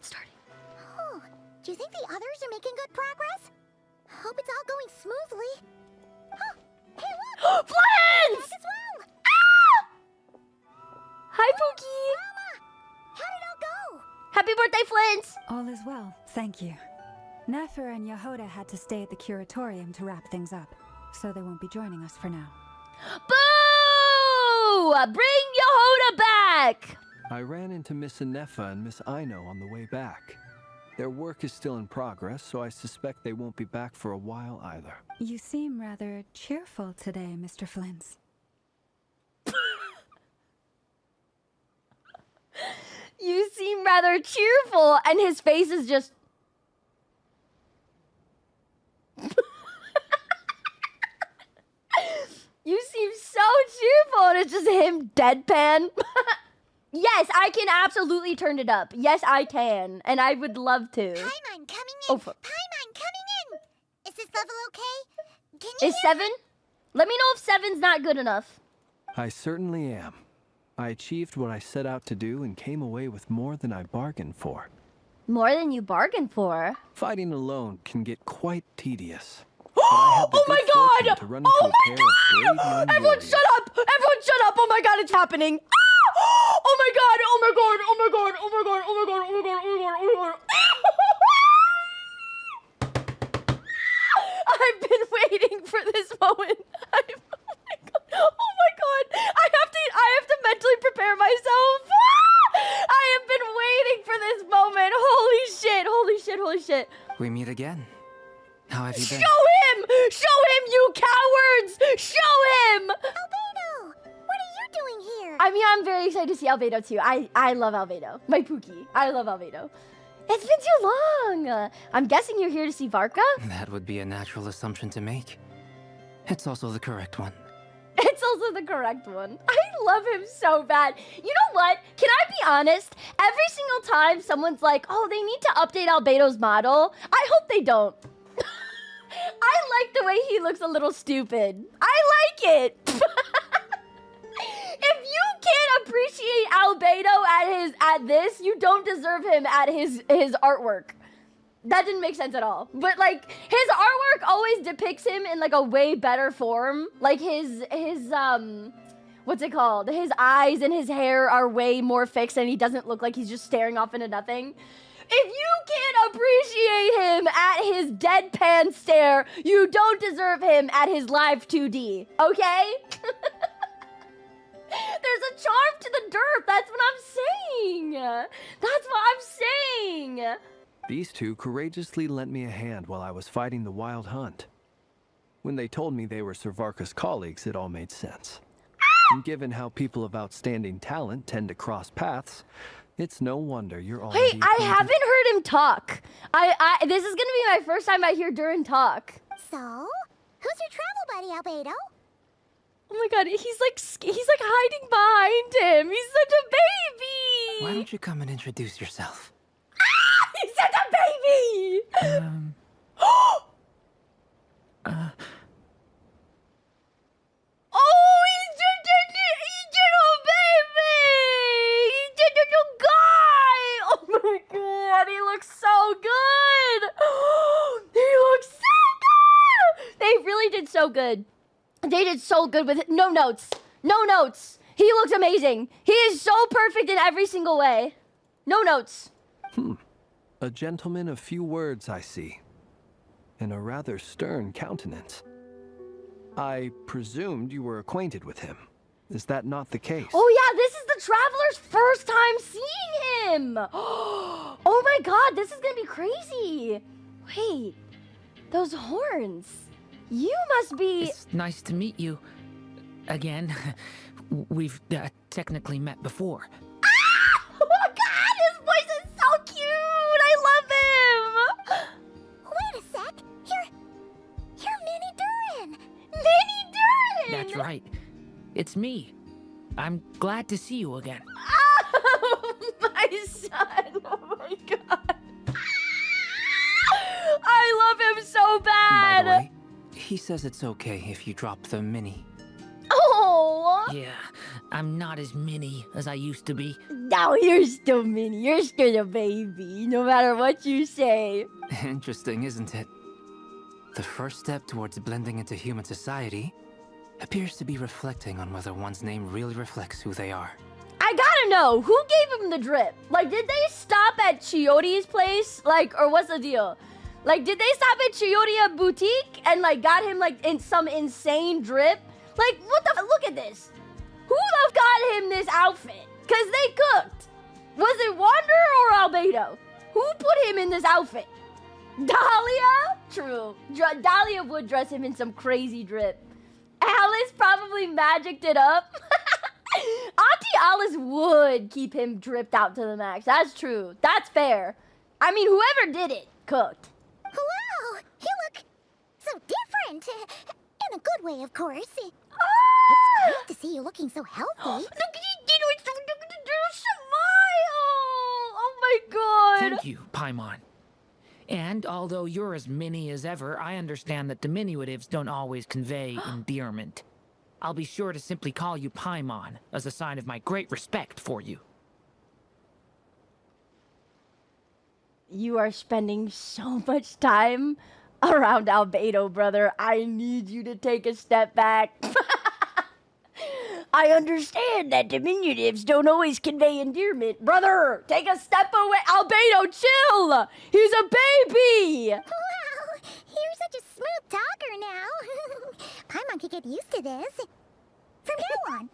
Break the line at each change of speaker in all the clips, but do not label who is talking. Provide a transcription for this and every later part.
get started.
Oh, do you think the others are making good progress? Hope it's all going smoothly. Oh, hey look!
Flans!
Back as well!
Ah! Hi, Pookie.
Mama! How did it all go?
Happy birthday, Flans!
All is well, thank you. Nefer and Yehoda had to stay at the curatorium to wrap things up, so they won't be joining us for now.
Boo! Bring Yehoda back!
I ran into Miss Anefa and Miss Aino on the way back. Their work is still in progress, so I suspect they won't be back for a while either.
You seem rather cheerful today, Mr. Flins.
You seem rather cheerful, and his face is just... You seem so cheerful, and it's just him deadpan. Yes, I can absolutely turn it up. Yes, I can, and I would love to.
Paimon coming in!
Oh,
Paimon coming in! Is this level okay? Can you
Is
hear
7? Let me know if 7's not good enough.
I certainly am. I achieved what I set out to do and came away with more than I bargained for.
More than you bargained for.
Fighting alone can get quite tedious. But I had the
Oh my
good fortune
god!
to run into
Oh
a
my
pair of brave
god!
young
Everyone
warriors.
shut up! Everyone shut up! Oh my god, it's happening! Ah! Oh my god! Oh my god! Oh my god! Oh my god! Oh my god! Oh my god! Oh my god! Oh my god! I've been waiting for this moment. Oh my god! Oh my god! I have to mentally prepare myself. I have been waiting for this moment. Holy shit! Holy shit! Holy shit!
We meet again. How have you been?
Show him! Show him, you cowards! Show him!
Albedo! What are you doing here?
I mean, I'm very excited to see Albedo too. I love Albedo. My Pookie. I love Albedo. It's been too long. I'm guessing you're here to see Varka?
That would be a natural assumption to make. It's also the correct one.
It's also the correct one. I love him so bad. You know what? Can I be honest? Every single time someone's like, oh, they need to update Albedo's model, I hope they don't. I like the way he looks a little stupid. I like it. If you can't appreciate Albedo at this, you don't deserve him at his artwork. That didn't make sense at all. But like his artwork always depicts him in like a way better form. Like his what's it called? His eyes and his hair are way more fixed and he doesn't look like he's just staring off into nothing. If you can't appreciate him at his deadpan stare, you don't deserve him at his live 2D, okay? There's a charm to the derp, that's what I'm saying. That's what I'm saying.
These two courageously lent me a hand while I was fighting the wild hunt. When they told me they were Sir Varka's colleagues, it all made sense. And given how people of outstanding talent tend to cross paths, it's no wonder you're already
Wait, I
acquainted.
haven't heard him talk. This is gonna be my first time I hear Durin talk.
So, who's your travel buddy, Albedo?
Oh my god, he's like hiding behind him. He's such a baby.
Why don't you come and introduce yourself?
He's such a baby. Oh, he's just a little baby. He's just a little guy. Oh my god, he looks so good. He looks so good. They really did so good. They did so good with it. No notes. No notes. He looks amazing. He is so perfect in every single way. No notes.
A gentleman of few words, I see, and a rather stern countenance. I presumed you were acquainted with him. Is that not the case?
Oh yeah, this is the traveler's first time seeing him. Oh my god, this is gonna be crazy. Wait, those horns. You must be...
It's nice to meet you. Again. We've technically met before.
Oh my god, his voice is so cute. I love him.
Wait a sec. You're Minnie Durin.
Minnie Durin.
That's right. It's me. I'm glad to see you again.
Oh, my son. Oh my god. I love him so
By
bad.
the way, he says it's okay if you drop the mini.
Oh.
Yeah, I'm not as mini as I used to be.
No, you're still Minnie. You're still a baby, no matter what you say.
Interesting, isn't it? The first step towards blending into human society appears to be reflecting on whether one's name really reflects who they are.
I gotta know, who gave him the drip? Like, did they stop at Chioti's place? Like, or what's the deal? Like, did they stop at Chiotia Boutique and, like, got him, like, in some insane drip? Like, what the look at this. Who the f got him this outfit? Because they cooked. Was it Wander or Albedo? Who put him in this outfit? Dahlia? True. Dahlia would dress him in some crazy drip. Alice probably magicked it up. Auntie Alice would keep him dripped out to the max. That's true. That's fair. I mean, whoever did it cooked.
Wow, you look so different. In a good way, of course.
Ah!
It's great to see you looking so healthy.
Look at smile. Oh my god.
Thank you, Paimon. And although you're as mini as ever, I understand that diminutives don't always convey endearment. I'll be sure to simply call you Paimon as a sign of my great respect for you.
You are spending so much time around Albedo, brother. I need you to take a step back. I understand that diminutives don't always convey endearment. Brother, take a step away. Albedo, chill. He's a baby.
Wow, you're such a smooth talker now. Paimon could get used to this. From now on,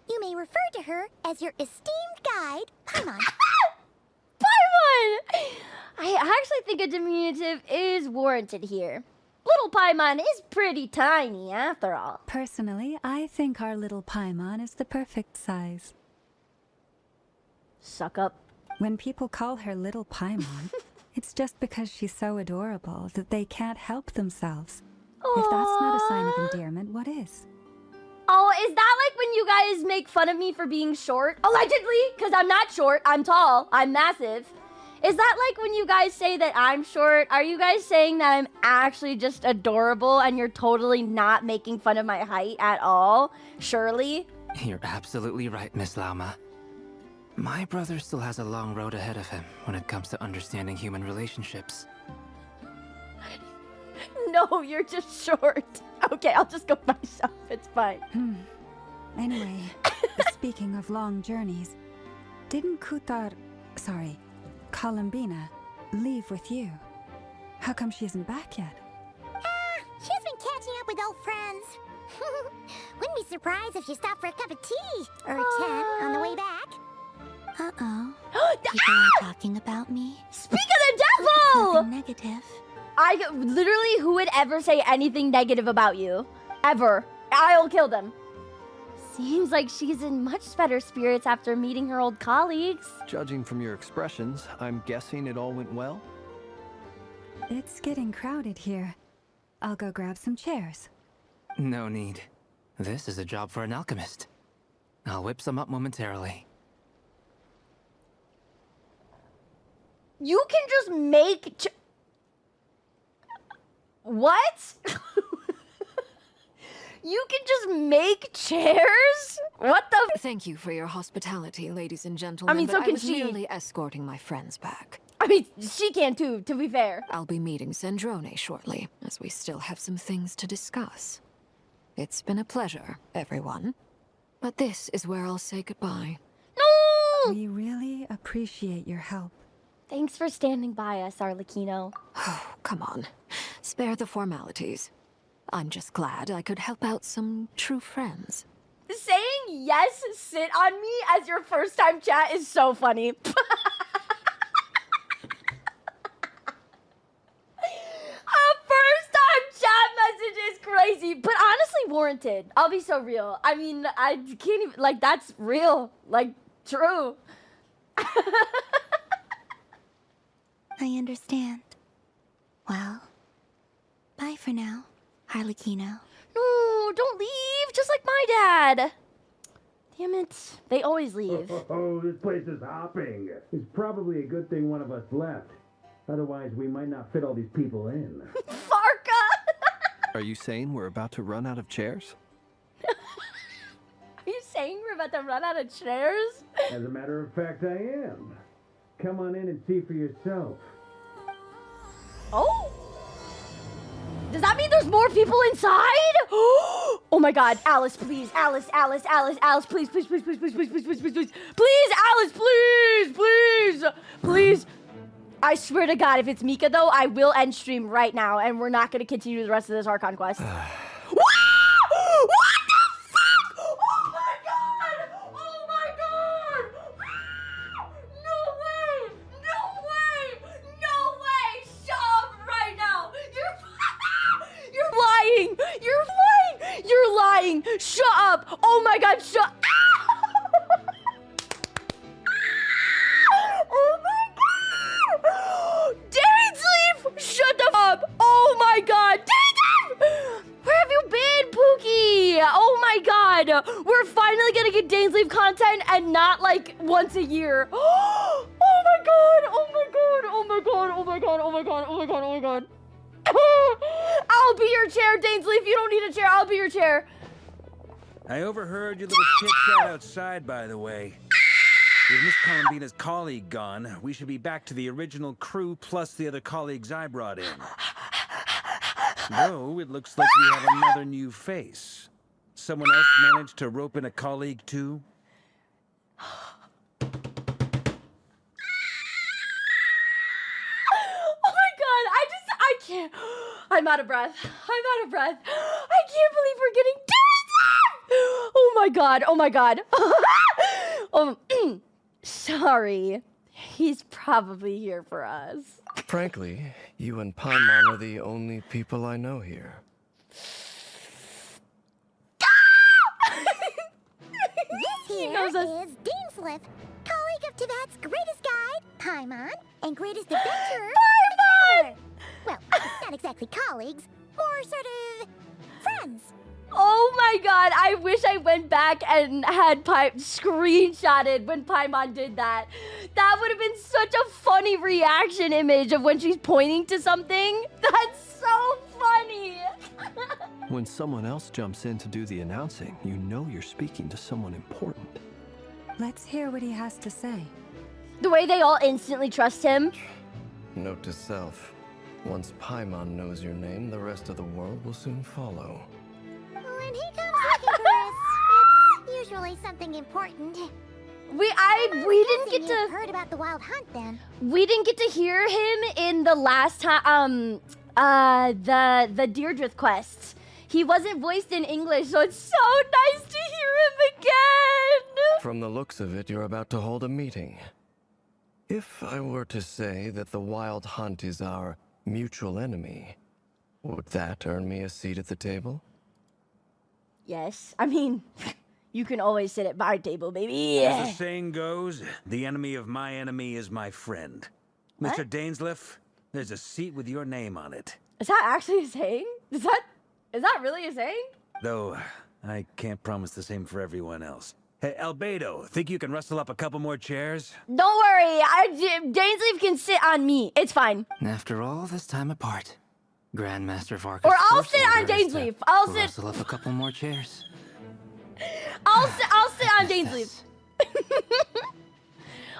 you may refer to her as your esteemed guide, Paimon.
Paimon! I actually think a diminutive is warranted here. Little Paimon is pretty tiny, after all.
Personally, I think our little Paimon is the perfect size.
Suck up.
When people call her little Paimon, it's just because she's so adorable that they can't help themselves. If that's not a sign of endearment, what is?
Oh, is that like when you guys make fun of me for being short? Allegedly, because I'm not short. I'm tall. I'm massive. Is that like when you guys say that I'm short? Are you guys saying that I'm actually just adorable and you're totally not making fun of my height at all? Surely?
You're absolutely right, Miss Lauma. My brother still has a long road ahead of him when it comes to understanding human relationships.
No, you're just short. Okay, I'll just go myself. It's fine.
Anyway, speaking of long journeys, didn't Columbina, leave with you? How come she isn't back yet?
She's been catching up with old friends. Wouldn't be surprised if she stopped for a cup of tea or a 10 on the way back. Uh-oh. People are talking about me.
Speak of the devil!
Something negative.
Literally, who would ever say anything negative about you? Ever. I'll kill them. Seems like she's in much better spirits after meeting her old colleagues.
Judging from your expressions, I'm guessing it all went well?
It's getting crowded here. I'll go grab some chairs.
No need. This is a job for an alchemist. I'll whip some up momentarily.
You can just make what? You can just make chairs? What the?
Thank you for your hospitality, ladies and gentlemen.
I mean, so
but
can
I was
she.
merely escorting my friends back.
I mean, she can too, to be fair.
I'll be meeting Sandrone shortly, as we still have some things to discuss. It's been a pleasure, everyone. But this is where I'll say goodbye.
No!
We really appreciate your help.
Thanks for standing by us, Arlecchino.
Oh, come on. Spare the formalities. I'm just glad I could help out some true friends.
Saying yes, sit on me as your first time chat is so funny. A first time chat message is crazy, but honestly warranted. I'll be so real. I mean, I can't even, like, that's real. Like, true.
I understand. Well, bye for now, Harlequino.
No, don't leave, just like my dad. Damn it, they always leave.
Oh, this place is hopping. It's probably a good thing one of us left. Otherwise, we might not fit all these people in.
Farka!
Are you saying we're about to run out of chairs?
Are you saying we're about to run out of chairs?
As a matter of fact, I am. Come on in and see for yourself.
Oh? Does that mean there's more people inside? Oh my god, Alice, please. Alice, please, please, please, please, please, please, please, please, please, please. Please, Alice, please, please, please. I swear to God, if it's Mika though, I will end stream right now and we're not gonna continue the rest of this Archon quest. What the fuck? Oh my god! Oh my god! No way! No way! No way! Shut up right now! You're lying! You're lying! You're lying! Shut up! Oh my god, shut up! Oh my god! Dainsleif! Shut the f up! Oh my god! Dainsleif! Where have you been, Pookie? Oh my god! We're finally gonna get Dainsleif content and not like once a year. Oh my god! Oh my god! Oh my god! Oh my god! Oh my god! Oh my god! Oh my god! I'll be your chair, Dainsleif. You don't need a chair. I'll be your chair.
I overheard your little chit-chat outside, by the way. With Miss Columbina's colleague gone, we should be back to the original crew plus the other colleagues I brought in. Though, it looks like we have another new face. Someone else managed to rope in a colleague, too?
I can't. I'm out of breath. I'm out of breath. I can't believe we're getting Dainsleif! Oh my god. Oh my god. Sorry. He's probably here for us.
Frankly, you and Paimon are the only people I know here.
This here
knows us.
is Dainsleif, colleague of Tibet's greatest guide, Paimon, and greatest adventurer.
Paimon!
Well, not exactly colleagues, more sort of friends.
Oh my god, I wish I went back and had screenshotted when Paimon did that. That would have been such a funny reaction image of when she's pointing to something. That's so funny.
When someone else jumps in to do the announcing, you know you're speaking to someone important.
Let's hear what he has to say.
The way they all instantly trust him.
Note to self. Once Paimon knows your name, the rest of the world will soon follow.
When he comes looking for us, it's usually something important.
We didn't get
You've
to
heard about the wild hunt, then.
we didn't get to hear him in the last time the Deirdreth quests. He wasn't voiced in English, so it's so nice to hear him again.
From the looks of it, you're about to hold a meeting. If I were to say that the wild hunt is our mutual enemy, would that earn me a seat at the table?
Yes, I mean, you can always sit at my table, baby.
As the saying goes, the enemy of my enemy is my friend.
What?
Mr. Dainsleif, there's a seat with your name on it.
Is that actually a saying? Is that really a saying?
Though, I can't promise the same for everyone else. Hey, Albedo, think you can rustle up a couple more chairs?
Don't worry, Dainsleif can sit on me. It's fine.
After all this time apart, Grandmaster Varka's
Or I'll
first
sit on
order is to
Dainsleif. I'll sit.
rustle up a couple more chairs.
I'll sit on Dainsleif.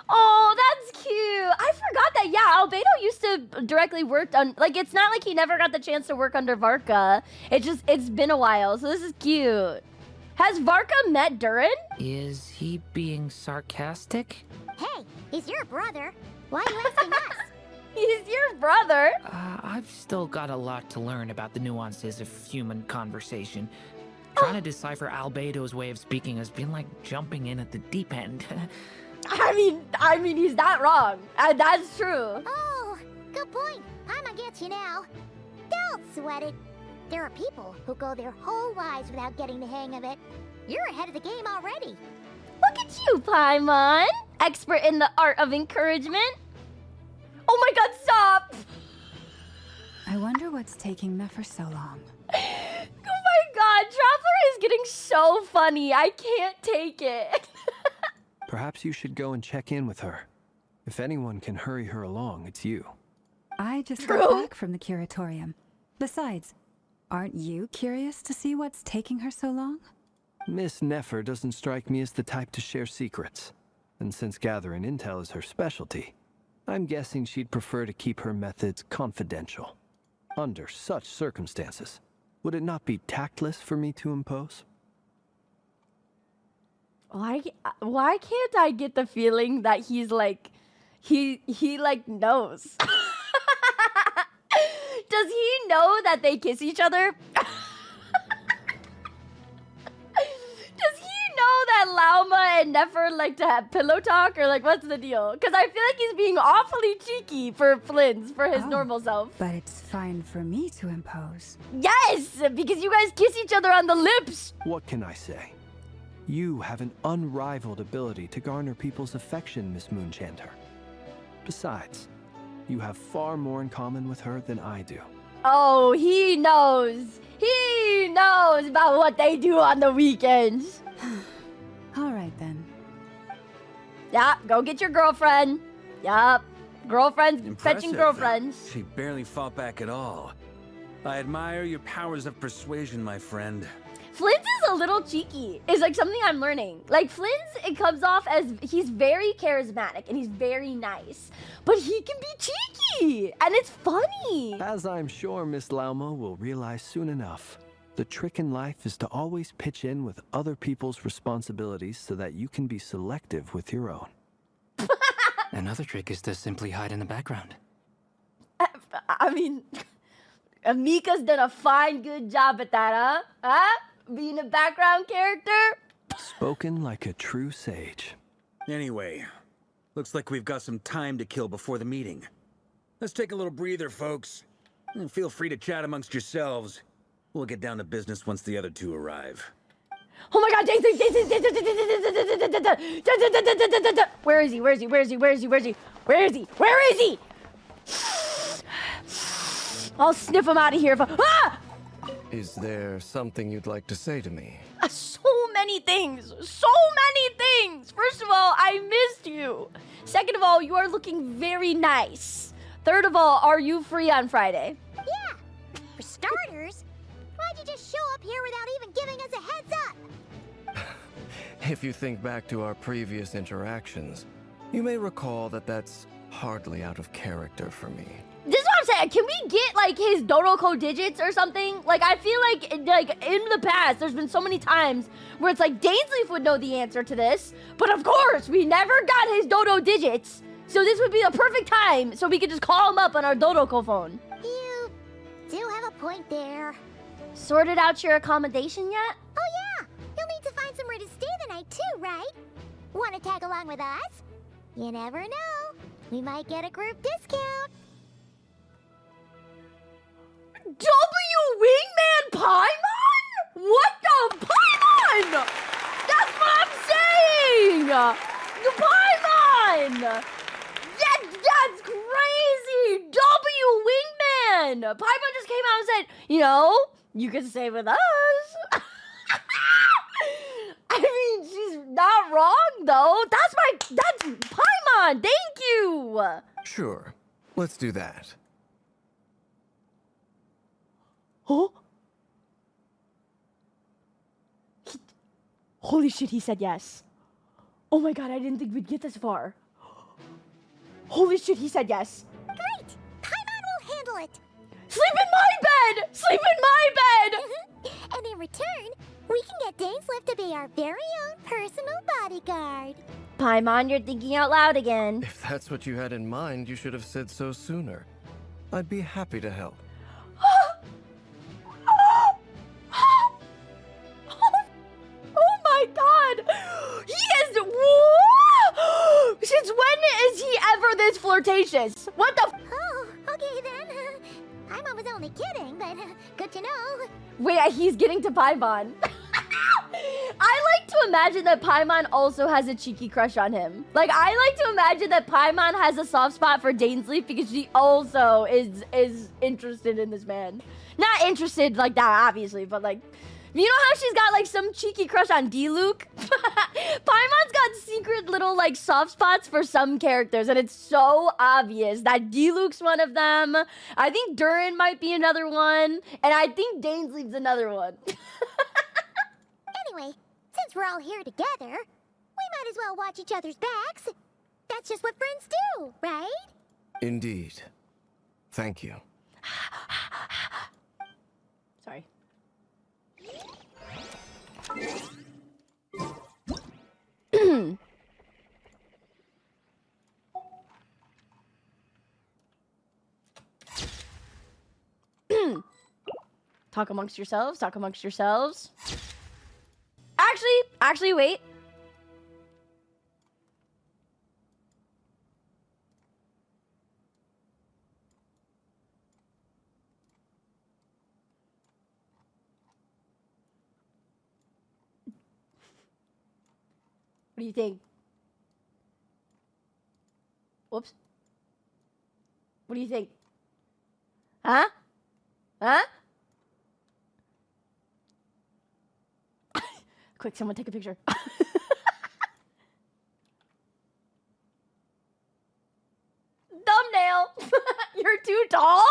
Oh, that's cute. I forgot that. Yeah, Albedo used to directly work on. Like, it's not like he never got the chance to work under Varka. It's been a while, so this is cute. Has Varka met Durin?
Is he being sarcastic?
Hey, he's your brother. Why are you asking us?
He's your brother.
I've still got a lot to learn about the nuances of human conversation. Trying to decipher Albedo's way of speaking has been like jumping in at the deep end.
I mean, he's not wrong. That's true.
Oh, good point. Paimon gets you now. Don't sweat it. There are people who go their whole lives without getting the hang of it. You're ahead of the game already.
Look at you, Paimon. Expert in the art of encouragement. Oh my god, stop!
I wonder what's taking Nefer so long.
Oh my god, Traveler is getting so funny. I can't take it.
Perhaps you should go and check in with her. If anyone can hurry her along, it's you.
I just
True.
got back from the curatorium. Besides, aren't you curious to see what's taking her so long?
Miss Nefer doesn't strike me as the type to share secrets. And since gathering intel is her specialty, I'm guessing she'd prefer to keep her methods confidential. Under such circumstances, would it not be tactless for me to impose?
Why can't I get the feeling that he's like, he like knows? Does he know that they kiss each other? Does he know that Lauma and Nefer like to have pillow talk, or like what's the deal? Because I feel like he's being awfully cheeky for Flynn's, for his normal self.
But it's fine for me to impose.
Yes, because you guys kiss each other on the lips.
What can I say? You have an unrivaled ability to garner people's affection, Miss Moonchanter. Besides, you have far more in common with her than I do.
Oh, he knows. He knows about what they do on the weekends.
All right then.
Yeah, go get your girlfriend. Yup. Girlfriends fetching
Impressive.
girlfriends.
She barely fought back at all. I admire your powers of persuasion, my friend.
Flynn's is a little cheeky. Is like something I'm learning. Like Flynn's, it comes off as he's very charismatic and he's very nice, but he can be cheeky and it's funny.
As I'm sure Miss Lauma will realize soon enough, the trick in life is to always pitch in with other people's responsibilities so that you can be selective with your own.
Another trick is to simply hide in the background.
I mean, Amika's done a fine, good job at that, huh? Huh? Being a background character?
Spoken like a true sage.
Anyway, looks like we've got some time to kill before the meeting. Let's take a little breather, folks. And feel free to chat amongst yourselves. We'll get down to business once the other two arrive.
Oh my god, Jason! Where is he? Where is he? Where is he? Where is he? Where is he? Where is he? Where is he? I'll sniff him out of here if ah!
Is there something you'd like to say to me?
So many things. So many things. First of all, I missed you. Second of all, you are looking very nice. Third of all, are you free on Friday?
Yeah. For starters, why'd you just show up here without even giving us a heads up?
If you think back to our previous interactions, you may recall that that's hardly out of character for me.
This is what I'm saying. Can we get like his dodo code digits or something? Like I feel like in the past there's been so many times where it's like Dainsleif would know the answer to this, but of course we never got his dodo digits. So this would be the perfect time so we could just call him up on our Dodoko phone.
You do have a point there.
Sorted out your accommodation yet?
Oh yeah, you'll need to find somewhere to stay the night too, right? Want to tag along with us? You never know. We might get a group discount.
W Wingman Paimon? What the Paimon? That's what I'm saying! The Paimon! That's crazy! W Wingman! Paimon just came out and said, you know, you can stay with us. I mean, she's not wrong though. That's Paimon, thank you!
Sure, let's do that.
Huh? Holy shit, he said yes. Oh my god, I didn't think we'd get this far. Holy shit, he said yes.
Great! Paimon will handle it.
Sleep in my bed! Sleep in my bed!
And in return, we can get Dainsleif to be our very own personal bodyguard.
Paimon, you're thinking out loud again.
If that's what you had in mind, you should have said so sooner. I'd be happy to help.
Oh my god! He is... Since when is he ever this flirtatious? What the...
Oh, okay then. Paimon was only kidding, but good to know.
Wait, he's getting to Paimon. I like to imagine that Paimon also has a cheeky crush on him. Like, I like to imagine that Paimon has a soft spot for Dainsleif because she also is interested in this man. Not interested like that, obviously, but like... You know how she's got like some cheeky crush on D-Luke? Paimon's got secret little like soft spots for some characters, and it's so obvious that D-Luke's one of them. I think Durin might be another one, and I think Dainsleif's another one.
Anyway, Since we're all here together, we might as well watch each other's backs. That's just what friends do, right?
Indeed. Thank you.
Sorry. Talk amongst yourselves. Talk amongst yourselves. Actually, wait. What do you think? Whoops. What do you think? Huh? Huh? Quick, someone take a picture. Thumbnail! You're too tall?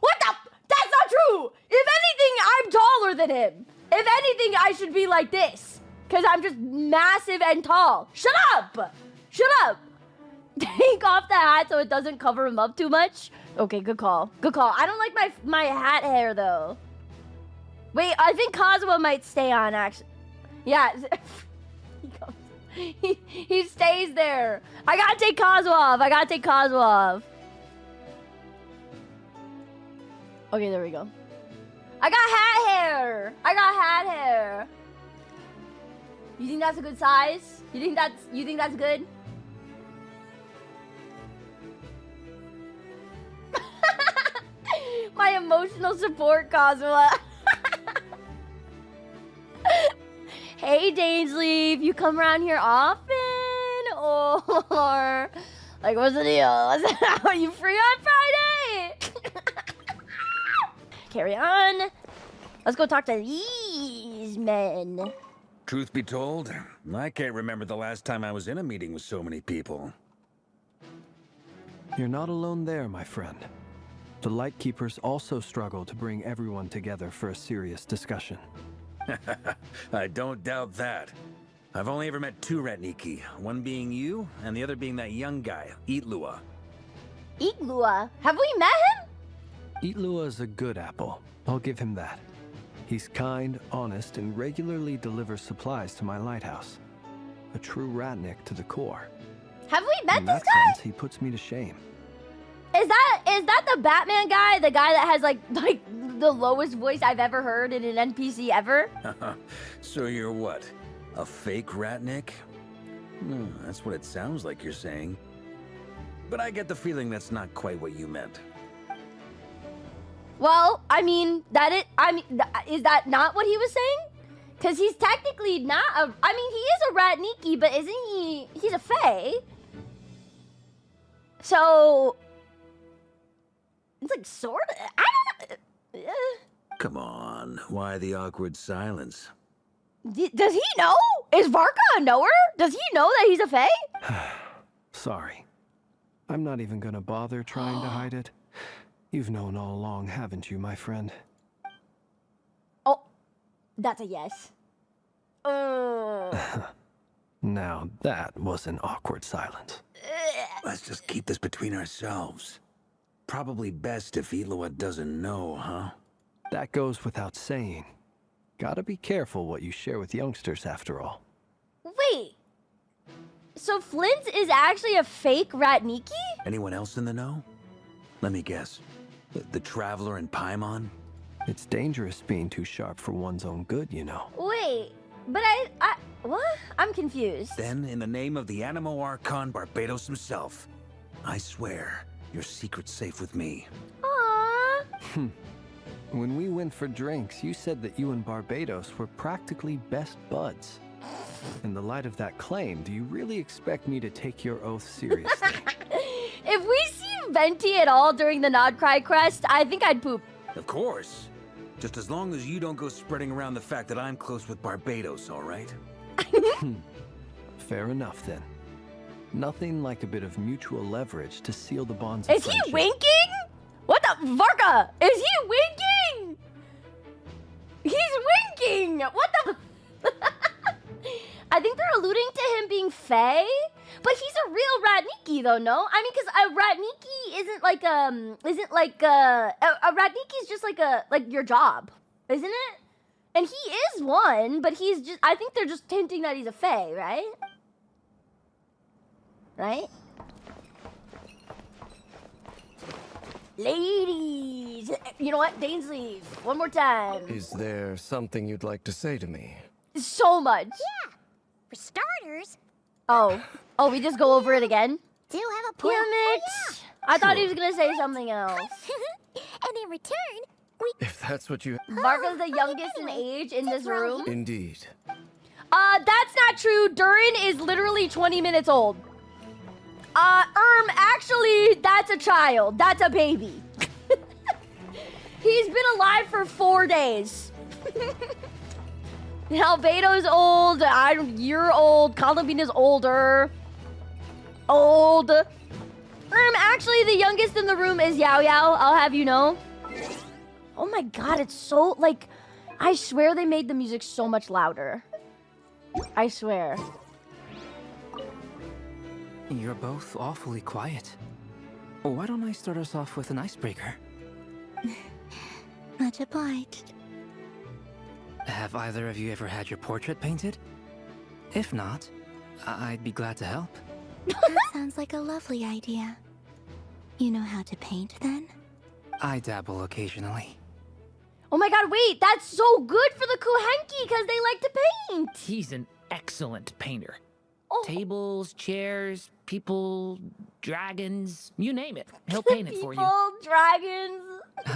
What the? That's not true! If anything, I'm taller than him. If anything, I should be like this. Because I'm just massive and tall. Shut up! Shut up! Take off the hat so it doesn't cover him up too much. Okay, good call. Good call. I don't like my hat hair, though. Wait, I think Kazuha might stay on, actually. Yeah. He stays there. I gotta take Kazuha off. I gotta take Kazuha off. Okay, there we go. I got hat hair. I got hat hair. You think that's a good size? You think that's good? My emotional support, Kazuha. Hey, Dainsleif, you come around here often? Or, like, what's the deal? Are you free on Friday? Carry on. Let's go talk to these men.
Truth be told, I can't remember the last time I was in a meeting with so many people.
You're not alone there, my friend. The Lightkeepers also struggle to bring everyone together for a serious discussion.
I don't doubt that. I've only ever met two Ratniki, one being you, and the other being that young guy, Itlua.
Itlua? Have we met him?
Itlua is a good apple. I'll give him that. He's kind, honest, and regularly delivers supplies to my lighthouse. A true Ratnik to the core.
Have we met
In
this
that
guy?
sense, he puts me to shame.
Is that the Batman guy? The guy that has like the lowest voice I've ever heard in an NPC ever?
So you're what? A fake Ratnik? That's what it sounds like you're saying. But I get the feeling that's not quite what you meant.
Well, I mean, is that not what he was saying? Because he's technically not a... I mean, he is a Ratniki, but isn't he... He's a Fae. So... It's like, sort of... I don't know.
Come on, why the awkward silence?
Does he know? Is Varka a knower? Does he know that he's a Fae?
Sorry. I'm not even gonna bother trying to hide it. You've known all along, haven't you, my friend?
Oh, that's a yes.
Now that was an awkward silence.
Let's just keep this between ourselves. Probably best if Itlua doesn't know, huh?
That goes without saying. Gotta be careful what you share with youngsters, after all.
Wait. So Flint is actually a fake Ratniki?
Anyone else in the know? Let me guess. The Traveler and Paimon?
It's dangerous being too sharp for one's own good, you know.
Wait, but what? I'm confused.
Then, in the name of the Animo Archon Barbados himself, I swear your secret's safe with me.
Aww.
When we went for drinks, you said that you and Barbados were practically best buds. In the light of that claim, do you really expect me to take your oath seriously?
If we see Venti at all during the Nod Krai quest, I think I'd poop.
Of course. Just as long as you don't go spreading around the fact that I'm close with Barbados, all right?
Fair enough, then. Nothing like a bit of mutual leverage to seal the bonds
Is
of friendship.
he winking? What the? Varka! Is he winking? He's winking! What the? I think they're alluding to him being Fae, but he's a real Ratniki though, no? I mean, because a Ratniki a Ratniki is just like your job, isn't it? And he is one, but he's just, I think they're just hinting that he's a Fae, right? Right? Ladies! You know what? Dainsley, one more time.
Is there something you'd like to say to me?
So much.
Yeah. For starters,
Oh, we just go over it again?
do have a point.
Damn it! I thought he was gonna say something else.
And in return, we...
If that's what you...
Varka's the youngest in age in this room.
Indeed.
That's not true. Durin is literally 20 minutes old. Actually, that's a child. That's a baby. He's been alive for 4 days. Albedo's old. You're old. Columbine's older. Old. Actually, the youngest in the room is Yao Yao. I'll have you know. Oh my god, it's so, like, I swear they made the music so much louder. I swear.
You're both awfully quiet. Why don't I start us off with an icebreaker?
Much obliged.
Have either of you ever had your portrait painted? If not, I'd be glad to help.
That sounds like a lovely idea. You know how to paint, then?
I dabble occasionally.
Oh my god, wait, that's so good for the Kuhenki because they like to paint.
He's an excellent painter.
Oh.
Tables, chairs, people, dragons, you name it. He'll paint it for you.
People, dragons.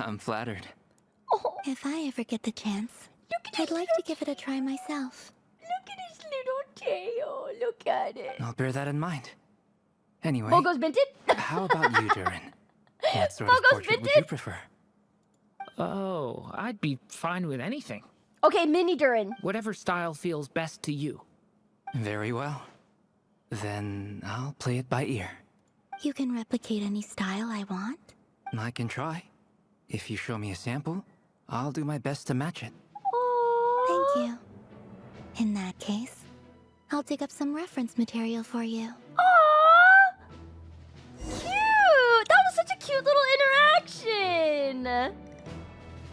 I'm flattered.
Oh,
If I ever get the chance, I'd like to give it a try myself.
look at his little tail. Look at it.
I'll bear that in mind. Anyway,
Bogo's Binted?
how about you, Durin? What sort of
Bogo's
portrait would you
Binted?
prefer?
Oh, I'd be fine with anything.
Okay, Mini Durin.
Whatever style feels best to you.
Very well. Then I'll play it by ear.
You can replicate any style I want.
I can try. If you show me a sample, I'll do my best to match it.
Thank you. In that case, I'll dig up some reference material for you.
Aww! Cute! That was such a cute little interaction!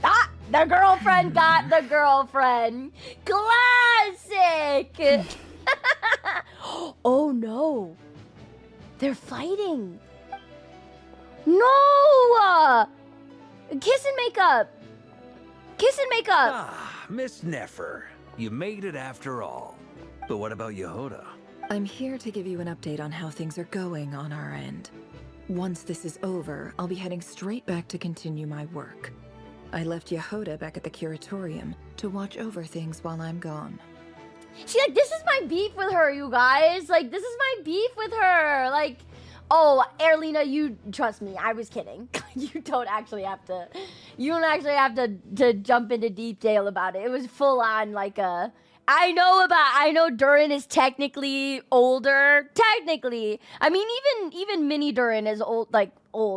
Ah! The girlfriend got the girlfriend! Classic! Oh no! They're fighting! No! Kiss and makeup! Kiss and makeup!
Ah, Miss Nefer. You made it after all. But what about Yehoda?
I'm here to give you an update on how things are going on our end. Once this is over, I'll be heading straight back to continue my work. I left Yehoda back at the curatorium to watch over things while I'm gone.
See, like, this is my beef with her, you guys. Like, this is my beef with her. Like, oh, Erlina, you trust me. I was kidding. You don't actually have to. You don't actually have to jump into detail about it. It was full on like a. I know Durin is technically older. Technically, I mean, even Mini Durin is old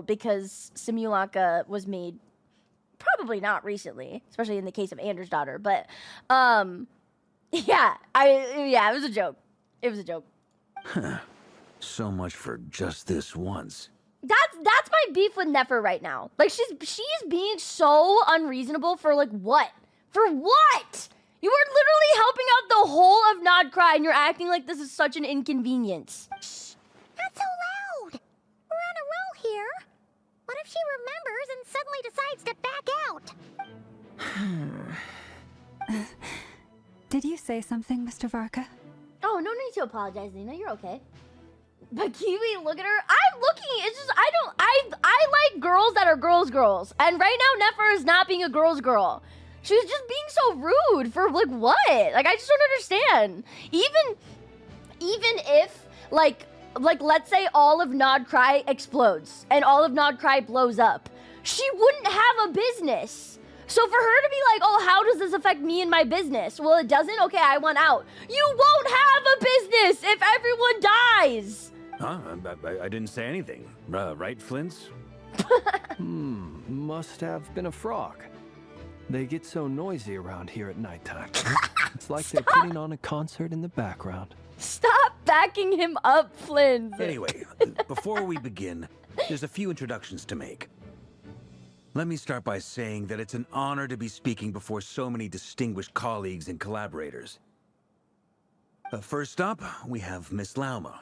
because Simulacra was made probably not recently, especially in the case of Anders' daughter. But yeah, it was a joke. It was a joke.
Huh. So much for just this once.
That's my beef with Nefer right now. Like, she's being so unreasonable for like what? For what? You are literally helping out the whole of Nod Krai and you're acting like this is such an inconvenience.
Shh! Not so loud! We're on a roll here. What if she remembers and suddenly decides to back out?
Did you say something, Mr. Varka?
Oh, no need to apologize, Lena. You're okay. But Kiwi, look at her. I'm looking. It's just I like girls that are girls. And right now, Nefer is not being a girl. She's just being so rude for like what? Like I just don't understand. Even if like let's say all of Nod Krai explodes and all of Nod Krai blows up, she wouldn't have a business. So for her to be like, oh, how does this affect me and my business? Well, it doesn't? Okay, I want out. You won't have a business if everyone dies.
Huh? I didn't say anything. Right, Flints?
Must have been a frog. They get so noisy around here at nighttime. It's like they're putting on a concert in the background.
Stop backing him up, Flynn.
Anyway, before we begin, there's a few introductions to make. Let me start by saying that it's an honor to be speaking before so many distinguished colleagues and collaborators. First up, we have Miss Lauma.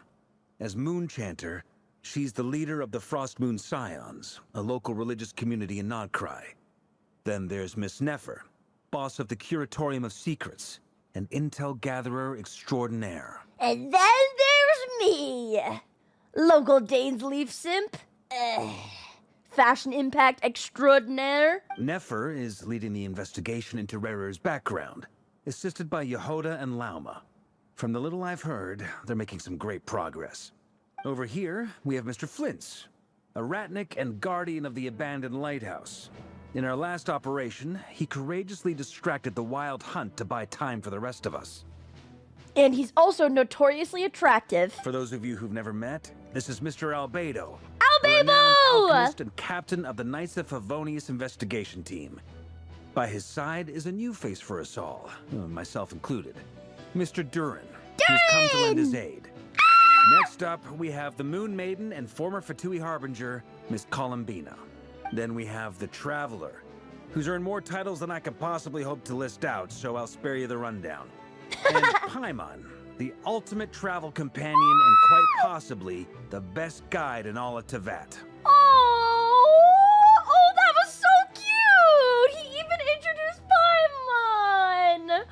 As Moon Chanter, she's the leader of the Frost Moon Scions, a local religious community in Nod Krai. Then there's Miss Nefer, boss of the Curatorium of Secrets, an intel gatherer extraordinaire.
And then there's me, local Dainsleaf simp, fashion impact extraordinaire.
Nefer is leading the investigation into Rarer's background, assisted by Yehoda and Lauma. From the little I've heard, they're making some great progress. Over here, we have Mr. Flintz, a ratnik and guardian of the abandoned lighthouse. In our last operation, he courageously distracted the Wild Hunt to buy time for the rest of us.
And he's also notoriously attractive.
For those of you who've never met, this is Mr. Albedo.
Albebo!
A renowned alchemist and captain of the Knights of Favonius investigation team. By his side is a new face for us all, myself included. Mr. Durin, who's come to lend his aid. Next up, we have the Moon Maiden and former Fatui Harbinger, Miss Columbina. Then we have the Traveler, who's earned more titles than I could possibly hope to list out, so I'll spare you the rundown. And Paimon, the ultimate travel companion and quite possibly the best guide in all of Tevat.
Oh, that was so cute! He even introduced Paimon!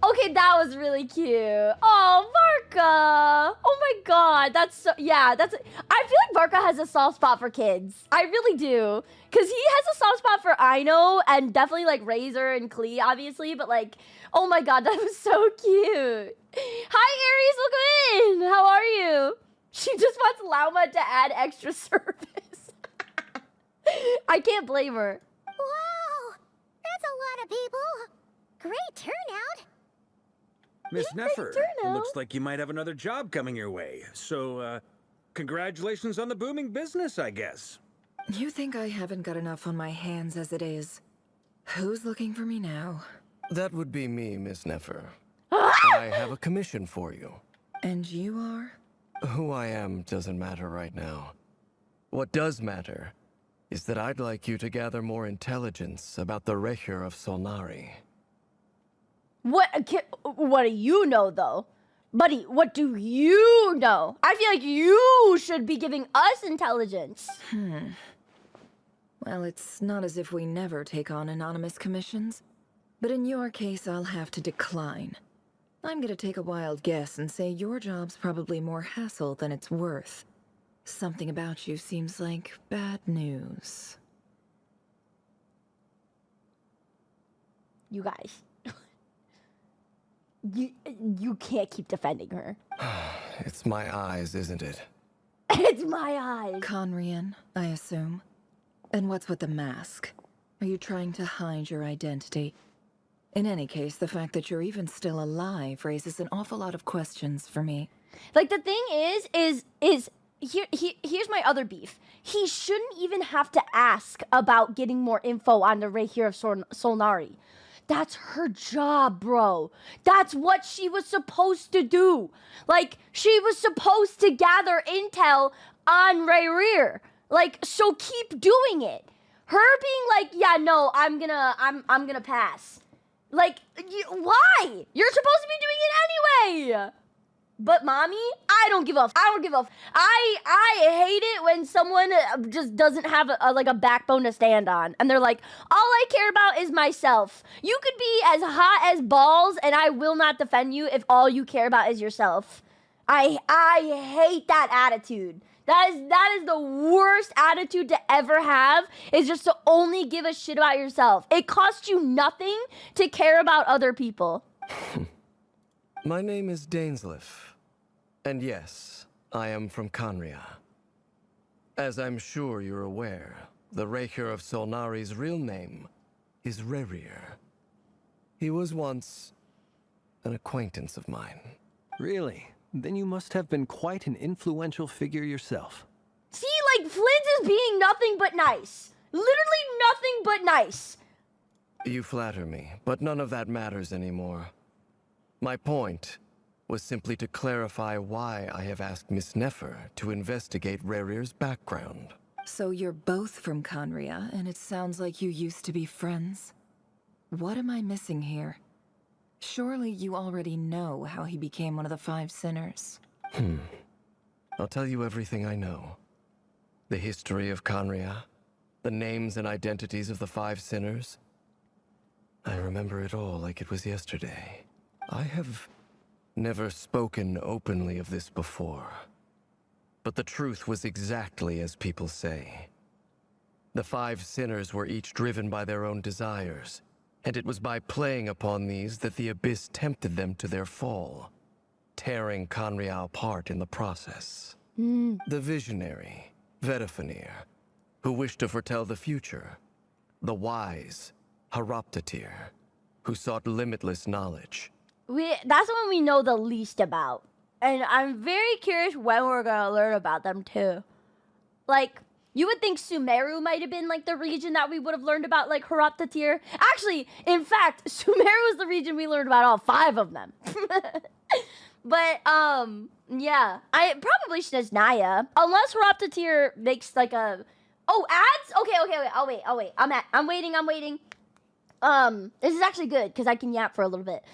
Okay, that was really cute. Oh, Varka! Oh my god, that's so, yeah, that's, I feel like Varka has a soft spot for kids. I really do. Because he has a soft spot for Aino and definitely like Razor and Klee, obviously, but like, oh my god, that was so cute. Hi, Aries, welcome in. How are you? She just wants Lauma to add extra service. I can't blame her.
Wow, that's a lot of people. Great turnout.
Miss Nefer, it
turnout.
looks like you might have another job coming your way. So, congratulations on the booming business, I guess.
You think I haven't got enough on my hands as it is? Who's looking for me now?
That would be me, Miss Nefer. I have a commission for you.
And you are?
Who I am doesn't matter right now. What does matter is that I'd like you to gather more intelligence about the Recher of Solnari.
What do you know, though? Buddy, what do you know? I feel like you should be giving us intelligence.
Well, it's not as if we never take on anonymous commissions. But in your case, I'll have to decline. I'm gonna take a wild guess and say your job's probably more hassle than it's worth. Something about you seems like bad news.
You guys. You can't keep defending her.
It's my eyes, isn't it?
It's my eyes.
Conrian, I assume. And what's with the mask? Are you trying to hide your identity? In any case, the fact that you're even still alive raises an awful lot of questions for me.
Like, the thing is here's my other beef. He shouldn't even have to ask about getting more info on the Recher of Solnari. That's her job, bro. That's what she was supposed to do. Like, she was supposed to gather intel on Rerir. Like, so keep doing it. Her being like, yeah, no, I'm gonna pass. Like, why? You're supposed to be doing it anyway. But mommy, I don't give a I hate it when someone just doesn't have a backbone to stand on. And they're like, all I care about is myself. You could be as hot as balls and I will not defend you if all you care about is yourself. I hate that attitude. That is the worst attitude to ever have, is just to only give a shit about yourself. It costs you nothing to care about other people.
My name is Dainsleif. And yes, I am from Conria. As I'm sure you're aware, the Recher of Solnari's real name is Rerir. He was once an acquaintance of mine.
Really? Then you must have been quite an influential figure yourself.
See, like, Flint is being nothing but nice. Literally nothing but nice.
You flatter me, but none of that matters anymore. My point was simply to clarify why I have asked Miss Nefer to investigate Rerir's background.
So you're both from Conria, and it sounds like you used to be friends. What am I missing here? Surely you already know how he became one of the Five Sinners.
I'll tell you everything I know. The history of Conria, the names and identities of the Five Sinners. I remember it all like it was yesterday. I have never spoken openly of this before. But the truth was exactly as people say. The Five Sinners were each driven by their own desires, and it was by playing upon these that the Abyss tempted them to their fall, tearing Conria apart in the process. The visionary, Vedafenir, who wished to foretell the future. The wise, Haroptatir, who sought limitless knowledge.
That's the one we know the least about. And I'm very curious when we're gonna learn about them too. Like, you would think Sumeru might have been like the region that we would have learned about, like Haroptatir. Actually, in fact, Sumeru is the region we learned about all 5 of them. But yeah, I probably Snezhnaya, unless Haroptatir makes like a ads. Okay. I'll wait. I'm waiting. This is actually good because I can yap for a little bit.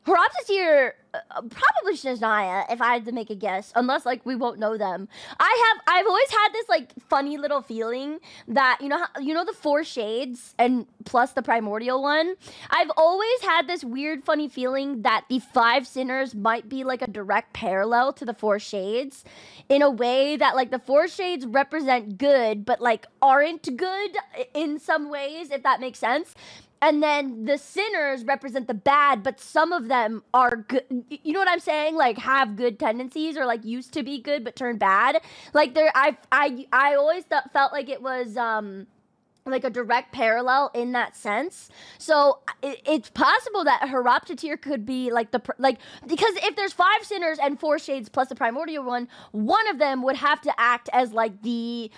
Haroptatir, probably Snezhnaya, if I had to make a guess, unless like we won't know them. I've always had this like funny little feeling that you know the 4 shades and plus the primordial one. I've always had this weird funny feeling that the 5 sinners might be like a direct parallel to the 4 shades, in a way that like the 4 shades represent good but like aren't good in some ways, if that makes sense. And then the sinners represent the bad, but some of them are good. You know what I'm saying? Like have good tendencies, or like used to be good but turned bad. Like I always felt like it was like a direct parallel in that sense. So it's possible that Haroptatir could be like because if there's 5 sinners and 4 shades plus the primordial one of them would have to act as like the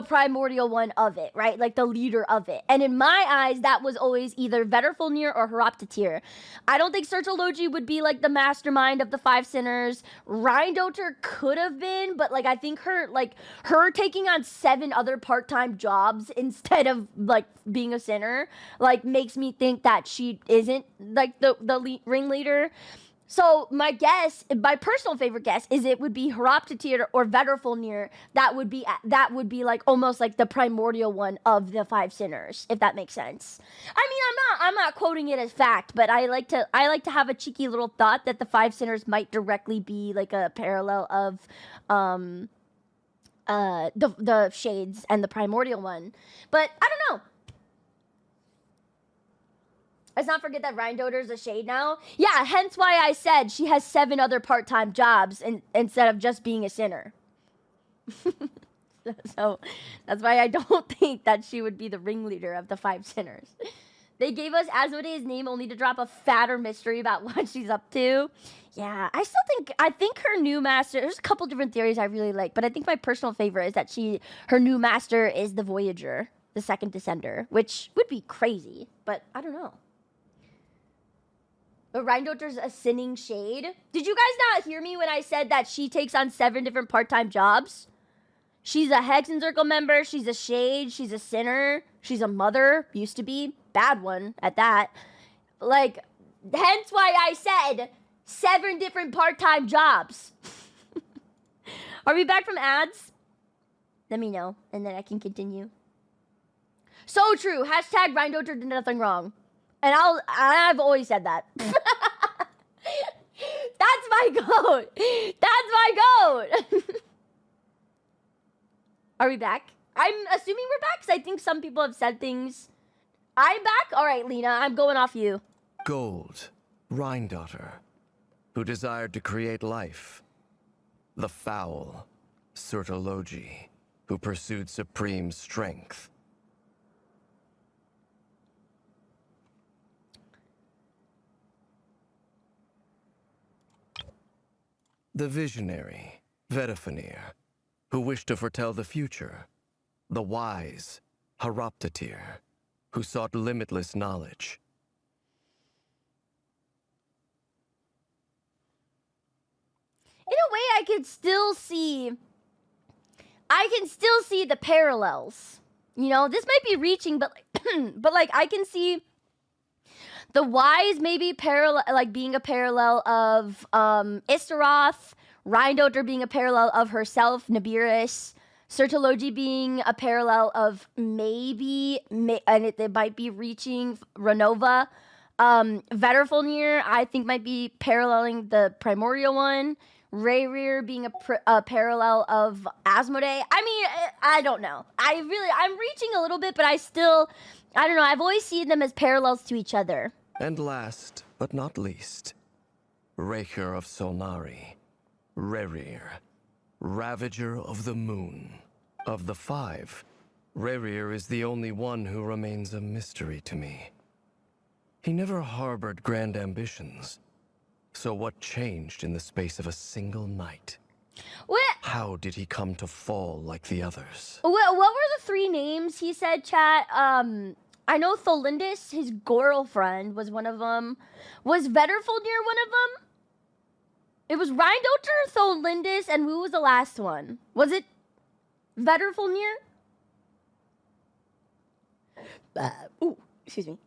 primordial one of it, right? Like the leader of it. And in my eyes, that was always either Vedafenir or Haroptatir. I don't think Sertology would be like the mastermind of the 5 sinners. Reindoter could have been, but like I think her taking on 7 other part-time jobs instead of like being a sinner like makes me think that she isn't like the ringleader. So my personal favorite guess is it would be Haroptatir or Vedafenir. That would be like almost like the primordial one of the 5 sinners, if that makes sense. I mean, I'm not quoting it as fact, but I like to have a cheeky little thought that the 5 sinners might directly be like a parallel of the shades and the primordial one. But I don't know. Let's not forget that Reindoter's a shade now. Yeah, hence why I said she has 7 other part-time jobs instead of just being a sinner. So that's why I don't think that she would be the ringleader of the 5 sinners. They gave us Asmodee's name only to drop a fatter mystery about what she's up to. Yeah, I think her new master, there's a couple different theories I really like, but I think my personal favorite is that her new master is the Voyager, the 2nd Descender, which would be crazy, but I don't know. But Reindoter's a sinning shade. Did you guys not hear me when I said that she takes on 7 different part-time jobs? She's a Hexen Circle member, she's a shade, she's a sinner, she's a mother, used to be, bad one at that. Like, hence why I said 7 different part-time jobs. Are we back from ads? Let me know, and then I can continue. So true, hashtag Reindoter did nothing wrong. And I've always said that. That's my goat. That's my goat. Are we back? I'm assuming we're back, because I think some people have said things. I'm back? All right, Lena, I'm going off you.
Gold, Reindoter, who desired to create life. The foul, Sertology, who pursued supreme strength. The visionary, Vedafenir, who wished to foretell the future. The wise, Haroptatir, who sought limitless knowledge.
In a way, I can still see the parallels. You know, this might be reaching, but like I can see the wise maybe parallel, like being a parallel of Istaroth, Rhindoter being a parallel of herself, Nibiris, Sertologi being a parallel of maybe, and it might be reaching Renova. Vetterfulnir, I think, might be paralleling the primordial one. Rayrear being a parallel of Asmodee. I mean, I don't know. I'm reaching a little bit, but I don't know. I've always seen them as parallels to each other.
And last, but not least, Raker of Solnari, Rayrear, Ravager of the Moon. Of the five, Rayrear is the only one who remains a mystery to me. He never harbored grand ambitions. So what changed in the space of a single night?
What?
How did he come to fall like the others?
What were the three names he said, chat? I know Tholindis, his girlfriend, was one of them. Was Vetterfulnir one of them? It was Rhindoter, Tholindis, and who was the last one? Was it Vetterfulnir? Ooh, excuse me.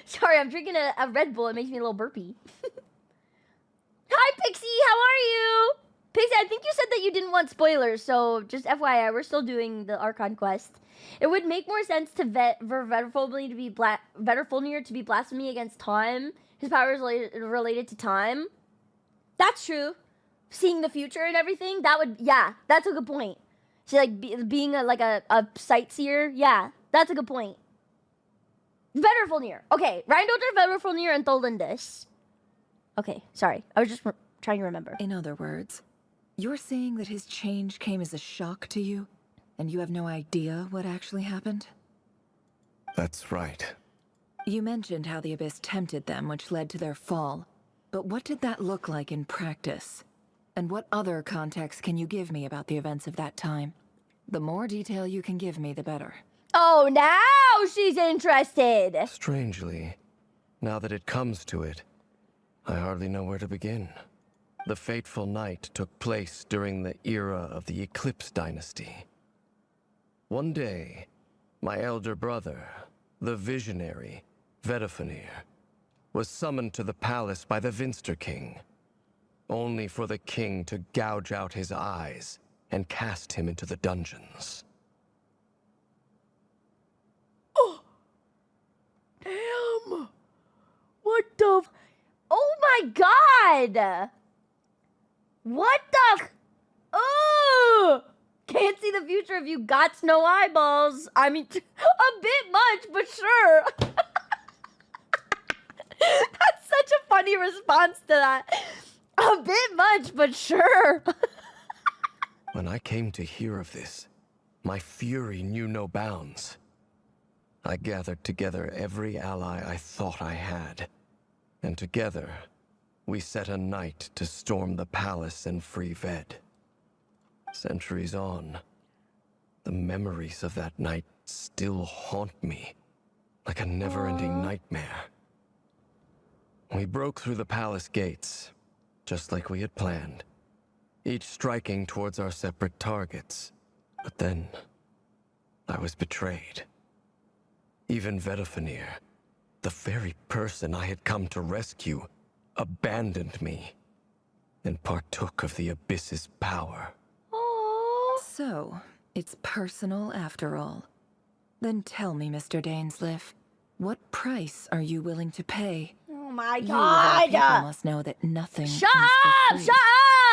Sorry, I'm drinking a Red Bull. It makes me a little burpy. Hi, Pixie. How are you? Pixie, I think you said that you didn't want spoilers, so just FYI, we're still doing the Archon quest. It would make more sense for Vetterfulnir to be blasphemy against time. His power is related to time. That's true. Seeing the future and everything, that's a good point. See, like, being a sightseer, yeah, that's a good point. Vetterfulnir. Okay, Rhindoter, Vetterfulnir, and Tholindis. Okay, sorry. I was just trying to remember.
In other words, you're saying that his change came as a shock to you, and you have no idea what actually happened?
That's right.
You mentioned how the Abyss tempted them, which led to their fall. But what did that look like in practice? And what other context can you give me about the events of that time? The more detail you can give me, the better.
Oh, now she's interested.
Strangely, now that it comes to it, I hardly know where to begin. The fateful night took place during the era of the Eclipse Dynasty. One day, my elder brother, the visionary, Vetterfulnir, was summoned to the palace by the Vinster King, only for the king to gouge out his eyes and cast him into the dungeons.
Damn! What the oh my god! What the oh! Can't see the future if you got no eyeballs. I mean, a bit much, but sure. That's such a funny response to that. A bit much, but sure.
When I came to hear of this, my fury knew no bounds. I gathered together every ally I thought I had, and together, we set a night to storm the palace and free Ved. Centuries on, the memories of that night still haunt me, like a never-ending nightmare. We broke through the palace gates, just like we had planned, each striking towards our separate targets. But then, I was betrayed. Even Vetterfulnir, the very person I had come to rescue, abandoned me and partook of the Abyss's power.
So, it's personal after all. Then tell me, Mr. Dainsleif, what price are you willing to pay?
Oh my
You of all
god!
people must know that nothing
Shut
comes
up!
for free.
Shut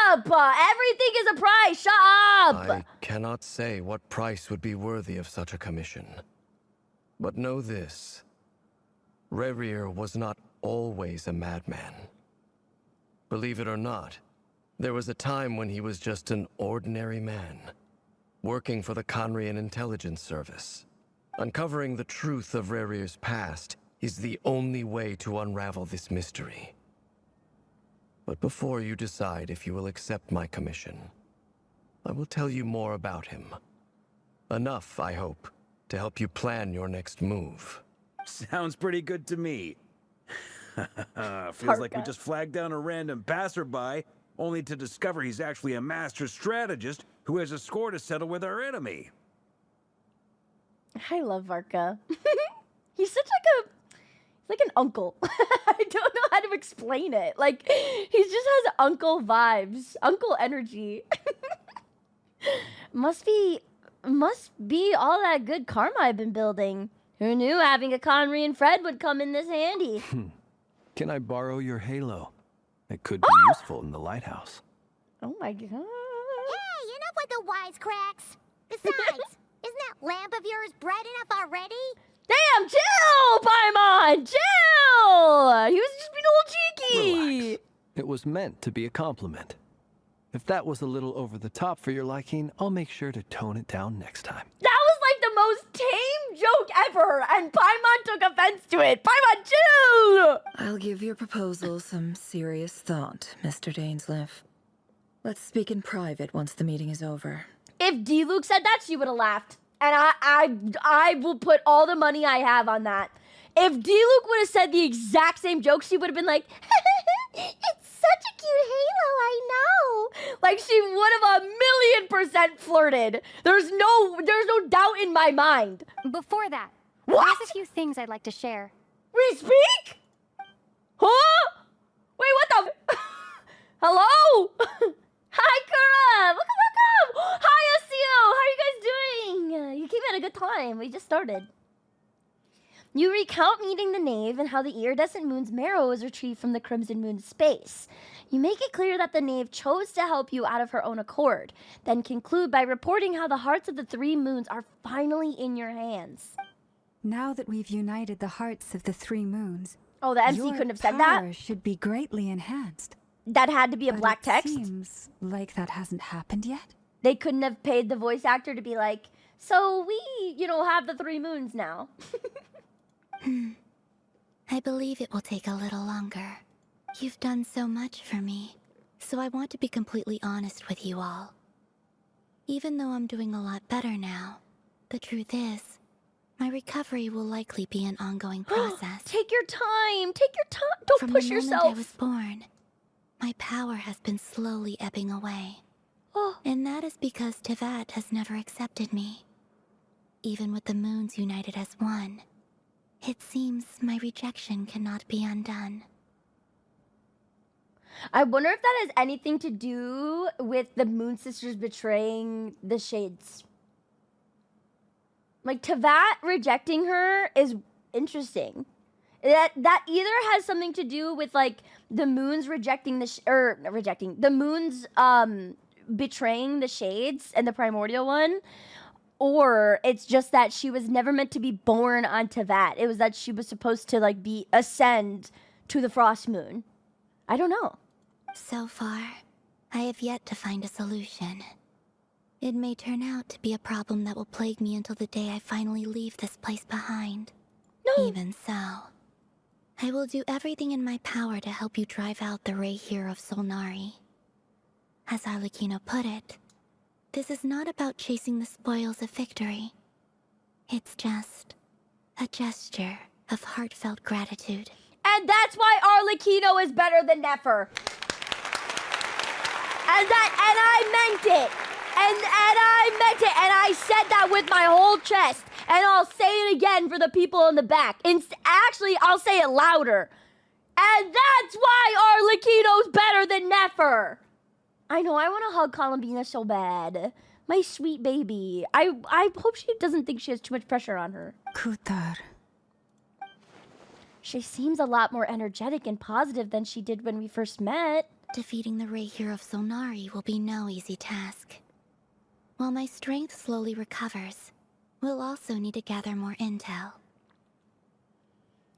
up! Everything is a price. Shut up!
I cannot say what price would be worthy of such a commission. But know this. Rayrear was not always a madman. Believe it or not, there was a time when he was just an ordinary man, working for the Conrian Intelligence Service. Uncovering the truth of Rayrear's past is the only way to unravel this mystery. But before you decide if you will accept my commission, I will tell you more about him. Enough, I hope, to help you plan your next move.
Sounds pretty good to me. Feels like we just flagged down a random passerby, only to discover he's actually a master strategist who has a score to settle with our enemy.
I love Varka. He's such like an uncle. I don't know how to explain it. Like, he just has uncle vibes, uncle energy. Must be all that good karma I've been building. Who knew having a Conry and Fred would come in this handy?
Can I borrow your halo? It could be useful in the lighthouse.
Oh my god.
Hey, enough with the wisecracks. Besides, isn't that lamp of yours bright enough already?
Damn, chill, Paimon, chill! He was just being a little cheeky.
Relax. It was meant to be a compliment. If that was a little over the top for your liking, I'll make sure to tone it down next time.
That was like the most tame joke ever, and Paimon took offense to it. Paimon, chill!
I'll give your proposal some serious thought, Mr. Dainsleif. Let's speak in private once the meeting is over.
If D-Luke said that, she would have laughed. And I will put all the money I have on that. If D-Luke would have said the exact same joke, she would have been like, it's such a cute halo, I know. Like, she would have 1,000,000% flirted. There's no doubt in my mind.
Before that,
What?
there's a few things I'd like to share.
We speak? Huh? Wait, what the? Hello? Hi, Kura. Welcome. Hi, Asio. How are you guys doing? You came at a good time. We just started. You recount meeting the knave and how the iridescent moon's marrow was retrieved from the crimson moon's space. You make it clear that the knave chose to help you out of her own accord, then conclude by reporting how the hearts of the 3 moons are finally in your hands.
Now that we've united the hearts of the 3 moons,
Oh, the MC
your
couldn't have said
power
that?
should be greatly enhanced.
That had to be a
But
black
it
text?
seems like that hasn't happened yet.
They couldn't have paid the voice actor to be like, so we, have the 3 moons now.
I believe it will take a little longer. You've done so much for me, so I want to be completely honest with you all. Even though I'm doing a lot better now, the truth is, my recovery will likely be an ongoing process.
Take your time. Take your time. Don't
From
push
the moment
yourself.
I was born, my power has been slowly ebbing away.
Oh.
And that is because Tevat has never accepted me. Even with the moons united as one, it seems my rejection cannot be undone.
I wonder if that has anything to do with the Moon Sisters betraying the Shades. Like, Tevat rejecting her is interesting. That either has something to do with, like, the moons rejecting the moons betraying the Shades and the Primordial one, or it's just that she was never meant to be born on Tevat. It was that she was supposed to, like, ascend to the Frost Moon. I don't know.
So far, I have yet to find a solution. It may turn out to be a problem that will plague me until the day I finally leave this place behind.
No.
Even so, I will do everything in my power to help you drive out the Rayhir of Solnari. As Arlecchino put it, this is not about chasing the spoils of victory. It's just a gesture of heartfelt gratitude.
And that's why Arlecchino is better than Nefer. And I meant it. And I meant it. And I said that with my whole chest. And I'll say it again for the people in the back. Actually, I'll say it louder. And that's why Arlecchino's better than Nefer. I know, I want to hug Columbina so bad. My sweet baby. I hope she doesn't think she has too much pressure on her.
Kutar.
She seems a lot more energetic and positive than she did when we first met.
Defeating the Rayhir of Solnari will be no easy task. While my strength slowly recovers, we'll also need to gather more intel.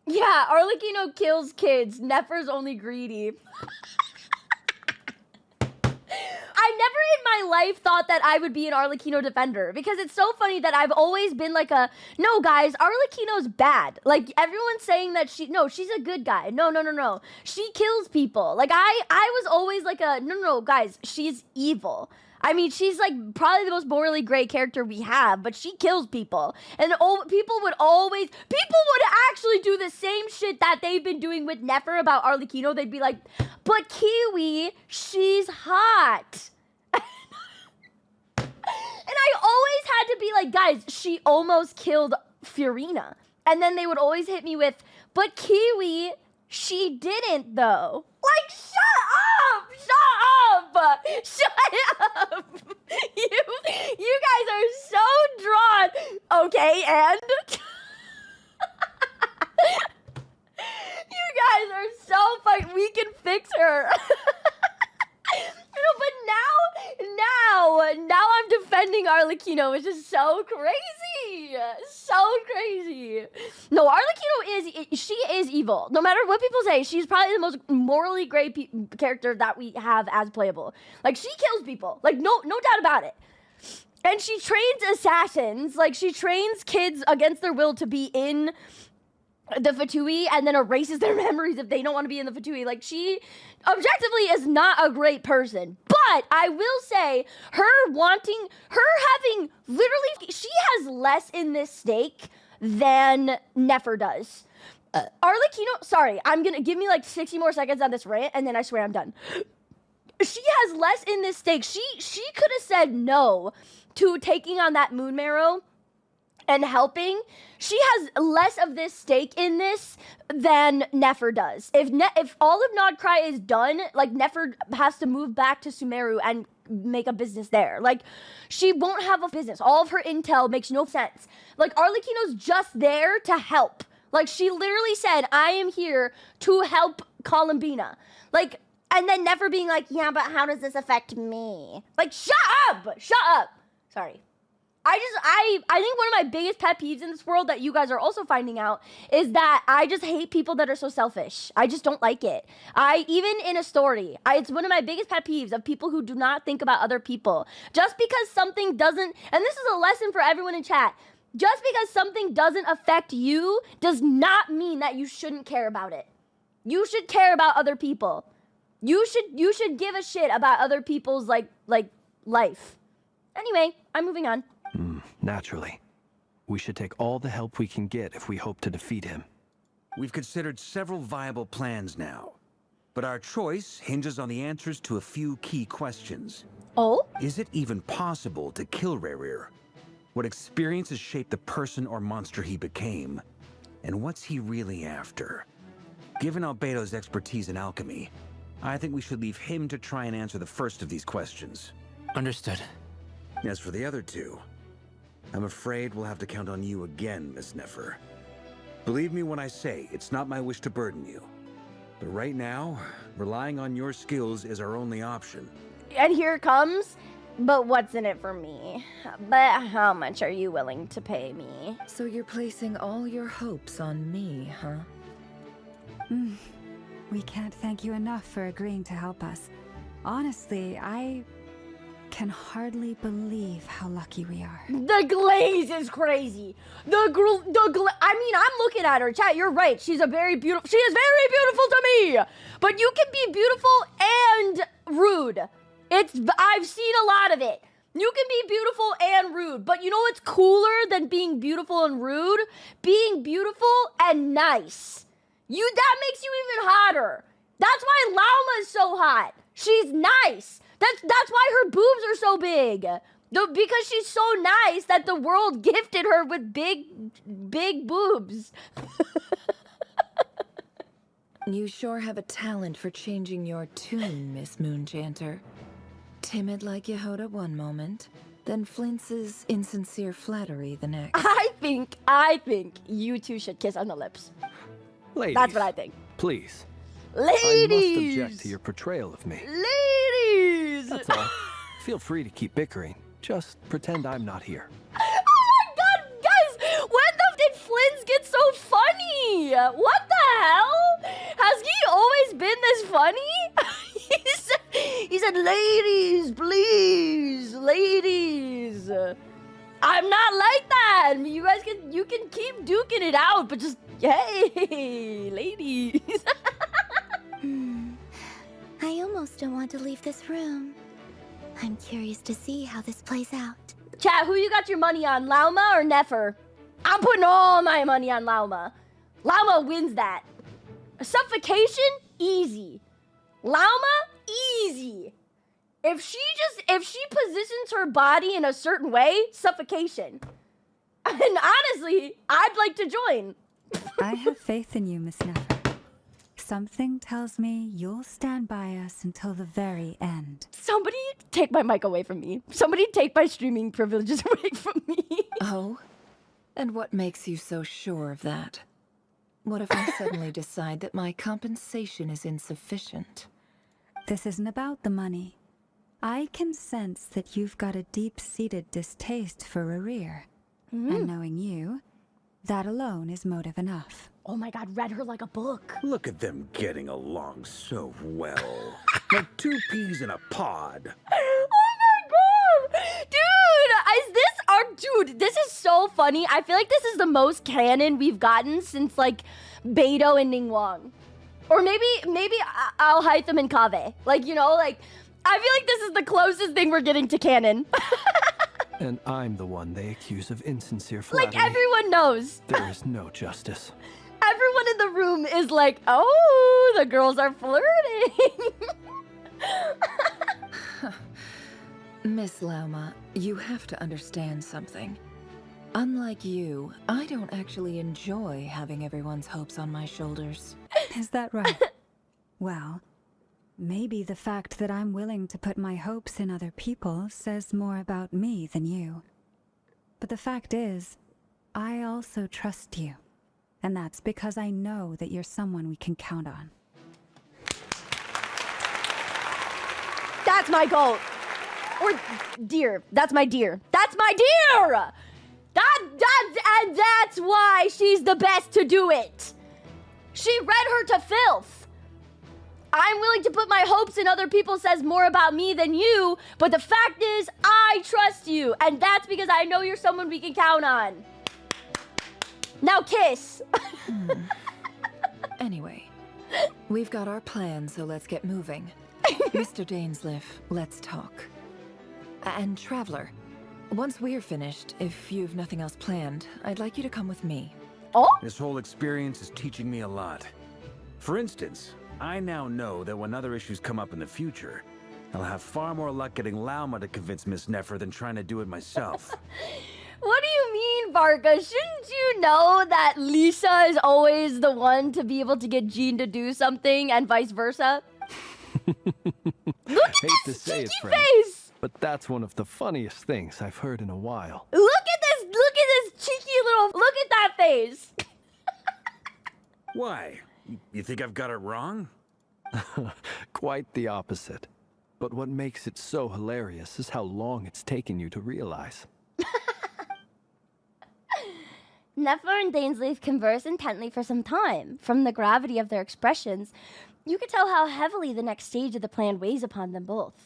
Yeah, Arlecchino kills kids. Nefer's only greedy. I never in my life thought that I would be an Arlecchino defender, because it's so funny that I've always been like no guys, Arlecchino's bad. Like, everyone's saying that she's a good guy. No. She kills people. Like, I was always like no guys, she's evil. I mean, she's like probably the most morally great character we have, but she kills people. And people would actually do the same shit that they've been doing with Nefer about Arlecchino. They'd be like, but Kiwi, she's hot. And I always had to be like, guys, she almost killed Fiorina. And then they would always hit me with, but Kiwi, she didn't though. Like, shut up! You guys are so drawn. Okay, and you guys are so fucking. We can fix her. No, but now I'm defending Arlecchino, which is so crazy. So crazy. No, she is evil. No matter what people say, she's probably the most morally great character that we have as playable. Like, she kills people. Like, no doubt about it. And she trains assassins. Like, she trains kids against their will to be in the Fatui and then erases their memories if they don't want to be in the Fatui. Like, she objectively is not a great person. But I will say, having literally, she has less in this stake than Nefer does. Arlecchino, sorry, I'm gonna give me like 60 more seconds on this rant and then I swear I'm done. She has less in this stake. She could have said no to taking on that moon marrow and helping. She has less of this stake in this than Nefer does. If all of Nod Krai is done, like, Nefer has to move back to Sumeru and make a business there. Like, she won't have a business. All of her intel makes no sense. Like, Arlecchino's just there to help. Like, she literally said, I am here to help Columbina. Like, and then Nefer being like, yeah, but how does this affect me? Like, shut up! Sorry. I think one of my biggest pet peeves in this world that you guys are also finding out is that I just hate people that are so selfish. I just don't like it. Even in a story, it's one of my biggest pet peeves of people who do not think about other people. Just because something doesn't, and this is a lesson for everyone in chat, just because something doesn't affect you does not mean that you shouldn't care about it. You should care about other people. You should give a shit about other people's like life. Anyway, I'm moving on.
Naturally. We should take all the help we can get if we hope to defeat him.
We've considered several viable plans now, but our choice hinges on the answers to a few key questions.
Oh?
Is it even possible to kill Rerir? What experiences shaped the person or monster he became? And what's he really after? Given Albedo's expertise in alchemy, I think we should leave him to try and answer the first of these questions.
Understood.
As for the other two, I'm afraid we'll have to count on you again, Miss Nefer. Believe me when I say it's not my wish to burden you. But right now, relying on your skills is our only option.
And here it comes, but what's in it for me? But how much are you willing to pay me?
So you're placing all your hopes on me, huh?
We can't thank you enough for agreeing to help us. Honestly, I can hardly believe how lucky we are.
The glaze is crazy. I mean, I'm looking at her. Chat, you're right. She is very beautiful to me. But you can be beautiful and rude. I've seen a lot of it. You can be beautiful and rude. But you know what's cooler than being beautiful and rude? Being beautiful and nice. That makes you even hotter. That's why Llama is so hot. She's nice. That's why her boobs are so big. Because she's so nice that the world gifted her with big boobs.
You sure have a talent for changing your tune, Miss Moonchanter. Timid like Yehoda one moment, then flinces insincere flattery the next.
I think you two should kiss on the lips.
Ladies.
That's what I think.
Please.
Ladies!
I must object to your portrayal of me.
Ladies!
That's all. Feel free to keep bickering. Just pretend I'm not here.
Oh my god, guys! When did Flynn's get so funny? What the hell? Has he always been this funny? he said, ladies, please, ladies. I'm not like that. You guys you can keep duking it out, but just, hey, ladies.
I almost don't want to leave this room. I'm curious to see how this plays out.
Chat, who you got your money on, Lauma or Nefer? I'm putting all my money on Lauma. Lauma wins that. Suffocation, easy. Lauma, easy. If she positions her body in a certain way, suffocation. And honestly, I'd like to join.
I have faith in you, Miss Nefer. Something tells me you'll stand by us until the very end.
Somebody take my mic away from me. Somebody take my streaming privileges away from me.
Oh? And what makes you so sure of that? What if I suddenly decide that my compensation is insufficient?
This isn't about the money. I can sense that you've got a deep-seated distaste for Rerir. And knowing you, that alone is motive enough.
Oh my god, read her like a book.
Look at them getting along so well. Like two peas in a pod.
Oh my god! Dude, this is so funny. I feel like this is the most canon we've gotten since, like, Beidou and Ningguang. Or maybe Al Haitham and Kaveh. Like, you know, like, I feel like this is the closest thing we're getting to canon.
And I'm the one they accuse of insincere flattery.
Like, everyone knows.
There is no justice.
Everyone in the room is like, oh, the girls are flirting.
Miss Lauma, you have to understand something. Unlike you, I don't actually enjoy having everyone's hopes on my shoulders.
Is that right? Well, maybe the fact that I'm willing to put my hopes in other people says more about me than you. But the fact is, I also trust you. And that's because I know that you're someone we can count on.
That's my goal. Or deer. That's my deer. That's my deer! And that's why she's the best to do it. She read her to filth. I'm willing to put my hopes in other people says more about me than you, but the fact is, I trust you. And that's because I know you're someone we can count on. Now kiss.
Anyway, we've got our plan, so let's get moving. Mr. Dainsleif, let's talk. And Traveler, once we're finished, if you've nothing else planned, I'd like you to come with me.
Oh?
This whole experience is teaching me a lot. For instance, I now know that when other issues come up in the future, I'll have far more luck getting Lauma to convince Miss Nefer than trying to do it myself.
What do you mean, Varga? Shouldn't you know that Lisa is always the one to be able to get Jean to do something and vice versa? Look at this cheeky face!
But that's one of the funniest things I've heard in a while.
Look at this cheeky little, look at that face.
Why? You think I've got it wrong?
Quite the opposite. But what makes it so hilarious is how long it's taken you to realize.
Nefer and Dainsleif converse intently for some time. From the gravity of their expressions, you could tell how heavily the next stage of the plan weighs upon them both.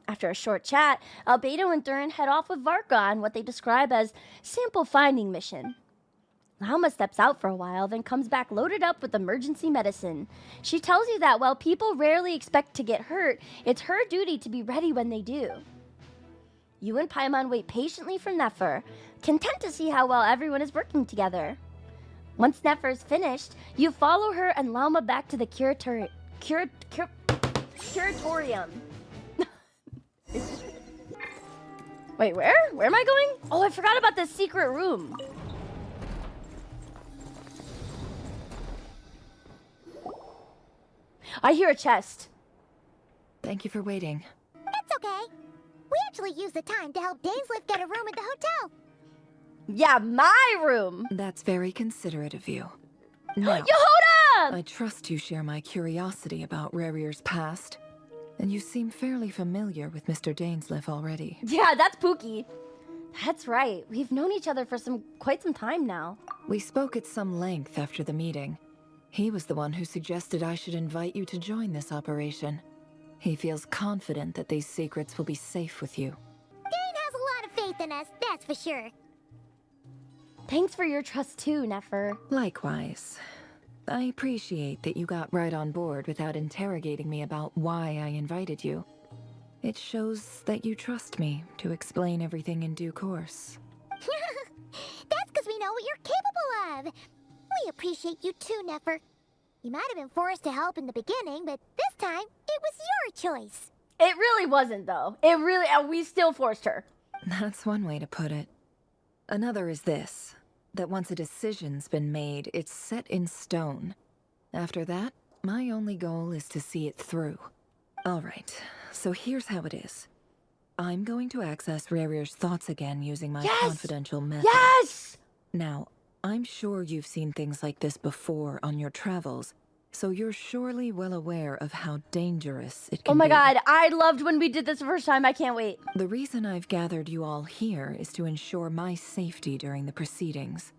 After a short chat, Albedo and Durin head off with Varka on what they describe as sample finding mission. Lauma steps out for a while, then comes back loaded up with emergency medicine. She tells you that while people rarely expect to get hurt, it's her duty to be ready when they do. You and Paimon wait patiently for Nefer, content to see how well everyone is working together. Once Nefer is finished, you follow her and Lauma back to the curatorium. Wait, where? Where am I going? Oh, I forgot about this secret room. I hear a chest.
Thank you for waiting.
It's okay. We actually used the time to help Dainsleif get a room at the hotel.
Yeah, my room.
That's very considerate of you. Now,
Yehuda!
I trust you share my curiosity about Rerir's past. And you seem fairly familiar with Mr. Dainsleif already.
Yeah, that's Pookie. That's right. We've known each other for quite some time now.
We spoke at some length after the meeting. He was the one who suggested I should invite you to join this operation. He feels confident that these secrets will be safe with you.
Dane has a lot of faith in us, that's for sure.
Thanks for your trust too, Nefer.
Likewise. I appreciate that you got right on board without interrogating me about why I invited you. It shows that you trust me to explain everything in due course.
That's because we know what you're capable of. We appreciate you too, Nefer. You might have been forced to help in the beginning, but this time it was your choice.
It really wasn't, though. It really, we still forced her.
That's one way to put it. Another is this, that once a decision's been made, it's set in stone. After that, my only goal is to see it through. All right, so here's how it is. I'm going to access Rarir's thoughts again using my confidential method.
Yes!
Now, I'm sure you've seen things like this before on your travels, so you're surely well aware of how dangerous it can be.
Oh my god, I loved when we did this the first time. I can't wait.
The reason I've gathered you all here is to ensure my safety during the proceedings.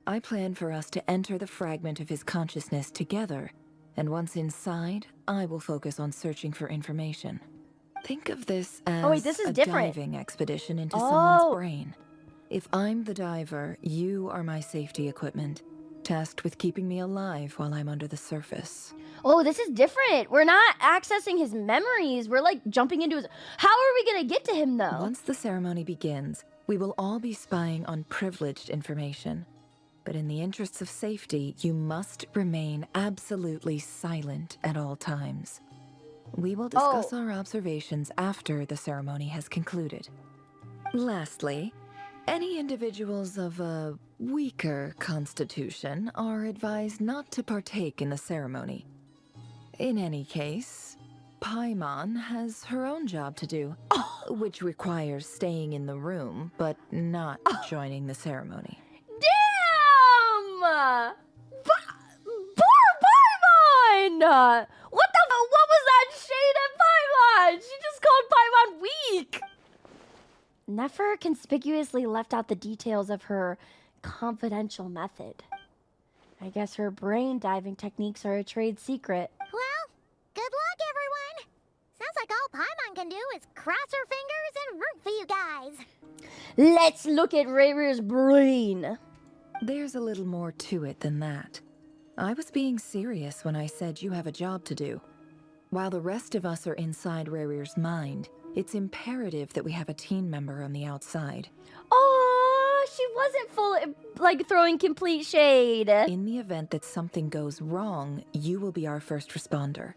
I plan for us to enter the fragment of his consciousness together, and once inside, I will focus on searching for information. Think of this as
this is
a
different.
diving expedition into someone's brain. If I'm the diver, you are my safety equipment, tasked with keeping me alive while I'm under the surface.
Oh, this is different. We're not accessing his memories. We're like jumping into his... How are we gonna get to him, though?
Once the ceremony begins, we will all be spying on privileged information. But in the interests of safety, you must remain absolutely silent at all times. We will discuss our observations after the ceremony has concluded. Lastly, any individuals of a weaker constitution are advised not to partake in the ceremony. In any case, Paimon has her own job to do, which requires staying in the room, but not joining the ceremony.
Damn! Poor Paimon! What was that shade at Paimon? She just called Paimon weak! Nefer conspicuously left out the details of her confidential method. I guess her brain diving techniques are a trade secret.
Well, good luck, everyone. Sounds like all Paimon can do is cross her fingers and root for you guys.
Let's look at Rarir's brain.
There's a little more to it than that. I was being serious when I said you have a job to do. While the rest of us are inside Rarir's mind, it's imperative that we have a team member on the outside.
Oh, she wasn't throwing complete shade.
In the event that something goes wrong, you will be our first responder.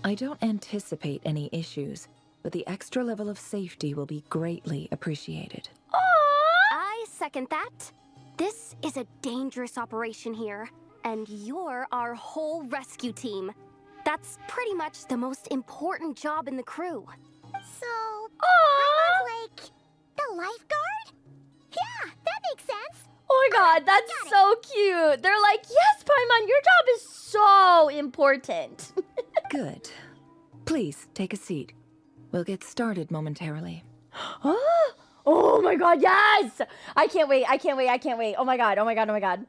I don't anticipate any issues, but the extra level of safety will be greatly appreciated.
I second that. This is a dangerous operation here, and you're our whole rescue team. That's pretty much the most important job in the crew.
So, Paimon's like the lifeguard? Yeah, that makes sense.
Oh my god, that's so cute. They're like, yes, Paimon, your job is so important.
Good. Please, take a seat. We'll get started momentarily.
Oh my god, yes! I can't wait. Oh my god.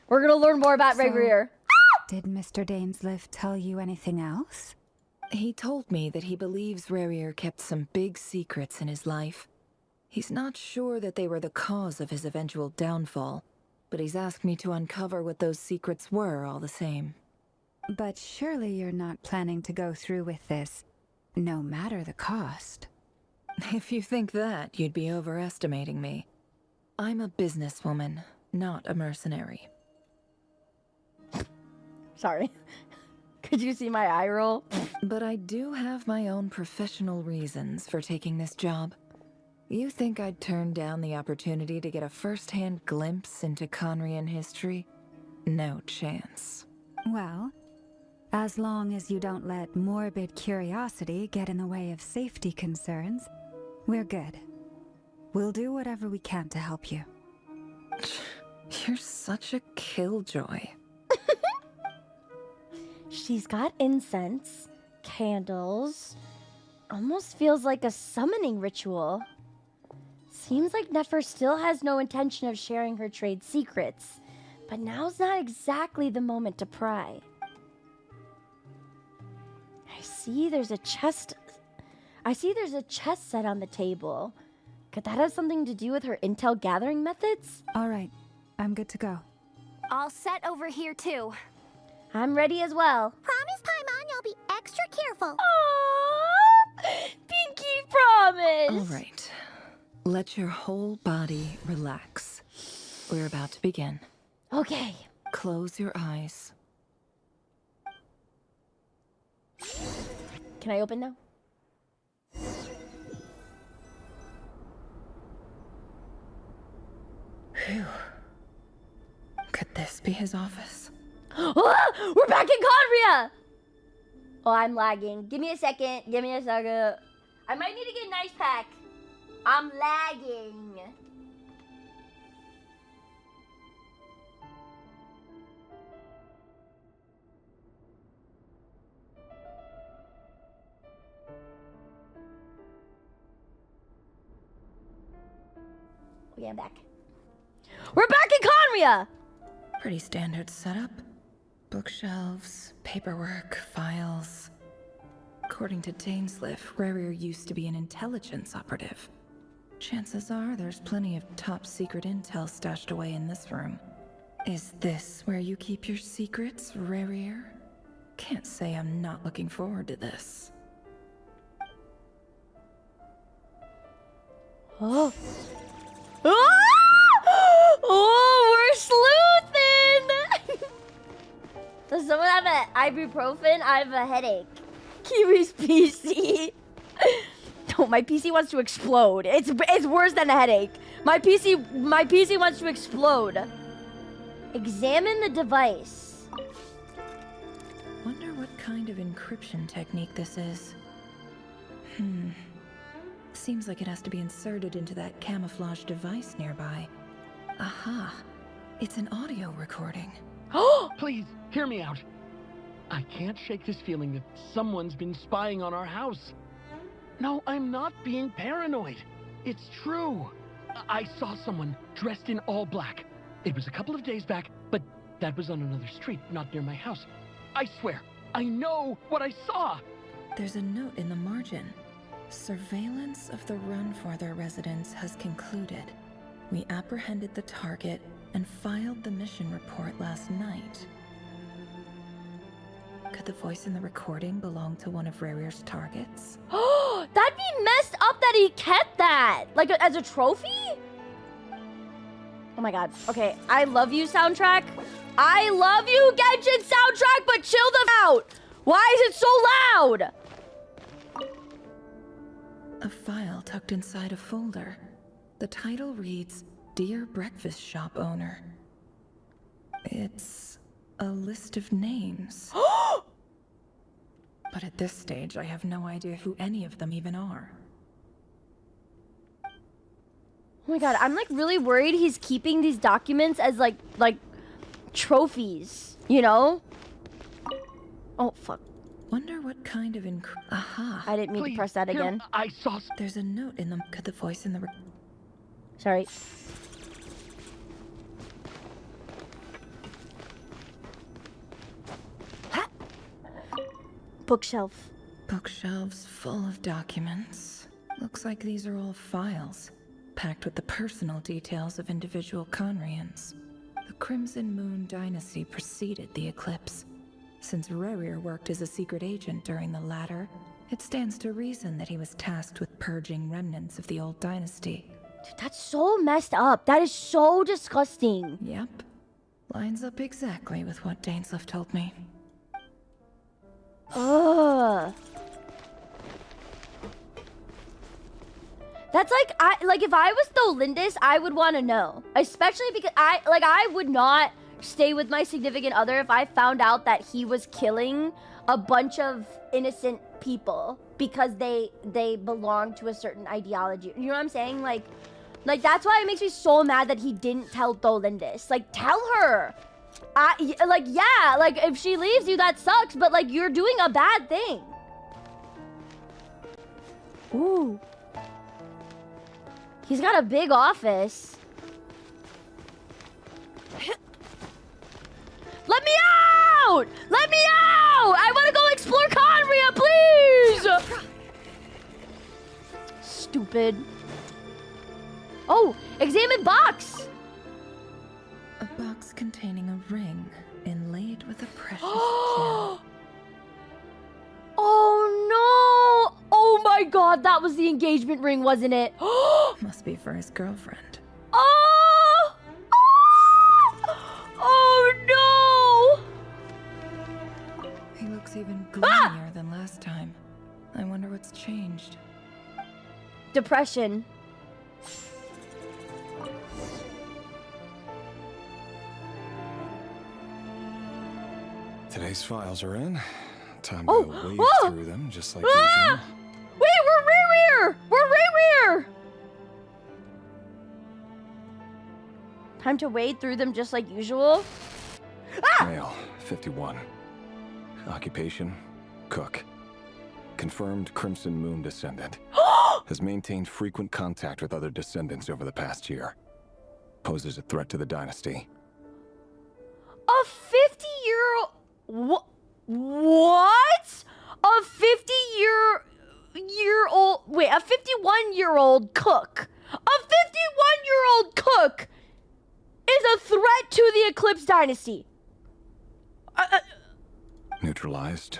We're gonna learn more about Rarir.
Did Mr. Dainsleif tell you anything else?
He told me that he believes Rarir kept some big secrets in his life. He's not sure that they were the cause of his eventual downfall, but he's asked me to uncover what those secrets were all the same.
But surely you're not planning to go through with this, no matter the cost.
If you think that, you'd be overestimating me. I'm a businesswoman, not a mercenary.
Sorry. Could you see my eye roll?
But I do have my own professional reasons for taking this job. You think I'd turn down the opportunity to get a first-hand glimpse into Conrian history? No chance.
Well, as long as you don't let morbid curiosity get in the way of safety concerns, we're good. We'll do whatever we can to help you.
You're such a killjoy.
She's got incense, candles. Almost feels like a summoning ritual. Seems like Nefer still has no intention of sharing her trade secrets, but now's not exactly the moment to pry. I see there's a chest set on the table. Could that have something to do with her intel gathering methods?
All right, I'm good to go.
All set over here too.
I'm ready as well.
Promise, Paimon, you'll be extra careful.
Aww! Being promise.
All right. Let your whole body relax. We're about to begin.
Okay.
Close your eyes.
Can I open now?
Phew. Could this be his office?
We're back in Conria! Oh, I'm lagging. Give me a second. Give me a second. I might need to get an ice pack. I'm lagging. Okay, I'm back. We're back in Conria!
Pretty standard setup. Bookshelves, paperwork, files. According to Dainsliff, Rarier used to be an intelligence operative. Chances are there's plenty of top secret intel stashed away in this room. Is this where you keep your secrets, Rarier? Can't say I'm not looking forward to this.
Oh. Oh, we're sleuthing! Does someone have an ibuprofen? I have a headache. Kiwi's PC. No, my PC wants to explode. It's worse than a headache. My PC wants to explode. Examine the device.
Wonder what kind of encryption technique this is. Seems like it has to be inserted into that camouflage device nearby. Aha! It's an audio recording.
Please, hear me out. I can't shake this feeling that someone's been spying on our house. No, I'm not being paranoid. It's true. I saw someone dressed in all black. It was a couple of days back, but that was on another street, not near my house. I swear, I know what I saw.
There's a note in the margin. Surveillance of the Runfather residence has concluded. We apprehended the target and filed the mission report last night. Could the voice in the recording belong to one of Rarier's targets?
Oh, that'd be messed up that he kept that. Like as a trophy? Oh my god. Okay, I love you, soundtrack. I love you, Genshin soundtrack, but chill the f out. Why is it so loud?
A file tucked inside a folder. The title reads, Dear Breakfast Shop Owner. It's a list of names. But at this stage, I have no idea who any of them even are.
Oh my god, I'm like really worried he's keeping these documents as like trophies, you know? Oh, fuck.
Wonder what kind of Aha.
I didn't mean to press that again.
I saw.
There's a note in them. Could the voice in the...
Sorry. Bookshelf.
Bookshelves full of documents. Looks like these are all files, packed with the personal details of individual Conrians. The Crimson Moon Dynasty preceded the eclipse. Since Rarier worked as a secret agent during the latter, it stands to reason that he was tasked with purging remnants of the old dynasty.
Dude, that's so messed up. That is so disgusting.
Yep. Lines up exactly with what Dainsliff told me.
Ugh. That's like if I was Tholindis, I would want to know. Especially because I would not stay with my significant other if I found out that he was killing a bunch of innocent people because they belong to a certain ideology. You know what I'm saying? Like that's why it makes me so mad that he didn't tell Tholindis. Like, tell her. Yeah, like if she leaves you, that sucks, but like you're doing a bad thing. Ooh. He's got a big office. Let me out! Let me out! I want to go explore Conria, please! Stupid. Oh, examine box!
A box containing a ring inlaid with a precious gem.
Oh no! Oh my my god, that was the engagement ring, wasn't it?
Must be for his girlfriend.
Oh! Oh no!
He looks even gloomier than last time. I wonder what's changed.
Depression.
Today's files are in. Time
Oh,
to wade
oh!
through them just like
Ah!
usual.
Wait, we're rear! We're rear! Time to wade through them just like usual. Ah!
Male, 51. Occupation, cook. Confirmed Crimson Moon descendant. Has maintained frequent contact with other descendants over the past year. Poses a threat to the dynasty.
A 50-year-old... What? A 50-year-old... Wait, a 51-year-old cook. A 51-year-old cook is a threat to the Eclipse Dynasty.
Neutralized.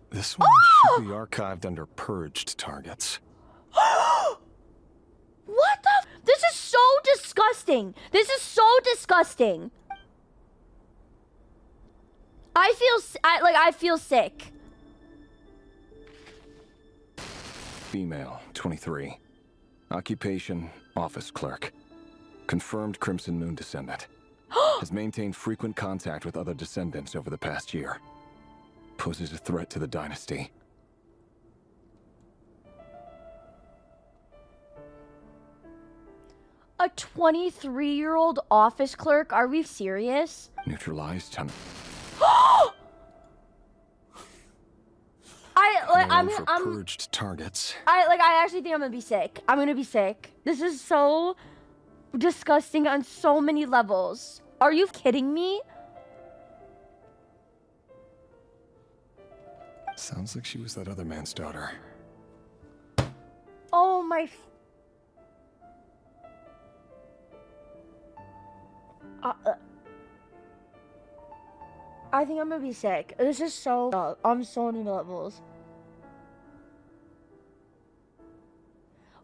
This one should be archived under purged targets.
What the? This is so disgusting. This is so disgusting. I feel sick.
Female, 23. Occupation, office clerk. Confirmed Crimson Moon descendant. Has maintained frequent contact with other descendants over the past year. Poses a threat to the dynasty.
A 23-year-old office clerk? Are we serious?
Neutralized.
I'm
purged targets.
I actually think I'm gonna be sick. I'm gonna be sick. This is so disgusting on so many levels. Are you kidding me?
Sounds like she was that other man's daughter.
Oh my. I think I'm gonna be sick. This is so on so many levels.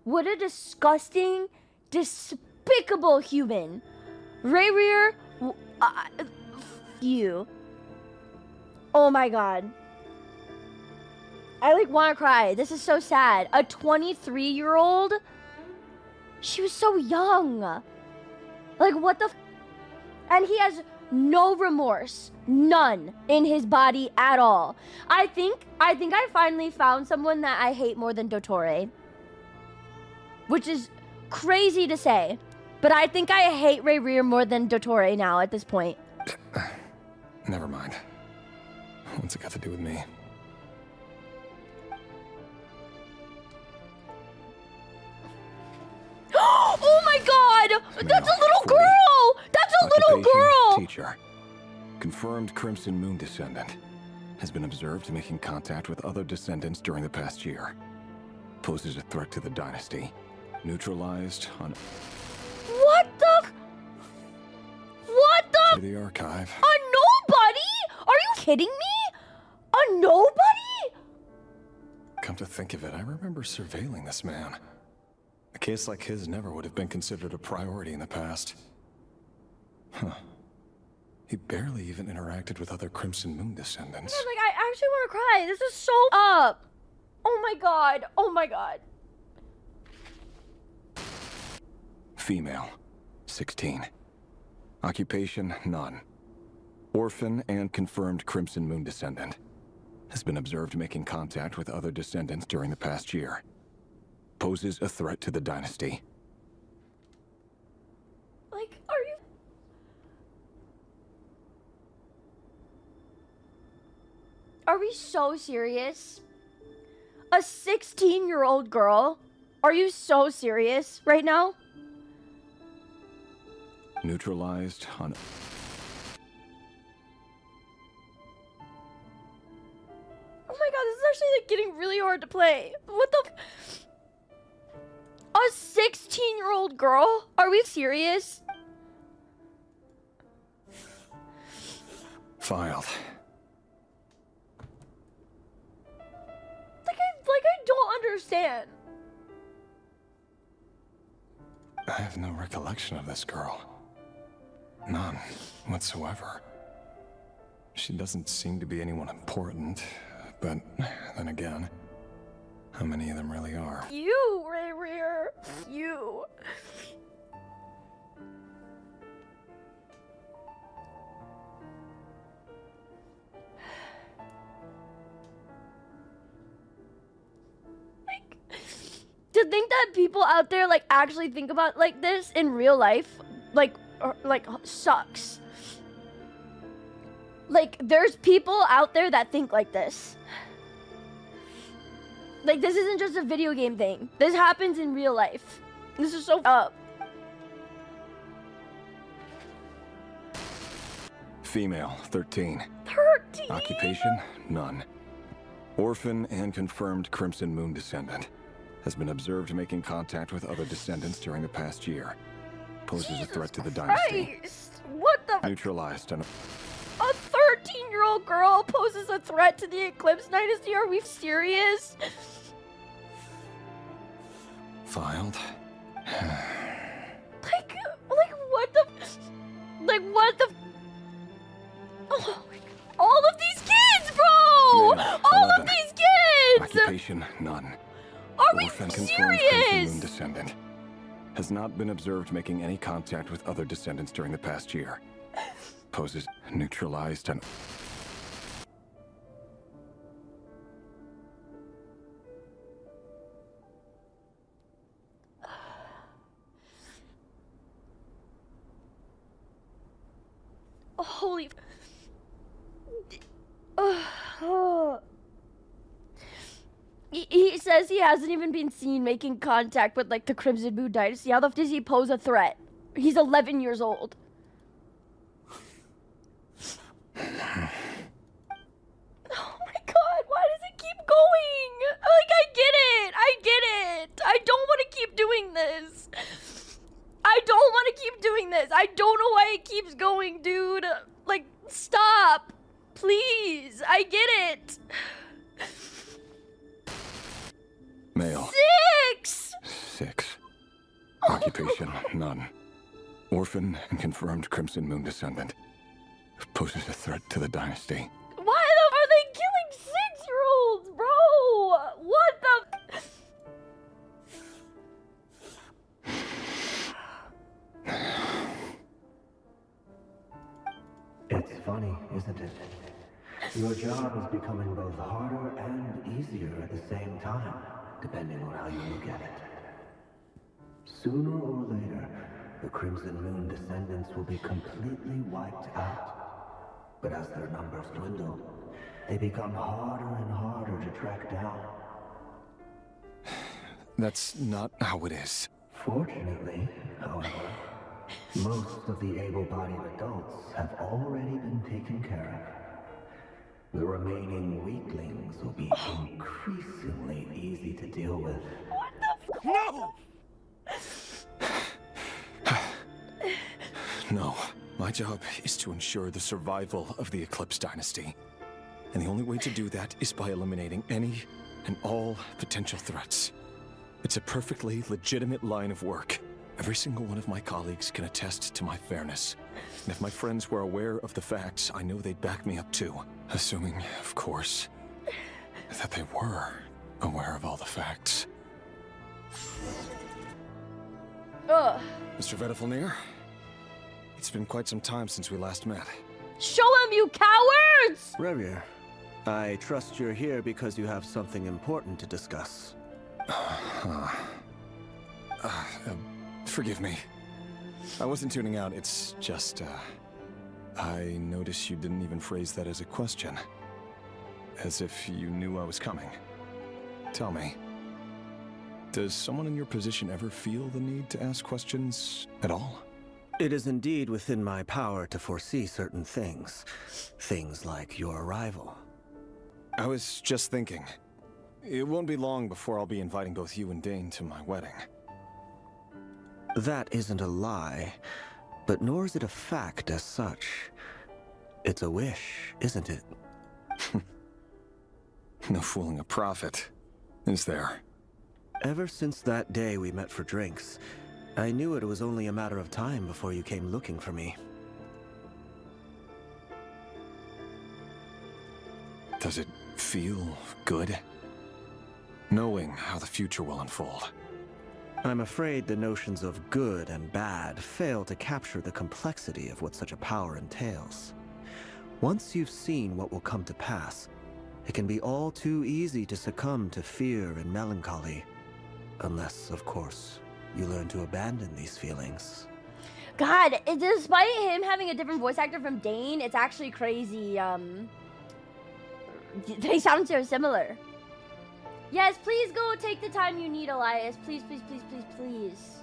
What a disgusting, despicable human. Rayrear, you. Oh my god. I want to cry. This is so sad. A 23-year-old? She was so young. What the and he has no remorse. None in his body at all. I think I finally found someone that I hate more than Dottore. Which is crazy to say. But I think I hate Rayrear more than Dottore now at this point.
Never mind. What's it got to do with me?
Oh my god! That's a little girl! That's a little girl!
Teacher. Confirmed Crimson Moon descendant. Has been observed making contact with other descendants during the past year. Poses a threat to the dynasty. Neutralized on...
What the... What the...
To the archive.
A nobody? Are you kidding me? A nobody?
Come to think of it, I remember surveilling this man. A case like his never would have been considered a priority in the past. Huh. He barely even interacted with other Crimson Moon descendants.
I actually want to cry. This is so up. Oh my god. Oh my god.
Female, 16. Occupation, none. Orphan and confirmed Crimson Moon descendant. Has been observed making contact with other descendants during the past year. Poses a threat to the dynasty.
Are you... Are we so serious? A 16-year-old girl? Are you so serious right now?
Neutralized on...
Oh my god, this is actually getting really hard to play. What the... A 16-year-old girl? Are we serious?
Filed.
I don't understand.
I have no recollection of this girl. None whatsoever. She doesn't seem to be anyone important, but then again, how many of them really are?
You, Rayrear. You. To think that people out there like actually think about like this in real life, like sucks. Like there's people out there that think like this. Like this isn't just a video game thing. This happens in real life. This is so up.
Female, 13.
13.
Occupation, none. Orphan and confirmed Crimson Moon descendant. Has been observed making contact with other descendants during the past year. Poses a threat to the dynasty.
Christ. What the?
Neutralized and...
A 13-year-old girl poses a threat to the Eclipse Dynasty? Are we serious?
Filed.
like what the? Like what the? Oh my God. All of these kids, bro!
Male,
All
11.
of these kids!
Occupation, none.
Are we
Orphan confirmed
serious?
Crimson Moon descendant. Has not been observed making any contact with other descendants during the past year. Poses neutralized and...
Holy... He says he hasn't even been seen making contact with like the Crimson Moon Dynasty. How the f does he pose a threat? He's 11 years old. Oh my God, why does it keep going? Like, I get it. I don't want to keep doing this. I don't want to keep doing this. I don't know why it keeps going, dude. Like, stop. Please, I get it.
Male.
6!
6. Occupation, none. Orphan and confirmed Crimson Moon descendant. Poses a threat to the dynasty.
Why are they killing 6-year-olds, bro? What the?
It's funny, isn't it? Your job is becoming both harder and easier at the same time, depending on how you look at it. Sooner or later, the Crimson Moon descendants will be completely wiped out. But as their numbers dwindle, they become harder and harder to track down.
That's not how it is.
Fortunately, however, most of the able-bodied adults have already been taken care of. The remaining weaklings will be increasingly easy to deal with.
What the f-
No! No. My job is to ensure the survival of the Eclipse Dynasty. And the only way to do that is by eliminating any and all potential threats. It's a perfectly legitimate line of work. Every single one of my colleagues can attest to my fairness. And if my friends were aware of the facts, I know they'd back me up too. Assuming, of course, that they were aware of all the facts.
Ugh.
Mr. Vedifalnir? It's been quite some time since we last met.
Show him, you cowards!
Rayrear, I trust you're here because you have something important to discuss.
Forgive me. I wasn't tuning out, it's just, I noticed you didn't even phrase that as a question. As if you knew I was coming. Tell me, does someone in your position ever feel the need to ask questions at all?
It is indeed within my power to foresee certain things. Things like your arrival.
I was just thinking. It won't be long before I'll be inviting both you and Dane to my wedding.
That isn't a lie, but nor is it a fact as such. It's a wish, isn't it?
No fooling a prophet, is there?
Ever since that day we met for drinks, I knew it was only a matter of time before you came looking for me.
Does it feel good? Knowing how the future will unfold.
I'm afraid the notions of good and bad fail to capture the complexity of what such a power entails. Once you've seen what will come to pass, it can be all too easy to succumb to fear and melancholy. Unless, of course, you learn to abandon these feelings.
God, despite him having a different voice actor from Dane, it's actually crazy. They sound so similar. Yes, please go take the time you need, Elias. Please, please, please, please, please.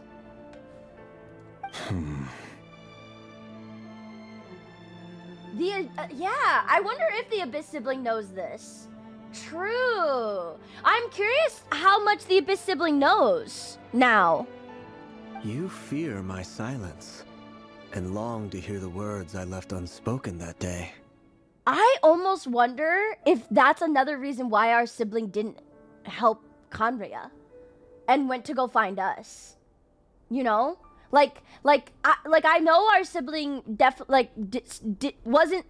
Yeah, I wonder if the Abyss sibling knows this. True. I'm curious how much the Abyss sibling knows now.
You fear my silence, and long to hear the words I left unspoken that day.
I almost wonder if that's another reason why our sibling didn't help Conria and went to go find us. You know? I know our sibling wasn't.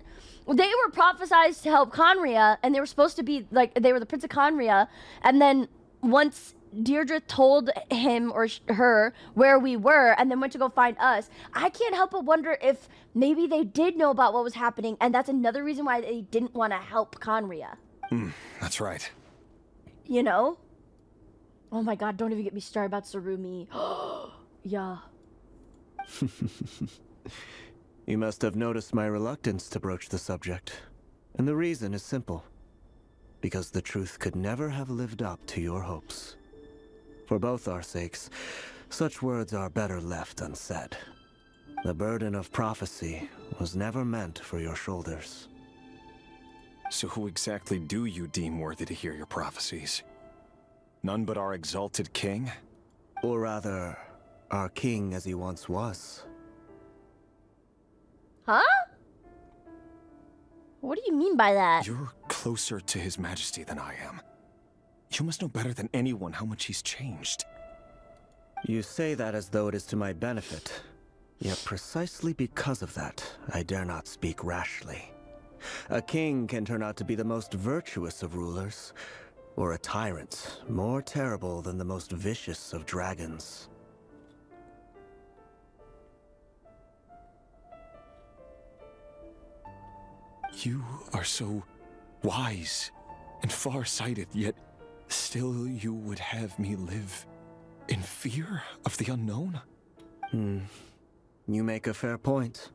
They were prophesized to help Conria, and they were supposed to be they were the Prince of Conria. And then once Deirdre told him or her where we were, and then went to go find us, I can't help but wonder if maybe they did know about what was happening, and that's another reason why they didn't want to help Conria.
That's right.
You know? Oh my God! Don't even get me started about Sarumi. Yeah.
You must have noticed my reluctance to broach the subject. And the reason is simple. Because the truth could never have lived up to your hopes. For both our sakes, such words are better left unsaid. The burden of prophecy was never meant for your shoulders.
So who exactly do you deem worthy to hear your prophecies? None but our exalted king?
Or rather, our king as he once was.
Huh? What do you mean by that?
You're closer to his majesty than I am. You must know better than anyone how much he's changed.
You say that as though it is to my benefit. Yet precisely because of that, I dare not speak rashly. A king can turn out to be the most virtuous of rulers, or a tyrant more terrible than the most vicious of dragons.
You are so wise and far-sighted, yet still you would have me live in fear of the unknown?
You make a fair point.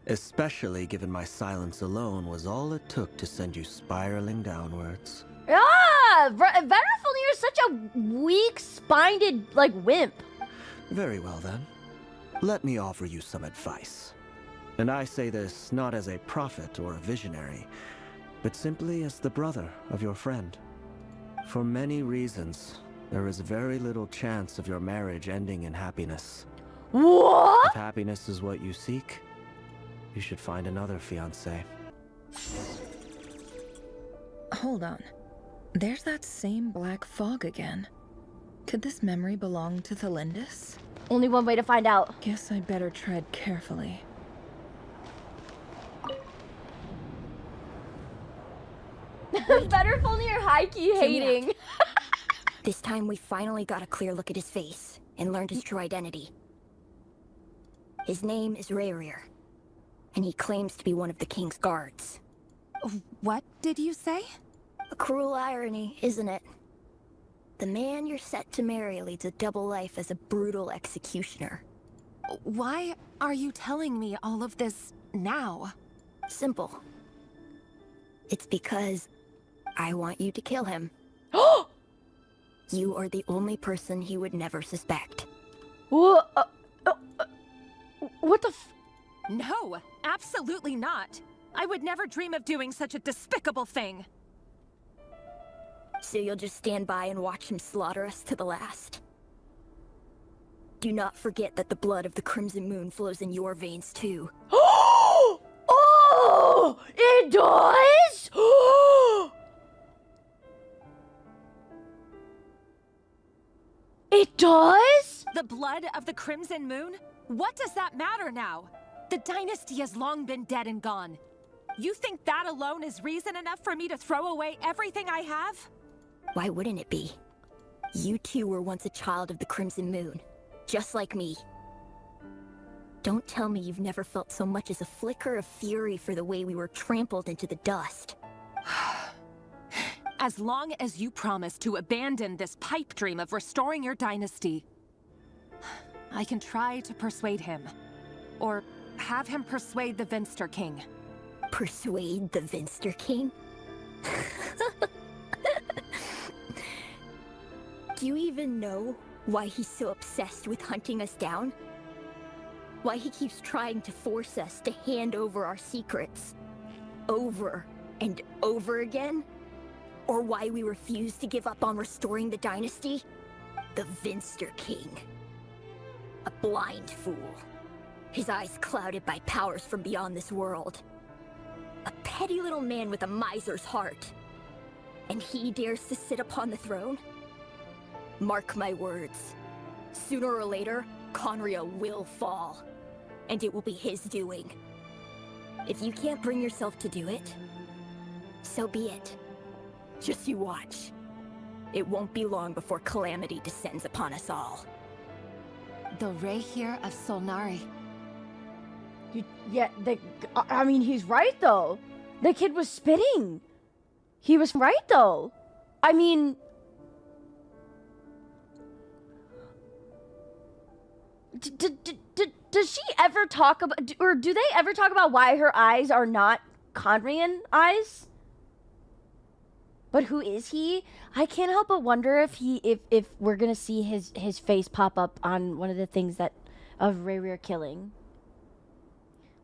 Especially given my silence alone was all it took to send you spiraling downwards.
Ah! Vanderfulnir is such a weak-spined, wimp.
Very well then. Let me offer you some advice. And I say this not as a prophet or a visionary, but simply as the brother of your friend. For many reasons, there is very little chance of your marriage ending in happiness.
What?
If happiness is what you seek, you should find another fiancé.
Hold on. There's that same black fog again. Could this memory belong to Thelindis?
Only one way to find out.
Guess I better tread carefully.
Vanderfulnir high-key hating.
This time we finally got a clear look at his face and learned his true identity. His name is Rayrir, and he claims to be one of the king's guards.
What did you say?
A cruel irony, isn't it? The man you're set to marry leads a double life as a brutal executioner.
Why are you telling me all of this now?
Simple. It's because I want you to kill him. You are the only person he would never suspect.
What the f-
No, absolutely not. I would never dream of doing such a despicable thing.
So you'll just stand by and watch him slaughter us to the last? Do not forget that the blood of the Crimson Moon flows in your veins too.
Oh! Oh, it does? It does?
The blood of the Crimson Moon? What does that matter now? The dynasty has long been dead and gone. You think that alone is reason enough for me to throw away everything I have?
Why wouldn't it be? You two were once a child of the Crimson Moon, just like me. Don't tell me you've never felt so much as a flicker of fury for the way we were trampled into the dust.
As long as you promise to abandon this pipe dream of restoring your dynasty, I can try to persuade him. Or have him persuade the Vinster King.
Persuade the Vinster King? Do you even know why he's so obsessed with hunting us down? Why he keeps trying to force us to hand over our secrets? Over and over again? Or why we refuse to give up on restoring the dynasty? The Vinster King. A blind fool. His eyes clouded by powers from beyond this world. A petty little man with a miser's heart. And he dares to sit upon the throne? Mark my words. Sooner or later, Conria will fall. And it will be his doing. If you can't bring yourself to do it, so be it. Just you watch. It won't be long before calamity descends upon us all.
The Rehir of Solnari.
Yeah, I mean, he's right, though. The kid was spitting. He was right, though. I mean... Does she ever talk about... Or do they ever talk about why her eyes are not Conrian eyes? But who is he? I can't help but wonder if we're gonna see his face pop up on one of the things that... of Rayrir killing.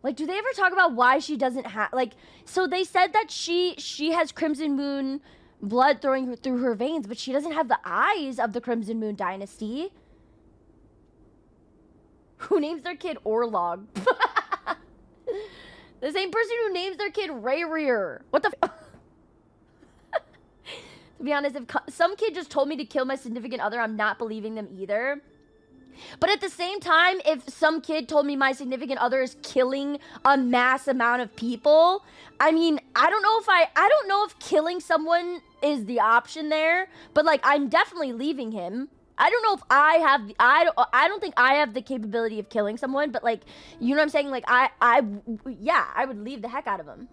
Like, do they ever talk about why she doesn't have... Like, so they said that she has Crimson Moon blood through her veins, but she doesn't have the eyes of the Crimson Moon dynasty. Who names their kid Orlog? The same person who names their kid Rayrir. What the f... To be honest, if some kid just told me to kill my significant other, I'm not believing them either. But at the same time, if some kid told me my significant other is killing a mass amount of people, I mean, I don't know if killing someone is the option there, but like, I'm definitely leaving him. I don't know if I don't think I have the capability of killing someone, but like, you know what I'm saying? Like, yeah, I would leave the heck out of him.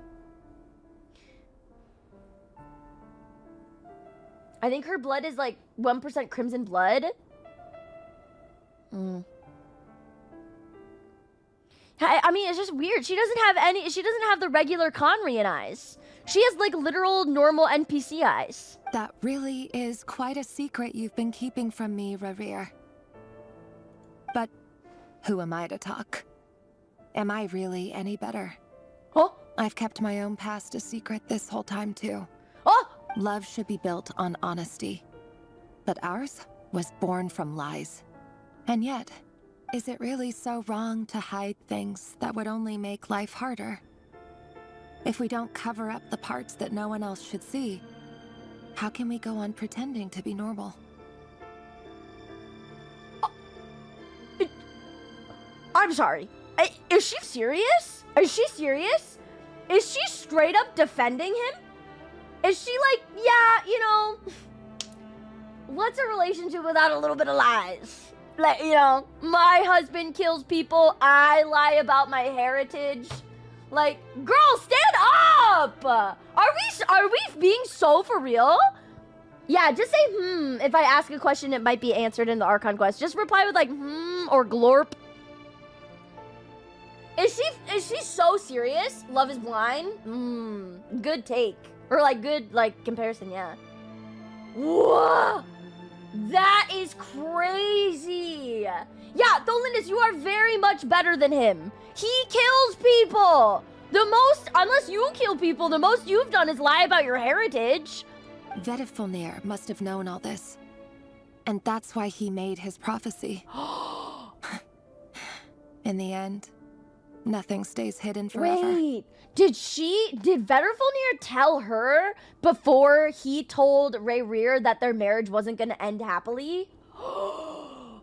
I think her blood is like 1% crimson blood. I mean, it's just weird. She doesn't have the regular Conrian eyes. She has like literal normal NPC eyes.
That really is quite a secret you've been keeping from me, Rayrir. But who am I to talk? Am I really any better?
Huh?
I've kept my own past a secret this whole time too.
Oh!
Love should be built on honesty. But ours was born from lies. And yet, is it really so wrong to hide things that would only make life harder? If we don't cover up the parts that no one else should see, how can we go on pretending to be normal?
I'm sorry. Is she serious? Is she serious? Is she straight up defending him? Is she like, yeah, you know, what's a relationship without a little bit of lies? Like, you know, my husband kills people, I lie about my heritage. Like, girl, stand up! Are we being so for real? Yeah, just say, if I ask a question, it might be answered in the Archon quest. Just reply with like, or glorp. Is she so serious? Love is blind? Good take. Or like good, like, comparison, yeah. Whoa! That is crazy! Yeah, Tholinus, you are very much better than him. He kills people! The most, unless you kill people, the most you've done is lie about your heritage.
Vedifulnir must have known all this. And that's why he made his prophecy. In the end, Nothing stays hidden forever.
Wait, did Vetterfolnir tell her before he told Rayrir that their marriage wasn't gonna end happily? Oh,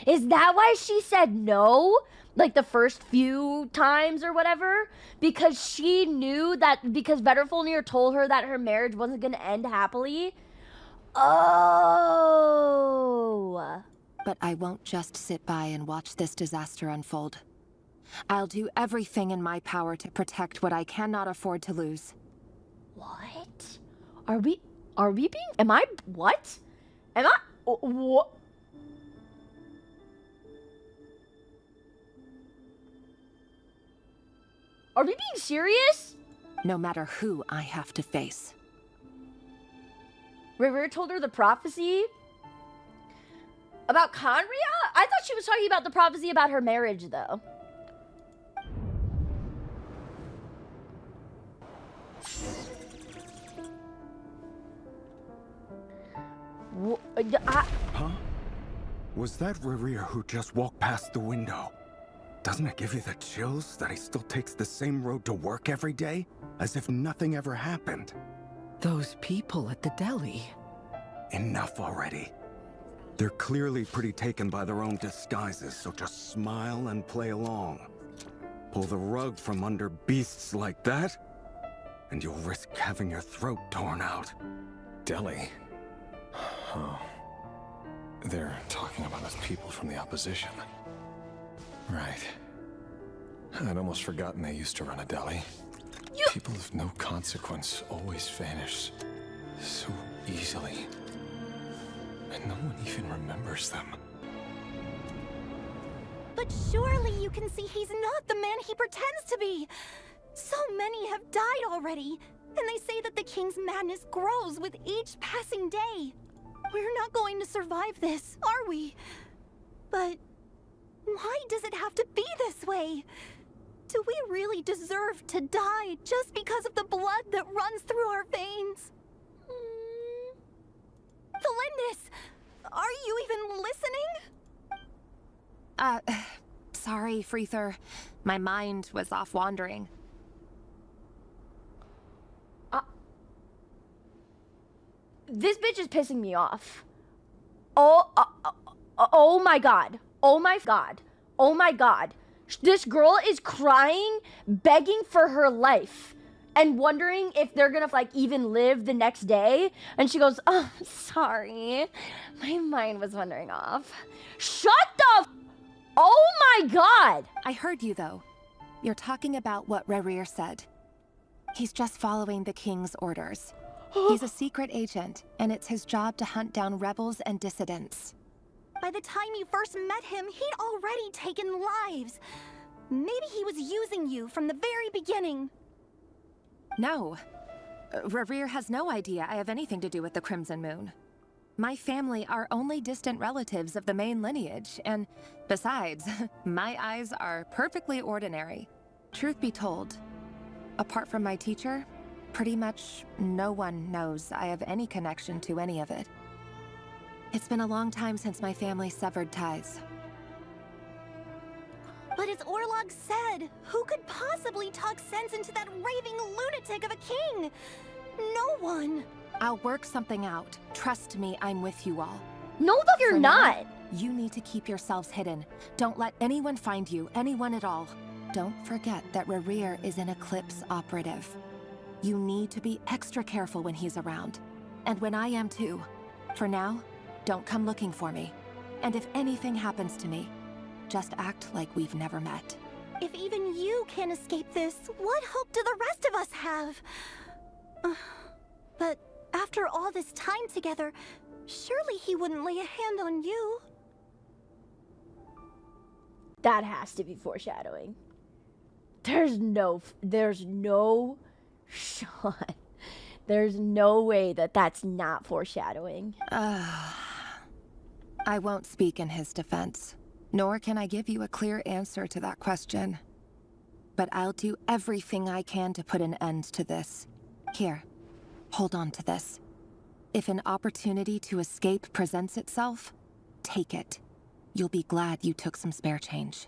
is that why she said no? Like the first few times or whatever? Because she knew that, because Vetterfolnir told her that her marriage wasn't gonna end happily? Oh.
But I won't just sit by and watch this disaster unfold. I'll do everything in my power to protect what I cannot afford to lose.
What? Are we being, am I, what? Am I, what? Are we being serious?
No matter who I have to face.
Rayrir told her the prophecy about Conria? I thought she was talking about the prophecy about her marriage, though.
Huh? Was that Rayrir who just walked past the window? Doesn't it give you the chills that he still takes the same road to work every day? As if nothing ever happened.
Those people at the deli.
Enough already. They're clearly pretty taken by their own disguises, so just smile and play along. Pull the rug from under beasts like that, and you'll risk having your throat torn out. Deli? Oh. They're talking about us people from the opposition. Right. I'd almost forgotten they used to run a deli. People of no consequence always vanish so easily. And no one even remembers them.
But surely you can see he's not the man he pretends to be. So many have died already, and they say that the king's madness grows with each passing day. We're not going to survive this, are we? But why does it have to be this way? Do we really deserve to die just because of the blood that runs through our veins? Felindis, are you even listening?
Sorry, Freether. My mind was off wandering.
This bitch is pissing me off. Oh my god. Oh my god. Oh my god. This girl is crying, begging for her life, and wondering if they're gonna, like, even live the next day. And she goes, oh, sorry. My mind was wandering off. Shut the Oh my god!
I heard you, though. You're talking about what Rayrir said. He's just following the king's orders. He's a secret agent, and it's his job to hunt down rebels and dissidents.
By the time you first met him, he'd already taken lives. Maybe he was using you from the very beginning.
No. Rayrir has no idea I have anything to do with the Crimson Moon. My family are only distant relatives of the main lineage, and besides, my eyes are perfectly ordinary. Truth be told, apart from my teacher, pretty much no one knows I have any connection to any of it. It's been a long time since my family severed ties.
But as Orlog said, who could possibly talk sense into that raving lunatic of a king? No one.
I'll work something out. Trust me, I'm with you all.
No, you're not.
You need to keep yourselves hidden. Don't let anyone find you, anyone at all. Don't forget that Rayrir is an Eclipse operative. You need to be extra careful when he's around. And when I am too. For now, don't come looking for me. And if anything happens to me, just act like we've never met.
If even you can't escape this, what hope do the rest of us have? But after all this time together, surely he wouldn't lay a hand on you.
That has to be foreshadowing. There's no shot. There's no way that that's not foreshadowing.
I won't speak in his defense, nor can I give you a clear answer to that question. But I'll do everything I can to put an end to this. Here, hold on to this. If an opportunity to escape presents itself, take it. you'll be glad you took some spare change.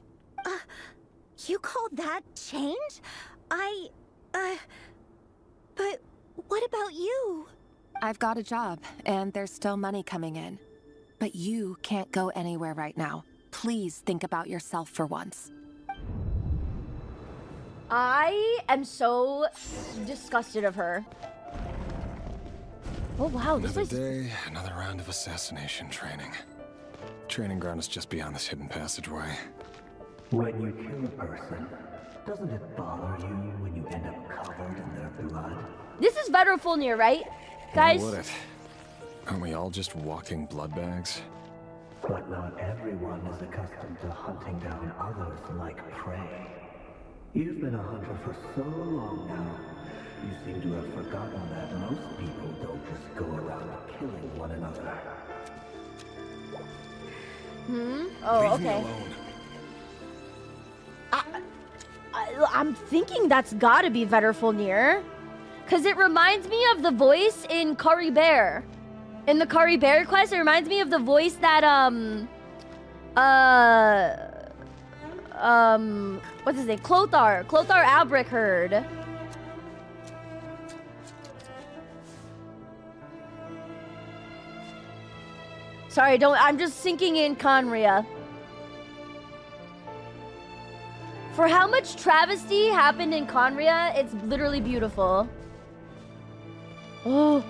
You call that change? But what about you?
I've got a job, and there's still money coming in. But you can't go anywhere right now. Please think about yourself for once.
I am so disgusted of her. Oh wow, this
Another
is...
day, another round of assassination training. Training ground is just beyond this hidden passageway.
When you kill a person, doesn't it bother you when you end up covered in their blood?
This is Vedrofulnir, right? Guys?
Why would it? Aren't we all just walking blood bags?
But not everyone is accustomed to hunting down others like prey. You've been a hunter for so long now, you seem to have forgotten that most people don't just go around killing one another.
Oh,
Leave
okay.
me alone.
I'm thinking that's gotta be Vedrofulnir. Because it reminds me of the voice in Kari Bear. In the Kari Bear quest, it reminds me of the voice that, what's his name? Clothar Albric heard. Sorry, I'm just sinking in Conria. For how much travesty happened in Conria, it's literally beautiful. Oh.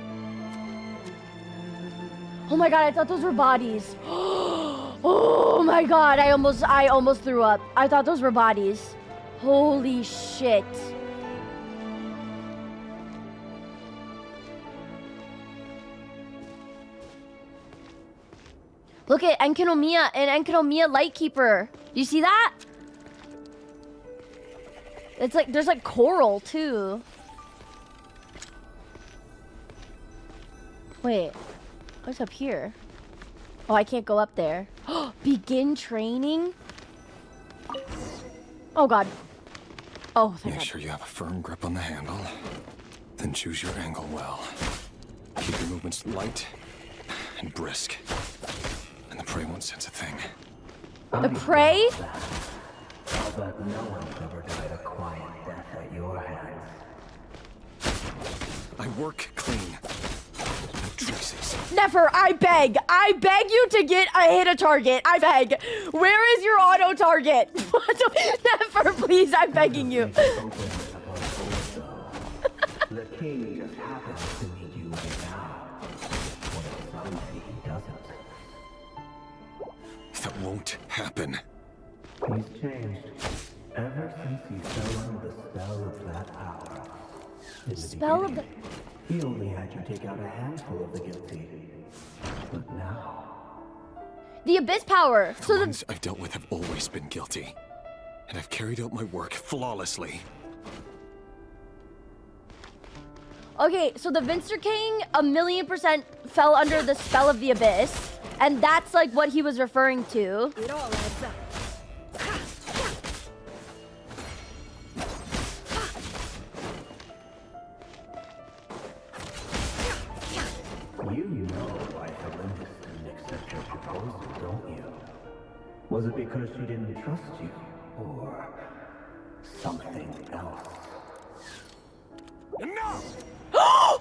Oh my god, I thought those were bodies. Oh my god, I almost threw up. I thought those were bodies. Holy shit. Look at Enkinomiya and Enkinomiya Lightkeeper. You see that? It's like, there's like coral too. Wait, what's up here? Oh, I can't go up there. Begin training? Oh god. Oh, thank
Make
god.
sure you have a firm grip on the handle. Then choose your angle well. Keep your movements light and brisk. And the prey won't sense a thing.
The prey?
I'll bet no one's ever died a quiet death at your hands.
I work clean. No traces.
Never, I beg you to get hit a target. I beg. Where is your auto target? Never, please, I'm begging you.
The king just happens to need you right now. What if someday he doesn't?
That won't happen.
He's changed. Ever since he fell under the spell of that power. In the
Spell of the...
He only had you take out a handful of the guilty. But now...
The Abyss power.
The ones I've dealt with have always been guilty. And I've carried out my work flawlessly.
Okay, so the Vinster King 1,000,000% fell under the spell of the Abyss. And that's like what he was referring to.
It all adds up.
You know why Felinda didn't accept your proposal, don't you? Was it because she didn't trust you? Or something else?
Enough!
Oh!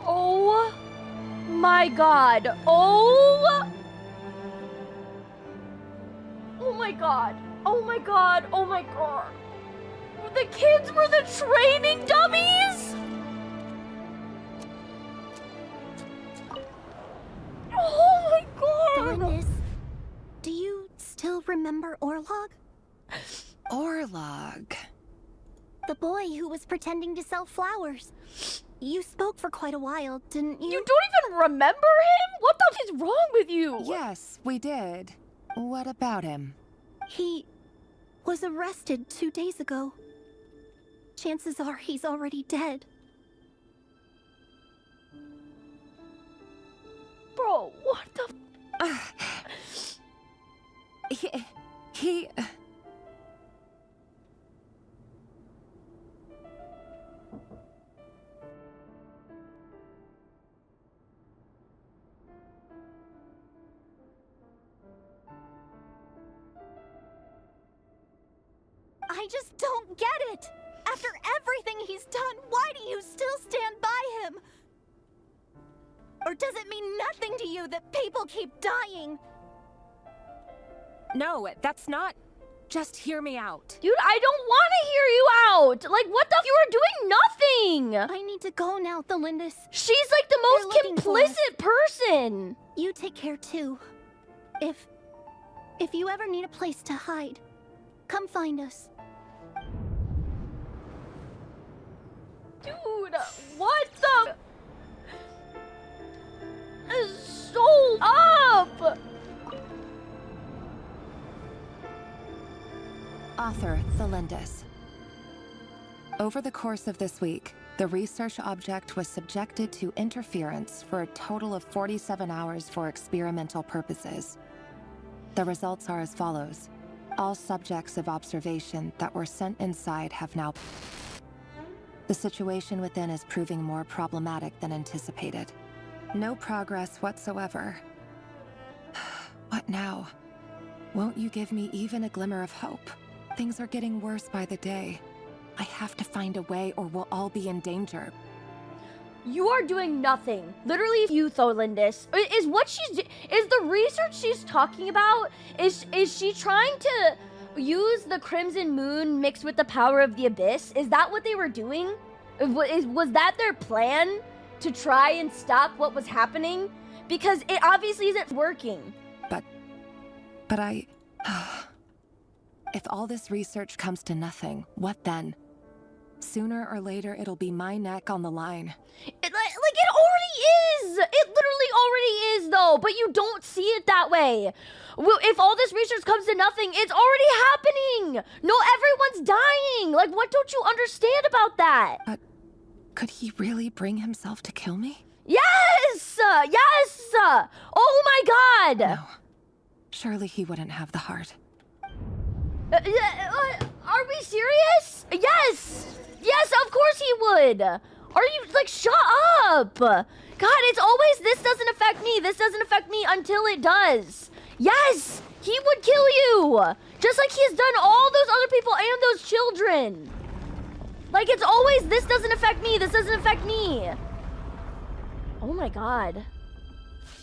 Oh my god. Oh! Oh my god. Oh my god. Oh my god. The kids were the training dummies? Oh my god.
Goodness. Do you still remember Orlog?
Orlog.
The boy who was pretending to sell flowers. You spoke for quite a while, didn't you?
You don't even remember him? What the f is wrong with you?
Yes, we did. What about him?
He was arrested 2 days ago. Chances are he's already dead.
Bro, what the
He...
I just don't get it. After everything he's done, why do you still stand by him? Or does it mean nothing to you that people keep dying?
No, that's not... Just hear me out.
Dude, I don't want to hear you out. Like, what the f? You are doing nothing.
I need to go now, Thelindis.
She's like the most complicit person.
You take care too. If you ever need a place to hide, come find us.
Dude, what the? So up.
Author Thelindis. Over the course of this week, the research object was subjected to interference for a total of 47 hours for experimental purposes. The results are as follows. All subjects of observation that were sent inside have now... The situation within is proving more problematic than anticipated. No progress whatsoever. What now? Won't you give me even a glimmer of hope? Things are getting worse by the day. I have to find a way or we'll all be in danger.
You are doing nothing. Literally, you, Thelindis. Is the research she's talking about, is she trying to use the Crimson Moon mixed with the power of the Abyss? Is that what they were doing? Was that their plan? To try and stop what was happening? Because it obviously isn't working.
But I... If all this research comes to nothing, what then? Sooner or later, it'll be my neck on the line.
It already is! It literally already is, though, but you don't see it that way. If all this research comes to nothing, it's already happening! No, everyone's dying! Like, what don't you understand about that?
But could he really bring himself to kill me?
Yes! Yes! Oh my god!
No. Surely he wouldn't have the heart.
Are we serious? Yes! Yes, of course he would! Are you, like, shut up! God, it's always, this doesn't affect me, this doesn't affect me until it does. Yes! He would kill you! Just like he has done all those other people and those children. Like, it's always, this doesn't affect me, this doesn't affect me. Oh my god.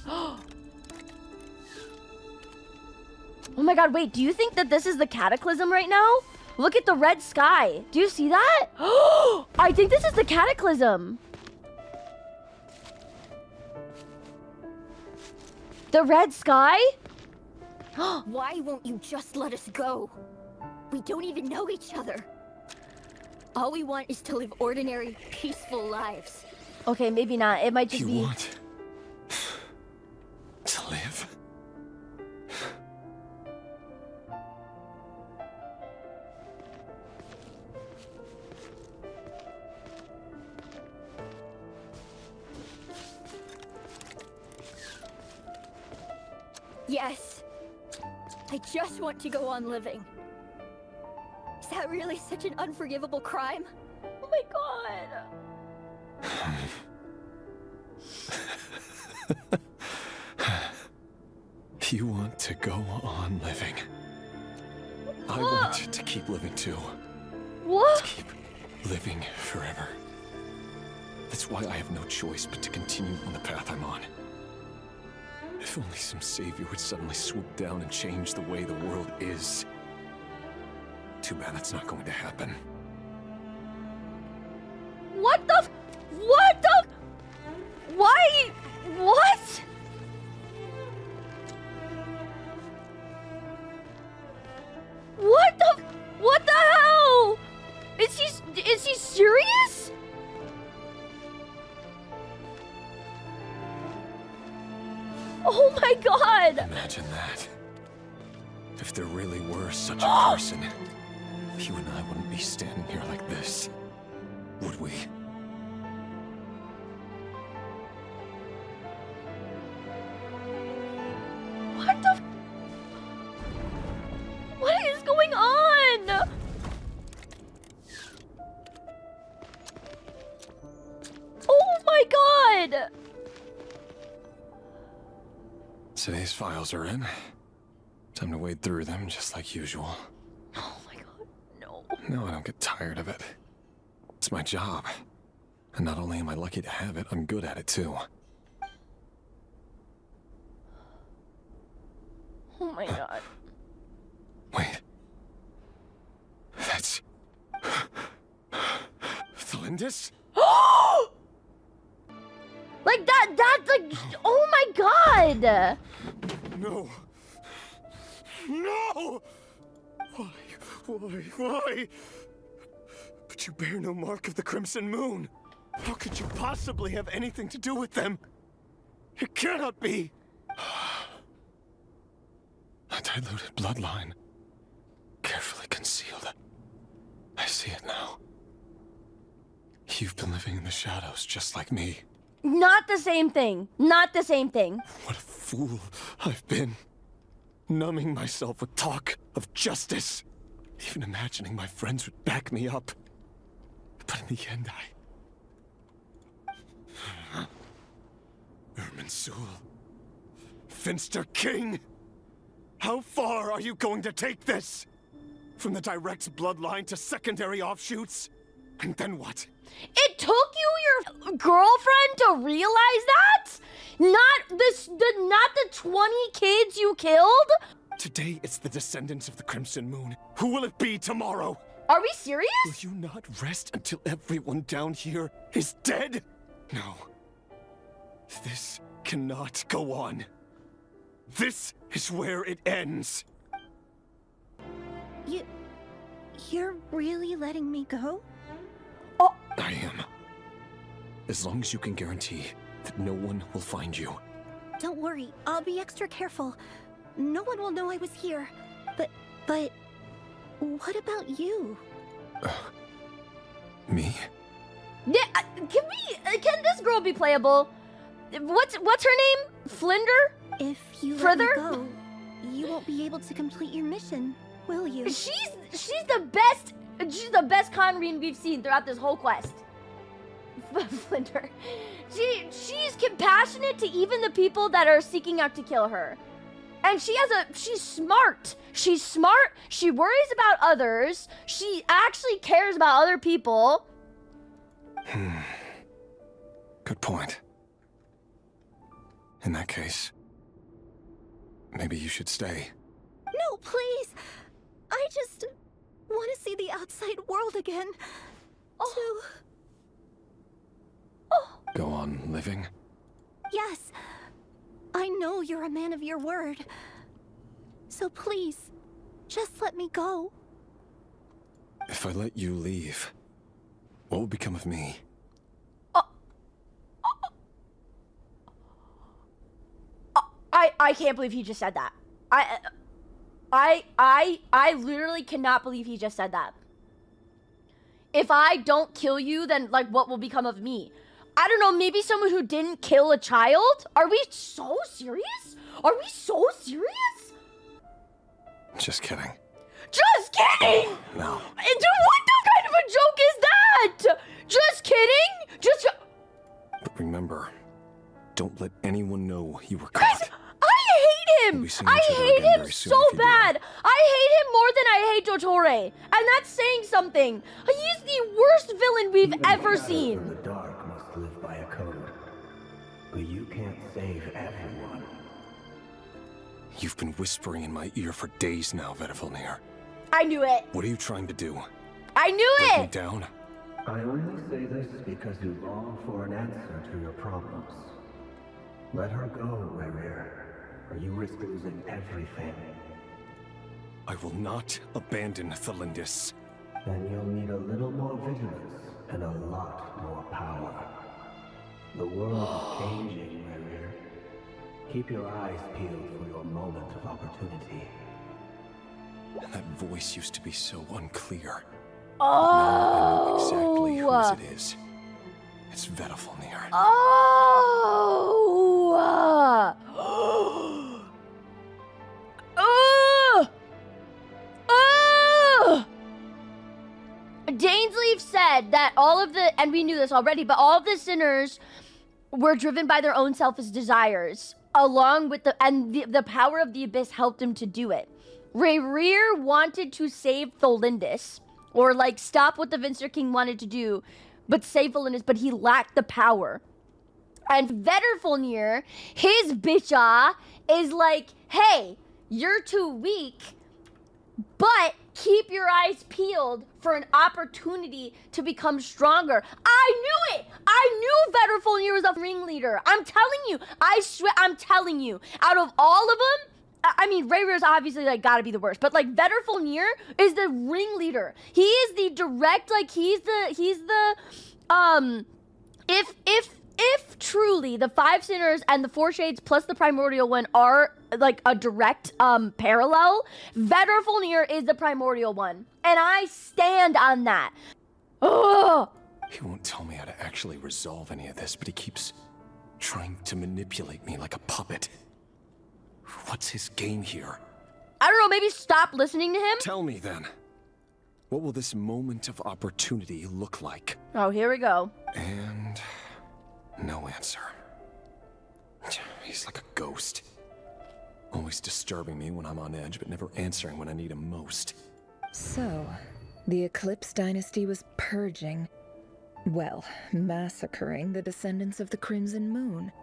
Oh my god, wait, do you think that this is the Cataclysm right now? Look at the red sky. Do you see that? I think this is the Cataclysm. The red sky?
Why won't you just let us go? We don't even know each other. All we want is to live ordinary, peaceful lives.
Okay, maybe not. It might just be...
You want to live?
Yes. I just want to go on living. Is that really such an unforgivable crime?
Oh my god.
You want to go on living. I want you to keep living too.
What?
To keep living forever. That's why I have no choice but to continue on the path I'm on. If only some savior would suddenly swoop down and change the way the world is. Too bad that's not going to happen.
What the? What the? Why? What? What the? What the hell? Is he serious? Oh my god!
Imagine that. If there really were such a person, you and I wouldn't be standing here like this, would we?
What the? What is going on? Oh my god!
Today's files are in. Time to wade through them just like usual.
Oh my god, no.
No, I don't get tired of it. It's my job. And not only am I lucky to have it, I'm good at it too.
Oh my god.
Wait. That's... Thalindis?
Like that's like, oh my god!
No. No! Why? But you bear no mark of the Crimson Moon. How could you possibly have anything to do with them? It cannot be! A diluted bloodline. Carefully concealed. I see it now. You've been living in the shadows just like me.
Not the same thing. Not the same thing.
What a fool I've been. Numbing myself with talk of justice. Even imagining my friends would back me up. But in the end, Irminsul. Finster King! How far are you going to take this? From the direct bloodline to secondary offshoots? And then what?
It took you your girlfriend to realize that? Not the 20 kids you killed?
Today it's the descendants of the Crimson Moon. Who will it be tomorrow?
Are we serious?
Will you not rest until everyone down here is dead? No. This cannot go on. This is where it ends.
You're really letting me go?
Oh.
I am. As long as you can guarantee that no one will find you.
Don't worry, I'll be extra careful. No one will know I was here. But what about you?
Me?
Yeah, can this girl be playable? What's her name? Flinder?
If you
let
me go, you won't be able to complete your mission, will you?
She's the best. She's the best Conrine we've seen throughout this whole quest. Flinder. She's compassionate to even the people that are seeking out to kill her. And she's smart. She's smart. She worries about others. She actually cares about other people.
Good point. In that case, maybe you should stay.
No, please. I just want to see the outside world again.
Go on living?
Yes. I know you're a man of your word. So please, just let me go.
If I let you leave, what will become of me?
I can't believe he just said that. I literally cannot believe he just said that. If I don't kill you, then like what will become of me? I don't know, maybe someone who didn't kill a child? Are we so serious? Are we so serious?
Just kidding.
Just kidding!
No.
And dude, what kind of a joke is that? Just kidding?
But remember, don't let anyone know you were caught.
I hate him!
We'll be seeing
I
each other
hate
again
him
very soon
so
if you do.
bad! I hate him more than I hate Dottore! And that's saying something! He's the worst villain we've ever seen!
From the dark must live by a code. But you can't save everyone.
You've been whispering in my ear for days now, Vedifilnir.
I knew it!
What are you trying to do?
I knew
Break me
it!
down?
I only say this because you long for an answer to your problems. Let her go, Rerir, or you risk losing everything.
I will not abandon Thalindis.
Then you'll need a little more vigilance and a lot more power. The world is changing, Rerir. Keep your eyes peeled for your moment of opportunity.
And that voice used to be so unclear.
Oh!
Now I know exactly whose it is. It's Vedifilnir.
Dainsleif said that all of the, and we knew this already, but all of the sinners were driven by their own selfish desires, along with the power of the Abyss helped him to do it. Rerir wanted to save Thalindis, or like stop what the Vinster King wanted to do, but save Valinus, but he lacked the power. And Vedderfolnir, his bitcha, is like, hey, you're too weak, but keep your eyes peeled for an opportunity to become stronger. I knew it! I knew Vedderfolnir was a ringleader. I'm telling you. I swear, I'm telling you. Out of all of them, I mean, Rayrir's obviously, like, gotta be the worst, but, like, Vedderfolnir is the ringleader. He is the direct, like, he's the, if truly the 5 sinners and the 4 shades plus the primordial one are, like, a direct, parallel, Vedderfolnir is the primordial one. And I stand on that. Ugh!
He won't tell me how to actually resolve any of this, but he keeps trying to manipulate me like a puppet. What's his game here?
I don't know, maybe stop listening to him?
Tell me then. What will this moment of opportunity look like?
Oh, here we go.
And no answer. He's like a ghost. Always disturbing me when I'm on edge, but never answering when I need him most.
So, the Eclipse Dynasty was purging, well, massacring the descendants of the Crimson Moon.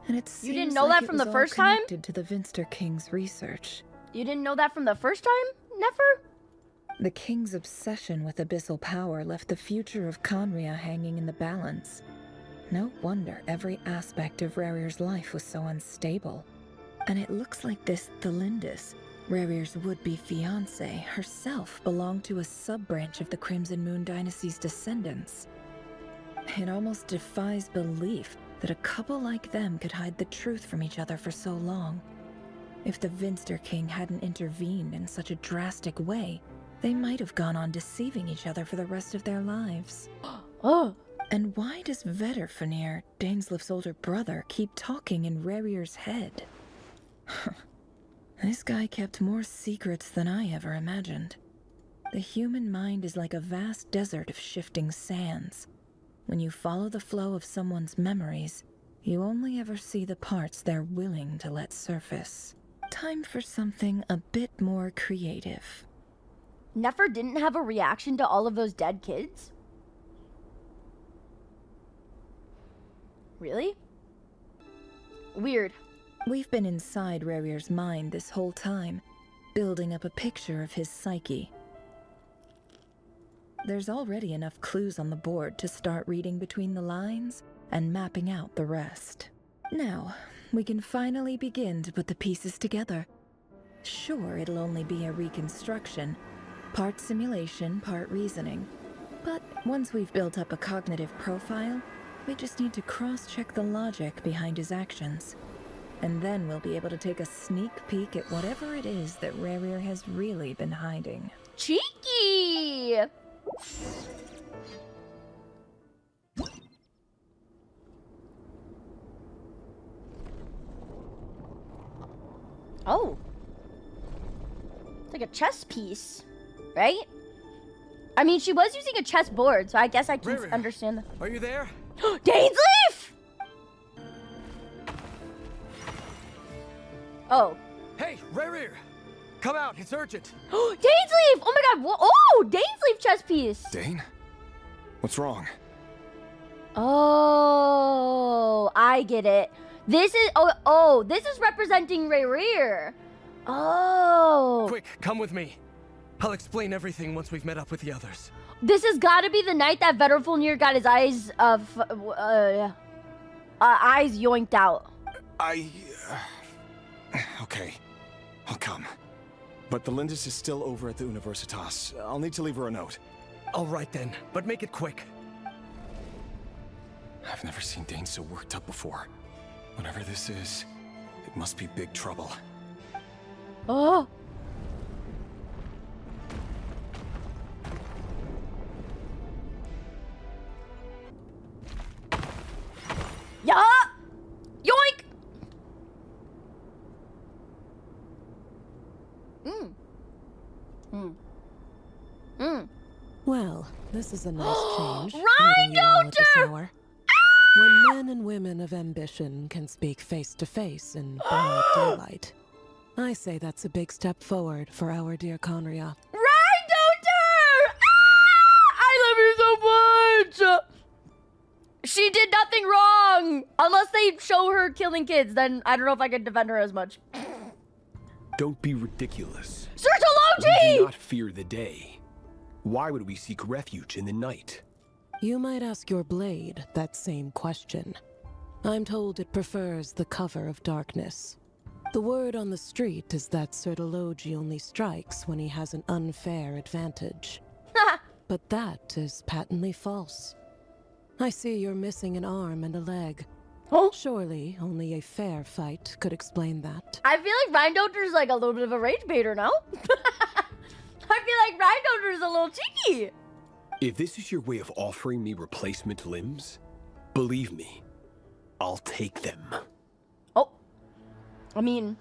And it seems
You didn't know that from the first time?
Connected to the Vinster King's research.
You didn't know that from the first time, Nefer?
The King's obsession with abyssal power left the future of Conria hanging in the balance. No wonder every aspect of Rarir's life was so unstable. And it looks like this Thalindis, Rarir's would-be fiancé, herself belonged to a sub-branch of the Crimson Moon Dynasty's descendants. It almost defies belief that a couple like them could hide the truth from each other for so long. If the Vinster King hadn't intervened in such a drastic way, they might have gone on deceiving each other for the rest of their lives.
Oh.
And why does Vedderfolnir, Daneslif's older brother, keep talking in Rarir's head? This guy kept more secrets than I ever imagined. The human mind is like a vast desert of shifting sands. When you follow the flow of someone's memories, you only ever see the parts they're willing to let surface. Time for something a bit more creative.
Nefer didn't have a reaction to all of those dead kids? Really? Weird.
We've been inside Rarir's mind this whole time, building up a picture of his psyche. There's already enough clues on the board to start reading between the lines and mapping out the rest. Now, we can finally begin to put the pieces together. Sure, it'll only be a reconstruction, part simulation, part reasoning. But once we've built up a cognitive profile, we just need to cross-check the logic behind his actions. And then we'll be able to take a sneak peek at whatever it is that Rarir has really been hiding.
Cheeky! Oh. It's like a chess piece, right? I mean, she was using a chessboard, so I guess I can understand.
Are you there?
Dainsleif! Oh.
Hey, Rarir! Come out, it's urgent!
Dainsleif! Oh my god, oh! Dainsleif chess piece!
Dane? What's wrong?
Oh, I get it. This is, this is representing Rarir. Oh.
Quick, come with me. I'll explain everything once we've met up with the others.
This has got to be the night that Vedderfolnir got his eyes, eyes yoinked out.
Okay, I'll come. But the Lindis is still over at the Universitas. I'll need to leave her a note.
All right then, but make it quick.
I've never seen Dane so worked up before. Whatever this is, it must be big trouble.
Oh. Yeah! Yoink!
Well, this is a nice change.
Rhino!
When men and women of ambition can speak face to face in broad daylight, I say that's a big step forward for our dear Conria.
Rhino! bitch! She did nothing wrong! Unless they show her killing kids, then I don't know if I could defend her as much.
Don't be ridiculous.
Sir
We
Toloji!
do not fear the day. Why would we seek refuge in the night?
You might ask your blade that same question. I'm told it prefers the cover of darkness. The word on the street is that Sir Toloji only strikes when he has an unfair advantage. But that is patently false. I see you're missing an arm and a leg.
Oh.
Surely only a fair fight could explain that.
I feel like Rheindoter's like a little bit of a rage baiter, no? I feel like Rheindoter's a little cheeky.
If this is your way of offering me replacement limbs, believe me, I'll take them.
Oh. I mean,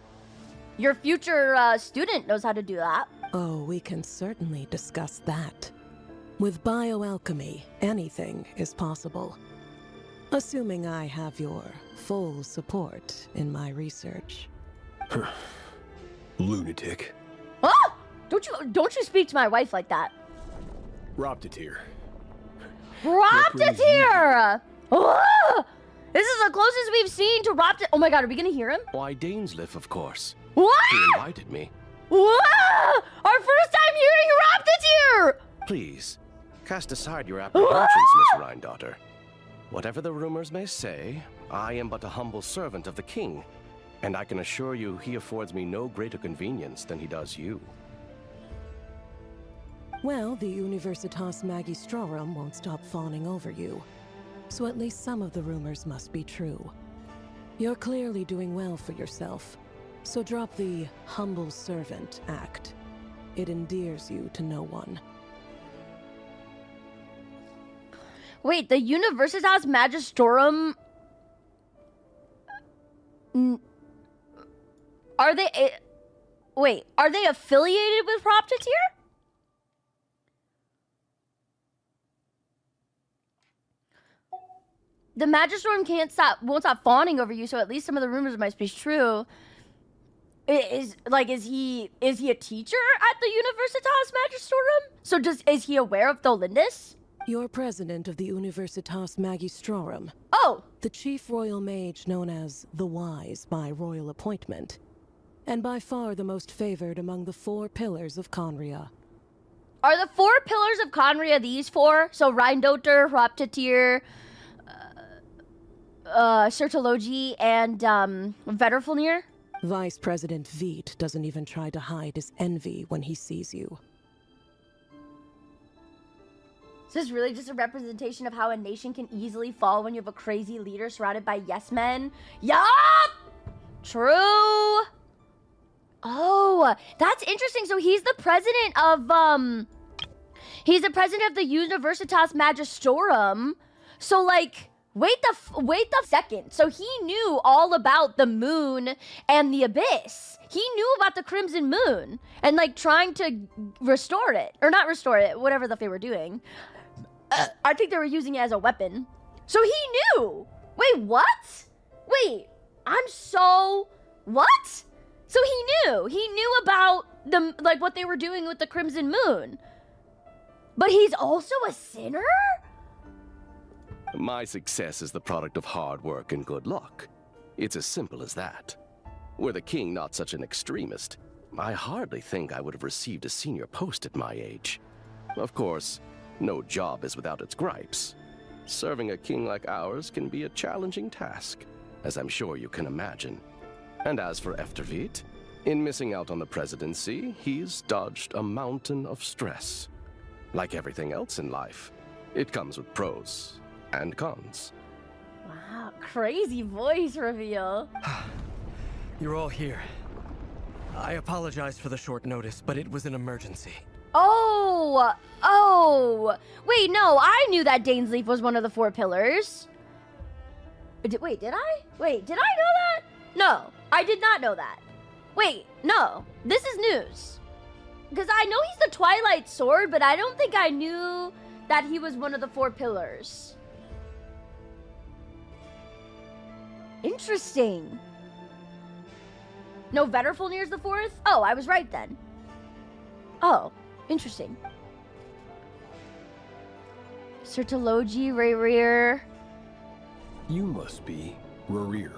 your future student knows how to do that.
Oh, we can certainly discuss that. With bioalchemy, anything is possible. Assuming I have your full support in my research.
Lunatic.
Ah! Don't you speak to my wife like that.
Roptatir.
Roptatir! Ah! This is the closest we've seen to Roptatir. Oh my god, are we gonna hear him?
Why, Dainsleif, of course.
What?
He invited me.
What? Our first time hearing Roptatir!
Please, cast aside your apprehensions, Miss Rheindotter. Whatever the rumors may say, I am but a humble servant of the king, and I can assure you he affords me no greater convenience than he does you.
Well, the Universitas Magistrorum won't stop fawning over you. So at least some of the rumors must be true. You're clearly doing well for yourself, so drop the humble servant act. It endears you to no one.
Wait, the Universitas Magistrorum... Are they... Wait, are they affiliated with Roptatir? The Magistrorum won't stop fawning over you, so at least some of the rumors might be true. Is he a teacher at the Universitas Magistrorum? So is he aware of Tholindis?
You're president of the Universitas Magistrorum.
Oh!
The chief royal mage known as the Wise by royal appointment. And by far the most favored among the 4 pillars of Conria.
Are the 4 pillars of Conria these 4? So Rheindoter, Roptatir, Sir Toloji, and Vetterfulnir?
Vice President Veet doesn't even try to hide his envy when he sees you.
Is this really just a representation of how a nation can easily fall when you have a crazy leader surrounded by yes men? Yup! True! Oh, that's interesting. So he's the president of, he's the president of the Universitas Magistrorum. So, like, wait the second. So he knew all about the moon and the abyss. He knew about the Crimson Moon and, like, trying to restore it. Or not restore it, whatever the fuck they were doing. I think they were using it as a weapon. So he knew. Wait, what? Wait, what? So he knew. He knew about what they were doing with the Crimson Moon. But he's also a sinner?
My success is the product of hard work and good luck. It's as simple as that. Were the king not such an extremist, I hardly think I would have received a senior post at my age. Of course, no job is without its gripes. Serving a king like ours can be a challenging task, as I'm sure you can imagine. And as for Eftervit, in missing out on the presidency, he's dodged a mountain of stress. Like everything else in life, it comes with pros and cons.
Wow, crazy voice reveal.
You're all here. I apologize for the short notice, but it was an emergency.
Oh, wait, no, I knew that Dainsleif was one of the 4 pillars. Wait, did I? Wait, did I know that? No, I did not know that. Wait, no, this is news. Because I know he's the Twilight Sword, but I don't think I knew that he was one of the 4 pillars. Interesting. No, Vetterfulnir's the 4th? Oh, I was right then. Oh, interesting. Sertology, Rear.
You must be Rear.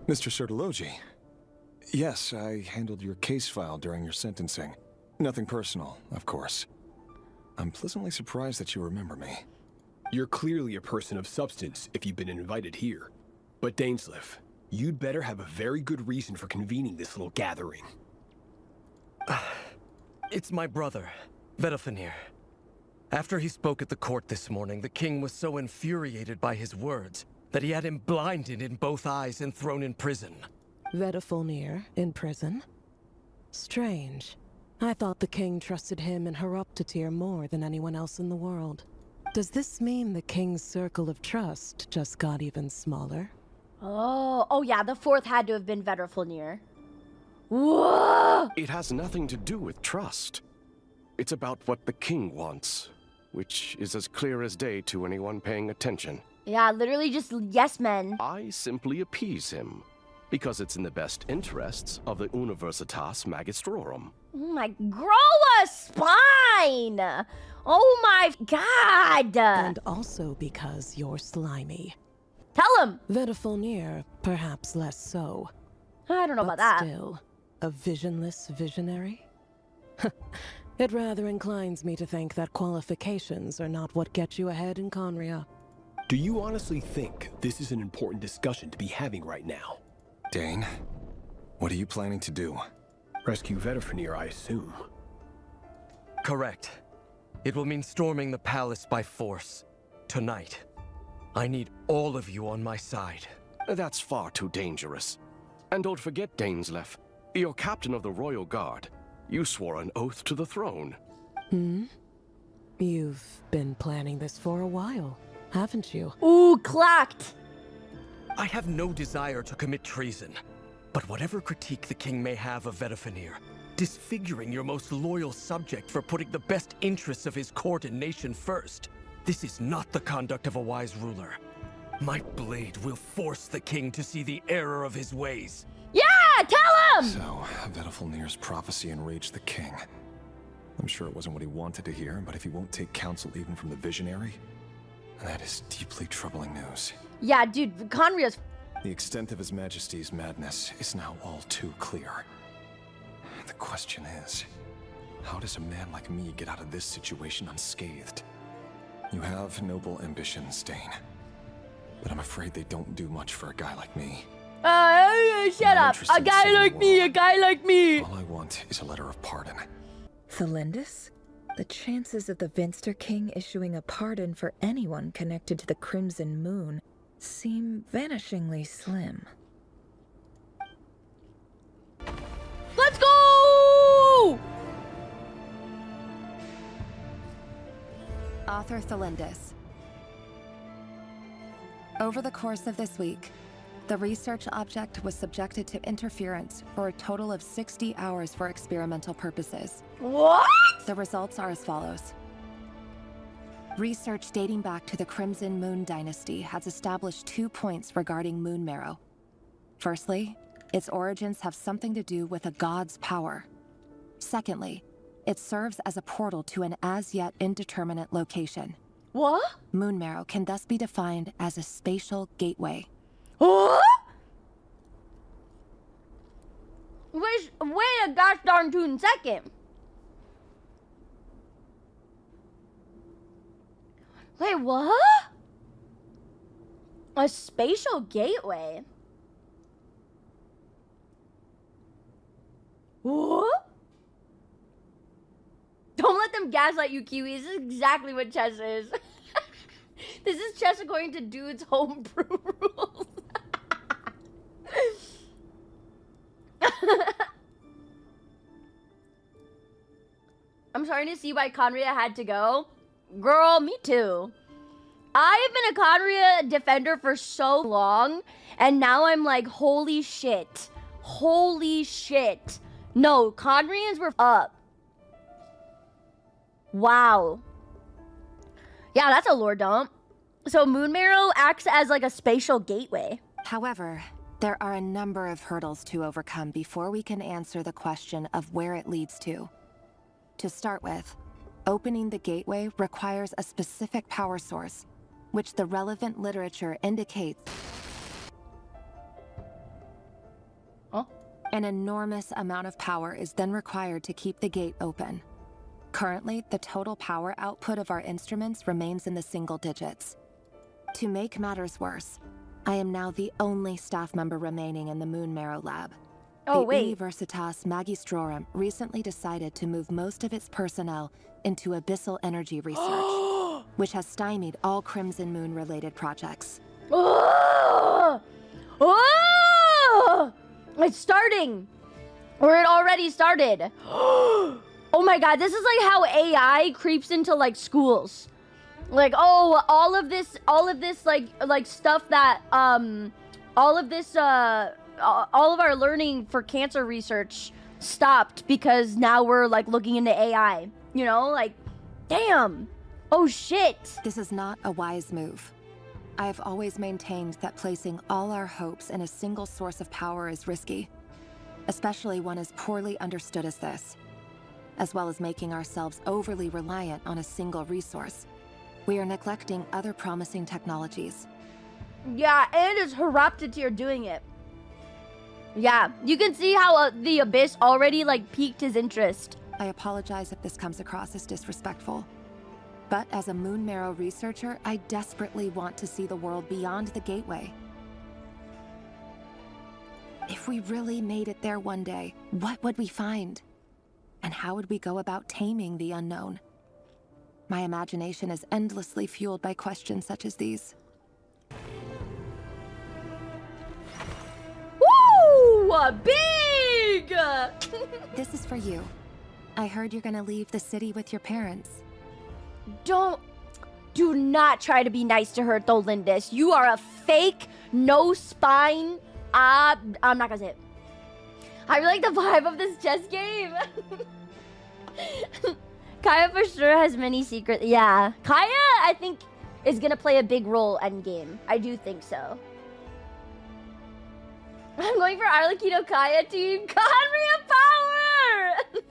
Mr. Sertology. Yes, I handled your case file during your sentencing. Nothing personal, of course. I'm pleasantly surprised that you remember me.
You're clearly a person of substance if you've been invited here. But Dainsleif, you'd better have a very good reason for convening this little gathering.
It's my brother, Vedafenir. After he spoke at the court this morning, the king was so infuriated by his words that he had him blinded in both eyes and thrown in prison.
Vedafenir in prison? Strange. I thought the king trusted him and Horoptatyr more than anyone else in the world. Does this mean the king's circle of trust just got even smaller?
Oh yeah, the fourth had to have been Vedafenir. Whoa!
It has nothing to do with trust. It's about what the king wants, which is as clear as day to anyone paying attention.
Yeah, literally just yes men.
I simply appease him, because it's in the best interests of the Universitas Magistrorum.
Oh my, grow a spine! Oh my god!
And also because you're slimy.
Tell him!
Vedafenir, perhaps less so.
I don't know
but
about that.
Still, a visionless visionary? It rather inclines me to think that qualifications are not what get you ahead in Conria.
Do you honestly think this is an important discussion to be having right now?
Dane, what are you planning to do?
Rescue Vedafenir, I assume.
Correct. It will mean storming the palace by force. Tonight. I need all of you on my side.
That's far too dangerous. And don't forget, Dainsleif, you're captain of the Royal Guard. You swore an oath to the throne.
You've been planning this for a while, haven't you?
Ooh, clacked!
I have no desire to commit treason. But whatever critique the king may have of Vedafenir, disfiguring your most loyal subject for putting the best interests of his court and nation first, this is not the conduct of a wise ruler. My blade will force the king to see the error of his ways.
Yeah, tell him!
So, Vedafenir's prophecy enraged the king. I'm sure it wasn't what he wanted to hear, but if he won't take counsel even from the visionary, that is deeply troubling news.
Yeah, dude, Conria's...
The extent of His Majesty's madness is now all too clear. The question is, how does a man like me get out of this situation unscathed? You have noble ambitions, Dane. But I'm afraid they don't do much for a guy like me.
Shut up! A guy like me, a guy like me!
All I want is a letter of pardon.
Thelindis? The chances of the Vinster King issuing a pardon for anyone connected to the Crimson Moon seem vanishingly slim.
Let's go!
Author Thelindis. Over the course of this week, the research object was subjected to interference for a total of 60 hours for experimental purposes.
What?
The results are as follows. Research dating back to the Crimson Moon Dynasty has established 2 points regarding moon marrow. Firstly, its origins have something to do with a god's power. Secondly, it serves as a portal to an as-yet indeterminate location.
What?
Moon marrow can thus be defined as a spatial gateway.
What? Wait a gosh darn 2 second. Wait, what? A spatial gateway? What? Don't let them gaslight you, Kiwi. This is exactly what chess is. This is chess according to dude's homebrew rules. I'm starting to see why Conria had to go. Girl, me too. I've been a Conria defender for so long, and now I'm like, holy shit. Holy shit. No, Conrians were up. Wow. Yeah, that's a lore dump. So Moon Marrow acts as like a spatial gateway.
However, there are a number of hurdles to overcome before we can answer the question of where it leads to. To start with, opening the gateway requires a specific power source, which the relevant literature indicates an enormous amount of power is then required to keep the gate open. Currently, the total power output of our instruments remains in the single digits. To make matters worse, I am now the only staff member remaining in the Moon Marrow lab.
Oh,
the
wait.
Universitas Magistrorum recently decided to move most of its personnel into abyssal energy research, which has stymied all Crimson Moon-related projects.
Oh! Oh! It's starting! Or it already started. Oh my god, this is like how AI creeps into like schools. Like, oh, all of this like stuff that all of our learning for cancer research stopped because now we're like looking into AI. You know, like, damn. Oh shit.
This is not a wise move. I have always maintained that placing all our hopes in a single source of power is risky, especially one as poorly understood as this. As well as making ourselves overly reliant on a single resource, we are neglecting other promising technologies.
Yeah, and it's Horoptiter doing it. Yeah, you can see how the Abyss already like piqued his interest.
I apologize if this comes across as disrespectful. But as a Moon Marrow researcher, I desperately want to see the world beyond the gateway. If we really made it there one day, what would we find? And how would we go about taming the unknown? My imagination is endlessly fueled by questions such as these.
Woo! Big!
This is for you. I heard you're gonna leave the city with your parents.
Do not try to be nice to her, though, Lindis. You are a fake, no spine. I'm not gonna say it. I really like the vibe of this chess game. Kaya for sure has many secrets. Yeah, Kaya, I think, is gonna play a big role endgame. I do think so. I'm going for Arlecchino Kaya team. Conria power!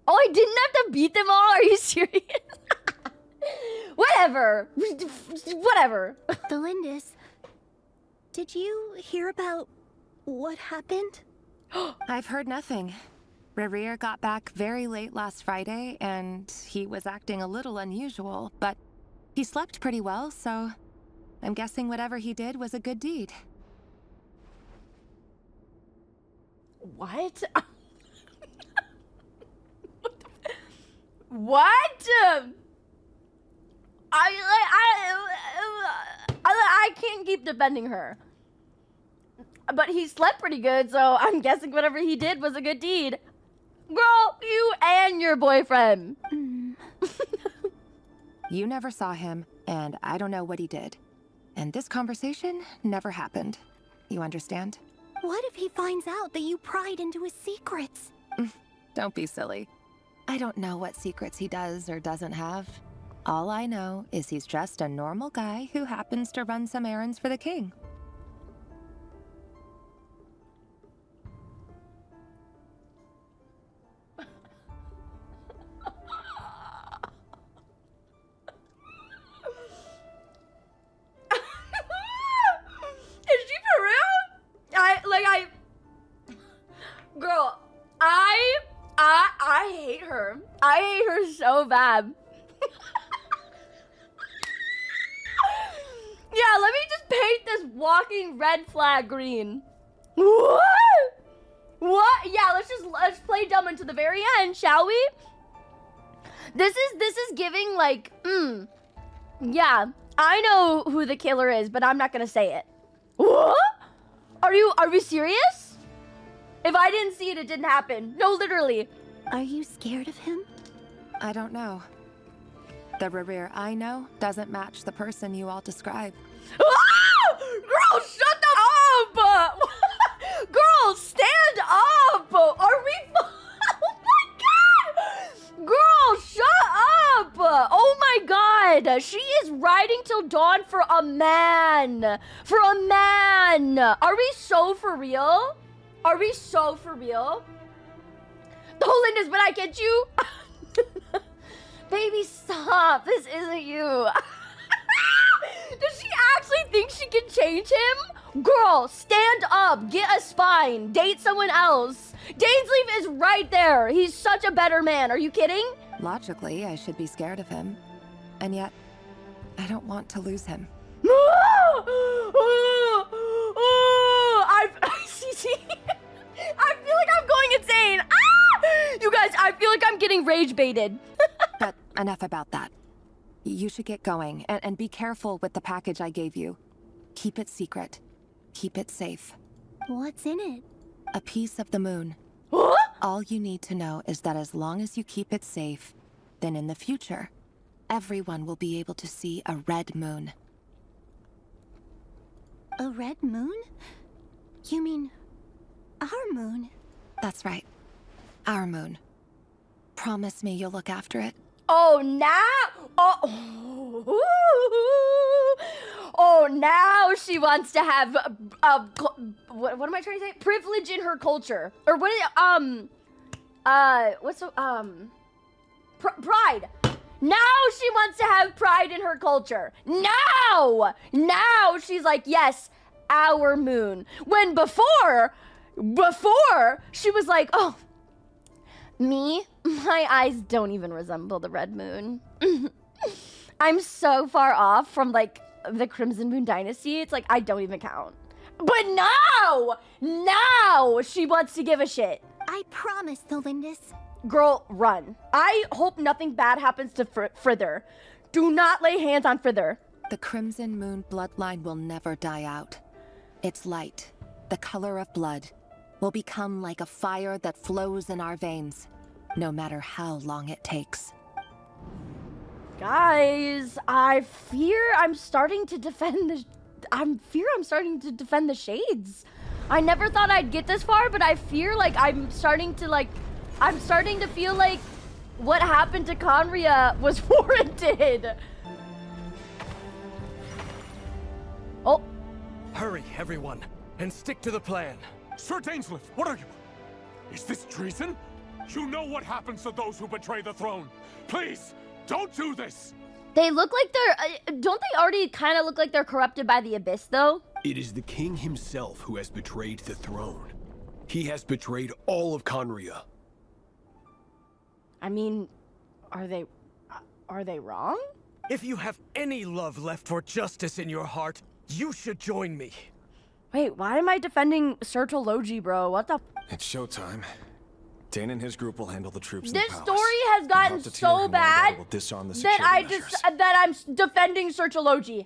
Oh, I didn't have to beat them all? Are you serious? Whatever. Whatever.
Delindis, did you hear about what happened?
I've heard nothing. Rerir got back very late last Friday, and he was acting a little unusual, but he slept pretty well, so I'm guessing whatever he did was a good deed.
What? What? I can't keep defending her. But he slept pretty good, so I'm guessing whatever he did was a good deed. Girl, you and your boyfriend.
You never saw him, and I don't know what he did. And this conversation never happened. You understand?
What if he finds out that you pried into his secrets?
Don't be silly. I don't know what secrets he does or doesn't have. All I know is he's just a normal guy who happens to run some errands for the king.
Is she for real? Girl, I hate her. I hate her so bad. Yeah, let me just paint this walking red flag green. What? What? Yeah, let's play dumb until the very end, shall we? This is giving like, yeah, I know who the killer is, but I'm not gonna say it. What? Are we serious? If I didn't see it, it didn't happen. No, literally.
Are you scared of him?
I don't know. The Rerir I know doesn't match the person you all describe.
Ah! Girl, shut up! Girl, stand up! Are we... Oh my god! Girl, shut up! Oh my god! She is riding till dawn for a man! For a man! Are we so for real? Are we so for real? Lindis, but I get you. Baby, stop. This isn't you. Does she actually think she can change him? Girl, stand up. Get a spine. Date someone else. Dainsleif is right there. He's such a better man. Are you kidding?
Logically, I should be scared of him. And yet, I don't want to lose him. I feel like I'm going insane. You guys, I feel like I'm getting rage baited. But enough about that. You should get going, and be careful with the package I gave you. Keep it secret. Keep it safe.
What's in it?
A piece of the moon. All you need to know is that as long as you keep it safe, then in the future, everyone will be able to see a red moon.
A red moon? You mean our moon?
That's right. Our moon. Promise me you'll look after it.
Oh, now? Oh, now she wants to have, what am I trying to say? Privilege in her culture. Or what is it, pride. Now she wants to have pride in her culture. Now she's like, yes, our moon. When before, she was like, oh, me? My eyes don't even resemble the red moon. I'm so far off from, like, the Crimson Moon Dynasty. It's like, I don't even count. But now she wants to give a shit.
I promise, Lindis.
Girl, run. I hope nothing bad happens to Frither. Do not lay hands on Frither.
The Crimson Moon bloodline will never die out. Its light, the color of blood, will become like a fire that flows in our veins, no matter how long it takes.
Guys, I fear I'm starting to defend the shades. I never thought I'd get this far, but I fear like I'm starting to feel like what happened to Conria was warranted. Oh.
Hurry, everyone, and stick to the plan.
Sir Dainsleif, what are you? Is this treason? You know what happens to those who betray the throne. Please, don't do this.
They look like don't they already kind of look like they're corrupted by the Abyss, though?
It is the king himself who has betrayed the throne. He has betrayed all of Conria.
I mean, are they wrong?
If you have any love left for justice in your heart, you should join me.
Wait, why am I defending Sir Tologi, bro? What the?
It's showtime. Dane and his group will handle the troops
This
in the palace.
story has gotten so bad that I'm defending Sir Tologi.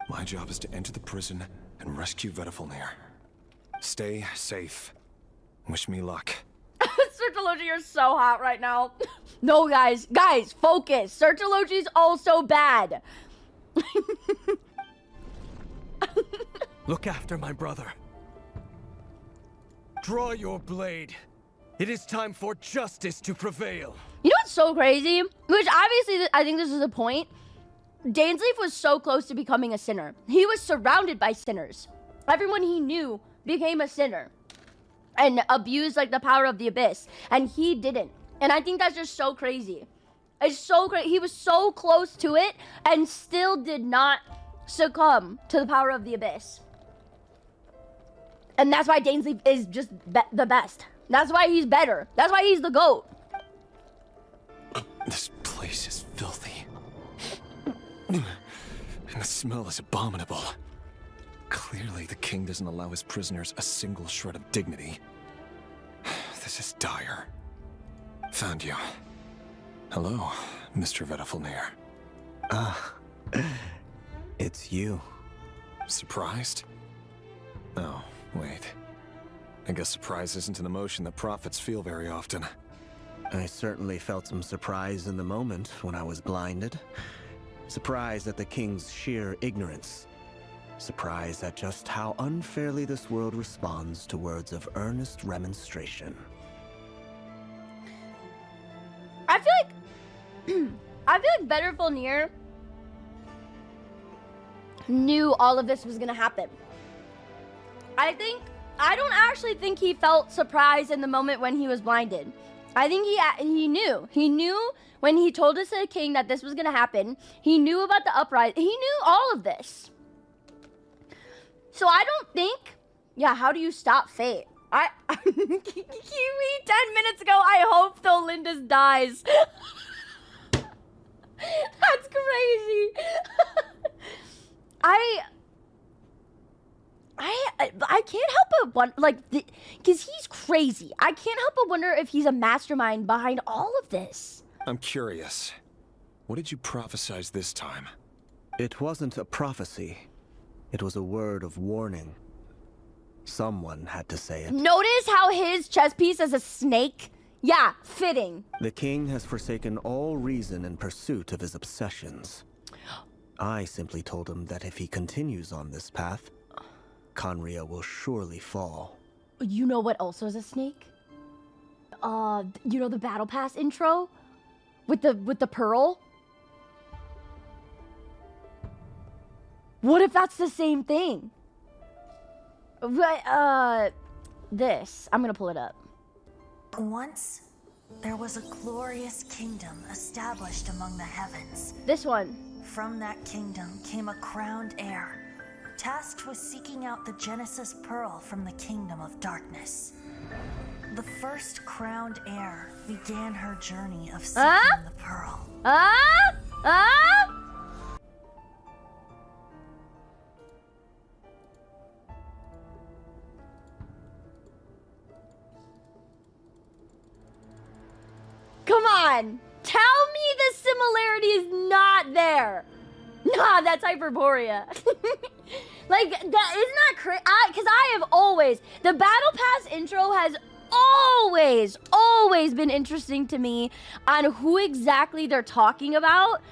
My job is to enter the prison and rescue Vedafilnir. Stay safe. Wish me luck.
Sir Tologi, you're so hot right now. No, guys, focus. Sir Tologi's also bad.
Look after my brother. Draw your blade. It is time for justice to prevail.
You know what's so crazy? Which obviously, I think this is the point. Dainsleif was so close to becoming a sinner. He was surrounded by sinners. Everyone he knew became a sinner and abused like the power of the Abyss, and he didn't. And I think that's just so crazy. It's so crazy. He was so close to it and still did not succumb to the power of the Abyss. And that's why Dainsleif is just the best. That's why he's better. That's why he's the GOAT.
This place is filthy. And the smell is abominable. Clearly, the king doesn't allow his prisoners a single shred of dignity. This is dire. Found you. Hello, Mr. Vedafilnir.
It's you.
Surprised? Oh, wait. I guess surprise isn't an emotion that prophets feel very often.
I certainly felt some surprise in the moment when I was blinded. Surprise at the king's sheer ignorance. Surprise at just how unfairly this world responds to words of earnest remonstration.
I feel like Vedafilnir knew all of this was gonna happen. I don't actually think he felt surprise in the moment when he was blinded. I think he knew. He knew when he told us the king that this was gonna happen. He knew about the uprising. He knew all of this. So I don't think. Yeah. How do you stop fate? Kiwi 10 minutes ago. I hope Tholindus dies. That's crazy. I can't help but wonder, like, because he's crazy. I can't help but wonder if he's a mastermind behind all of this.
I'm curious. What did you prophesize this time?
It wasn't a prophecy. It was a word of warning. Someone had to say it.
Notice how his chess piece is a snake? Yeah, fitting.
The king has forsaken all reason in pursuit of his obsessions. I simply told him that if he continues on this path, Khaenri'ah will surely fall.
You know what also is a snake? You know the Battle Pass intro? With the pearl? What if that's the same thing? This. I'm gonna pull it up.
Once, there was a glorious kingdom established among the heavens.
This one.
From that kingdom came a crowned heir, tasked with seeking out the Genesis Pearl from the Kingdom of Darkness. The first crowned heir began her journey of seeking the pearl.
Come on! Tell me the similarity is not there! Nah, that's Hyperborea. Like, that isn't that crazy? Because I have always... The Battle Pass intro has always been interesting to me on who exactly they're talking about.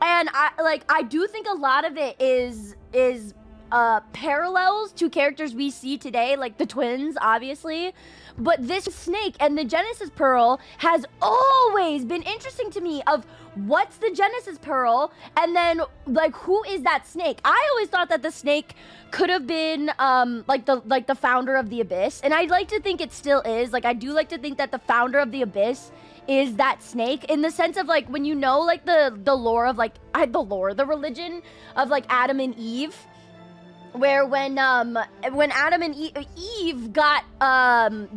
And I do think a lot of it is parallels to characters we see today, like the twins, obviously. But this snake and the Genesis Pearl has always been interesting to me of what's the Genesis Pearl and then like who is that snake? I always thought that the snake could have been like the founder of the Abyss, and I'd like to think it still is. Like I do like to think that the founder of the Abyss is that snake, in the sense of like when you know like the lore of like the religion of like Adam and Eve. Where when Adam and Eve got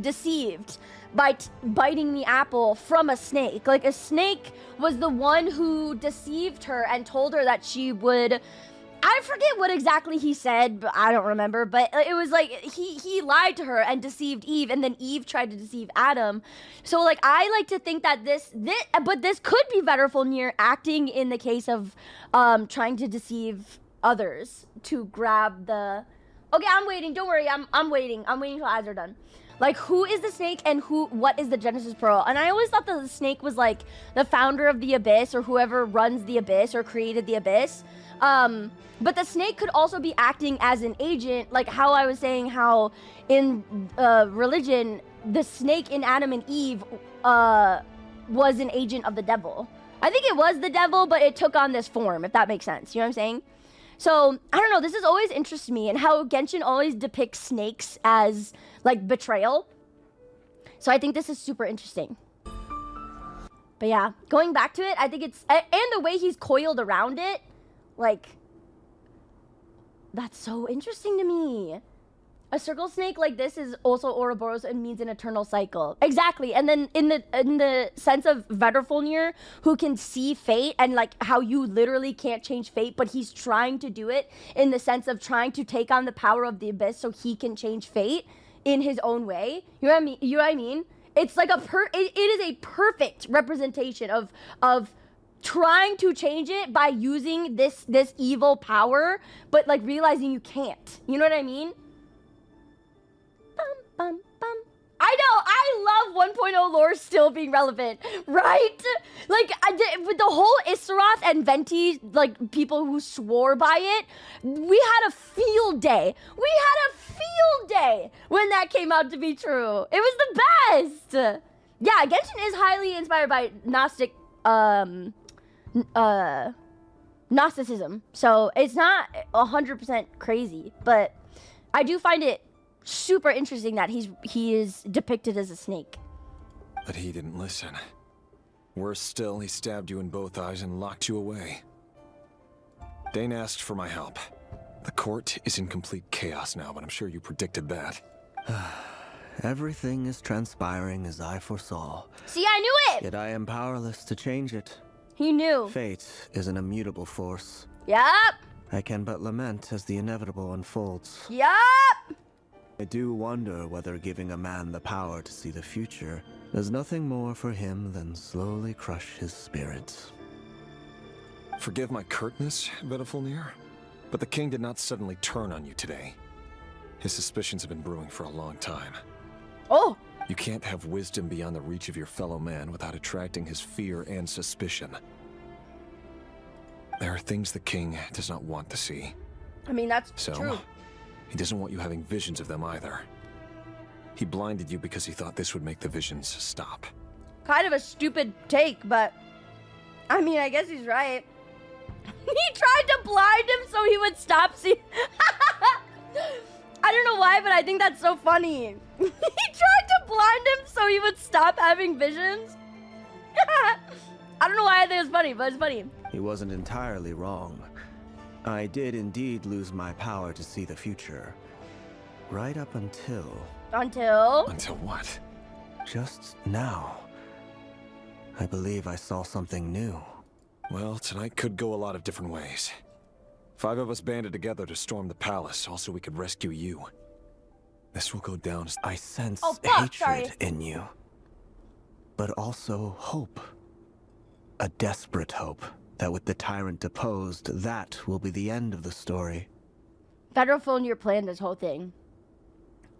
deceived by biting the apple from a snake. Like a snake was the one who deceived her and told her that she would... I forget what exactly he said, but I don't remember. But it was like he lied to her and deceived Eve, and then Eve tried to deceive Adam. So like I like to think that this could be Vedrfolnir acting in the case of trying to deceive others to grab the... Okay, I'm waiting. Don't worry. I'm waiting. I'm waiting till eyes are done. Like, who is the snake and what is the Genesis Pearl? And I always thought that the snake was like the founder of the Abyss or whoever runs the Abyss or created the Abyss. But the snake could also be acting as an agent, like how I was saying how in religion, the snake in Adam and Eve was an agent of the devil. I think it was the devil, but it took on this form, if that makes sense. You know what I'm saying? So, I don't know, this has always interested me, and how Genshin always depicts snakes as, like, betrayal. So I think this is super interesting. But yeah, going back to it, I think it's... And the way he's coiled around it, like... That's so interesting to me. A circle snake like this is also Ouroboros and means an eternal cycle. Exactly. And then in the sense of Vedrfolnir, who can see fate and like how you literally can't change fate, but he's trying to do it in the sense of trying to take on the power of the Abyss so he can change fate in his own way. You know what I mean? You know what I mean? It's like it is a perfect representation of trying to change it by using this evil power, but like realizing you can't. You know what I mean? Bum, bum. I know, I love 1.0 lore still being relevant, right? Like, with the whole Issaroth and Venti, like, people who swore by it, we had a field day. We had a field day when that came out to be true. It was the best. Yeah, Genshin is highly inspired by Gnosticism, so it's not 100% crazy, but I do find it super interesting that he is depicted as a snake.
But he didn't listen. Worse still, he stabbed you in both eyes and locked you away. Dane asked for my help. The court is in complete chaos now, but I'm sure you predicted that.
Everything is transpiring as I foresaw.
See, I knew it!
Yet I am powerless to change it.
He knew.
Fate is an immutable force.
Yup!
I can but lament as the inevitable unfolds.
Yup!
I do wonder whether giving a man the power to see the future does nothing more for him than slowly crush his spirit.
Forgive my curtness, Vedafulnir, but the king did not suddenly turn on you today. His suspicions have been brewing for a long time.
Oh!
You can't have wisdom beyond the reach of your fellow man without attracting his fear and suspicion. There are things the king does not want to see.
I mean, that's
So,
true.
he doesn't want you having visions of them either. He blinded you because he thought this would make the visions stop.
Kind of a stupid take, but I mean, I guess he's right. He tried to blind him so he would stop seeing. I don't know why, but I think that's so funny. He tried to blind him so he would stop having visions. I don't know why I think it's funny, but it's funny.
He wasn't entirely wrong. I did indeed lose my power to see the future. Right up until...
Until
what?
Just now. I believe I saw something new.
Well, tonight could go a lot of different ways. 5 of us banded together to storm the palace, also we could rescue you. This will go down as...
I sense
fuck,
hatred in you. But also hope. A desperate hope that with the tyrant deposed, that will be the end of the story.
Vedafulnir planned this whole thing.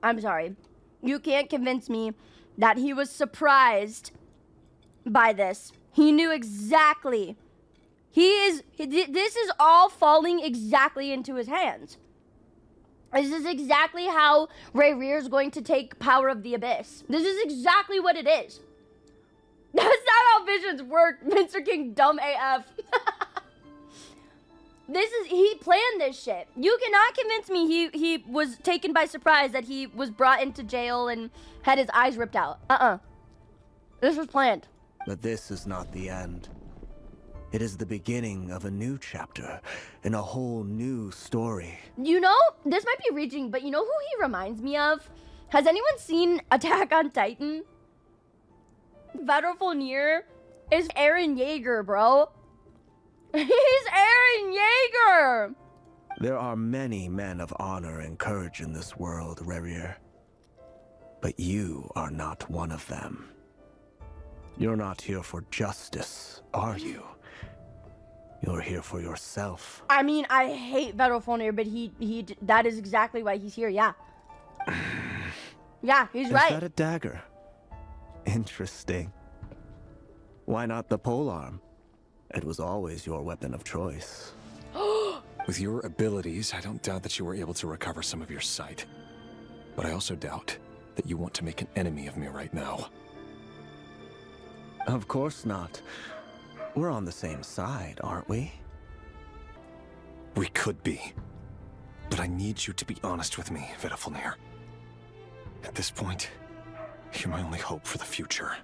I'm sorry. You can't convince me that he was surprised by this. He knew exactly. This is all falling exactly into his hands. This is exactly how Rayrir is going to take power of the Abyss. This is exactly what it is. That's not how visions work, Mr. King, dumb AF. He planned this shit. You cannot convince me he was taken by surprise that he was brought into jail and had his eyes ripped out. This was planned.
But this is not the end. It is the beginning of a new chapter in a whole new story.
You know, this might be reaching, but you know who he reminds me of? Has anyone seen Attack on Titan? Vedafulnir is Eren Yeager, bro. He's Eren Yeager!
There are many men of honor and courage in this world, Rayrir. But you are not one of them. You're not here for justice, are you? You're here for yourself.
I mean, I hate Vedafulnir, but that is exactly why he's here, yeah. Yeah, he's right.
Is that a dagger? Interesting. Why not the polearm? It was always your weapon of choice.
With your abilities, I don't doubt that you were able to recover some of your sight. But I also doubt that you want to make an enemy of me right now.
Of course not. We're on the same side, aren't we?
We could be. But I need you to be honest with me, Vedafulnir. At this point, you're my only hope for the future.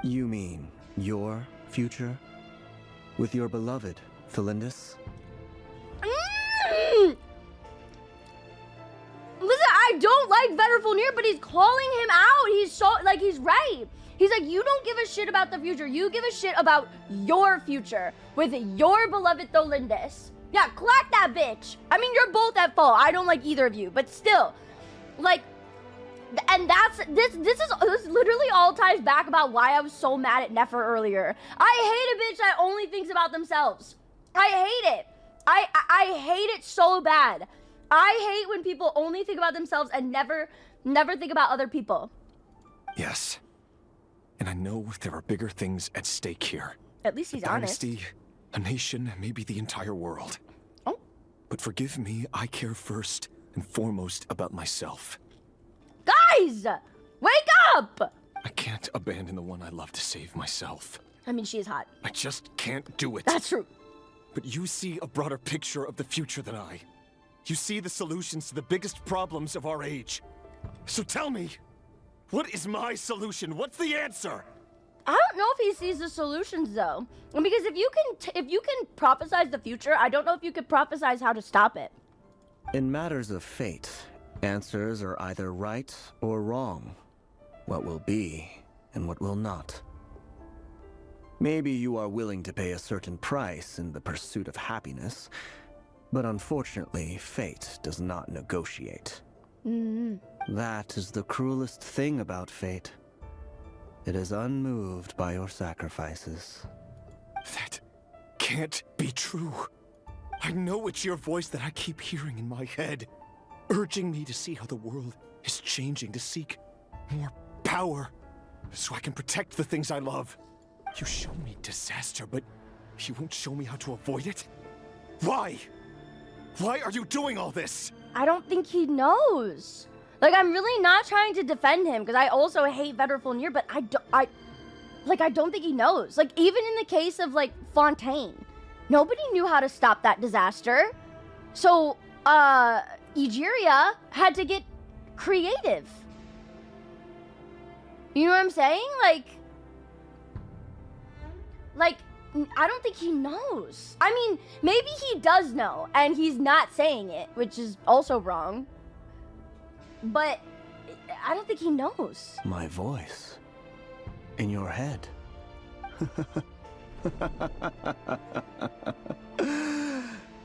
You mean your future? With your beloved, Felindis?
Listen, I don't like Vedafulnir, but he's calling him out. He's so, like, he's right. He's like, you don't give a shit about the future. You give a shit about your future with your beloved Tholindis. Yeah, clap that bitch. I mean, you're both at fault. I don't like either of you, but still, like, and this literally all ties back about why I was so mad at Nefer earlier. I hate a bitch that only thinks about themselves. I hate it. I hate it so bad. I hate when people only think about themselves and never think about other people.
Yes. And I know there are bigger things at stake here.
At least he's honest.
A dynasty, a nation, maybe the entire world.
Oh.
But forgive me, I care first and foremost about myself.
Guys! Wake up!
I can't abandon the one I love to save myself.
I mean, she is hot.
I just can't do it.
That's true.
But you see a broader picture of the future than I. You see the solutions to the biggest problems of our age. So tell me,
What is my solution? What's the answer?
I don't know if he sees the solutions though, because if you can prophesize the future, I don't know if you could prophesize how to stop it.
In matters of fate, answers are either right or wrong. What will be and what will not. Maybe you are willing to pay a certain price in the pursuit of happiness, but unfortunately, fate does not negotiate. That is the cruelest thing about fate. It is unmoved by your sacrifices.
That can't be true. I know it's your voice that I keep hearing in my head, urging me to see how the world is changing, to seek more power, so I can protect the things I love. You show me disaster, but you won't show me how to avoid it? Why? Why are you doing all this?
I don't think he knows. Like, I'm really not trying to defend him, because I also hate Vedrfolnir, but I don't think he knows. Like, even in the case of, like, Fontaine, nobody knew how to stop that disaster. So, Egeria had to get creative. You know what I'm saying? Like, I don't think he knows. I mean, maybe he does know, and he's not saying it, which is also wrong. But I don't think he knows.
My voice. In your head.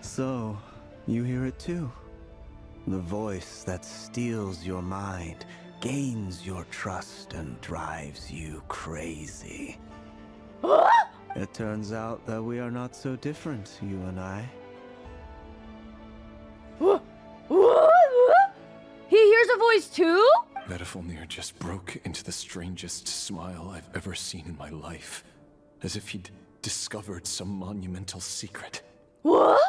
So, you hear it too. The voice that steals your mind, gains your trust, and drives you crazy. It turns out that we are not so different, you and I.
He hears a voice too?
Vedrfolnir just broke into the strangest smile I've ever seen in my life. As if he'd discovered some monumental secret.
What?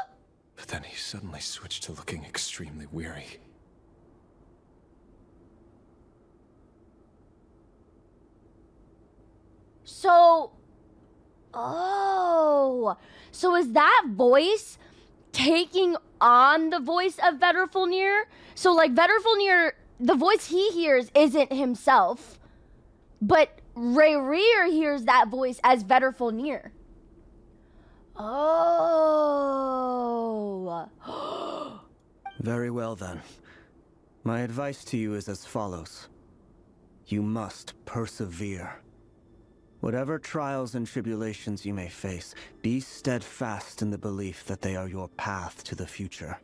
But then he suddenly switched to looking extremely weary.
So... Oh... So is that voice taking on the voice of Vedrfolnir? So, like, Vedrfolnir, the voice he hears isn't himself, but Rayrir hears that voice as Vedrfolnir. Oh.
Very well then. My advice to you is as follows. You must persevere. Whatever trials and tribulations you may face, be steadfast in the belief that they are your path to the future.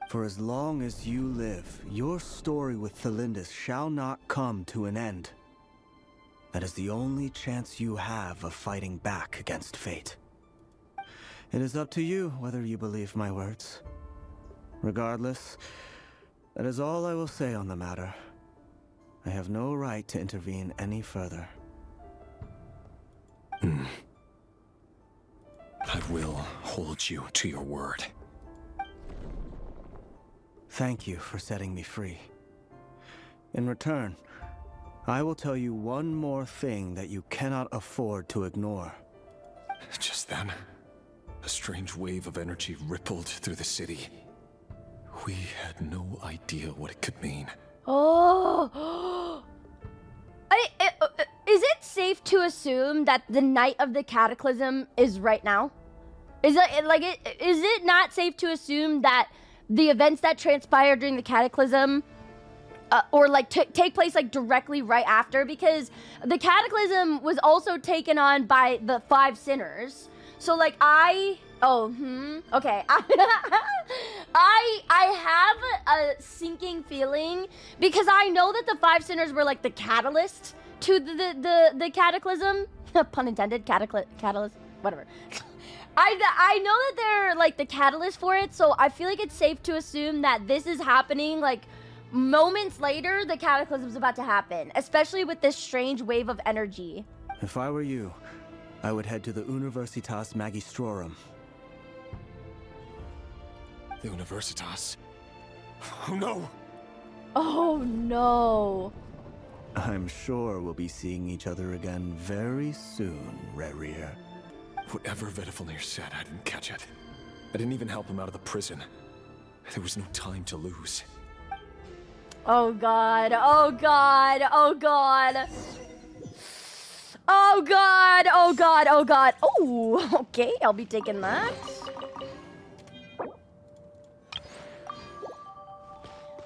For as long as you live, your story with Thelindis shall not come to an end. That is the only chance you have of fighting back against fate. It is up to you whether you believe my words. Regardless, that is all I will say on the matter. I have no right to intervene any further.
I will hold you to your word.
Thank you for setting me free. In return, I will tell you one more thing that you cannot afford to ignore.
Just then, a strange wave of energy rippled through the city. We had no idea what it could mean.
Oh. Is it safe to assume that the night of the cataclysm is right now? Is it not safe to assume that the events that transpired during the cataclysm or like take place like directly right after? Because the cataclysm was also taken on by the 5 sinners. So like okay. I have a sinking feeling because I know that the 5 sinners were like the catalyst to the cataclysm. Pun intended, catalyst, whatever. I know that they're like the catalyst for it, so I feel like it's safe to assume that this is happening like moments later. The cataclysm's about to happen, especially with this strange wave of energy.
If I were you, I would head to the Universitas Magistrorum.
The Universitas? Oh no!
Oh no!
I'm sure we'll be seeing each other again very soon, Rayrir.
Whatever Vedrfolnir said, I didn't catch it. I didn't even help him out of the prison. There was no time to lose.
Oh god, oh god, oh god. Oh god, oh god, oh god. Oh, okay, I'll be taking that.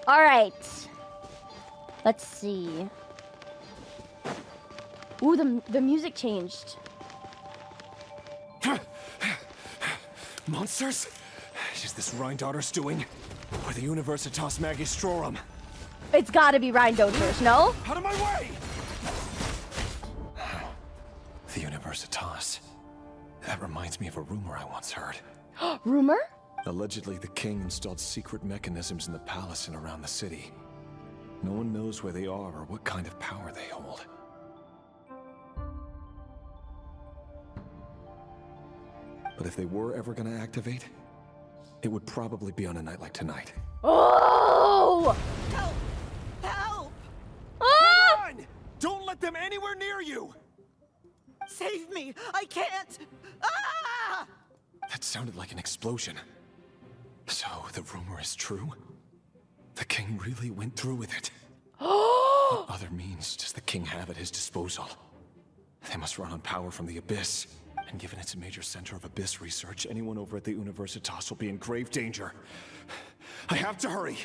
Alright. Let's see. Ooh, the music changed.
Monsters? Is this Rhindotter's doing? Or the Universitas Magistrorum?
It's gotta be Rhindotter's, no?
Out of my way! The Universitas. That reminds me of a rumor I once heard.
Rumor?
Allegedly, the king installed secret mechanisms in the palace and around the city. No one knows where they are or what kind of power they hold. But if they were ever gonna activate, it would probably be on a night like tonight.
Oh!
Help! Help!
Ah!
Come on! Don't let them anywhere near you!
Save me! I can't! Ah!
That sounded like an explosion. So, the rumor is true? The king really went through with it? What other means does the king have at his disposal? They must run on power from the Abyss. And given it's a major center of Abyss research, anyone over at the Universitas will be in grave danger. I have to hurry!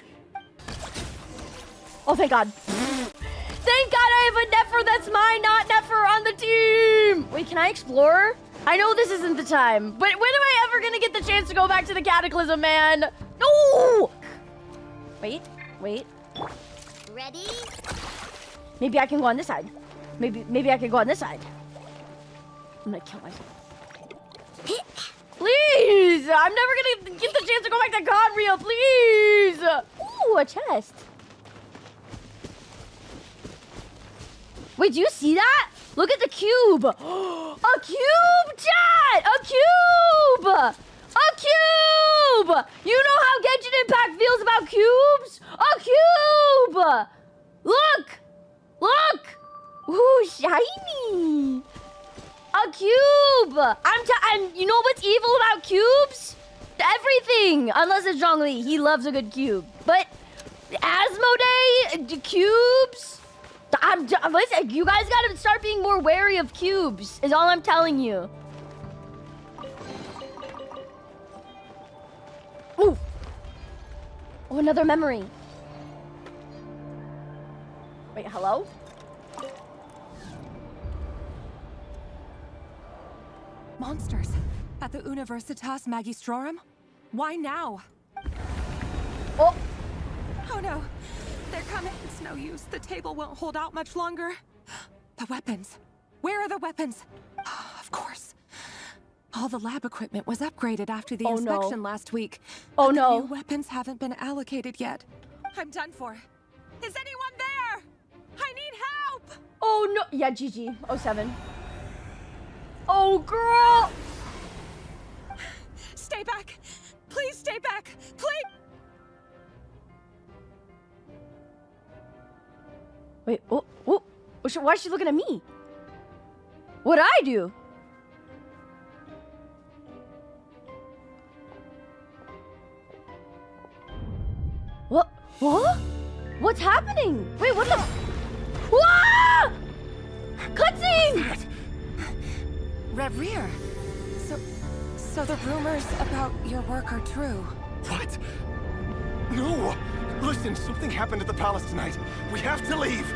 Oh, thank God. Thank God I have a Nefer that's mine, not Nefer on the team! Wait, can I explore? I know this isn't the time, but when am I ever gonna get the chance to go back to the Cataclysm, man? No! Wait.
Ready?
Maybe I can go on this side. Maybe I can go on this side. I'm gonna kill myself. Please! I'm never gonna get the chance to go back to Conrio, please! Ooh, a chest. Wait, do you see that? Look at the cube! A cube, chat! A cube! A cube! You know how Genshin Impact feels about cubes? A cube! Look! Look! Ooh, shiny! A cube! And you know what's evil about cubes? Everything! Unless it's Zhongli. He loves a good cube. But Asmodee, cubes? Listen, you guys gotta start being more wary of cubes, is all I'm telling you. Ooh. Oh, another memory. Wait, hello?
Monsters at the Universitas Magistrorum? Why now?
Oh!
Oh no! They're coming. It's no use. The table won't hold out much longer. The weapons. Where are the weapons? Of course. All the lab equipment was upgraded after the inspection last week.
Oh
but
no.
The new weapons haven't been allocated yet. I'm done for. Is anyone there? I need help!
Oh no. Yeah, GG. 07. Oh, girl!
Stay back. Please stay back. Please.
Wait, oh. Why is she looking at me? What'd I do? What? What's happening? Wait, what the? Whoa! Cutscene!
Rear. So the rumors about your work are true.
What? No! Listen, something happened at the palace tonight. We have to leave!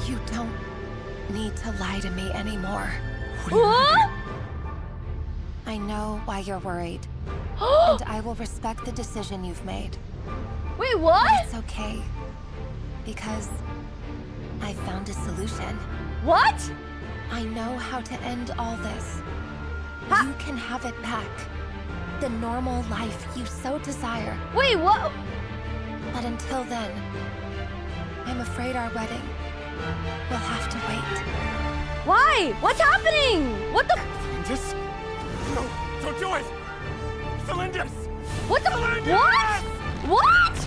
You don't need to lie to me anymore.
What?
I know why you're worried. And I will respect the decision you've made.
Wait, what?
But it's okay. Because I found a solution.
What?
I know how to end all this. You can have it back. The normal life you so desire.
Wait, what?
But until then, I'm afraid our wedding will have to wait.
Why? What's happening? What the?
Just... No, don't do it! Cylinders!
What the? What? What?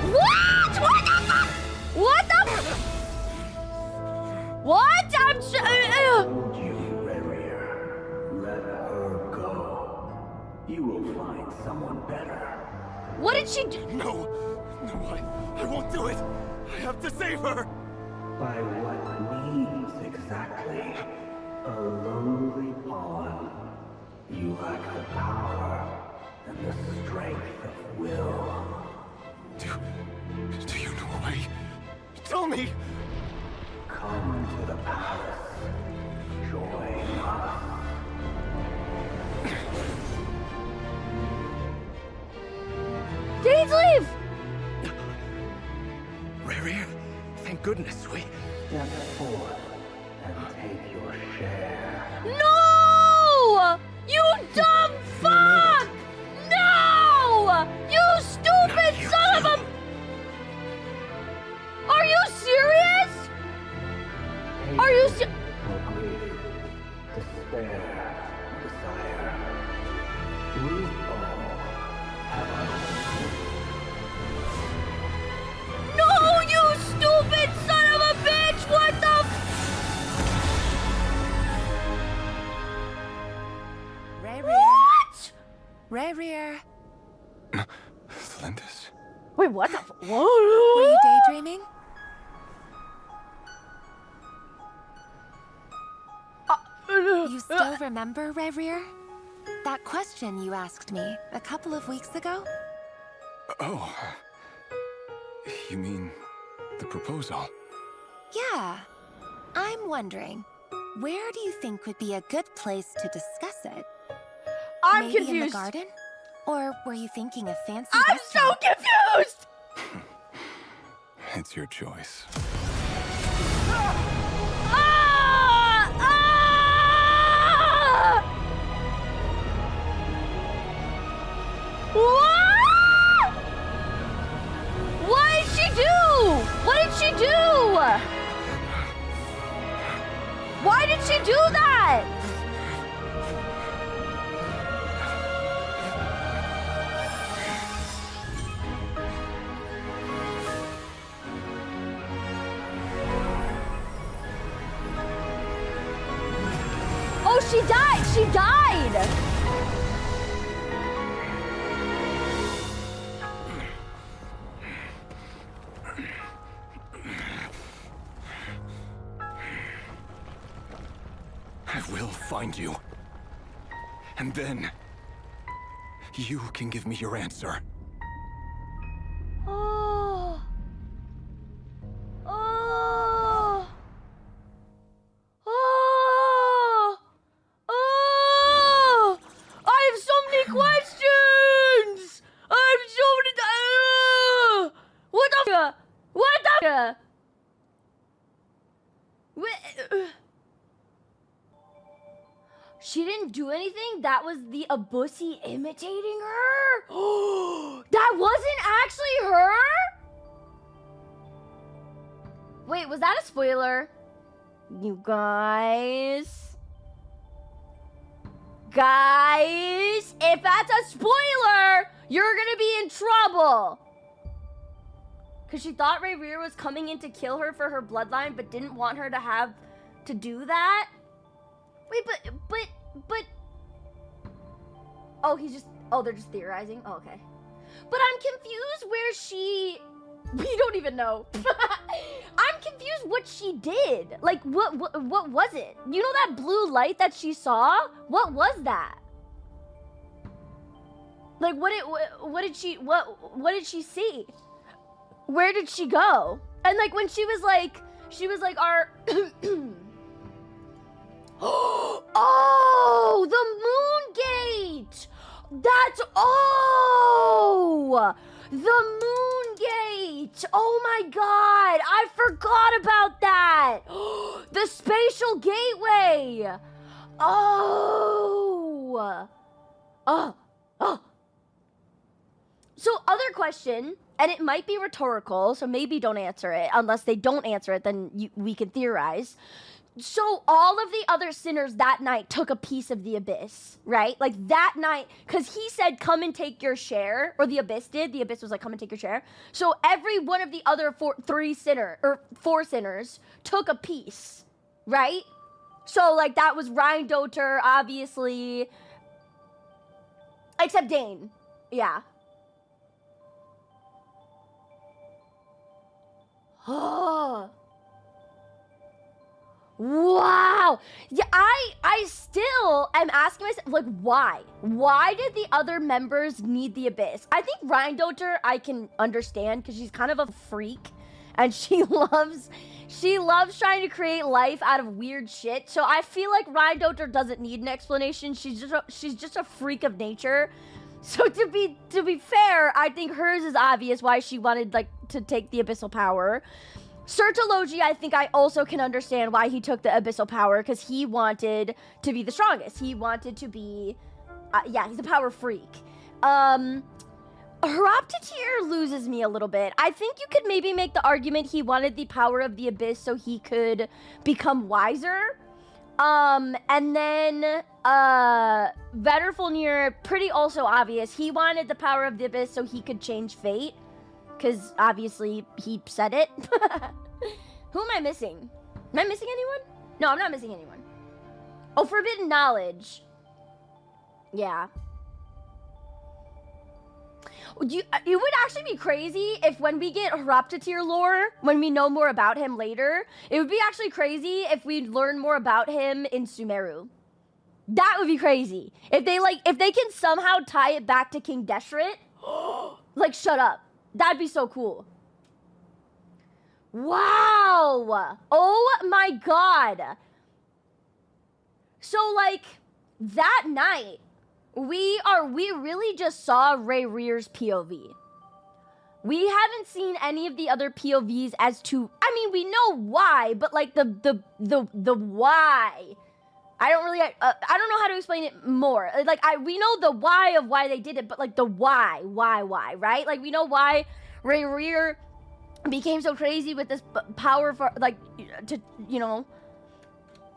What? What the fuck? What the? What? I'm
Let her go. You will find someone better.
What did she do?
No!
No, I won't do it! I have to save her!
By what means exactly? A lowly pawn. You lack the power and the strength of will.
Do you know why? Tell me!
Come to the palace. Join us.
Dane's leave!
Rary, thank goodness we...
Step forth and take your share.
No! You dumb fuck! No! You stupid son of a... Are you serious? Are you serious?
Despair, desire. We all have
No, you stupid son of a bitch! What the What?
Rarier.
Lindis?
Wait, what the
Were you daydreaming? You still remember, Rarier? That question you asked me a couple of weeks ago?
Oh. You mean the proposal?
Yeah. I'm wondering, where do you think would be a good place to discuss it?
I'm
Maybe
confused.
in the garden? Or were you thinking a fancy
I'm so
restaurant?
confused!
It's your choice.
What? What did she do? What did she do? Why did she do that? Oh, she died! She died!
I will find you. And then... you can give me your answer.
Oh. Oh. Oh. Oh. I have so many questions. I have so many. What the? What the? She didn't do anything? That was the Abusi imitating her? That wasn't actually her? Wait, was that a spoiler? You guys? Guys, if that's a spoiler, you're gonna be in trouble. Because she thought Rayrear was coming in to kill her for her bloodline, but didn't want her to have to do that? Wait, but... Oh, they're just theorizing? Oh, okay. But I'm confused where she... We don't even know. I'm confused what she did. Like, what was it? You know that blue light that she saw? What was that? Like, what did she see? Where did she go? And like, when she was like, our... Oh, the moon gate! That's, oh! The moon gate! Oh my god! I forgot about that! The spatial gateway! Oh! Oh! So, other question, and it might be rhetorical, so maybe don't answer it. Unless they don't answer it, then we can theorize. So all of the other sinners that night took a piece of the Abyss, right? Like that night, because he said, come and take your share, or the Abyss did. The Abyss was like, come and take your share. So every one of the other four sinners took a piece, right? So like that was Rheindoter, obviously. Except Dane, yeah. Oh. Wow. Yeah, I still am asking myself, like, why? Why did the other members need the Abyss? I think Rheindoter I can understand because she's kind of a freak and she loves trying to create life out of weird shit. So I feel like Rheindoter doesn't need an explanation. She's just a freak of nature. So to be fair, I think hers is obvious why she wanted like to take the abyssal power. Sertologi, I think I also can understand why he took the abyssal power, because he wanted to be the strongest. He wanted to be, yeah, he's a power freak. Horoptatir loses me a little bit. I think you could maybe make the argument he wanted the power of the abyss so he could become wiser. And then, Vetterfulnir, pretty also obvious. He wanted the power of the abyss so he could change fate. Because obviously he said it. Who am I missing? Am I missing anyone? No, I'm not missing anyone. Oh, forbidden knowledge. Yeah. It would actually be crazy if when we get Horoptatir lore, when we know more about him later, it would be actually crazy if we learn more about him in Sumeru. That would be crazy. If they can somehow tie it back to King Deshret, like, shut up. That'd be so cool. Wow. Oh my god. So, like, that night, we really just saw Rayrear's POV. We haven't seen any of the other POVs as to, I mean, we know why, but like the why. I don't know how to explain it more. Like, we know the why of why they did it, but like the why, right? Like, we know why Rayrear became so crazy with this power for, like, to, you know,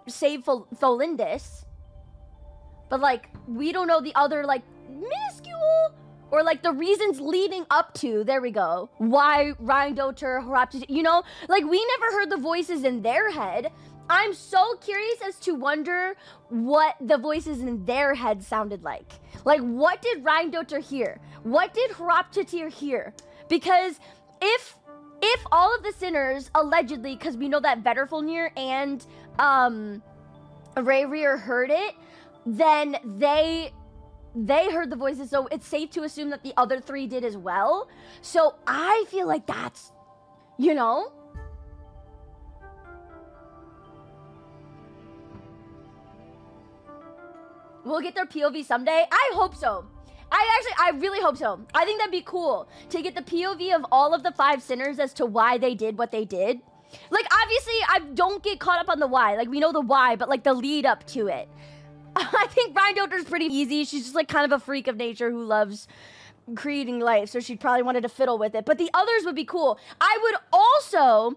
save Tholindis. But like, we don't know the other, like, minuscule, or like the reasons leading up to, there we go, why Rheindoter, Horoptatir, you know? Like, we never heard the voices in their head. I'm so curious as to wonder what the voices in their head sounded like. Like, what did Rheindoter hear? What did Horoptatir hear? Because if all of the sinners, allegedly, because we know that Vetterfulnir and Rayrear heard it, then they heard the voices, so it's safe to assume that the other three did as well. So I feel like that's, you know? We'll get their POV someday. I hope so. I really hope so. I think that'd be cool to get the POV of all of the 5 sinners as to why they did what they did. Like, obviously, I don't get caught up on the why. Like, we know the why, but like the lead up to it. I think Rheindoter's pretty easy. She's just like kind of a freak of nature who loves creating life, so she probably wanted to fiddle with it. But the others would be cool. I would also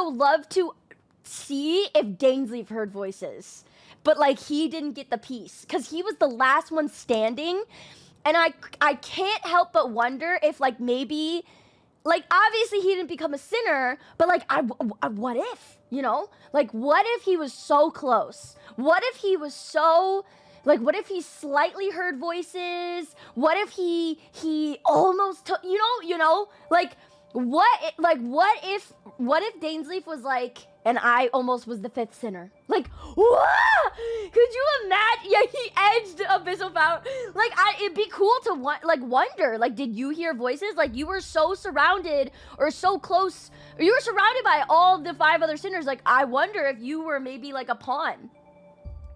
love to see if Dainsleif heard voices. But like, he didn't get the piece because he was the last one standing, and I can't help but wonder if, like, maybe, like, obviously he didn't become a sinner, but like, what if, you know, like, what if he was so close? What if he was so, like, what if he slightly heard voices? What if he almost took, you know, like, what if Dainsleif was like, and I almost was the 5th sinner? Like, what? Could you imagine? Yeah, he edged abyssal power. Like, it'd be cool to wonder. Like, did you hear voices? Like, you were so surrounded or so close, or you were surrounded by all the 5 other sinners. Like, I wonder if you were maybe like a pawn.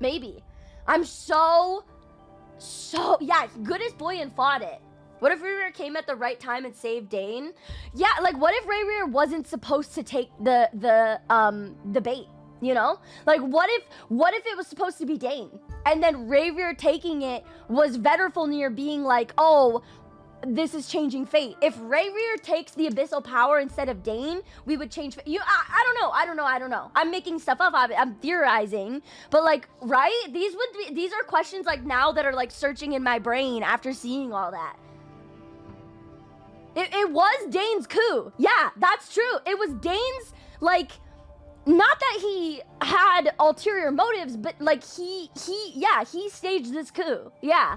Maybe. I'm so yeah. Goodest boy and fought it. What if Rayrear came at the right time and saved Dane? Yeah, like, what if Rayrear wasn't supposed to take the bait, you know? Like, what if it was supposed to be Dane? And then Rayrear taking it was Vetterfulnir being like, oh, this is changing fate. If Rayrear takes the abyssal power instead of Dane, we would change fate. I don't know. I'm making stuff up. I'm theorizing. But like, right? These are questions like now that are like searching in my brain after seeing all that. It was Dane's coup. Yeah, that's true. It was Dane's, like, not that he had ulterior motives, but like he staged this coup. Yeah.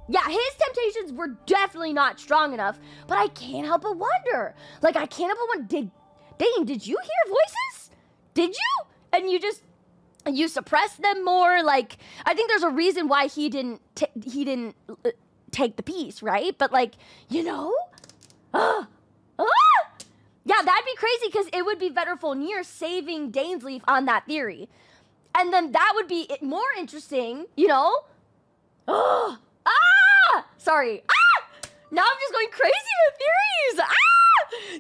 Yeah, his temptations were definitely not strong enough, but I can't help but wonder. Like, I can't help but wonder, Dane, did you hear voices? Did you? And you suppressed them more? Like, I think there's a reason why he didn't take the piece, right? But like, you know? Yeah, that'd be crazy because it would be Vetter Folnir saving Dainsleif on that theory. And then that would be more interesting, you know? Sorry. Now I'm just going crazy with theories.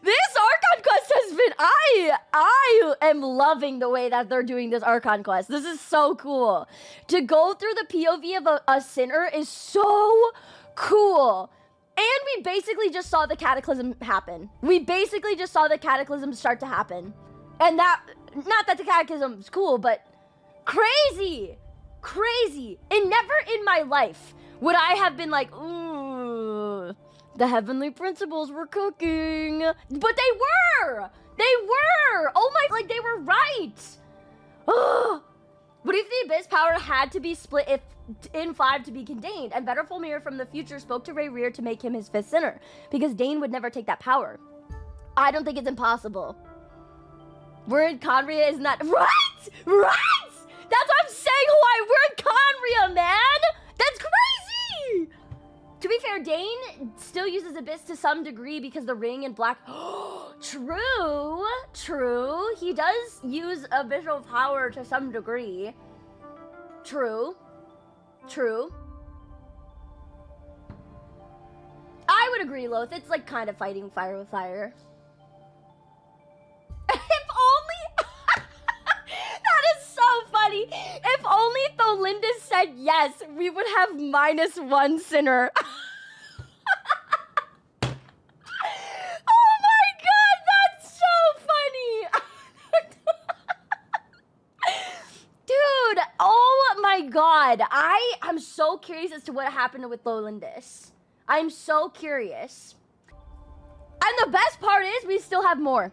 This Archon quest has been, I am loving the way that they're doing this Archon quest. This is so cool. To go through the POV of a sinner is so cool. And we basically just saw the cataclysm happen. We basically just saw the cataclysm start to happen. And that, not that the cataclysm is cool, but crazy. Crazy. And never in my life would I have been like, ooh, the heavenly principles were cooking. But they were. They were. Oh my, like they were right. What if the Abyss power had to be split in 5 to be contained? And Vetter Folnir from the future spoke to Rayrir to make him his 5th sinner, because Dane would never take that power. I don't think it's impossible. We're in Conria is not right. Right. That's what I'm saying. Why we're in Conria, man. That's crazy. To be fair, Dane still uses Abyss to some degree because the ring and black. True. True. He does use abyssal power to some degree. True. True. I would agree, Loth. It's like kind of fighting fire with fire. If only... That is so funny. If only Tholindis said yes, we would have -1 sinner. Oh my god, that's so funny. Dude, oh my god. I'm so curious as to what happened with Tholindis. I'm so curious. And the best part is we still have more.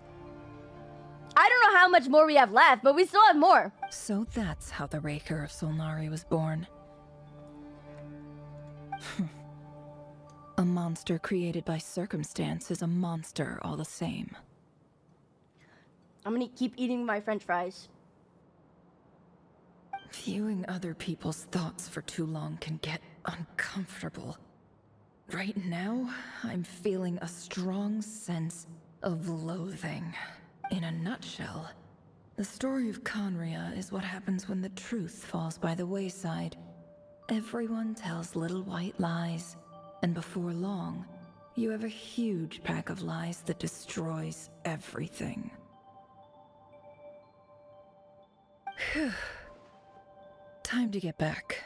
I don't know how much more we have left, but we still have more.
So that's how the Raker of Solnari was born. A monster created by circumstance is a monster all the same.
I'm gonna keep eating my french fries.
Viewing other people's thoughts for too long can get uncomfortable. Right now, I'm feeling a strong sense of loathing. In a nutshell, the story of Conria is what happens when the truth falls by the wayside. Everyone tells little white lies, and before long, you have a huge pack of lies that destroys everything. Phew. Time to get back.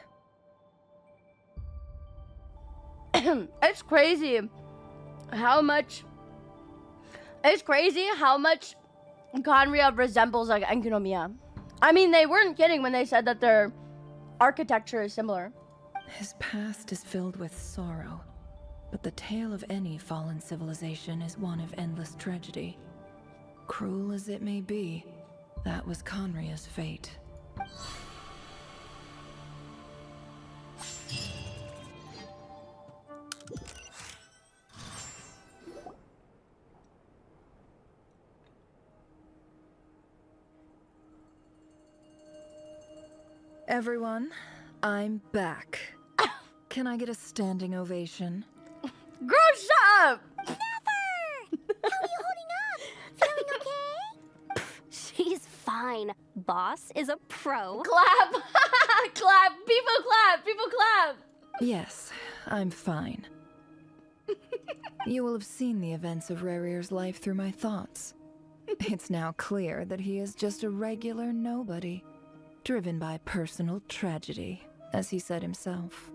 It's crazy how much Conria resembles like Enkinomia. I mean, they weren't kidding when they said that their architecture is similar.
His past is filled with sorrow, but the tale of any fallen civilization is one of endless tragedy. Cruel as it may be, that was Conria's fate. Everyone, I'm back. Can I get a standing ovation?
Girl, shut up!
Never! How are you holding up? Feeling okay?
She's fine. Boss is a pro.
Clap! Clap! People clap! People clap!
Yes, I'm fine. You will have seen the events of Rarir's life through my thoughts. It's now clear that he is just a regular nobody, driven by personal tragedy, as he said himself.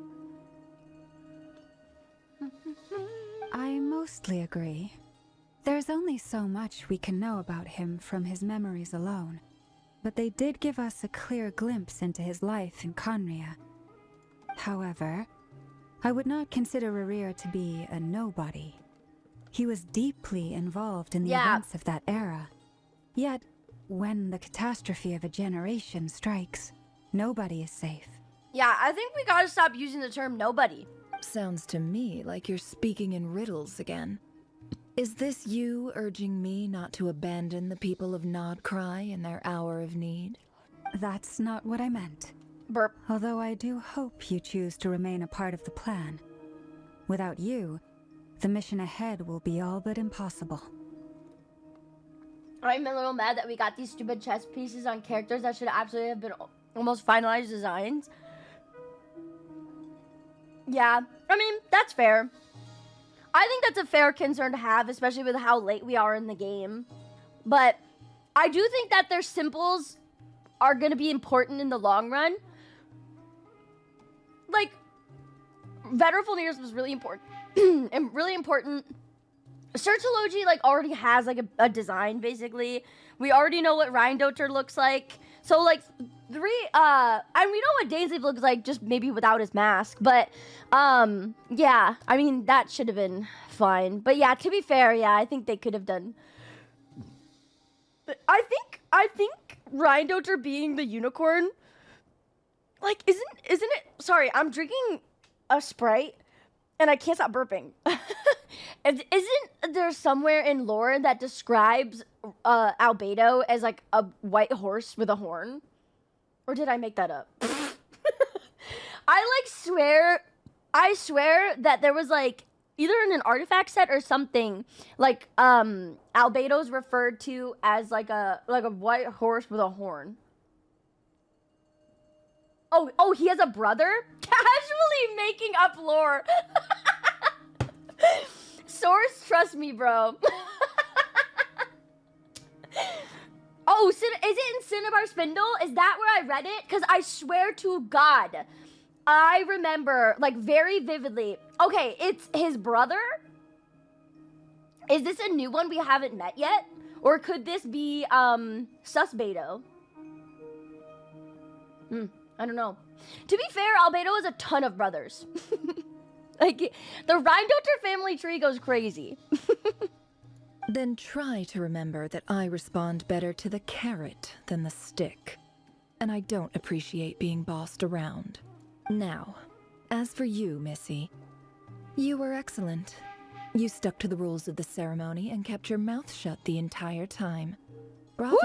I mostly agree. There's only so much we can know about him from his memories alone, but they did give us a clear glimpse into his life in Conria. However, I would not consider Rarir to be a nobody. He was deeply involved in the events of that era. Yet, when the catastrophe of a generation strikes, nobody is safe.
Yeah, I think we gotta stop using the term nobody.
Sounds to me like you're speaking in riddles again. Is this you urging me not to abandon the people of Nod Krai in their hour of need?
That's not what I meant.
Burp.
Although I do hope you choose to remain a part of the plan. Without you, the mission ahead will be all but impossible.
I'm a little mad that we got these stupid chess pieces on characters that should absolutely have been almost finalized designs. Yeah, I mean, that's fair. I think that's a fair concern to have, especially with how late we are in the game. But I do think that their symbols are going to be important in the long run. Like, Veteran Fulneers was really important. And really important. Certology, like, already has, like, a design, basically. We already know what Rheindoter looks like. So, like, and we know what Dainsleif looks like, just maybe without his mask. But, yeah, I mean, that should have been fine. But, yeah, to be fair, yeah, I think they could have done... But I think Rheindoter being the unicorn, like, isn't it... Sorry, I'm drinking a Sprite, and I can't stop burping. Isn't there somewhere in lore that describes Albedo as like a white horse with a horn? Or did I make that up? I swear that there was like either in an artifact set or something like Albedo's referred to as like a white horse with a horn. Oh, he has a brother? Casually making up lore. Source, trust me, bro. Oh, is it in Cinnabar Spindle? Is that where I read it? Because I swear to God, I remember, like, very vividly. Okay, it's his brother? Is this a new one we haven't met yet? Or could this be, Susbedo? I don't know. To be fair, Albedo has a ton of brothers. Like, the Rheindoter family tree goes crazy.
Then try to remember that I respond better to the carrot than the stick. And I don't appreciate being bossed around. Now, as for you, Missy, you were excellent. You stuck to the rules of the ceremony and kept your mouth shut the entire time. Bravo.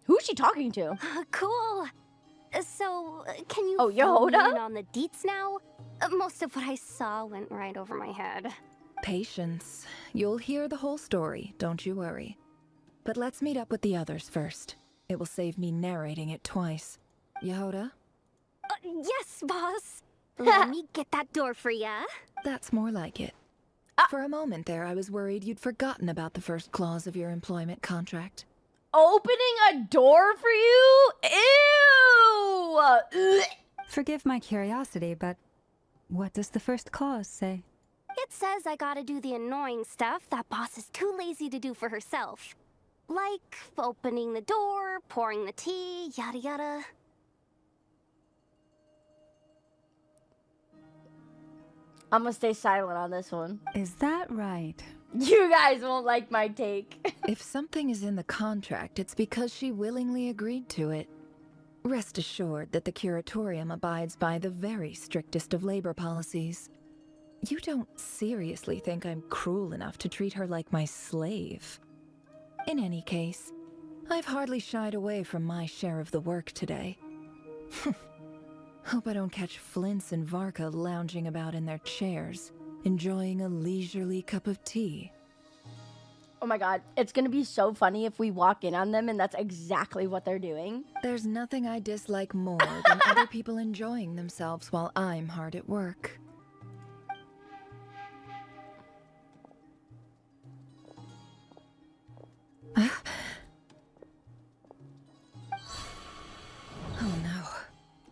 Who's she talking to?
Cool. So, can you
fill me
in on the deets now? Most of what I saw went right over my head.
Patience. You'll hear the whole story, don't you worry. But let's meet up with the others first. It will save me narrating it twice. Yehoda?
Yes, boss. Let me get that door for ya.
That's more like it. For a moment there, I was worried you'd forgotten about the first clause of your employment contract.
Opening a door for you? Ew!
Forgive my curiosity, but what does the first clause say?
It says I gotta do the annoying stuff that boss is too lazy to do for herself. Like opening the door, pouring the tea, yada yada.
I'm gonna stay silent on this one.
Is that right?
You guys won't like my take.
If something is in the contract, it's because she willingly agreed to it. Rest assured that the Curatorium abides by the very strictest of labor policies. You don't seriously think I'm cruel enough to treat her like my slave? In any case, I've hardly shied away from my share of the work today. Hope I don't catch Flintz and Varka lounging about in their chairs, enjoying a leisurely cup of tea.
Oh my god, it's gonna be so funny if we walk in on them and that's exactly what they're doing.
There's nothing I dislike more than other people enjoying themselves while I'm hard at work. Oh no.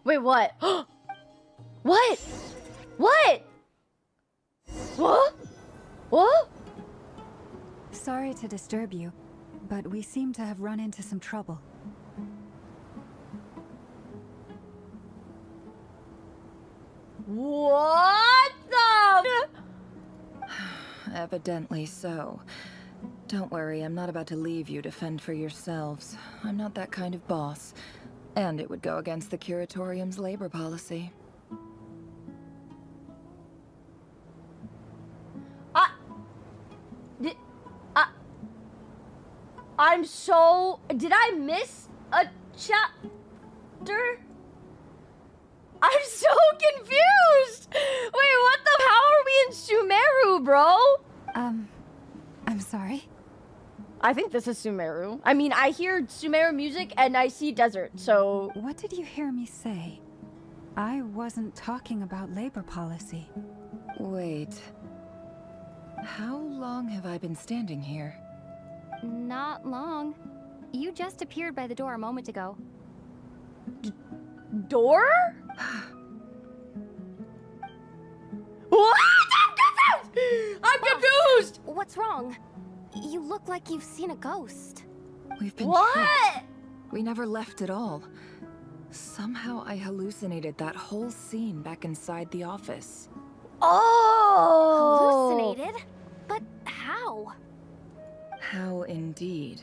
Wait, what? What? What? What? What?
Sorry to disturb you, but we seem to have run into some trouble.
What the?
Evidently so. Don't worry, I'm not about to leave you to fend for yourselves. I'm not that kind of boss. And it would go against the Curatorium's labor policy.
I'm so... Did I miss a chapter? I'm so confused! Wait, what the... How are we in Sumeru, bro?
I'm sorry?
I think this is Sumeru. I mean, I hear Sumeru music and I see desert, so...
What did you hear me say? I wasn't talking about labor policy.
Wait. How long have I been standing here?
Not long. You just appeared by the door a moment ago.
Door? What? I'm confused!
What's wrong? You look like you've seen a ghost.
We've been
What?
tricked. We never left at all. Somehow I hallucinated that whole scene back inside the office.
Oh!
Hallucinated? But how?
How indeed.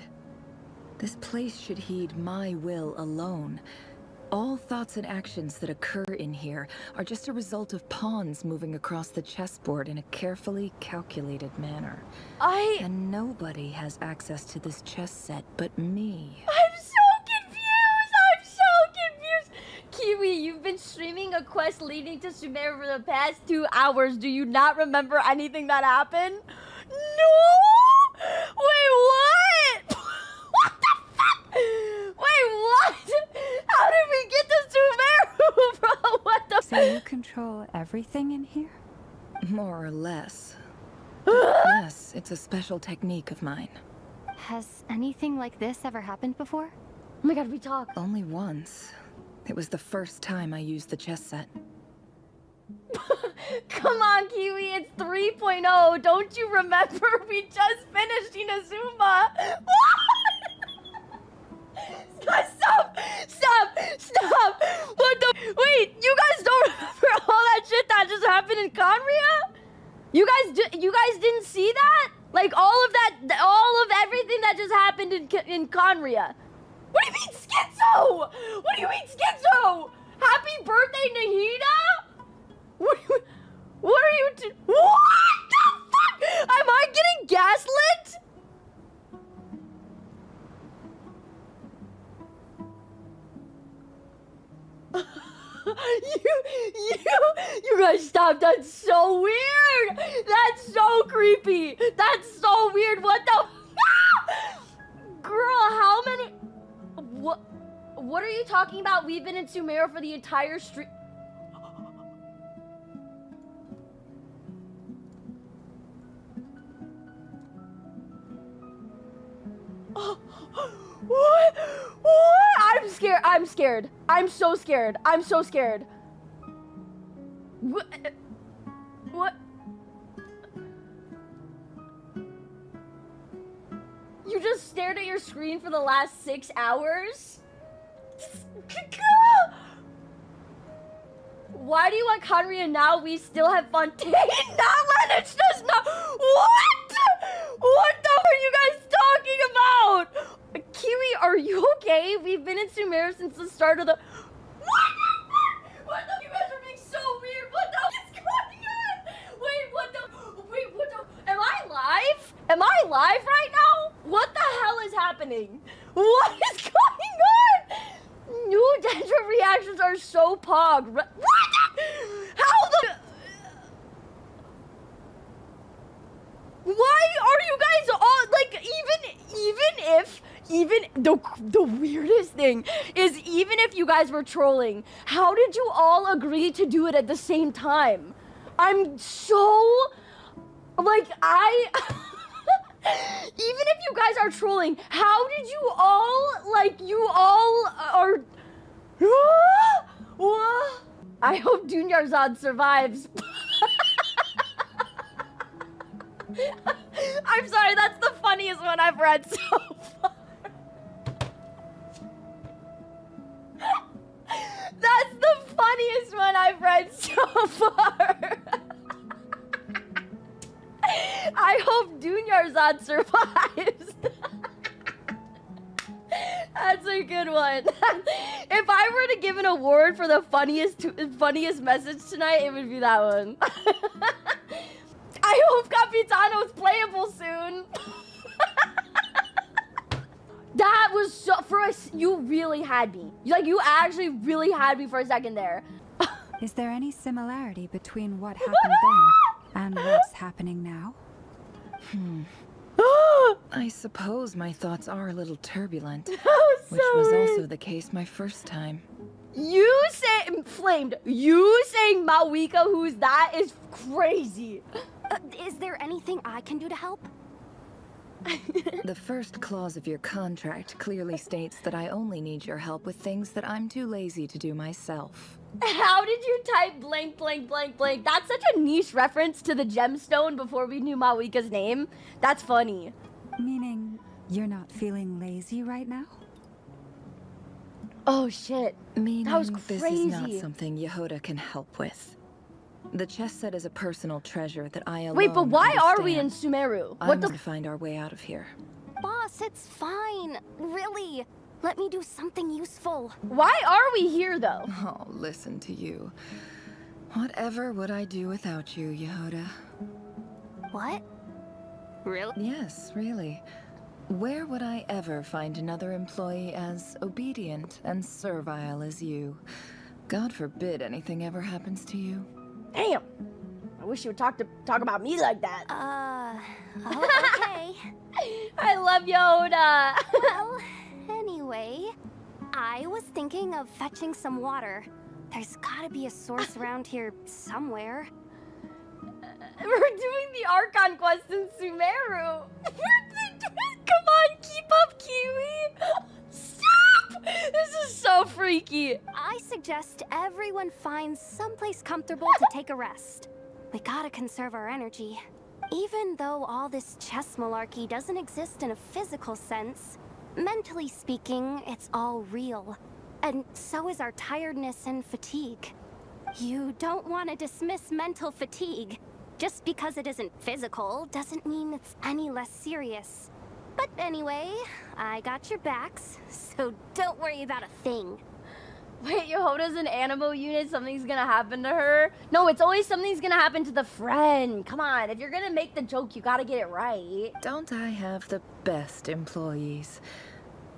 This place should heed my will alone. All thoughts and actions that occur in here are just a result of pawns moving across the chessboard in a carefully calculated manner. And nobody has access to this chess set but me.
I'm so confused! I'm so confused! Kiwi, you've been streaming a quest leading to Sumeru for the past 2 hours. Do you not remember anything that happened? No! Wait, what? What the fuck? Wait, what? How did we get to Sumeru, bro? What the
So you control everything in here?
More or less. Yes, it's a special technique of mine.
Has anything like this ever happened before?
Oh my god, we talk.
Only once. It was the first time I used the chess set.
Come on, Kiwi, it's 3.0. Don't you remember? We just finished Inazuma. Stop! Stop! Stop! What the? Wait, you guys don't remember all that shit that just happened in Conria? You guys didn't see that? Like all of everything that just happened in Conria. What do you mean schizo? What do you mean schizo? Happy birthday, Nahida? What are you what the fuck? Am I getting gaslit? You guys stop. That's so weird. That's so creepy. That's so weird. What the? Girl, how many? What are you talking about? We've been in Sumeru for the entire street. What? I'm scared. I'm scared. I'm so scared. I'm so scared. What? You just stared at your screen for the last 6 hours? Why do you want Conria now? We still have Fontaine. Not Lennox does not. What? What the are you guys talking about? Kiwi, are you okay? We've been in Sumeru since the start of the... What the? You guys are being so weird. What the is going on? Wait, what the? Wait, what the? Am I live? Am I live right now? What the hell is happening? What is going on? New Dendra reactions are so pog. What? How the... Why are you guys all like even the weirdest thing is even if you guys were trolling, how did you all agree to do it at the same time? I'm so like even if you guys are trolling, how did you all are I hope Dunyarzad survives. I'm sorry, that's the funniest one I've read so far. That's the funniest one I've read so far. I hope Dunyarzad survives. That's a good one. If I were to give an award for the funniest message tonight, it would be that one. I hope Capitano's playable soon. was so you really had me. Like you actually really had me for a second there.
Is there any similarity between what happened then and what's happening now?
I suppose my thoughts are a little turbulent,
was
which
so
was
weird.
also the case my first time.
You say Flamed. You saying Mawika, who's that, is crazy.
Is there anything I can do to help?
The first clause of your contract clearly states that I only need your help with things that I'm too lazy to do myself.
How did you type blank, blank, blank, blank? That's such a niche reference to the gemstone before we knew Mawika's name. That's funny.
Meaning, you're not feeling lazy right now?
Oh shit.
Meaning
That was
this is
crazy.
not something Yehoda can help with. The chest set is a personal treasure that I alone
Wait, but why are we in
understand.
Sumeru?
I'm
What the?
to find our way out of here.
Boss, it's fine. Really. Let me do something useful.
Why are we here though?
Oh, listen to you. Whatever would I do without you, Yehoda?
What? Really?
Yes, really. Where would I ever find another employee as obedient and servile as you? God forbid anything ever happens to you.
Damn. I wish you would talk about me like that.
Okay.
I love Yoda.
Well, anyway, I was thinking of fetching some water. There's gotta be a source around here somewhere.
We're doing the Archon quest in Sumeru. Come on, keep up, Kiwi. Stop! This is so freaky.
I suggest everyone finds someplace comfortable to take a rest. We gotta conserve our energy. Even though all this chess malarkey doesn't exist in a physical sense, mentally speaking, it's all real. And so is our tiredness and fatigue. You don't want to dismiss mental fatigue. Just because it isn't physical doesn't mean it's any less serious. But anyway, I got your backs, so don't worry about a thing.
Wait, Yehoda's an animal unit, something's gonna happen to her? No, it's always something's gonna happen to the friend. Come on, if you're gonna make the joke, you gotta get it right.
Don't I have the best employees?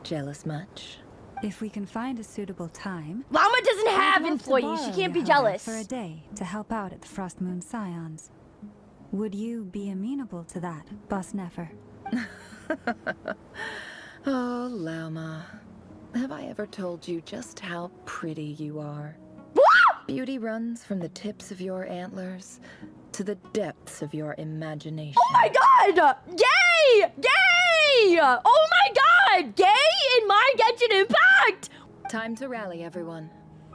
Jealous much?
If we can find a suitable time...
Llama doesn't have
I'd love to
employees, she
borrow
can't be
Yehoda
jealous.
for a day to help out at the Frost Moon Scions. Would you be amenable to that, Boss Nefer?
Oh, Llama. Have I ever told you just how pretty you are? Beauty runs from the tips of your antlers to the depths of your imagination.
Oh my god! Gay! Gay! Oh my god! Gay in my Genshin Impact!
Time to rally, everyone.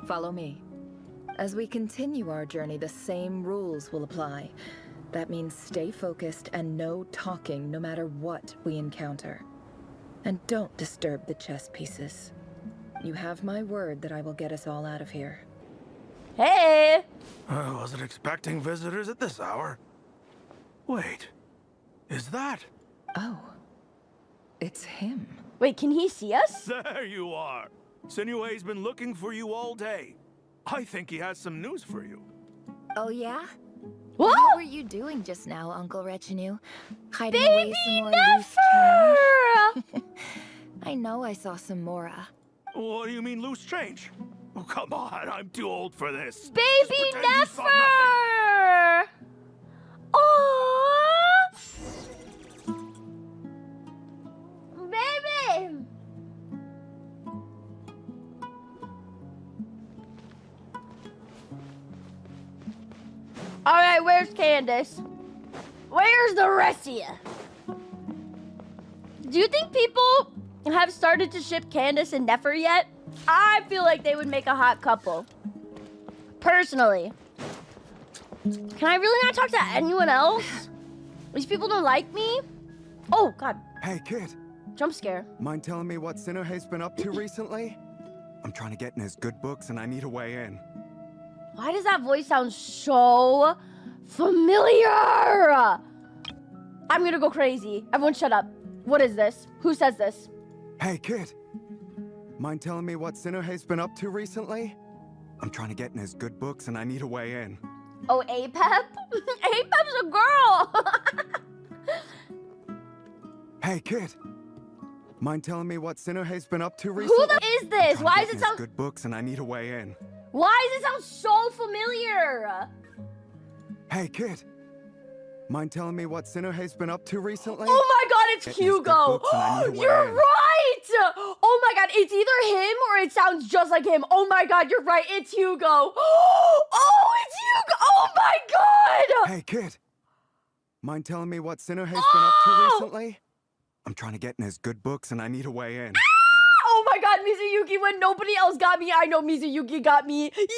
Follow me. As we continue our journey, the same rules will apply. That means stay focused and no talking no matter what we encounter. And don't disturb the chess pieces. You have my word that I will get us all out of here.
Hey!
I wasn't expecting visitors at this hour. Wait, is that?
Oh, it's him.
Wait, can he see us?
There you are. Sinue's been looking for you all day. I think he has some news for you.
Oh, yeah?
What?
What were you doing just now, Uncle Rechinu? Hiding away
Baby
some more
Nefer!
loose change? I know I saw some Mora.
What do you mean loose change? Oh, come on, I'm too old for this.
Baby
Just pretend you saw nothing.
Nefer! Aww! Baby! Alright, where's Candace? Where's the rest of you? Do you think people have started to ship Candace and Nefer yet? I feel like they would make a hot couple. Personally. Can I really not talk to anyone else? These people don't like me? Oh, God.
Hey, kid.
Jump scare.
Mind telling me what Sinuhe's been up to recently? I'm trying to get in his good books and I need a way in.
Why does that voice sound so familiar? I'm gonna go crazy. Everyone shut up. What is this? Who says this?
Hey, kid. Mind telling me what Sinuhe's been up to recently? I'm trying to get in his good books and I need a way in.
Oh, Apep? Apep's a girl!
Hey, kid. Mind telling me what Sinnerhe's been up to
Who
recently?
the is this? Why does it sound?
Good books, and I need a way in.
Why does it sound so familiar?
Hey, kid. Mind telling me what Sinnerhe's been up to recently?
Oh my God, it's
Getting his good
Hugo.
books, and I need a way
You're
in.
right. Oh my God, it's either him or it sounds just like him. Oh my God, you're right. It's Hugo. Oh, it's Hugo. Oh my God.
Hey, kid. Mind telling me what Sinnerhe's been up to recently? I'm trying to get in his good books, and I need a way in.
Oh my God, Mizuyuki, when nobody else got me, I know Mizuyuki got me. Yes!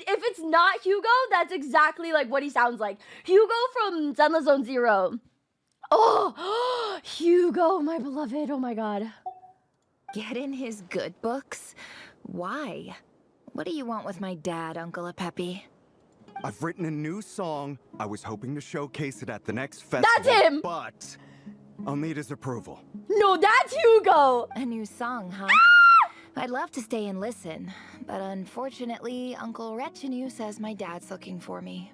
If it's not Hugo, that's exactly like what he sounds like. Hugo from Zenless Zone Zero. Oh, Hugo, my beloved. Oh my God.
Get in his good books? Why? What do you want with my dad, Uncle Apepi?
I've written a new song. I was hoping to showcase it at the next festival.
That's him!
But I'll need his approval.
No, that's Hugo!
A new song, huh? I'd love to stay and listen, but unfortunately, Uncle Retinue says my dad's looking for me.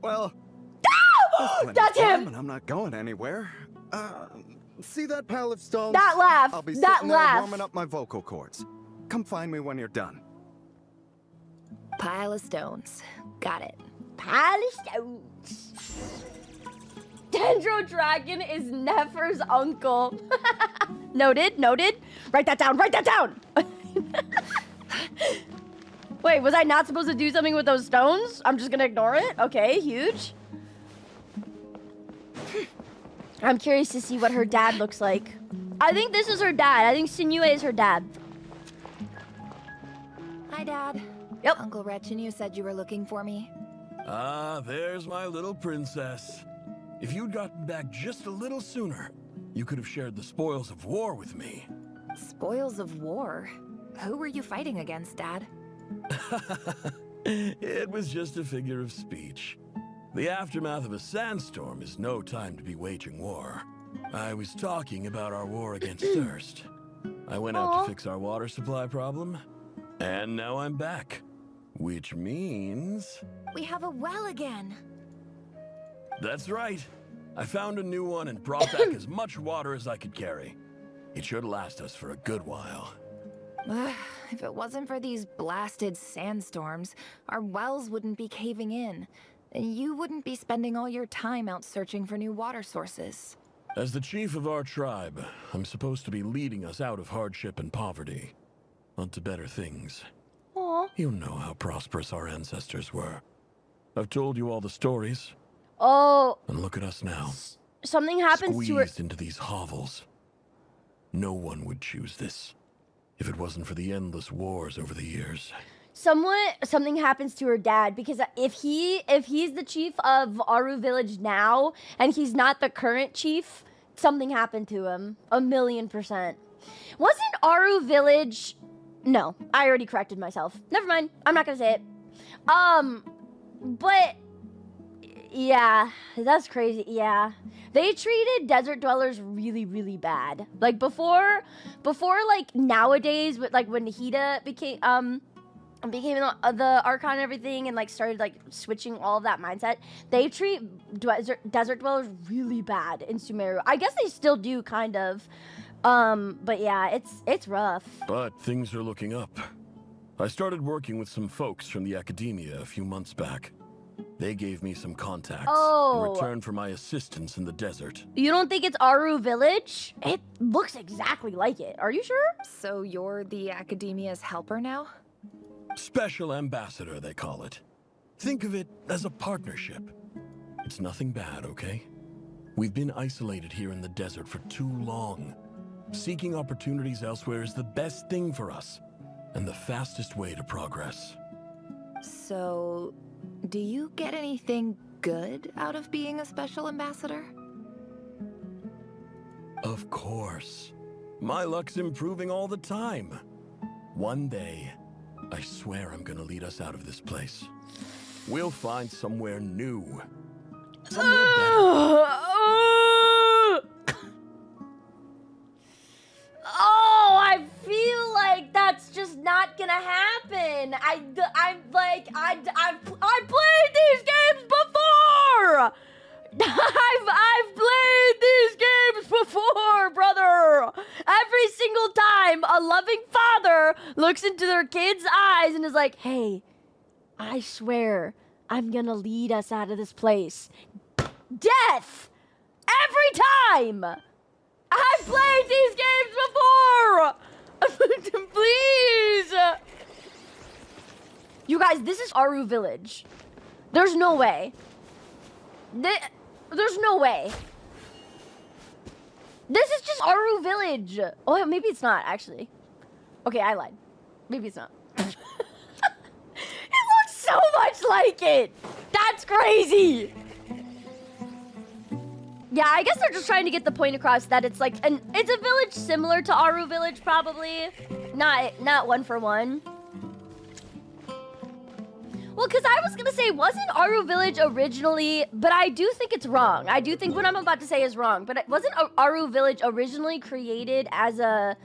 Well,
that's him!
And I'm not going anywhere. See that pile of stones?
That laugh!
I'll be
That
sitting there
laugh!
warming up my vocal cords. Come find me when you're done.
Pile of stones. Got it.
Pile of stones. Dendro Dragon is Nefer's uncle. Noted, noted. Write that down, write that down! Wait, was I not supposed to do something with those stones? I'm just gonna ignore it? Okay, huge. I'm curious to see what her dad looks like. I think this is her dad. I think Sinue is her dad.
Hi, Dad.
Yep.
Uncle Retinue said you were looking for me.
Ah, there's my little princess. If you'd gotten back just a little sooner, you could have shared the spoils of war with me.
Spoils of war? Who were you fighting against, Dad?
It was just a figure of speech. The aftermath of a sandstorm is no time to be waging war. I was talking about our war against thirst. I went out to fix our water supply problem, and now I'm back. Which means...
We have a well again.
That's right. I found a new one and brought back as much water as I could carry. It should last us for a good while.
If it wasn't for these blasted sandstorms, our wells wouldn't be caving in. And you wouldn't be spending all your time out searching for new water sources.
As the chief of our tribe, I'm supposed to be leading us out of hardship and poverty, onto better things.
Aww.
You know how prosperous our ancestors were. I've told you all the stories.
Oh.
And look at us now.
Something happens to her.
Squeezed into these hovels. No one would choose this, if it wasn't for the endless wars over the years.
Something happens to her dad, because if he's the chief of Aru Village now and he's not the current chief, something happened to him. 1,000,000%. Wasn't Aru Village? No, I already corrected myself. Never mind. I'm not gonna say it. But yeah, that's crazy. Yeah, they treated desert dwellers really, really bad. Like before like nowadays, with like when Hida became the Archon and everything, and like started like switching all of that mindset, they treat desert dwellers really bad in Sumeru. I guess they still do, kind of. But yeah, it's rough.
But things are looking up. I started working with some folks from the academia a few months back. They gave me some contacts in return for my assistance in the desert.
You don't think it's Aru Village? It looks exactly like it. Are you sure?
So you're the academia's helper now?
Special ambassador, they call it. Think of it as a partnership. It's nothing bad, okay? We've been isolated here in the desert for too long. Seeking opportunities elsewhere is the best thing for us, and the fastest way to progress.
So, do you get anything good out of being a special ambassador?
Of course. My luck's improving all the time. One day, I swear I'm gonna lead us out of this place. We'll find somewhere new. Somewhere better.
Oh, I feel like that's just not gonna happen. I've played these games before. I've played looks into their kids' eyes and is like, hey, I swear I'm gonna lead us out of this place. Death! Every time! I've played these games before! Please! You guys, this is Aru Village. There's no way. There's no way. This is just Aru Village. Oh, maybe it's not, actually. Okay, I lied. Maybe it's not. It looks so much like it. That's crazy. Yeah, I guess they're just trying to get the point across that it's like it's a village similar to Aru Village, probably. Not one for one. Well, because I was gonna say, wasn't Aru Village originally, but I do think it's wrong. I do think what I'm about to say is wrong, but wasn't Aru Village originally created as a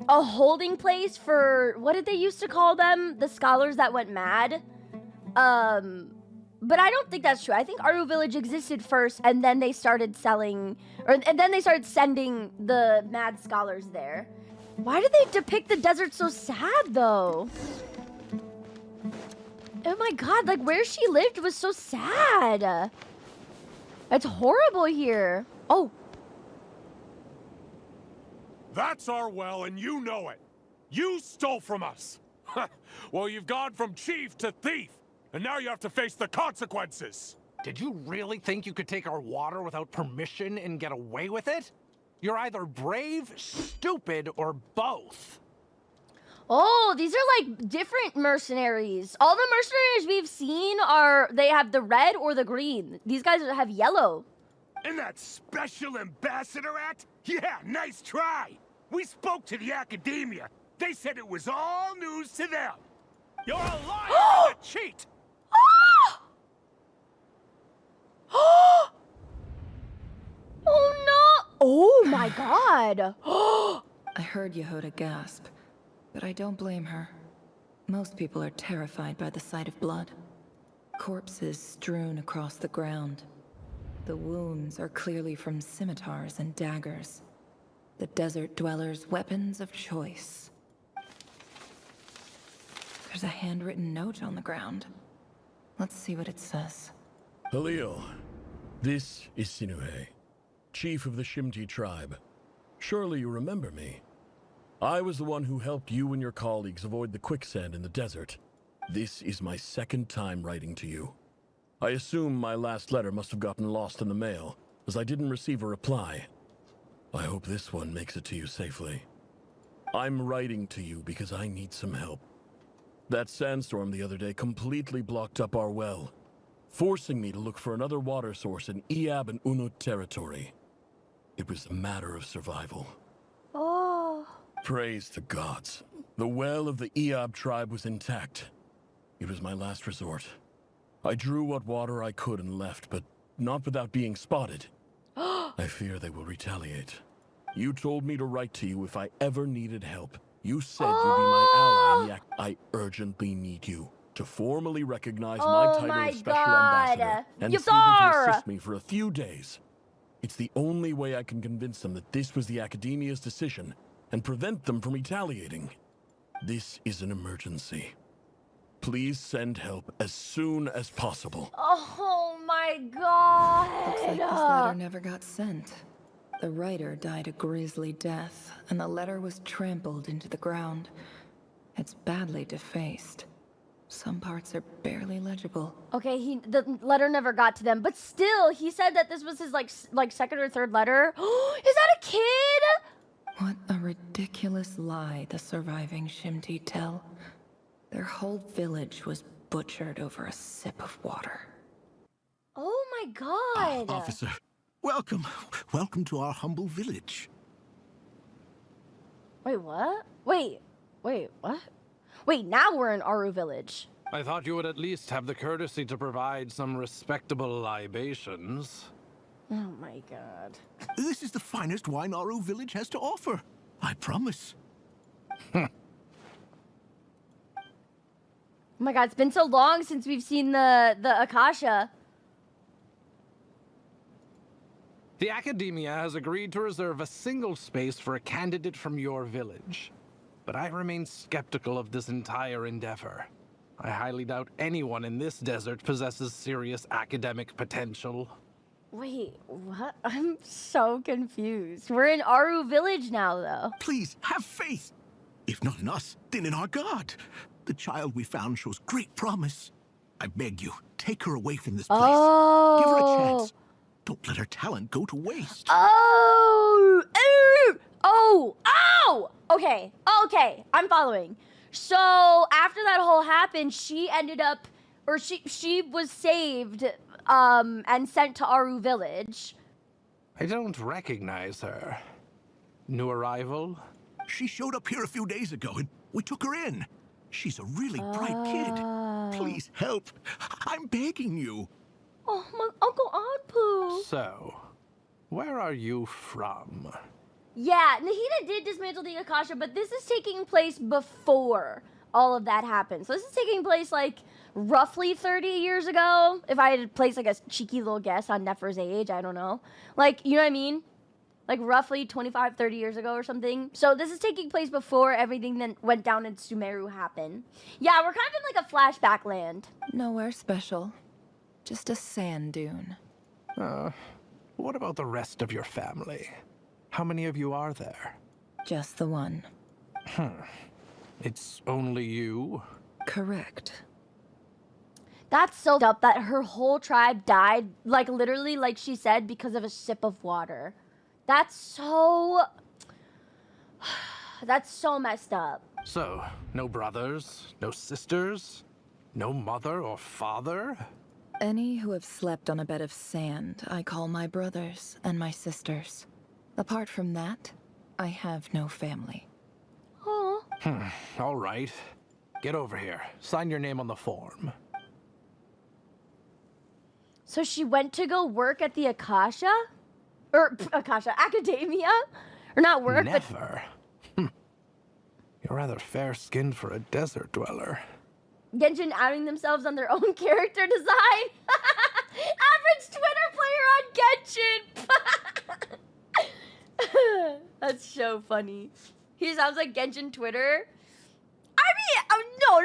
holding place for, what did they used to call them? The scholars that went mad? But I don't think that's true. I think Aru Village existed first, and then they started selling, and then they started sending the mad scholars there. Why did they depict the desert so sad, though? Oh my god, like, where she lived was so sad. It's horrible here. Oh.
That's our well, and you know it. You stole from us. Well, you've gone from chief to thief, and now you have to face the consequences.
Did you really think you could take our water without permission and get away with it? You're either brave, stupid, or both.
Oh, these are like different mercenaries. All the mercenaries we've seen they have the red or the green. These guys have yellow.
And that Special Ambassador Act? Yeah, nice try. We spoke to the academia. They said it was all news to them. You're a liar and a cheat.
Oh no! Oh my god!
I heard Yehoda gasp, but I don't blame her. Most people are terrified by the sight of blood. Corpses strewn across the ground. The wounds are clearly from scimitars and daggers. The desert dwellers' weapons of choice. There's a handwritten note on the ground. Let's see what it says.
Halil, this is Sinuhe, chief of the Shimti tribe. Surely you remember me. I was the one who helped you and your colleagues avoid the quicksand in the desert. This is my second time writing to you. I assume my last letter must have gotten lost in the mail, as I didn't receive a reply. I hope this one makes it to you safely. I'm writing to you because I need some help. That sandstorm the other day completely blocked up our well, forcing me to look for another water source in Iab and Unut territory. It was a matter of survival.
Oh.
Praise the gods. The well of the Iab tribe was intact. It was my last resort. I drew what water I could and left, but not without being spotted. I fear they will retaliate. You told me to write to you if I ever needed help. You said you'd be my ally in the act. I urgently need you to formally recognize my title of Special Ambassador and see them to assist me for a few days. It's the only way I can convince them that this was the Academia's decision and prevent them from retaliating. This is an emergency. Please send help as soon as possible.
Oh my god!
Looks like this letter never got sent. The writer died a grisly death, and the letter was trampled into the ground. It's badly defaced. Some parts are barely legible.
Okay, the letter never got to them, but still, he said that this was his like second or third letter. Is that a kid?
What a ridiculous lie the surviving Shimti tell. Their whole village was butchered over a sip of water.
Oh my god!
Officer, welcome. Welcome to our humble village.
Wait, what? Wait, what? Wait, now we're in Aru Village.
I thought you would at least have the courtesy to provide some respectable libations.
Oh my god.
This is the finest wine Aru Village has to offer. I promise.
Oh my god, it's been so long since we've seen the Akasha.
The Academia has agreed to reserve a single space for a candidate from your village. But I remain skeptical of this entire endeavor. I highly doubt anyone in this desert possesses serious academic potential.
Wait, what? I'm so confused. We're in Aru Village now, though.
Please, have faith. If not in us, then in our god. The child we found shows great promise. I beg you, take her away from this place.
Oh.
Give her a chance. Don't let her talent go to waste.
Oh! Oh! Oh! Okay, okay, I'm following. So, after that whole happened, she ended up, or she was saved, and sent to Aru Village.
I don't recognize her. New arrival?
She showed up here a few days ago, and we took her in. She's a really bright kid. Please help. I'm begging you.
Oh, my Uncle Oddpoo.
So, where are you from?
Yeah, Nahida did dismantle the Akasha, but this is taking place before all of that happened. So this is taking place, like, roughly 30 years ago. If I had to place, like, a cheeky little guess on Nefer's age, I don't know. Like, you know what I mean? Like, roughly 25, 30 years ago or something. So this is taking place before everything that went down in Sumeru happened. Yeah, we're kind of in, like, a flashback land.
Nowhere special. Just a sand dune.
What about the rest of your family? How many of you are there?
Just the one.
It's only you?
Correct.
That's so up that her whole tribe died, like, literally, like she said, because of a sip of water. That's so... That's so messed up.
So, no brothers, no sisters, no mother or father?
Any who have slept on a bed of sand, I call my brothers and my sisters. Apart from that, I have no family.
Oh.
All right. Get over here. Sign your name on the form.
So she went to go work at the Akasha? Or, Academia? Or not work,
Never. You're rather fair-skinned for a desert dweller.
Genshin outing themselves on their own character design? Average Twitter player on Genshin! That's so funny. He sounds like Genshin Twitter. I mean, no.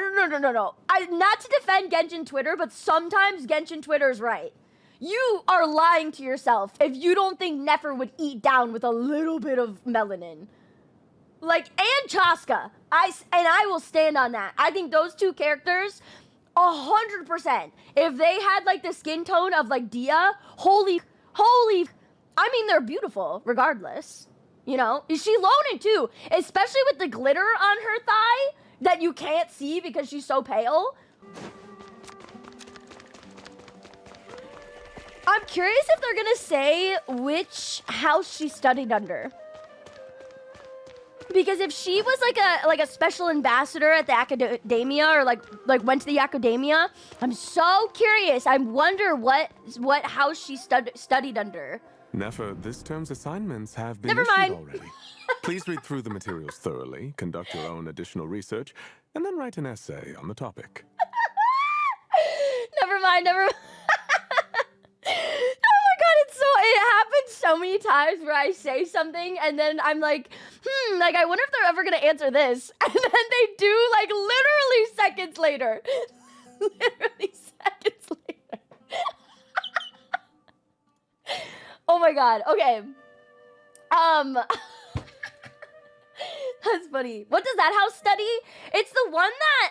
Not to defend Genshin Twitter, but sometimes Genshin Twitter is right. You are lying to yourself if you don't think Nefer would eat down with a little bit of melanin. Like, and Chaska. I will stand on that. I think those two characters, 100%. If they had, like, the skin tone of, like, Dia, holy, I mean, they're beautiful, regardless. You know? She loaded, too. Especially with the glitter on her thigh that you can't see because she's so pale. I'm curious if they're gonna say which house she studied under. Because if she was like a special ambassador at the Academia or like went to the Academia, I'm so curious. I wonder what house she studied under.
Nefer, this term's assignments have been
Never
issued
mind.
already. Please read through the materials thoroughly, conduct your own additional research, and then write an essay on the topic.
Never mind. Oh my god, it happens so many times where I say something and then I'm like, like I wonder if they're ever gonna answer this. And then they do, like, literally seconds later. Literally seconds later. Oh my god, okay. That's funny. What does that house study? It's the one that,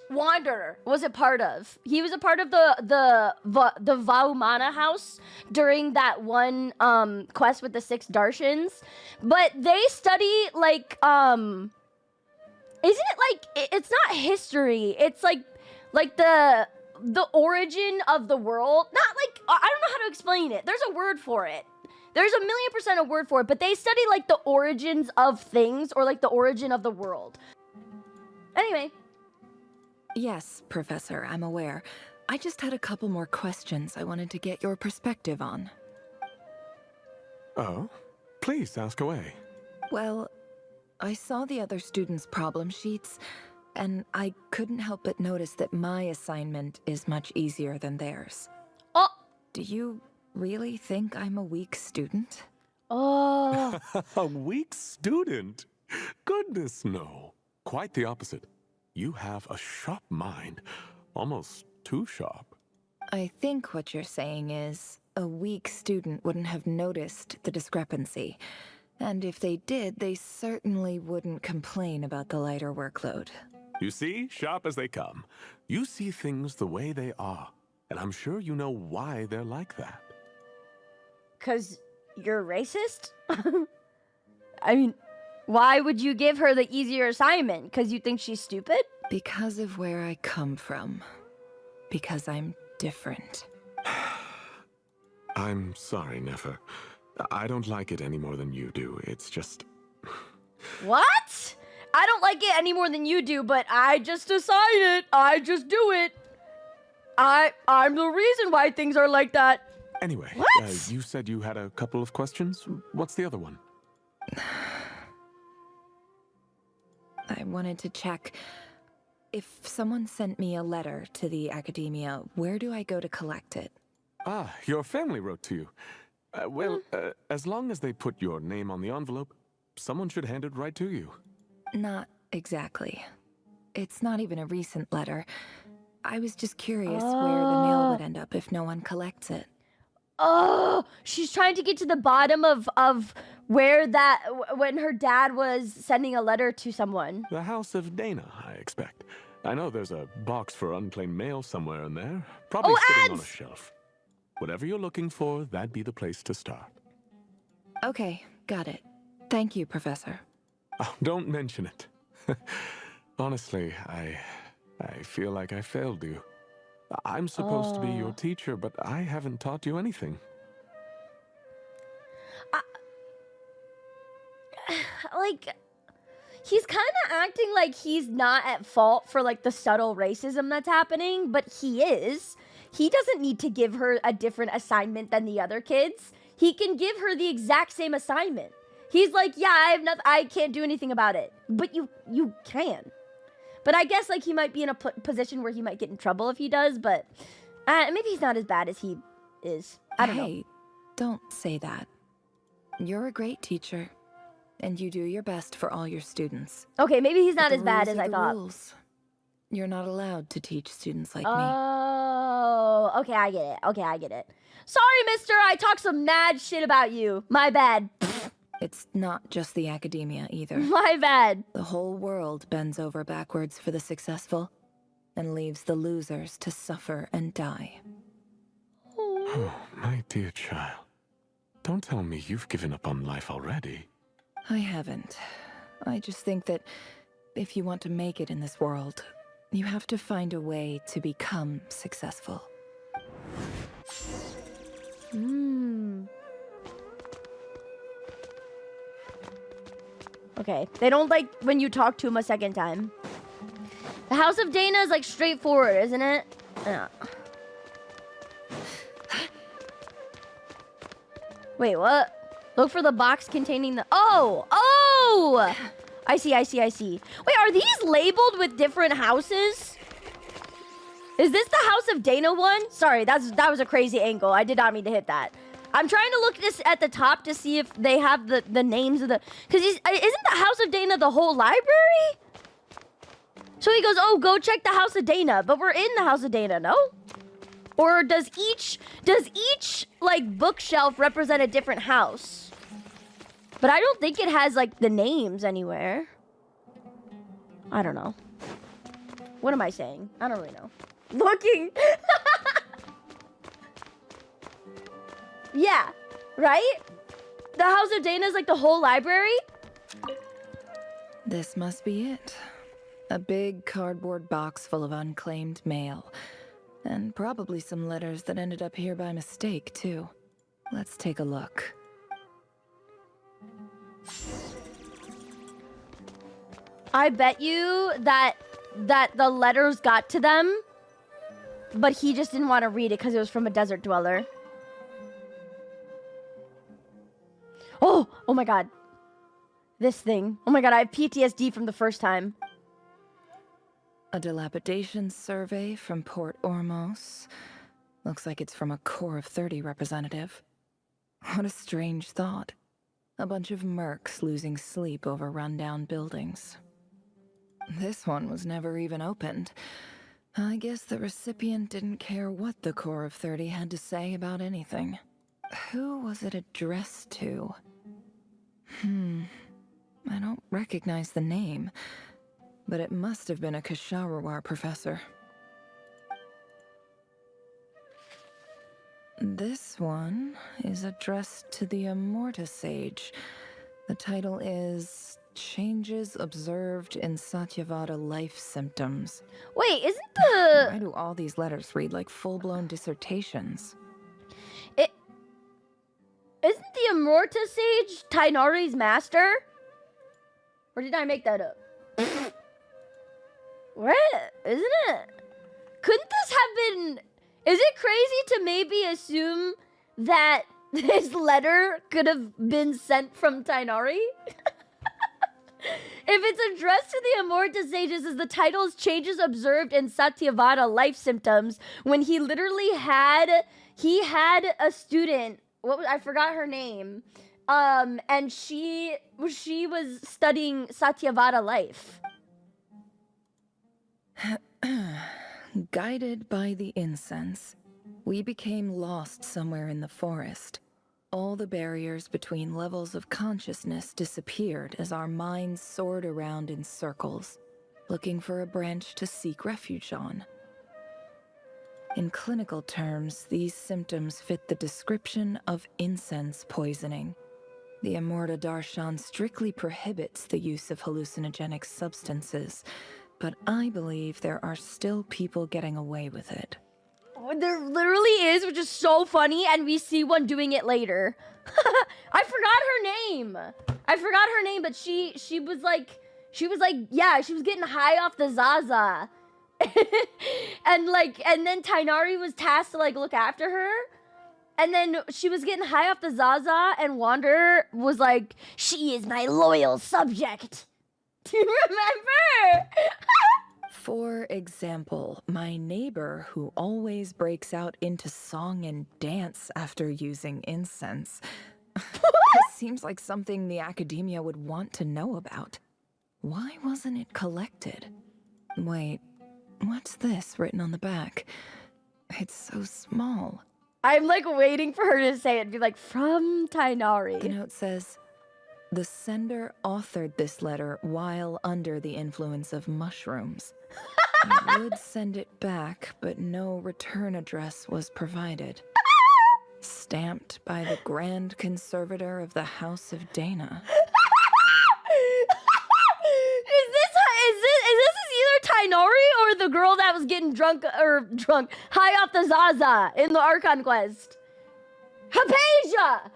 Wanderer was a part of. He was a part of the Vaumana house during that one quest with the 6 Darshans. But they study like isn't it like it's not history. It's like the origin of the world. Not like I don't know how to explain it. There's a word for it. There's 1,000,000% a word for it, but they study like the origins of things or like the origin of the world. Anyway,
Yes, Professor, I'm aware. I just had a couple more questions I wanted to get your perspective on.
Oh? Please ask away.
Well, I saw the other students' problem sheets, and I couldn't help but notice that my assignment is much easier than theirs.
Oh!
Do you really think I'm a weak student?
Oh.
A weak student? Goodness, no. Quite the opposite. You have a sharp mind. Almost too sharp.
I think what you're saying is a weak student wouldn't have noticed the discrepancy. And if they did, they certainly wouldn't complain about the lighter workload.
You see, sharp as they come. You see things the way they are. And I'm sure you know why they're like that.
'Cause you're racist? I mean, why would you give her the easier assignment? 'Cause you think she's stupid?
Because of where I come from. Because I'm different.
I'm sorry, Nefer. I don't like it any more than you do. It's just...
What? I don't like it any more than you do, but I just assign it. I just do it. I'm the reason why things are like that.
Anyway, you said you had a couple of questions. What's the other one?
I wanted to check. If someone sent me a letter to the academia, where do I go to collect it?
Ah, your family wrote to you. As long as they put your name on the envelope, someone should hand it right to you.
Not exactly. It's not even a recent letter. I was just curious where the mail would end up if no one collects it.
Oh, she's trying to get to the bottom of where when her dad was sending a letter to someone.
The House of Dana, I expect. I know there's a box for unclaimed mail somewhere in there. Probably sitting on a shelf. Whatever you're looking for, that'd be the place to start.
Okay, got it. Thank you, Professor.
Oh, don't mention it. Honestly, I feel like I failed you. I'm supposed to be your teacher, but I haven't taught you anything.
Like, he's kind of acting like he's not at fault for, like, the subtle racism that's happening, but he is. He doesn't need to give her a different assignment than the other kids. He can give her the exact same assignment. He's like, yeah, I can't do anything about it. But you can. But I guess, like, he might be in a position where he might get in trouble if he does, but maybe he's not as bad as he is. I don't know.
Hey, don't say that. You're a great teacher, and you do your best for all your students.
Okay, maybe he's not
But
as
the
bad
rules
as
are
I
the
thought.
rules. You're not allowed to teach students like me.
Oh, okay, I get it. Okay, I get it. Sorry, mister, I talked some mad shit about you. My bad.
It's not just the academia either.
My bad.
The whole world bends over backwards for the successful and leaves the losers to suffer and die.
Oh, my dear child. Don't tell me you've given up on life already.
I haven't. I just think that if you want to make it in this world, you have to find a way to become successful.
Okay, they don't like when you talk to him a second time. The House of Dana is, like, straightforward, isn't it? Yeah. Wait, what? Look for the box containing the... Oh! I see. Wait, are these labeled with different houses? Is this the House of Dana one? Sorry, that was a crazy angle. I did not mean to hit that. I'm trying to look this at the top to see if they have the names of the... Because isn't the House of Dana the whole library? So he goes, oh, go check the House of Dana. But we're in the House of Dana, no? Or does each like, bookshelf represent a different house? But I don't think it has, like, the names anywhere. I don't know. What am I saying? I don't really know. Looking. Yeah, right? The House of Dana is like the whole library?
This must be it. A big cardboard box full of unclaimed mail. And probably some letters that ended up here by mistake, too. Let's take a look.
I bet you that the letters got to them, but he just didn't want to read it because it was from a desert dweller. Oh my god. This thing. Oh my god, I have PTSD from the first time.
A dilapidation survey from Port Ormos. Looks like it's from a Corps of 30 representative. What a strange thought. A bunch of mercs losing sleep over rundown buildings. This one was never even opened. I guess the recipient didn't care what the Corps of 30 had to say about anything. Who was it addressed to? I don't recognize the name, but it must have been a Kasharawar professor. This one is addressed to the Immorta Sage. The title is Changes Observed in Satyavada Life Symptoms.
Wait, isn't the...
Why do all these letters read like full-blown dissertations?
Isn't the Immorta Sage Tainari's master? Or did I make that up? What? Isn't it? Couldn't this have been... Is it crazy to maybe assume that this letter could have been sent from Tainari? If it's addressed to the Immorta Sages, as the title is Changes Observed in Satyavada Life Symptoms, when he literally had a student, I forgot her name, and she was studying Satyavada life.
Guided by the incense, we became lost somewhere in the forest. All the barriers between levels of consciousness disappeared as our minds soared around in circles, looking for a branch to seek refuge on. In clinical terms, these symptoms fit the description of incense poisoning. The Immorta Darshan strictly prohibits the use of hallucinogenic substances, but I believe there are still people getting away with it.
There literally is, which is so funny, and we see one doing it later. I forgot her name, but she was like, yeah, she was getting high off the Zaza. and then Tainari was tasked to like look after her. And then she was getting high off the Zaza, and Wander was like, she is my loyal subject. Do you remember?
For example, my neighbor who always breaks out into song and dance after using incense. This seems like something the academia would want to know about. Why wasn't it collected? Wait, what's this written on the back? It's so small.
I'm like waiting for her to say it and be like, from Tainari.
The note says, the sender authored this letter while under the influence of mushrooms. I would send it back, but no return address was provided. Stamped by the Grand Conservator of the House of Dana.
Is this either Tainari or the girl that was getting drunk, high off the Zaza in the Archon quest? Hypatia!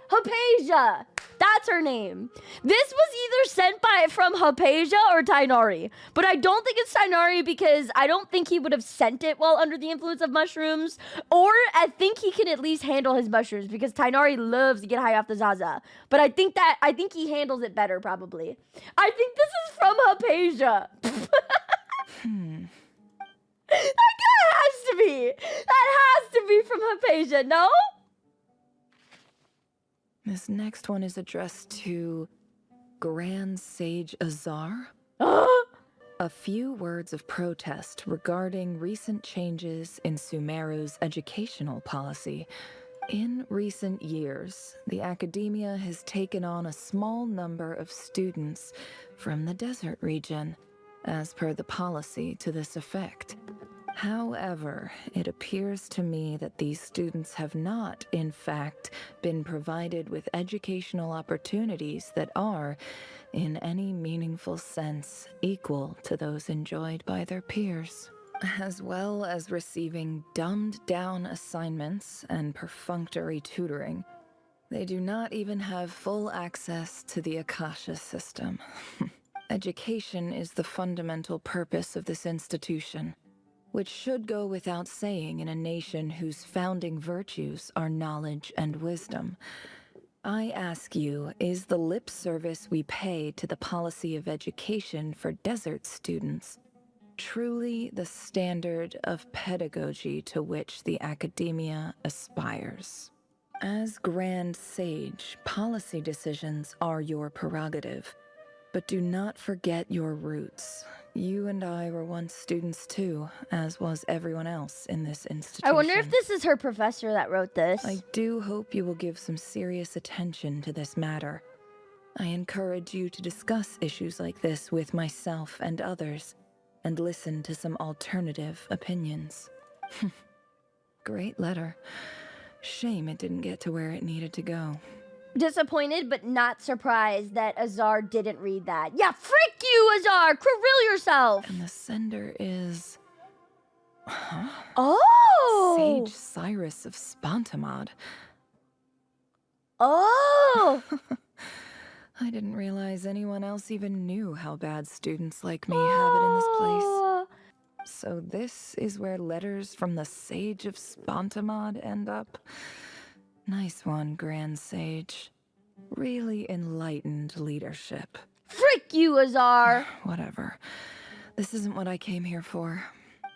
That's her name. This was either sent from Hypatia or Tainari. But I don't think it's Tainari because I don't think he would have sent it while under the influence of mushrooms. Or I think he can at least handle his mushrooms because Tainari loves to get high off the Zaza. But I think he handles it better probably. I think this is from Hypatia. That has to be. That has to be from Hypatia, no?
This next one is addressed to Grand Sage Azar. A few words of protest regarding recent changes in Sumeru's educational policy. In recent years, the academia has taken on a small number of students from the desert region, as per the policy to this effect. However, it appears to me that these students have not, in fact, been provided with educational opportunities that are, in any meaningful sense, equal to those enjoyed by their peers, as well as receiving dumbed-down assignments and perfunctory tutoring. They do not even have full access to the Akasha system. Education is the fundamental purpose of this institution, which should go without saying in a nation whose founding virtues are knowledge and wisdom. I ask you, is the lip service we pay to the policy of education for desert students truly the standard of pedagogy to which the academia aspires. As Grand Sage, policy decisions are your prerogative, but do not forget your roots. You and I were once students too, as was everyone else in this institution.
I wonder if this is her professor that wrote this.
I do hope you will give some serious attention to this matter. I encourage you to discuss issues like this with myself and others, and listen to some alternative opinions. Great letter. Shame it didn't get to where it needed to go.
Disappointed but not surprised that Azar didn't read that. Yeah, frick you, Azar! Krill yourself!
And the sender is... Huh?
Oh!
Sage Cyrus of Spontamod.
Oh!
I didn't realize anyone else even knew how bad students like me have it in this place. So this is where letters from the Sage of Spontamod end up? Nice one, Grand Sage. Really enlightened leadership.
Frick you, Azar!
Whatever. This isn't what I came here for.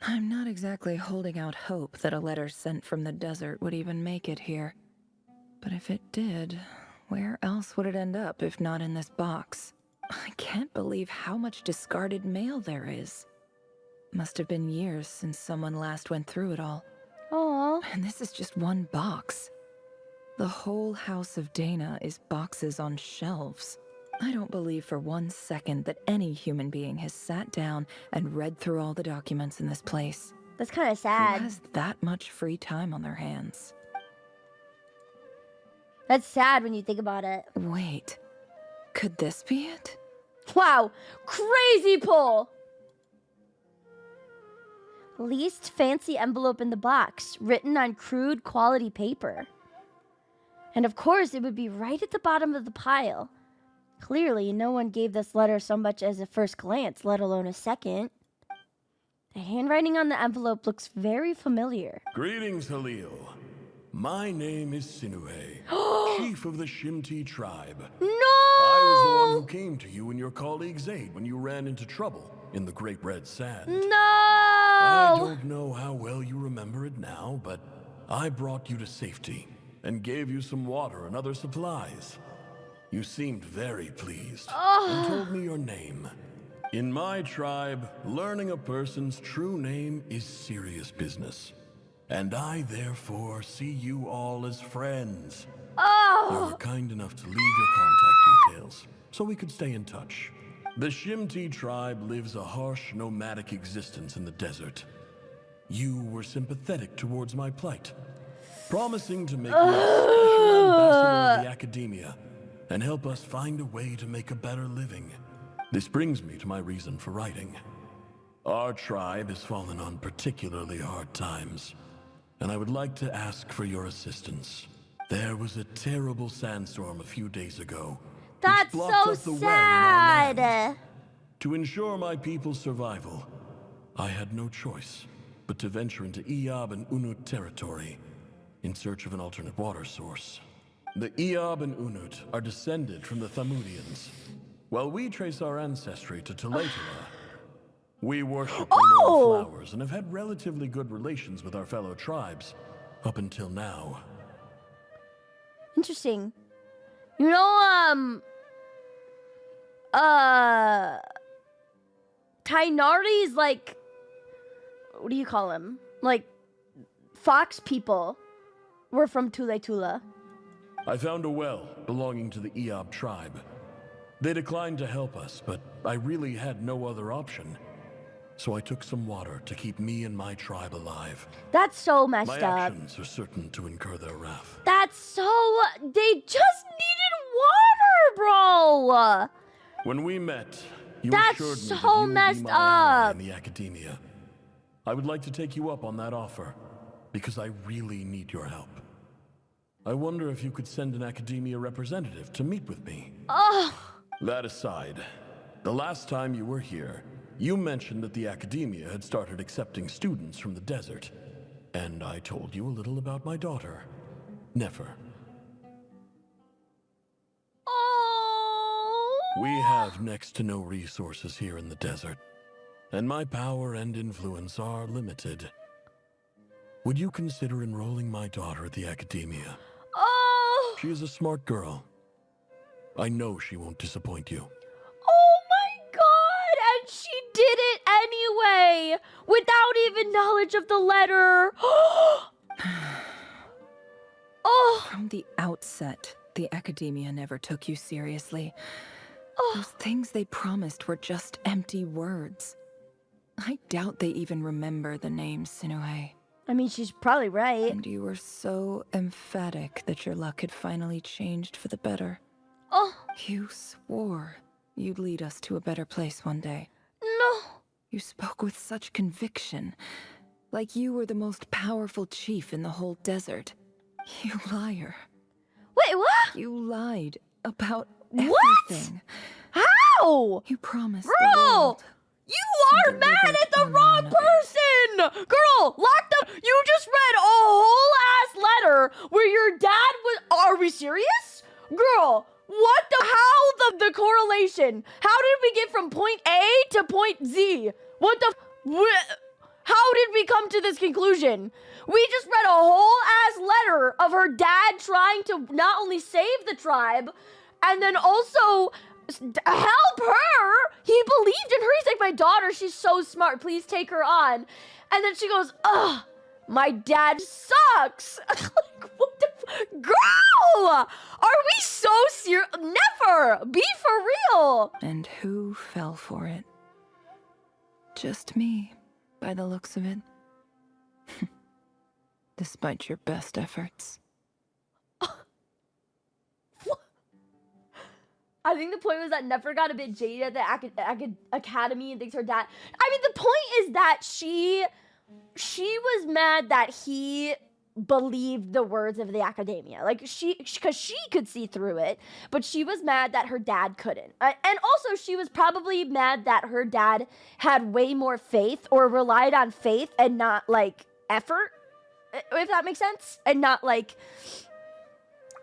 I'm not exactly holding out hope that a letter sent from the desert would even make it here. But if it did, where else would it end up if not in this box? I can't believe how much discarded mail there is. Must have been years since someone last went through it all.
Aww.
And this is just one box. The whole house of Dana is boxes on shelves. I don't believe for 1 second that any human being has sat down and read through all the documents in this place.
That's kind of sad.
Who has that much free time on their hands?
That's sad when you think about it.
Wait, could this be it?
Wow, crazy pull! Least fancy envelope in the box, written on crude quality paper. And of course, it would be right at the bottom of the pile. Clearly, no one gave this letter so much as a first glance, let alone a second. The handwriting on the envelope looks very familiar.
Greetings, Halil. My name is Sinuhe, chief of the Shimti tribe.
No!
I was the one who came to you and your colleague Zaid when you ran into trouble in the Great Red Sand.
No!
I don't know how well you remember it now, but I brought you to safety and gave you some water and other supplies. You seemed very pleased and told me your name. In my tribe, learning a person's true name is serious business. And I therefore see you all as friends. You were kind enough to leave your contact details so we could stay in touch. The Shimti tribe lives a harsh, nomadic existence in the desert. You were sympathetic towards my plight, promising to make me a special ambassador of the academia and help us find a way to make a better living. This brings me to my reason for writing. Our tribe has fallen on particularly hard times, and I would like to ask for your assistance. There was a terrible sandstorm a few days ago.
That's
which blocked
so
up the well in our land.
sad.
To ensure my people's survival, I had no choice but to venture into Eob and Unut territory in search of an alternate water source. The Eob and Unut are descended from the Thamudians, while we trace our ancestry to Tulatula. We worship the Lord Flowers and have had relatively good relations with our fellow tribes up until now.
Interesting. You know, Tainari's like, what do you call them? Like, fox people were from Tulatula.
I found a well belonging to the Eob tribe. They declined to help us, but I really had no other option. So I took some water to keep me and my tribe alive.
That's so messed
my
up.
actions are certain to incur their wrath.
That's so... They just needed water, bro!
When we met, you
That's
assured me
so
that you would
messed
be my ally
up.
in the academia. I would like to take you up on that offer, because I really need your help. I wonder if you could send an academia representative to meet with me.
Oh.
That aside, the last time you were here, you mentioned that the academia had started accepting students from the desert, and I told you a little about my daughter, Nefer.
Oh.
We have next to no resources here in the desert. and my power and influence are limited. Would you consider enrolling my daughter at the academia?
Oh!
She is a smart girl. I know she won't disappoint you.
Oh my god! And she did it anyway! Without even knowledge of the letter! Oh!
From the outset, the academia never took you seriously. Those things they promised were just empty words. I doubt they even remember the name Sinuhe.
I mean, she's probably right.
And you were so emphatic that your luck had finally changed for the better.
Oh.
You swore you'd lead us to a better place one day.
No.
You spoke with such conviction, like you were the most powerful chief in the whole desert. You liar.
Wait, what?
You lied about
what?
everything.
How?
You promised
Girl,
the world.
You are mad at the wrong person! Girl, lock them. You just read a whole ass letter where your dad was. Are we serious? Girl, what the. How the correlation? How did we get from point A to point Z? What the. How did we come to this conclusion? We just read a whole ass letter of her dad trying to not only save the tribe, and then also help her. He believed in her. He's like, my daughter, she's so smart. Please take her on. And then she goes, ugh, my dad sucks. Like, what the girl, are we so serious? Never. Be for real.
And who fell for it? Just me, by the looks of it. Despite your best efforts.
I think the point was that Nefer got a bit jaded at the academy and thinks her dad. I mean, the point is that she was mad that he believed the words of the academia. Like, because she could see through it, but she was mad that her dad couldn't. And also, she was probably mad that her dad had way more faith or relied on faith and not, like, effort, if that makes sense. And not, like,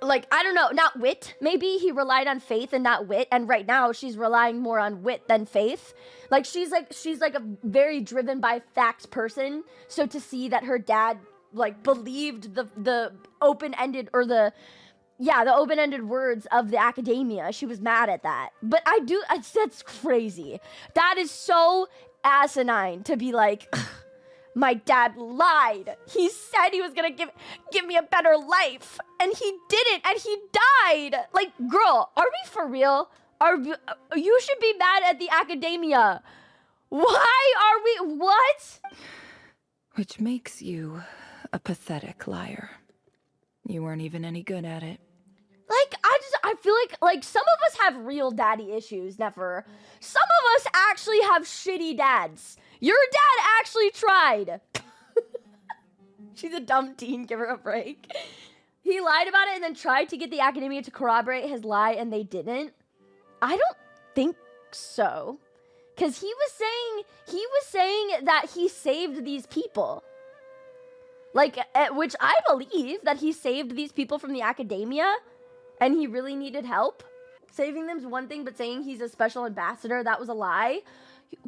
I don't know, not wit. Maybe he relied on faith and not wit. And right now she's relying more on wit than faith. Like she's like a very driven by facts person. So to see that her dad like believed the open-ended or the open-ended words of the academia, she was mad at that. But that's crazy. That is so asinine to be like, my dad lied. He said he was gonna give me a better life, and he didn't, and he died. Like, girl, are we for real? You should be mad at the academia. Why are we? What?
Which makes you a pathetic liar. You weren't even any good at it.
Like, I feel like some of us have real daddy issues, Nefer. Some of us actually have shitty dads. Your dad actually tried. She's a dumb teen, give her a break. He lied about it and then tried to get the academia to corroborate his lie and they didn't. I don't think so. Because he was saying that he saved these people. Like, which I believe that he saved these people from the academia and he really needed help. Saving them's one thing, but saying he's a special ambassador, that was a lie.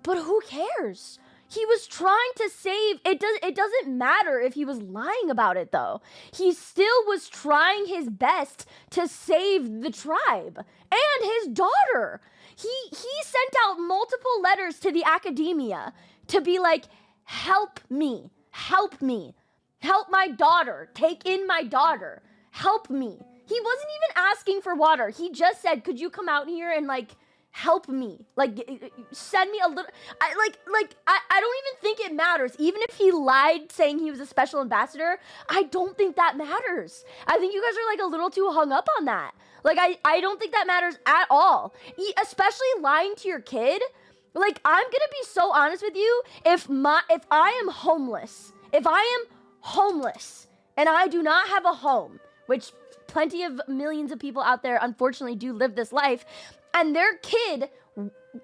But who cares? He was trying to save. It doesn't matter if he was lying about it, though. He still was trying his best to save the tribe and his daughter. He sent out multiple letters to the academia to be like, help me, help me, help my daughter, take in my daughter, help me. He wasn't even asking for water. He just said, could you come out here and like help me, like send me a little. I don't even think it matters. Even if he lied saying he was a special ambassador, I don't think that matters. I think you guys are like a little too hung up on that. Like I don't think that matters at all. Especially lying to your kid. Like, I'm gonna be so honest with you. If I am homeless and I do not have a home, which plenty of millions of people out there unfortunately do live this life, and their kid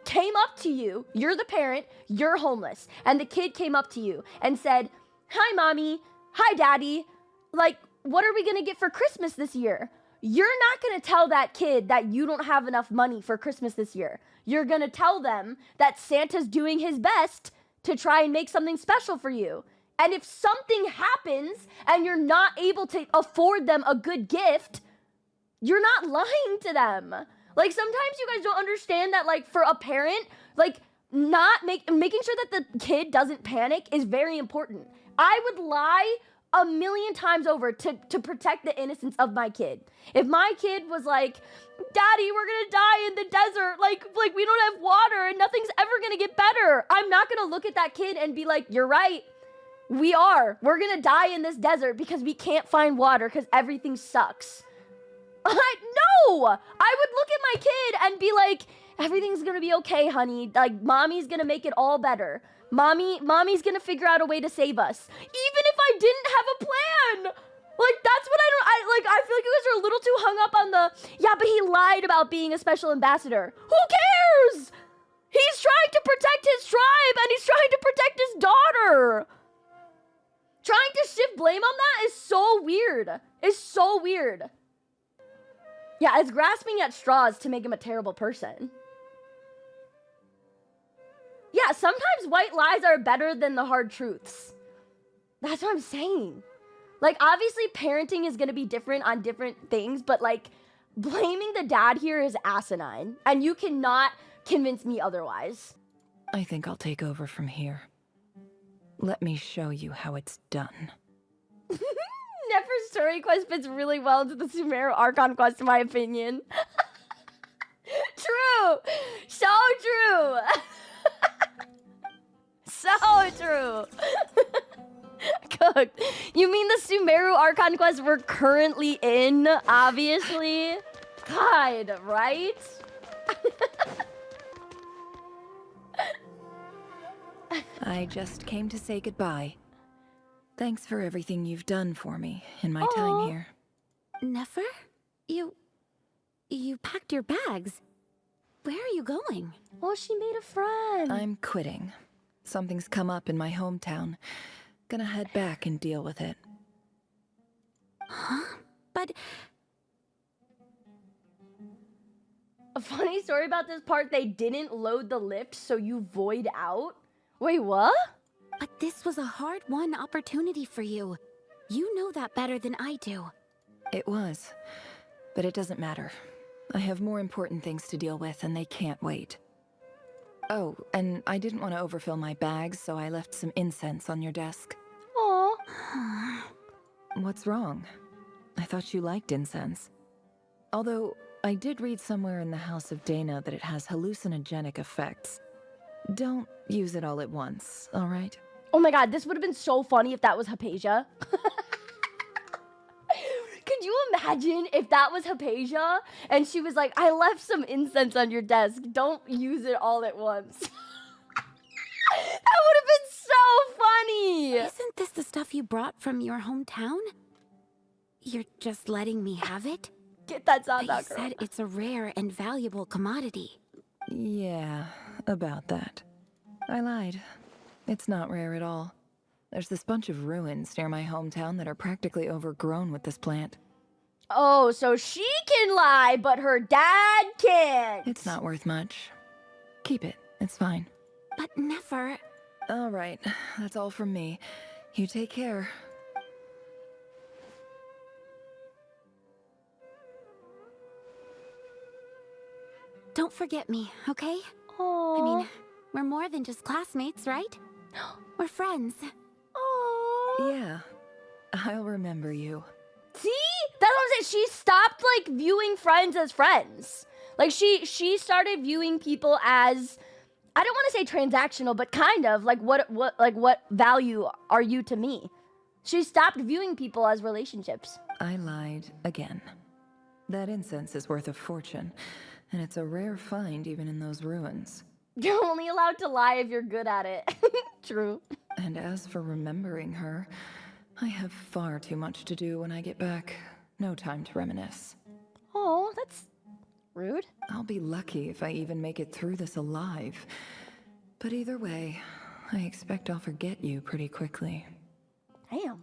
came up to you, you're the parent, you're homeless, and the kid came up to you and said, hi mommy, hi daddy, like, what are we gonna get for Christmas this year? you're not gonna tell that kid that you don't have enough money for Christmas this year. You're gonna tell them that Santa's doing his best to try and make something special for you. And if something happens and you're not able to afford them a good gift, you're not lying to them. Like, sometimes you guys don't understand that, like, for a parent, like, making sure that the kid doesn't panic is very important. I would lie a million times over to protect the innocence of my kid. If my kid was like, Daddy, we're gonna die in the desert, like we don't have water and nothing's ever gonna get better, I'm not gonna look at that kid and be like, you're right, we're gonna die in this desert because we can't find water because everything sucks. No! I would look at my kid and be like, everything's gonna be okay, honey. Like, mommy's gonna make it all better. Mommy's gonna figure out a way to save us. Even if I didn't have a plan! Like, that's what I feel like you guys are a little too hung up on the, yeah, but he lied about being a special ambassador. Who cares? He's trying to protect his tribe and he's trying to protect his daughter. Trying to shift blame on that is so weird. It's so weird. Yeah, it's grasping at straws to make him a terrible person. Yeah, sometimes white lies are better than the hard truths. That's what I'm saying. Like, obviously, parenting is going to be different on different things, but, like, blaming the dad here is asinine. And you cannot convince me otherwise.
I think I'll take over from here. Let me show you how it's done.
Nefer's story quest fits really well into the Sumeru Archon quest, in my opinion. True! So true! So true! Cooked. You mean the Sumeru Archon quest we're currently in, obviously? God, right?
I just came to say goodbye. Thanks for everything you've done for me in my time here.
Nefer? You packed your bags. Where are you going?
Oh, she made a friend.
I'm quitting. Something's come up in my hometown. Gonna head back and deal with it.
Huh? But...
A funny story about this part, they didn't load the lift, so you void out? Wait, what?
But this was a hard-won opportunity for you. You know that better than I do.
It was. But it doesn't matter. I have more important things to deal with, and they can't wait. Oh, and I didn't want to overfill my bags, so I left some incense on your desk.
Aww.
What's wrong? I thought you liked incense. Although, I did read somewhere in the House of Dana that it has hallucinogenic effects. Don't use it all at once, all right?
Oh my god, this would have been so funny if that was Hypatia. Could you imagine if that was Hypatia and she was like, I left some incense on your desk. Don't use it all at once. That would have been so funny.
Isn't this the stuff you brought from your hometown? You're just letting me have it?
Get that sound out,
girl.
girl.
You said it's a rare and valuable commodity.
Yeah, about that. I lied. It's not rare at all. There's this bunch of ruins near my hometown that are practically overgrown with this plant.
Oh, so she can lie, but her dad can't.
It's not worth much. Keep it. It's fine.
But Nefer...
All right. That's all from me. You take care.
Don't forget me, okay?
Aww.
I mean, we're more than just classmates, right? We're friends.
Aww.
Yeah. I'll remember you.
See? That's what I'm saying. She stopped, like, viewing friends as friends. Like, she started viewing people as, I don't want to say transactional, but kind of, like, what value are you to me? She stopped viewing people as relationships.
I lied again. That incense is worth a fortune, and it's a rare find even in those ruins.
You're only allowed to lie if you're good at it. True.
And as for remembering her, I have far too much to do when I get back. No time to reminisce.
Oh, that's rude.
I'll be lucky if I even make it through this alive. But either way, I expect I'll forget you pretty quickly.
Damn.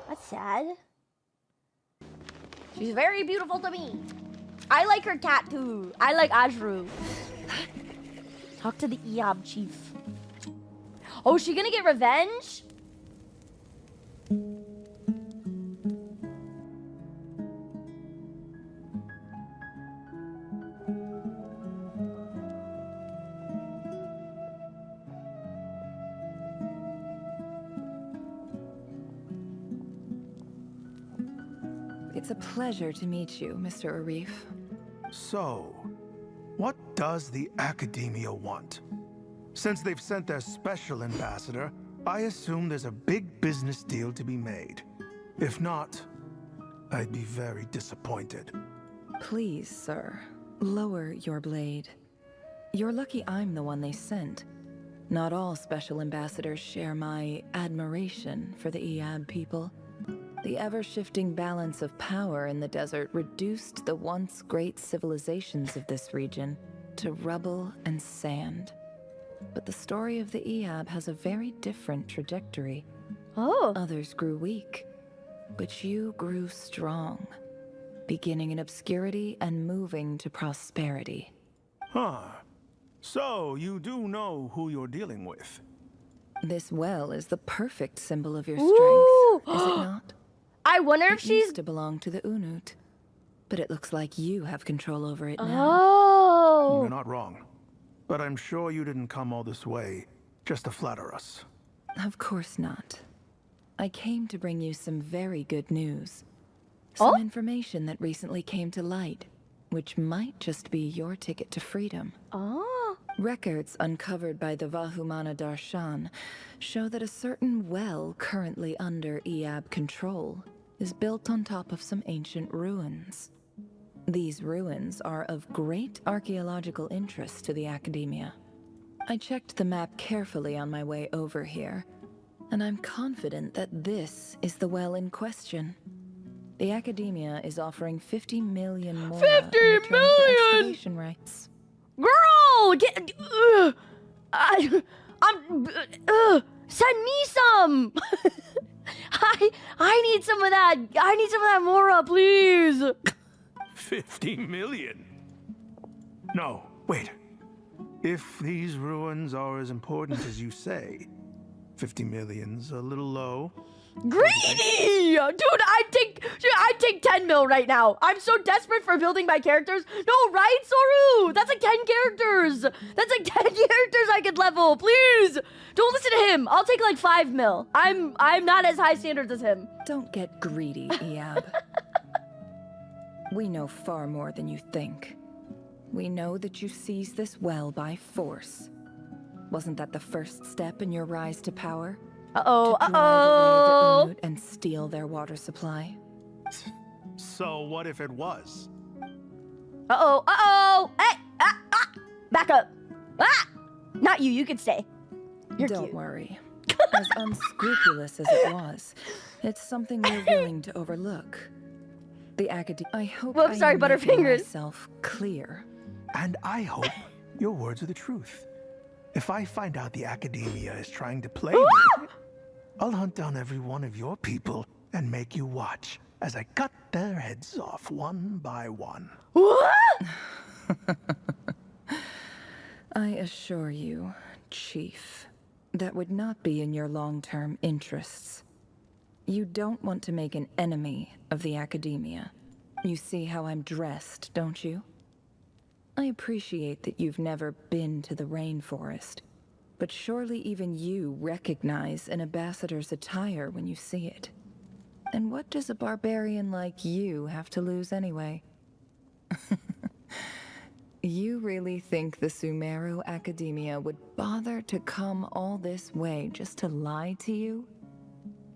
That's sad. She's very beautiful to me. I like her cat too. I like Ajru. Talk to the Eob chief. Oh, is she gonna get revenge?
It's a pleasure to meet you, Mr. Arif.
So, what does the Academia want? Since they've sent their special ambassador, I assume there's a big business deal to be made. If not, I'd be very disappointed.
Please, sir, lower your blade. You're lucky I'm the one they sent. Not all special ambassadors share my admiration for the Eab people. The ever-shifting balance of power in the desert reduced the once great civilizations of this region to rubble and sand. But the story of the Eab has a very different trajectory.
Oh.
Others grew weak, but you grew strong, beginning in obscurity and moving to prosperity.
Huh. So, you do know who you're dealing with?
This well is the perfect symbol of your
Ooh.
strength, is it not?
I wonder if
It
she's
used to belong to the Unut, but it looks like you have control over it now.
Oh.
You're not wrong. But I'm sure you didn't come all this way just to flatter us.
Of course not. I came to bring you some very good news. Some information that recently came to light, which might just be your ticket to freedom.
Oh.
Records uncovered by the Vahumana Darshan show that a certain well currently under Eab control is built on top of some ancient ruins. These ruins are of great archaeological interest to the Academia. I checked the map carefully on my way over here, and I'm confident that this is the well in question. The Academia is offering 50 million more
50
in return
million!
for excavation rights.
Girl, send me some. I need some of that. I need some of that Mora, please.
50 million? No, wait. If these ruins are as important as you say, 50 million's a little low.
Greedy! Dude, I'd take 10 mil right now. I'm so desperate for building my characters. No, right, Soru? That's like 10 characters. That's like 10 characters I could level. Please, don't listen to him. I'll take like 5 mil. I'm not as high standards as him.
Don't get greedy, Eab. We know far more than you think. We know that you seized this well by force. Wasn't that the first step in your rise to power?
Uh-oh,
to drive away the Unut and steal their water supply?
So what if it was?
Uh-oh. Hey, back up. Not you, you can stay. You're
Don't
cute.
worry. As unscrupulous as it was, it's something we're willing to overlook. The Academia. I hope
Whoops,
I
sorry,
am making
Butterfingers.
myself clear.
And I hope your words are the truth. If I find out the Academia is trying to play me, I'll hunt down every one of your people and make you watch as I cut their heads off one by one.
What?
I assure you, Chief, that would not be in your long-term interests. You don't want to make an enemy of the Academia. You see how I'm dressed, don't you? I appreciate that you've never been to the rainforest, but surely even you recognize an ambassador's attire when you see it. And what does a barbarian like you have to lose anyway? You really think the Sumeru Academia would bother to come all this way just to lie to you?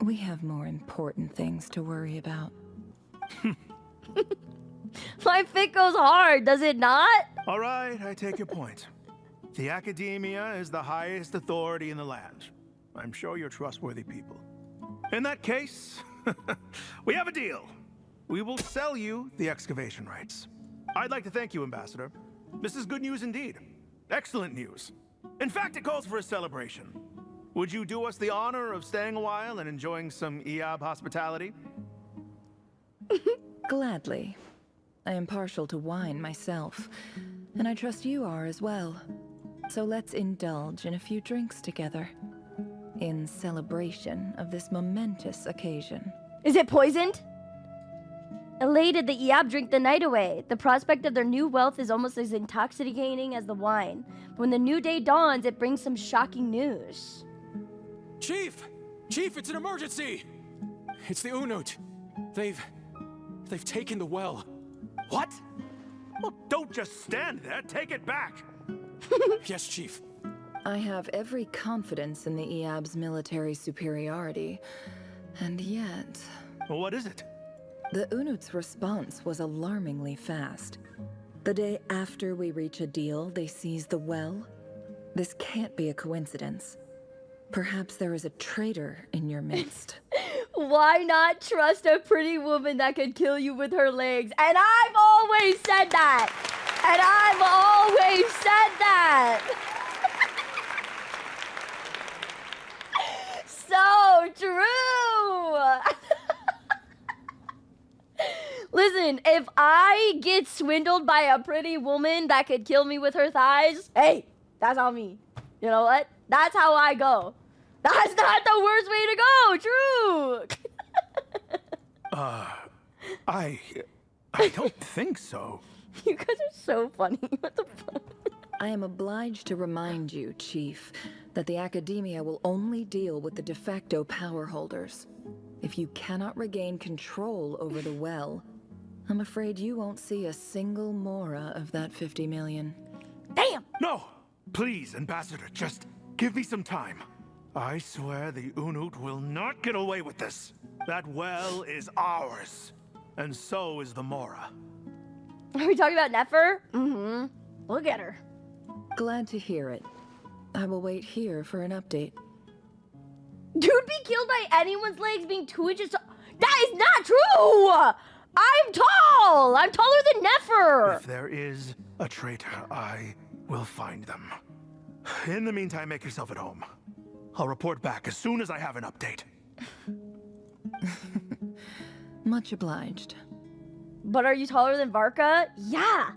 We have more important things to worry about.
My fit goes hard, does it not?
All right, I take your point. The Academia is the highest authority in the land. I'm sure you're trustworthy people. In that case, we have a deal. We will sell you the excavation rights. I'd like to thank you, Ambassador. This is good news indeed. Excellent news. In fact, it calls for a celebration. Would you do us the honor of staying a while and enjoying some Eab hospitality?
Gladly. I am partial to wine myself, and I trust you are as well. So let's indulge in a few drinks together, in celebration of this momentous occasion.
Is it poisoned? Elated, the Eab drink the night away. The prospect of their new wealth is almost as intoxicating as the wine. But when the new day dawns, it brings some shocking news.
Chief! Chief, it's an emergency! It's the Unut. They've taken the well.
What? Well, don't just stand there. Take it back.
Yes, Chief.
I have every confidence in the Eab's military superiority, and yet...
Well, what is it?
The Unut's response was alarmingly fast. The day after we reach a deal, they seize the well. This can't be a coincidence. Perhaps there is a traitor in your midst.
Why not trust a pretty woman that could kill you with her legs? And I've always said that. And I've always said that. So true. Listen, if I get swindled by a pretty woman that could kill me with her thighs, hey, that's on me. You know what? That's how I go. That's not the worst way to go. True.
I don't think so.
You guys are so funny. What the fuck?
I am obliged to remind you, Chief, that the Academia will only deal with the de facto power holders. If you cannot regain control over the well, I'm afraid you won't see a single mora of that 50 million.
Damn!
No! Please, Ambassador, just give me some time. I swear the Unut will not get away with this. That well is ours. And so is the Mora.
Are we talking about Nefer? Mm-hmm. Look at her.
Glad to hear it. I will wait here for an update.
You'd be killed by anyone's legs being 2 inches tall. That is not true! I'm tall! I'm taller than Nefer!
If there is a traitor, I will find them. In the meantime, make yourself at home. I'll report back as soon as I have an update.
Much obliged.
But are you taller than Varka? Yeah!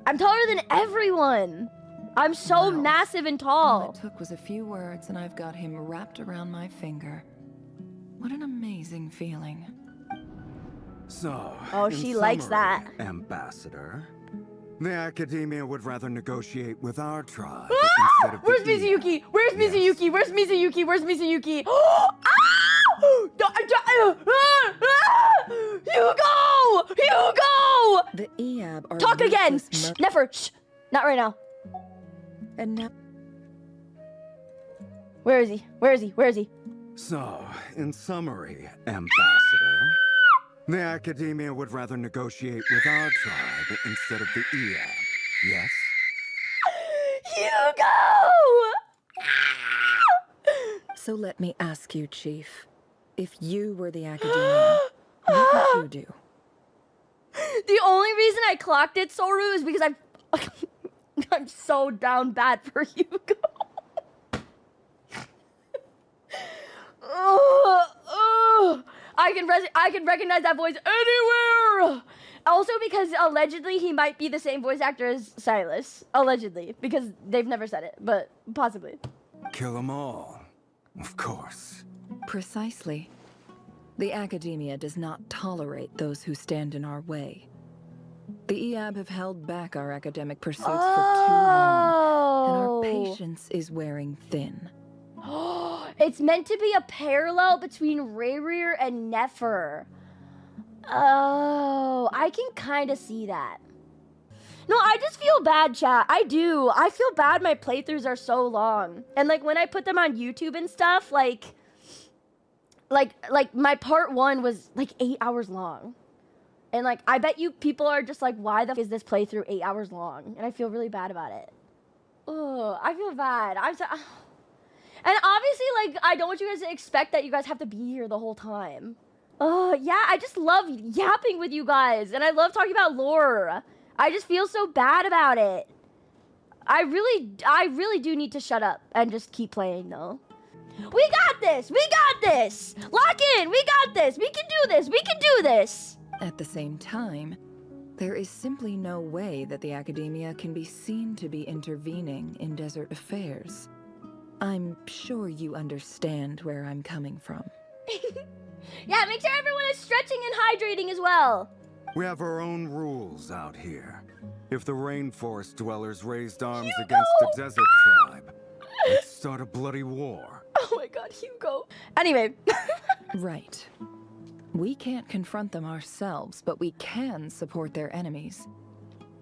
I'm taller than everyone! I'm so massive and tall.
All it took was a few words and I've got him wrapped around my finger. What an amazing feeling.
So,
oh,
in
she likes that.
Ambassador, the Academia would rather negotiate with our tribe
Ah!
instead of
Where's
the
Mizuyuki? Where's Mizuyuki? Where's Mizuyuki? Where's Mizuyuki? Hugo! Hugo!
The Eab are
Talk again! Shh, Nefer, shh. Not right now.
And now...
Where is he? Where is he? Where is he?
So, in summary, Ambassador, the Academia would rather negotiate with our tribe instead of the Eab. Yes?
Hugo!
So let me ask you, Chief. If you were the Academia, what would you do?
The only reason I clocked it, Soru, is because I'm so down bad for Hugo. I can recognize that voice anywhere. Also because allegedly he might be the same voice actor as Silas. Allegedly, because they've never said it, but possibly.
Kill them all, of course.
Precisely. The Academia does not tolerate those who stand in our way. The Eab have held back our academic pursuits for too long, and our patience is wearing thin.
It's meant to be a parallel between Rayrir and Nefer. Oh, I can kind of see that. No, I just feel bad, chat. I do. I feel bad my playthroughs are so long. And like when I put them on YouTube and stuff, like my part 1 was like 8 hours long. And like, I bet you people are just like, why the f is this playthrough 8 hours long? And I feel really bad about it. Oh, I feel bad. I'm so... And obviously, like, I don't want you guys to expect that you guys have to be here the whole time. Yeah, I just love yapping with you guys. And I love talking about lore. I just feel so bad about it. I really do need to shut up and just keep playing, though. We got this! We got this! Lock in! We got this! We can do this! We can do this!
At the same time, there is simply no way that the Academia can be seen to be intervening in desert affairs. I'm sure you understand where I'm coming from.
Yeah, make sure everyone is stretching and hydrating as well.
We have our own rules out here. If the rainforest dwellers raised arms against the desert tribe, let's start a bloody war.
Oh my god, Hugo. Anyway.
Right. We can't confront them ourselves, but we can support their enemies.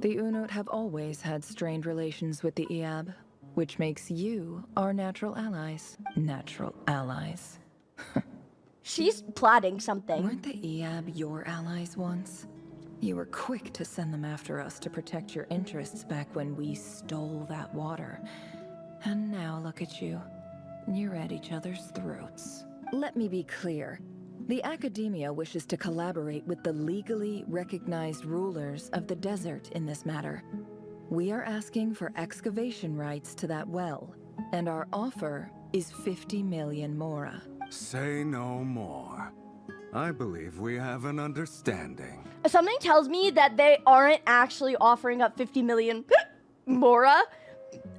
The Unut have always had strained relations with the Iab, which makes you our natural allies. Natural allies.
She's plotting something.
Weren't the Iab your allies once? You were quick to send them after us to protect your interests back when we stole that water. And now look at you. You're at each other's throats. Let me be clear. The Academia wishes to collaborate with the legally recognized rulers of the desert in this matter. We are asking for excavation rights to that well, and our offer is 50 million mora.
Say no more. I believe we have an understanding.
Something tells me that they aren't actually offering up 50 million mora,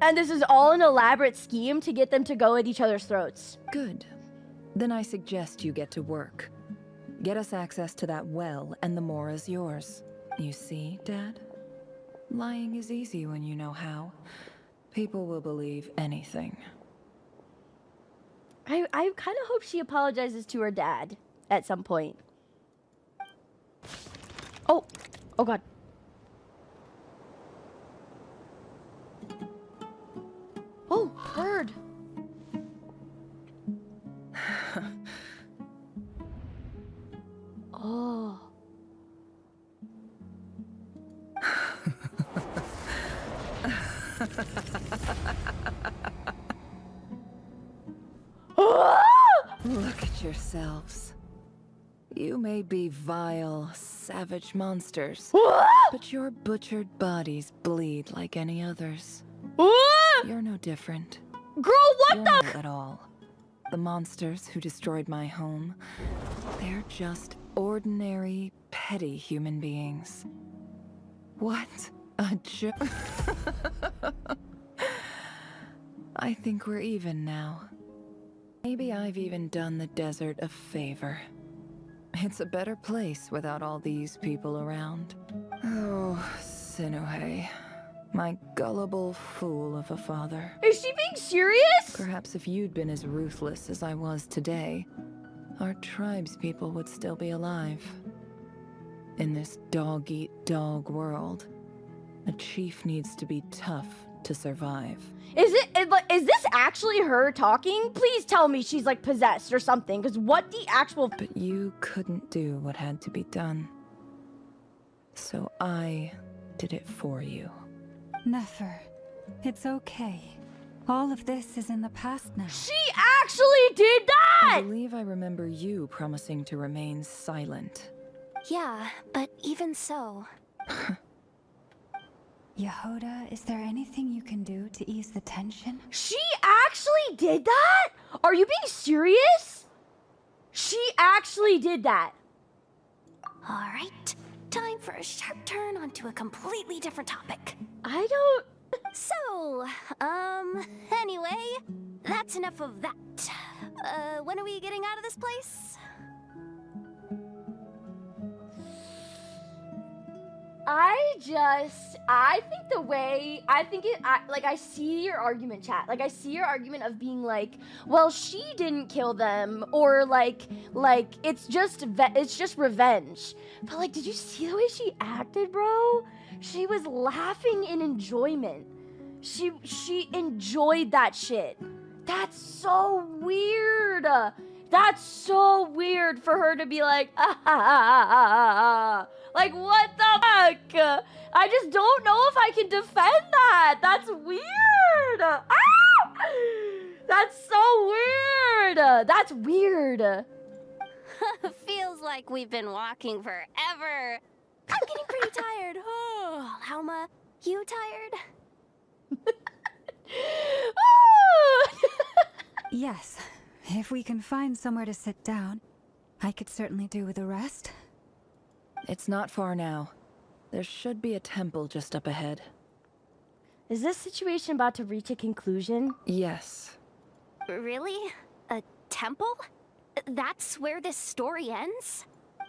and this is all an elaborate scheme to get them to go at each other's throats.
Good. Then I suggest you get to work. Get us access to that well, and the mora's yours. You see, Dad? Lying is easy when you know how. People will believe anything.
I kind of hope she apologizes to her dad at some point. Oh god. Oh, bird. Oh.
Look at yourselves. You may be vile, savage monsters, but your butchered bodies bleed like any others. You're no different.
Girl, what
You're
the?
not at all. The monsters who destroyed my home, they're just ordinary, petty human beings. What a joke. I think we're even now. Maybe I've even done the desert a favor. It's a better place without all these people around. Oh, Sinuhe. My gullible fool of a father.
Is she being serious?
Perhaps if you'd been as ruthless as I was today, our tribe's people would still be alive. In this dog-eat-dog world, a chief needs to be tough to survive.
Is this actually her talking? Please tell me she's like possessed or something, because what the actual...
But you couldn't do what had to be done. So I did it for you.
Nefer, it's okay. All of this is in the past now.
She actually did that!
I believe I remember you promising to remain silent.
Yeah, but even so...
Yehoda, is there anything you can do to ease the tension?
She actually did that? Are you being serious? She actually did that.
All right, time for a sharp turn onto a completely different topic.
I don't...
So, anyway, that's enough of that. When are we getting out of this place?
I see your argument, chat. Like, I see your argument of being like, well, she didn't kill them, or like, it's just revenge. But like, did you see the way she acted, bro? She was laughing in enjoyment. She enjoyed that shit. That's so weird. That's so weird for her to be like, ah, ah, ah, ah, ah. Like, what the fuck? I just don't know if I can defend that. That's weird. Ah! That's so weird. That's weird.
Feels like we've been walking forever. I'm getting pretty tired. Oh, Alma, you tired?
Yes. If we can find somewhere to sit down, I could certainly do with a rest.
It's not far now. There should be a temple just up ahead.
Is this situation about to reach a conclusion?
Yes.
Really? A temple? That's where this story ends?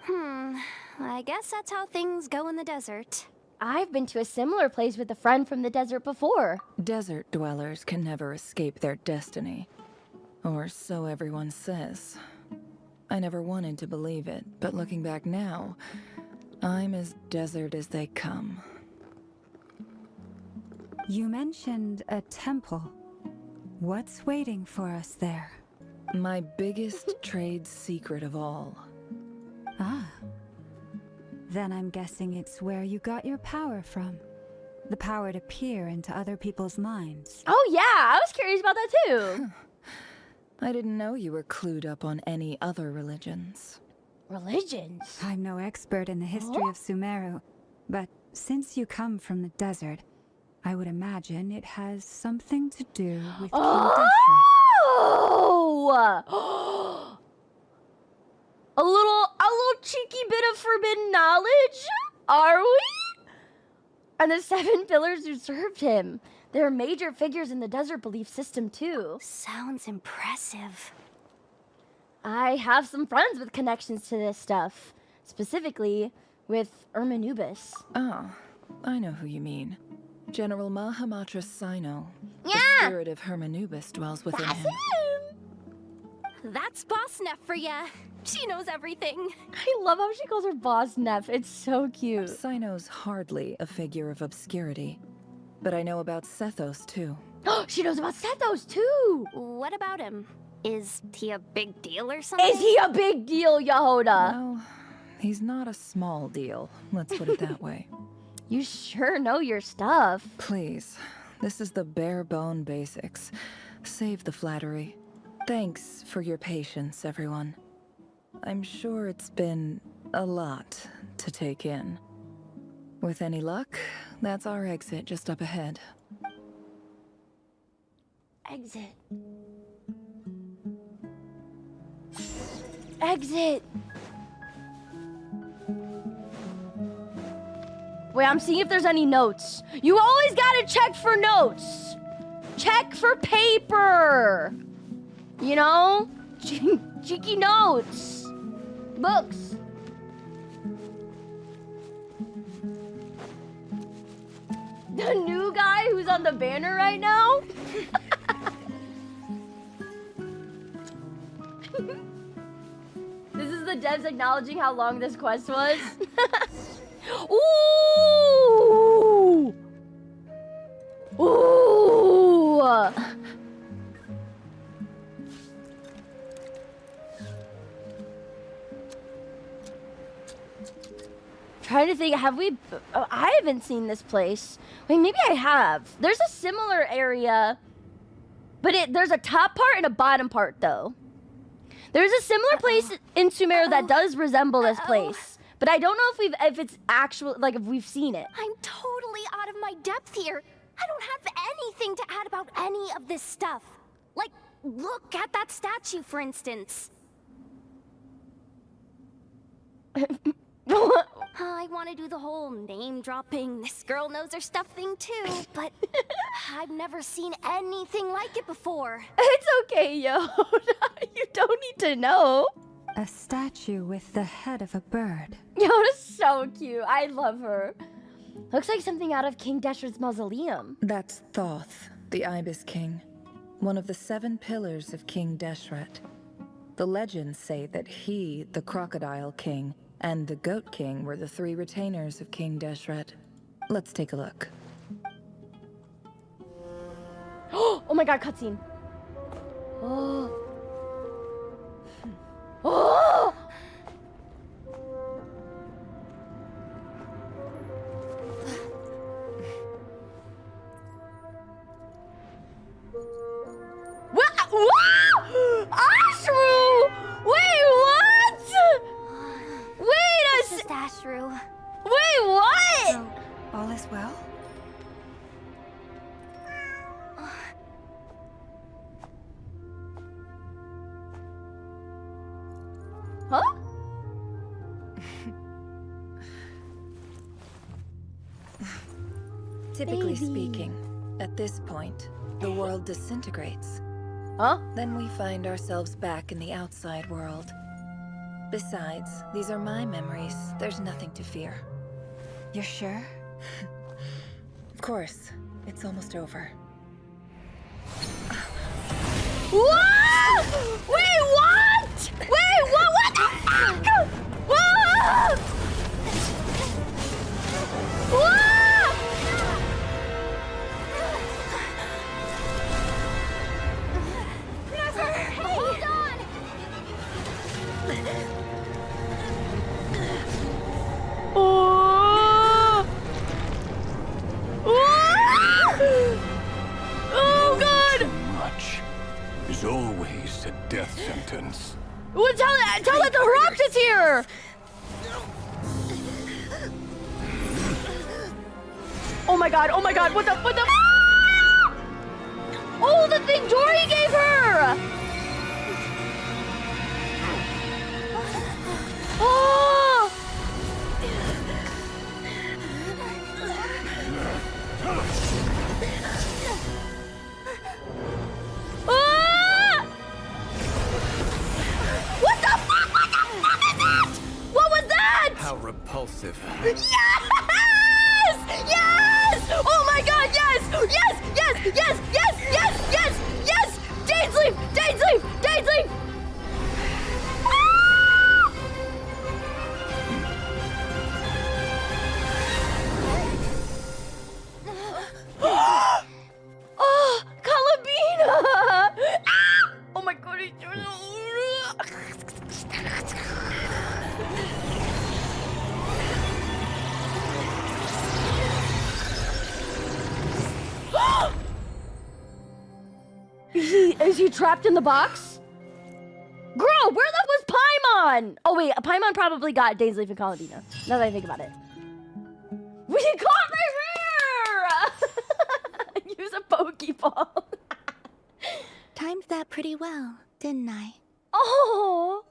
I guess that's how things go in the desert.
I've been to a similar place with a friend from the desert before.
Desert dwellers can never escape their destiny. Or so everyone says. I never wanted to believe it, but looking back now, I'm as desert as they come.
You mentioned a temple. What's waiting for us there?
My biggest trade secret of all.
Ah. Then I'm guessing it's where you got your power from. The power to peer into other people's minds.
Oh yeah, I was curious about that too.
I didn't know you were clued up on any other religions.
Religions?
I'm no expert in the history of Sumeru, but since you come from the desert, I would imagine it has something to do with King Deshret.
Oh! A little cheeky bit of forbidden knowledge? Are we? And the 7 pillars who served him. They're major figures in the desert belief system too.
Sounds impressive.
I have some friends with connections to this stuff. Specifically, with Ermanubis.
Oh, I know who you mean. General Mahamatra Sino.
Yeah!
The spirit of Hermanubis dwells within him.
That's Boss Neff for ya. She knows everything.
I love how she calls her Boss Neff. It's so cute.
Sino's hardly a figure of obscurity. But I know about Sethos, too.
She knows about Sethos, too!
What about him? Is he a big deal or something?
Is he a big deal, Yehoda?
Well, he's not a small deal. Let's put it that way.
You sure know your stuff.
Please. This is the bare bone basics. Save the flattery. Thanks for your patience, everyone. I'm sure it's been a lot to take in. With any luck, that's our exit just up ahead.
Exit. Exit. Wait, I'm seeing if there's any notes. You always gotta check for notes. Check for paper. You know? Cheeky notes. Books. The new guy who's on the banner right now? This is the devs acknowledging how long this quest was. Ooh! Ooh! Trying to think, have we... I haven't seen this place. Wait, maybe I have. There's a similar area, but there's a top part and a bottom part, though. There's a similar place in Sumeru that does resemble this place, but I don't know if it's actual, like, if we've seen it.
I'm totally out of my depth here. I don't have anything to add about any of this stuff. Like, look at that statue, for instance. I want to do the whole name-dropping, this girl knows her stuff thing too, but I've never seen anything like it before.
It's okay, Yoda. You don't need to know.
A statue with the head of a bird.
Yoda's so cute. I love her. Looks like something out of King Deshret's mausoleum.
That's Thoth, the Ibis King, one of the 7 pillars of King Deshret. The legends say that he, the Crocodile King, and the Goat King were the 3 retainers of King Deshret. Let's take a look.
Oh my god, cutscene. Oh. Oh! What? Ashru! Wait, what? Wait a
Just Ashru.
Wait, what?
So, all is well?
Huh?
Typically
Baby.
speaking, at this point, the world disintegrates.
Huh?
Then we find ourselves back in the outside world. Besides, these are my memories. There's nothing to fear.
You're sure?
Of course. It's almost over.
Whoa! Wait, what? Wait, what the fuck? Whoa! Whoa!
Never! Hey! Hold on!
Oh! Oh God!
Too much is always a death sentence.
Well, tell it the Heropt's here! Oh my god, what the Oh, the thing Dory gave her! Oh! Ah! What the fuck? What the fuck is that? What was that?
How repulsive.
Yes! Yes! Oh my god, yes! Yes! Yes! Yes! Yes! Yes! Yes! Yes! Dainsleif! Dainsleif! Dainsleif! Ah! Oh, Calabina! Ah! Oh my god, he's Is he trapped in the box? Girl, where the was Paimon? Oh wait, Paimon probably got Dainsleif and Calabina. Now that I think about it. We caught Rare! Use a Pokeball.
Timed that pretty well, didn't I?
Oh!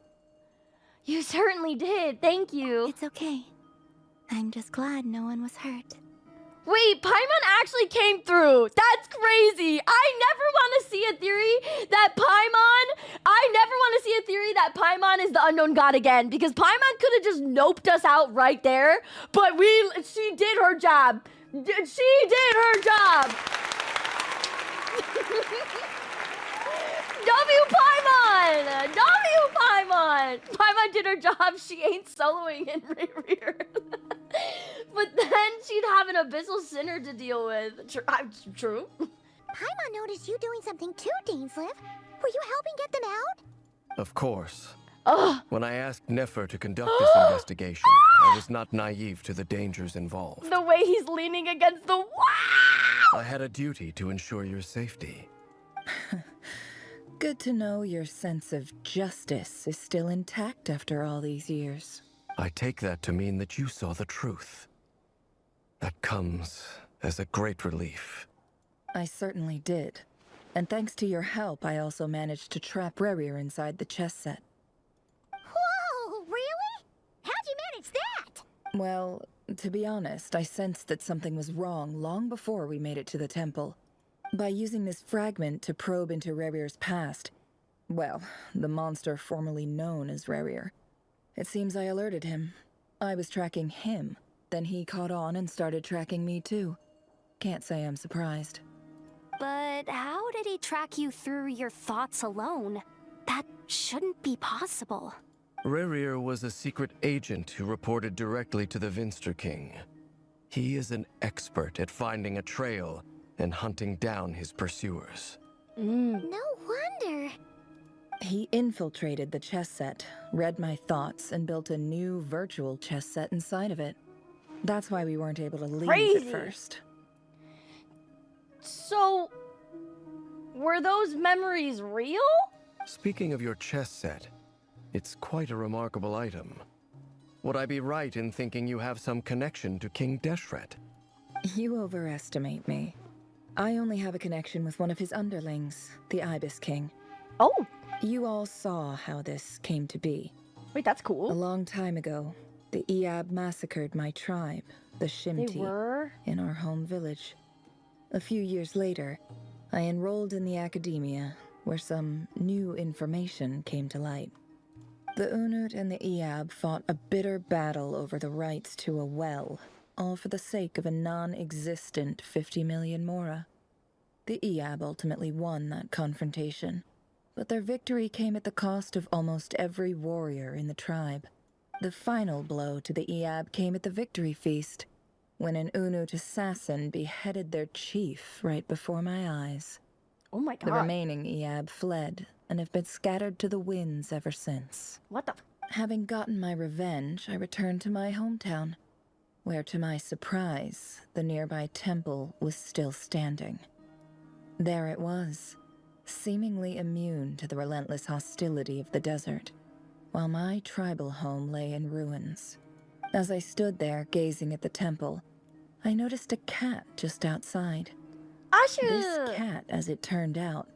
You certainly did, thank you.
It's okay. I'm just glad no one was hurt.
Wait, Paimon actually came through. That's crazy. I never want to see a theory that Paimon is the unknown god again, because Paimon could have just noped us out right there, but she did her job. She did her job. W Paimon! W Paimon! Paimon did her job. She ain't soloing in Rear. But then she'd have an abyssal sinner to deal with. True.
Paimon noticed you doing something too, Dainsleif. Were you helping get them out?
Of course.
Ugh.
When I asked Nefer to conduct this investigation, I was not naive to the dangers involved.
The way he's leaning against the wall!
I had a duty to ensure your safety.
Good to know your sense of justice is still intact after all these years.
I take that to mean that you saw the truth. That comes as a great relief.
I certainly did. And thanks to your help, I also managed to trap Rerir inside the chess set.
Whoa, really? How'd you manage that?
Well, to be honest, I sensed that something was wrong long before we made it to the temple. By using this fragment to probe into Rerir's past, well, the monster formerly known as Rerir, it seems I alerted him. I was tracking him, then he caught on and started tracking me too. Can't say I'm surprised.
But how did he track you through your thoughts alone? That shouldn't be possible.
Rerir was a secret agent who reported directly to the Vinster King. He is an expert at finding a trail and hunting down his pursuers.
No wonder.
He infiltrated the chess set, read my thoughts, and built a new virtual chess set inside of it. That's why we weren't able to leave
Crazy.
at first.
So, were those memories real?
Speaking of your chess set, it's quite a remarkable item. Would I be right in thinking you have some connection to King Deshret?
You overestimate me. I only have a connection with one of his underlings, the Ibis King.
Oh!
You all saw how this came to be.
Wait, that's cool.
A long time ago, the Eab massacred my tribe, the Shimti, in our home village. A few years later, I enrolled in the academia, where some new information came to light. The Unut and the Iab fought a bitter battle over the rights to a well, all for the sake of a non-existent 50 million mora. The Iab ultimately won that confrontation, but their victory came at the cost of almost every warrior in the tribe. The final blow to the Iab came at the victory feast, when an Unut assassin beheaded their chief right before my eyes.
Oh my god.
The remaining Iab fled and have been scattered to the winds ever since.
What the?
Having gotten my revenge, I returned to my hometown, where to my surprise, the nearby temple was still standing. There it was, seemingly immune to the relentless hostility of the desert, while my tribal home lay in ruins. As I stood there gazing at the temple, I noticed a cat just outside.
Asher!
This cat, as it turned out,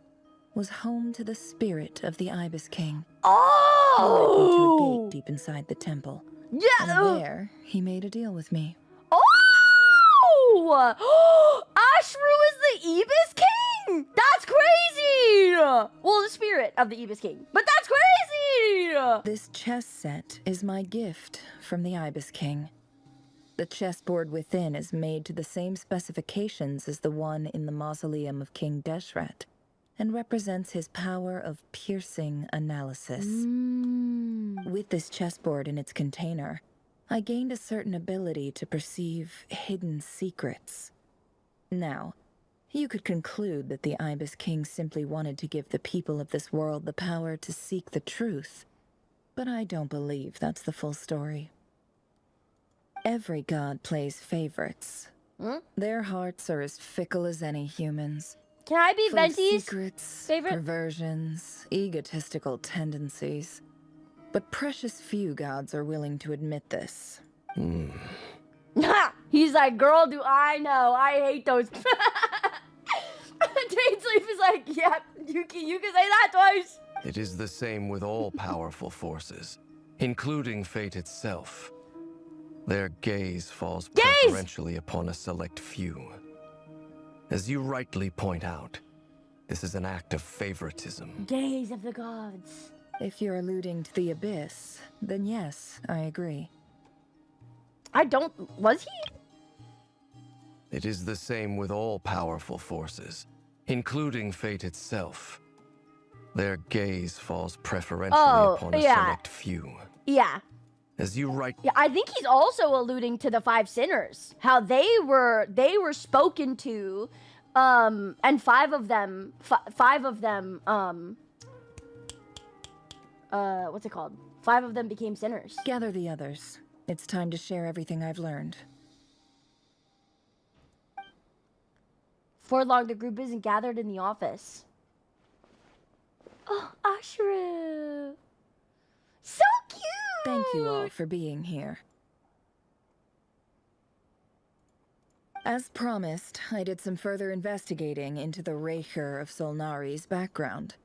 was home to the spirit of the Ibis King.
Oh!
He led me to a gate deep inside the temple.
Yeah!
And there, he made a deal with me.
Oh! Ashru is the Ibis King? That's crazy! Well, the spirit of the Ibis King. But that's crazy!
This chess set is my gift from the Ibis King. The chessboard within is made to the same specifications as the one in the mausoleum of King Deshret, and represents his power of piercing analysis. With this chessboard in its container, I gained a certain ability to perceive hidden secrets. Now, you could conclude that the Ibis King simply wanted to give the people of this world the power to seek the truth, but I don't believe that's the full story. Every god plays favorites. Their hearts are as fickle as any humans.
Can I be
Full of
Venti's
secrets,
favorite?
perversions, egotistical tendencies. But precious few gods are willing to admit this.
He's like, girl, do I know. I hate those. Dainsleif is like, yeah, you can say that twice.
It is the same with all powerful forces, including fate itself. Their gaze falls preferentially upon a select few. As you rightly point out, this is an act of favoritism.
Gaze of the gods.
If you're alluding to the Abyss, then yes, I agree.
I don't... Was he?
It is the same with all powerful forces, including fate itself. Their gaze falls preferentially upon a select few.
Yeah.
As you
Yeah, I think he's also alluding to the five sinners. How they were spoken to, and five of them, what's it called? 5 of them became sinners.
Gather the others. It's time to share everything I've learned.
For long, the group isn't gathered in the office. Oh, Ashru. So cute!
Thank you all for being here. As promised, I did some further investigating into the Raker of Solnari's background.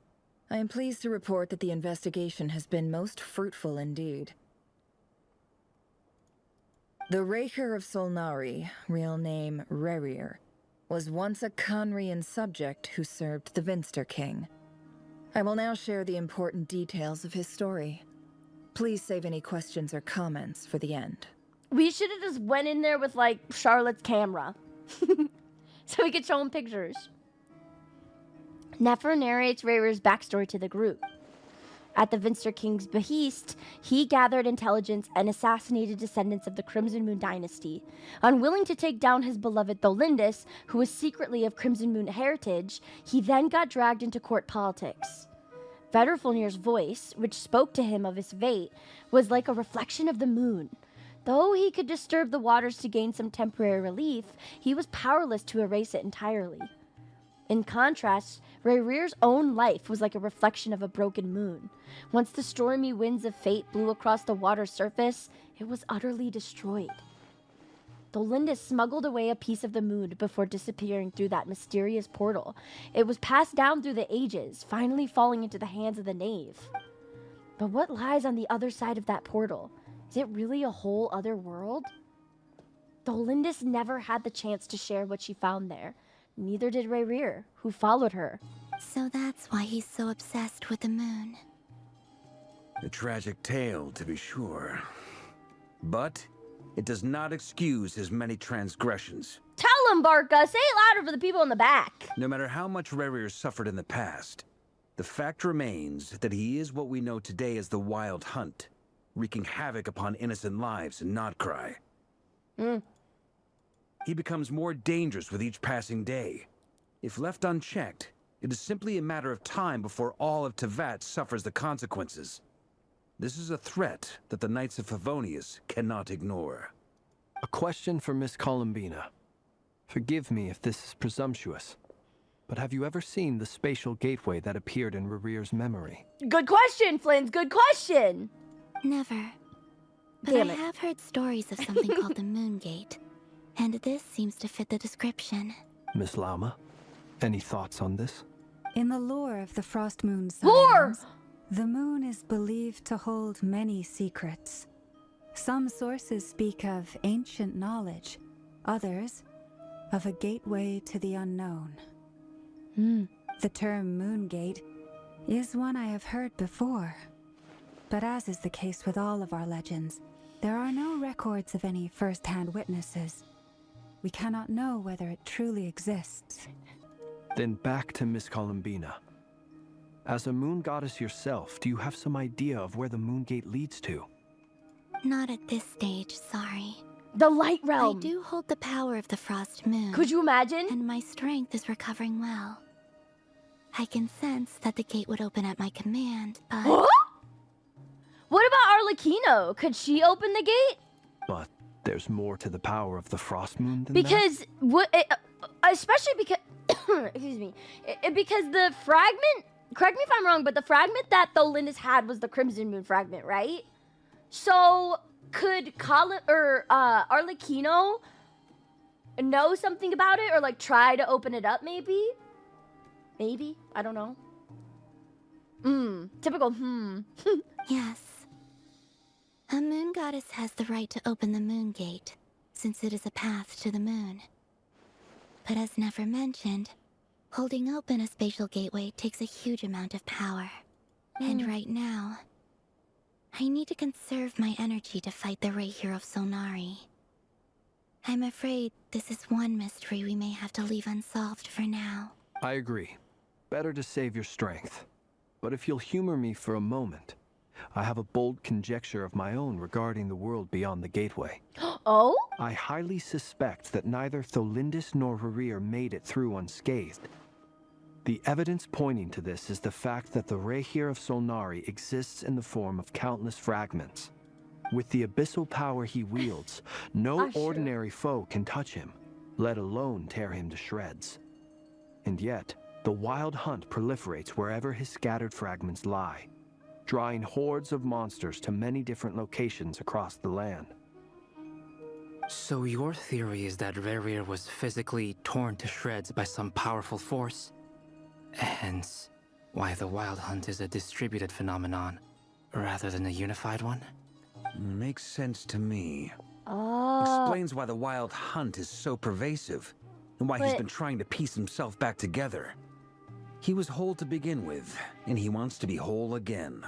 I am pleased to report that the investigation has been most fruitful indeed. The Raker of Solnari, real name Rerir, was once a Conrian subject who served the Vinster King. I will now share the important details of his story. Please save any questions or comments for the end.
We should have just went in there with, like, Charlotte's camera. So we could show him pictures. Nefer narrates Rerir's backstory to the group. At the Vinster King's behest, he gathered intelligence and assassinated descendants of the Crimson Moon dynasty. Unwilling to take down his beloved Tholindis, who was secretly of Crimson Moon heritage, he then got dragged into court politics. Vedrfolnir's voice, which spoke to him of his fate, was like a reflection of the moon. Though he could disturb the waters to gain some temporary relief, he was powerless to erase it entirely. In contrast, Rerir's own life was like a reflection of a broken moon. Once the stormy winds of fate blew across the water's surface, it was utterly destroyed. Tholindis smuggled away a piece of the moon before disappearing through that mysterious portal. It was passed down through the ages, finally falling into the hands of the knave. But what lies on the other side of that portal? Is it really a whole other world? Dolindus never had the chance to share what she found there. Neither did Rayrir, who followed her.
So that's why he's so obsessed with the moon.
A tragic tale, to be sure. But it does not excuse his many transgressions.
Tell him, Barca! Say it louder for the people in the back.
No matter how much Rayrir suffered in the past, the fact remains that he is what we know today as the Wild Hunt, wreaking havoc upon innocent lives in Nod Krai. He becomes more dangerous with each passing day. If left unchecked, it is simply a matter of time before all of Tevat suffers the consequences. This is a threat that the Knights of Favonius cannot ignore.
A question for Miss Columbina. Forgive me if this is presumptuous, but have you ever seen the spatial gateway that appeared in Rayrir's memory?
Good question, Flins. Good question.
Never. But
Damn
I
it.
have heard stories of something called the Moon Gate, and this seems to fit the description.
Miss Lauma, any thoughts on this?
In the lore of the Frost Moon
Lore!
signs, the moon is believed to hold many secrets. Some sources speak of ancient knowledge, others of a gateway to the unknown. The term Moon Gate is one I have heard before. But as is the case with all of our legends, there are no records of any first-hand witnesses. We cannot know whether it truly exists.
Then back to Miss Columbina. As a moon goddess yourself, do you have some idea of where the Moon Gate leads to?
Not at this stage, sorry.
The Light Realm.
I do hold the power of the Frost Moon.
Could you imagine?
And my strength is recovering well. I can sense that the gate would open at my command, but...
What about Arlecchino? Could she open the gate?
But there's more to the power of the Frost Moon than
Because especially because excuse me, because the fragment. Correct me if I'm wrong, but the fragment that Dolindus had was the Crimson Moon fragment, right? So could Arlecchino know something about it, or like try to open it up? Maybe. Maybe I don't know. Typical.
Yes. A moon goddess has the right to open the Moon Gate, since it is a path to the moon. But as never mentioned, holding open a spatial gateway takes a huge amount of power. And right now, I need to conserve my energy to fight the Rayhir of Solnari. I'm afraid this is one mystery we may have to leave unsolved for now.
I agree. Better to save your strength. But if you'll humor me for a moment, I have a bold conjecture of my own regarding the world beyond the gateway.
Oh?
I highly suspect that neither Tholindus nor Rayrir made it through unscathed. The evidence pointing to this is the fact that the Rayhir of Solnari exists in the form of countless fragments. With the abyssal power he wields, no ordinary foe can touch him, let alone tear him to shreds. And yet, the Wild Hunt proliferates wherever his scattered fragments lie, drawing hordes of monsters to many different locations across the land.
So your theory is that Rayrir was physically torn to shreds by some powerful force? Hence, why the Wild Hunt is a distributed phenomenon, rather than a unified one?
Makes sense to me. Explains why the Wild Hunt is so pervasive, and why he's been trying to piece himself back together. He was whole to begin with, and he wants to be whole again.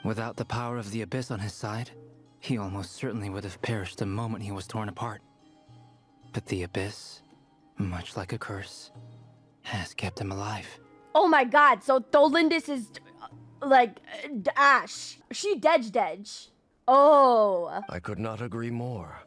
Without the power of the Abyss on his side, he almost certainly would have perished the moment he was torn apart. But the Abyss, much like a curse, has kept him alive.
Oh my god, so Dolindus is like Ash. She dead. Oh.
I could not agree more.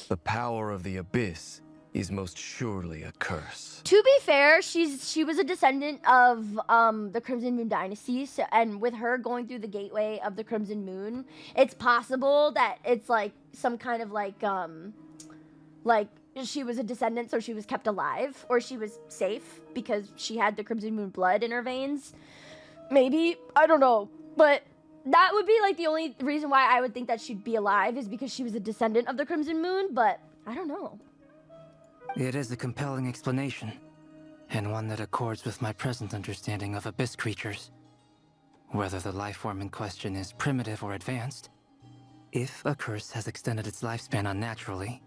The power of the Abyss is most surely a curse.
To be fair, she was a descendant of the Crimson Moon dynasty, so, and with her going through the gateway of the Crimson Moon, it's possible that it's like some kind of like she was a descendant, so she was kept alive, or she was safe because she had the Crimson Moon blood in her veins. Maybe, I don't know, but that would be like the only reason why I would think that she'd be alive is because she was a descendant of the Crimson Moon, but I don't know.
It is a compelling explanation, and one that accords with my present understanding of Abyss creatures. Whether the life form in question is primitive or advanced, if a curse has extended its lifespan unnaturally,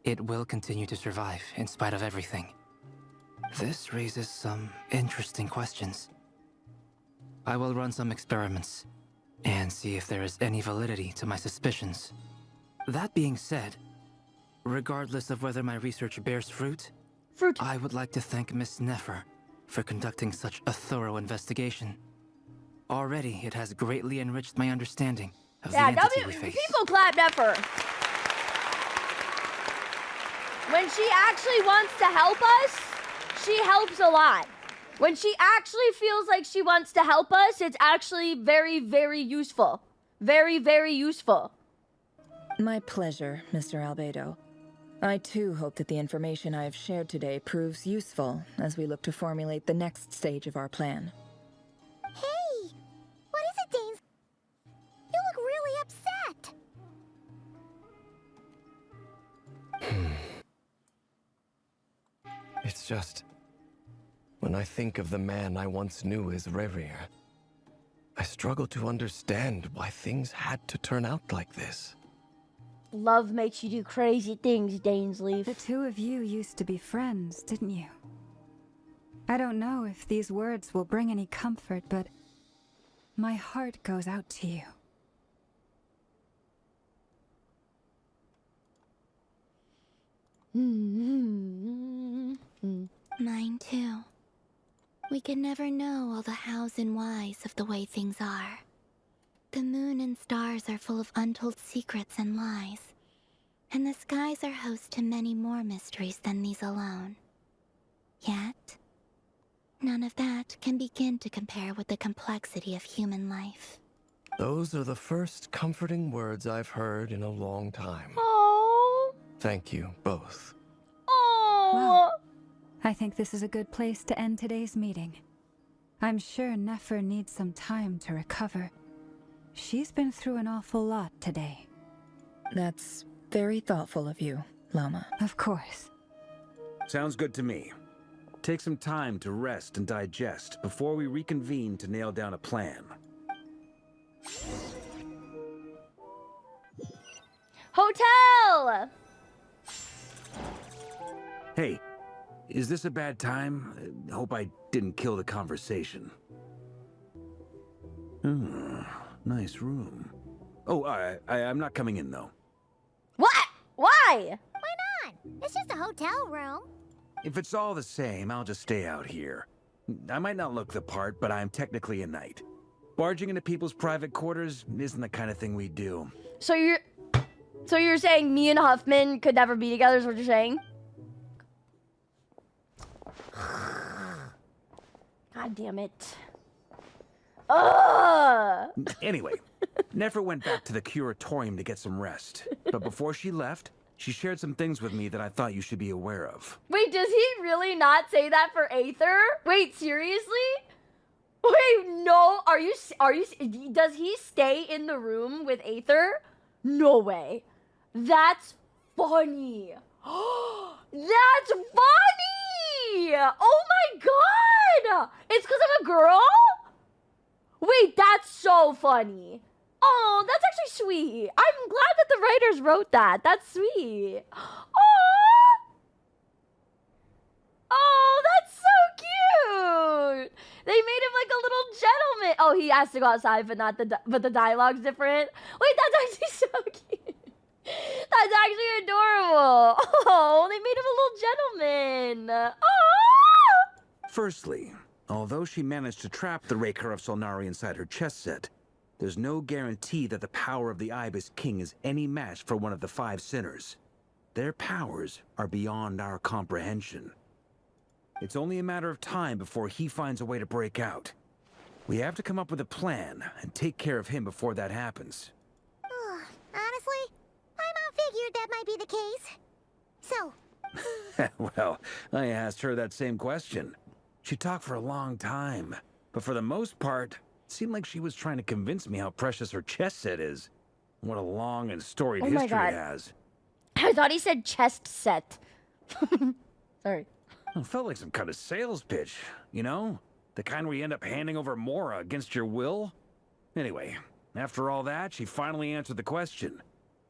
it will continue to survive in spite of everything. This raises some interesting questions. I will run some experiments and see if there is any validity to my suspicions. That being said, regardless of whether my research bears fruit, I would like to thank Miss Nefer for conducting such a thorough investigation. Already, it has greatly enriched my understanding of the entity we face.
People clap Nefer. When she actually wants to help us, she helps a lot. When she actually feels like she wants to help us, it's actually very, very useful. Very, very useful.
My pleasure, Mr. Albedo. I too hope that the information I have shared today proves useful as we look to formulate the next stage of our plan.
Hey! What is it, Danes? You look really upset!
It's just... when I think of the man I once knew as Rerir, I struggle to understand why things had to turn out like this.
Love makes you do crazy things, Dainsleif.
The two of you used to be friends, didn't you? I don't know if these words will bring any comfort, but my heart goes out to you.
Mine too. We could never know all the hows and whys of the way things are. The moon and stars are full of untold secrets and lies, and the skies are host to many more mysteries than these alone. Yet, none of that can begin to compare with the complexity of human life.
Those are the first comforting words I've heard in a long time.
Oh.
Thank you, both.
Oh.
Well, I think this is a good place to end today's meeting. I'm sure Nefer needs some time to recover. She's been through an awful lot today.
That's very thoughtful of you, Llama.
Of course.
Sounds good to me. Take some time to rest and digest before we reconvene to nail down a plan.
Hotel!
Hey, is this a bad time? Hope I didn't kill the conversation. Nice room. Oh, I'm not coming in, though.
What? Why?
Why not? It's just a hotel room.
If it's all the same, I'll just stay out here. I might not look the part, but I'm technically a knight. Barging into people's private quarters isn't the kind of thing we do.
So you're saying me and Huffman could never be together is what you're saying? God damn it. Ugh!
Anyway, Nefer went back to the curatorium to get some rest. But before she left, she shared some things with me that I thought you should be aware of.
Wait, does he really not say that for Aether? Wait, seriously? Wait, no, does he stay in the room with Aether? No way. That's funny. That's funny! Oh my god! It's because I'm a girl? Wait, that's so funny. Oh, that's actually sweet. I'm glad that the writers wrote that. That's sweet. Oh, that's so cute. They made him like a little gentleman. Oh, he has to go outside, but the dialogue's different. Wait, that's actually so cute. That's actually adorable. Oh, they made him a little gentleman. Oh.
Firstly, although she managed to trap the Raker of Solnari inside her chess set, there's no guarantee that the power of the Ibis King is any match for one of the 5 sinners. Their powers are beyond our comprehension. It's only a matter of time before he finds a way to break out. We have to come up with a plan and take care of him before that happens.
Honestly, my mom figured that might be the case. So,
Well, I asked her that same question. She talked for a long time, but for the most part, it seemed like she was trying to convince me how precious her chess set is. What a long and storied
Oh my
history
God.
it has.
I thought he said chest set. Sorry.
It felt like some kind of sales pitch, you know? The kind where you end up handing over Mora against your will? Anyway, after all that, she finally answered the question.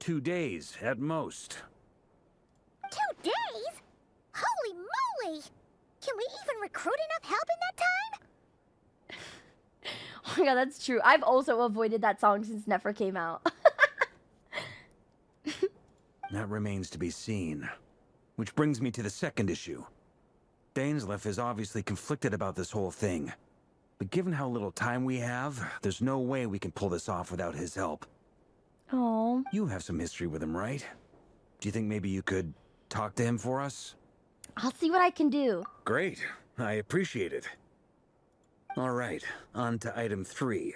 2 days, at most.
Can we even recruit enough help in that time?
Oh my god, that's true. I've also avoided that song since Nefer came out.
That remains to be seen. Which brings me to the second issue. Dainsleif is obviously conflicted about this whole thing. But given how little time we have, there's no way we can pull this off without his help.
Oh.
You have some history with him, right? Do you think maybe you could talk to him for us?
I'll see what I can do.
Great. I appreciate it. All right, on to item 3.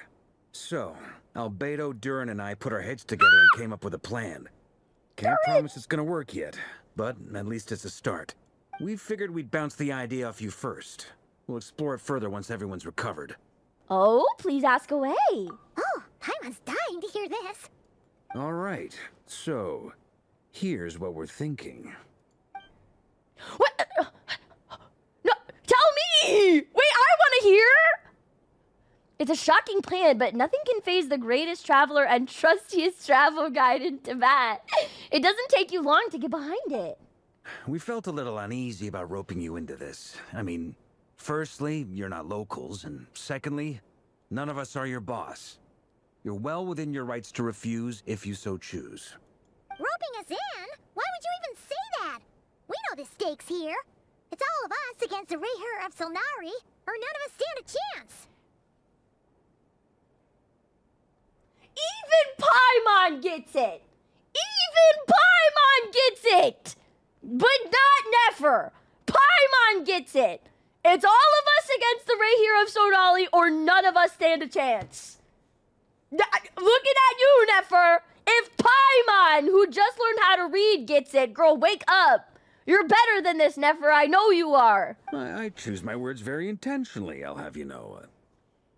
So, Albedo, Durin, and I put our heads together and came up with a plan. Can't promise it's gonna work yet, but at least it's a start. We figured we'd bounce the idea off you first. We'll explore it further once everyone's recovered.
Oh, please ask away.
Oh, Paimon's dying to hear this.
All right, so here's what we're thinking.
What? No, tell me! Wait, I want to hear! It's a shocking plan, but nothing can faze the greatest traveler and trustiest travel guide in Tibet. It doesn't take you long to get behind it.
We felt a little uneasy about roping you into this. I mean, firstly, you're not locals, and secondly, none of us are your boss. You're well within your rights to refuse if you so choose.
Roping us in? Why would you even say that? We know the stakes here. It's all of us against the Rayher of Solnari, or none of us stand a chance.
Even Paimon gets it! Even Paimon gets it! But not Nefer! Paimon gets it! It's all of us against the Rayher of Sonali, or none of us stand a chance. Looking at you, Nefer! If Paimon, who just learned how to read, gets it, girl, wake up! You're better than this, Nefer. I know you are.
I choose my words very intentionally, I'll have you know.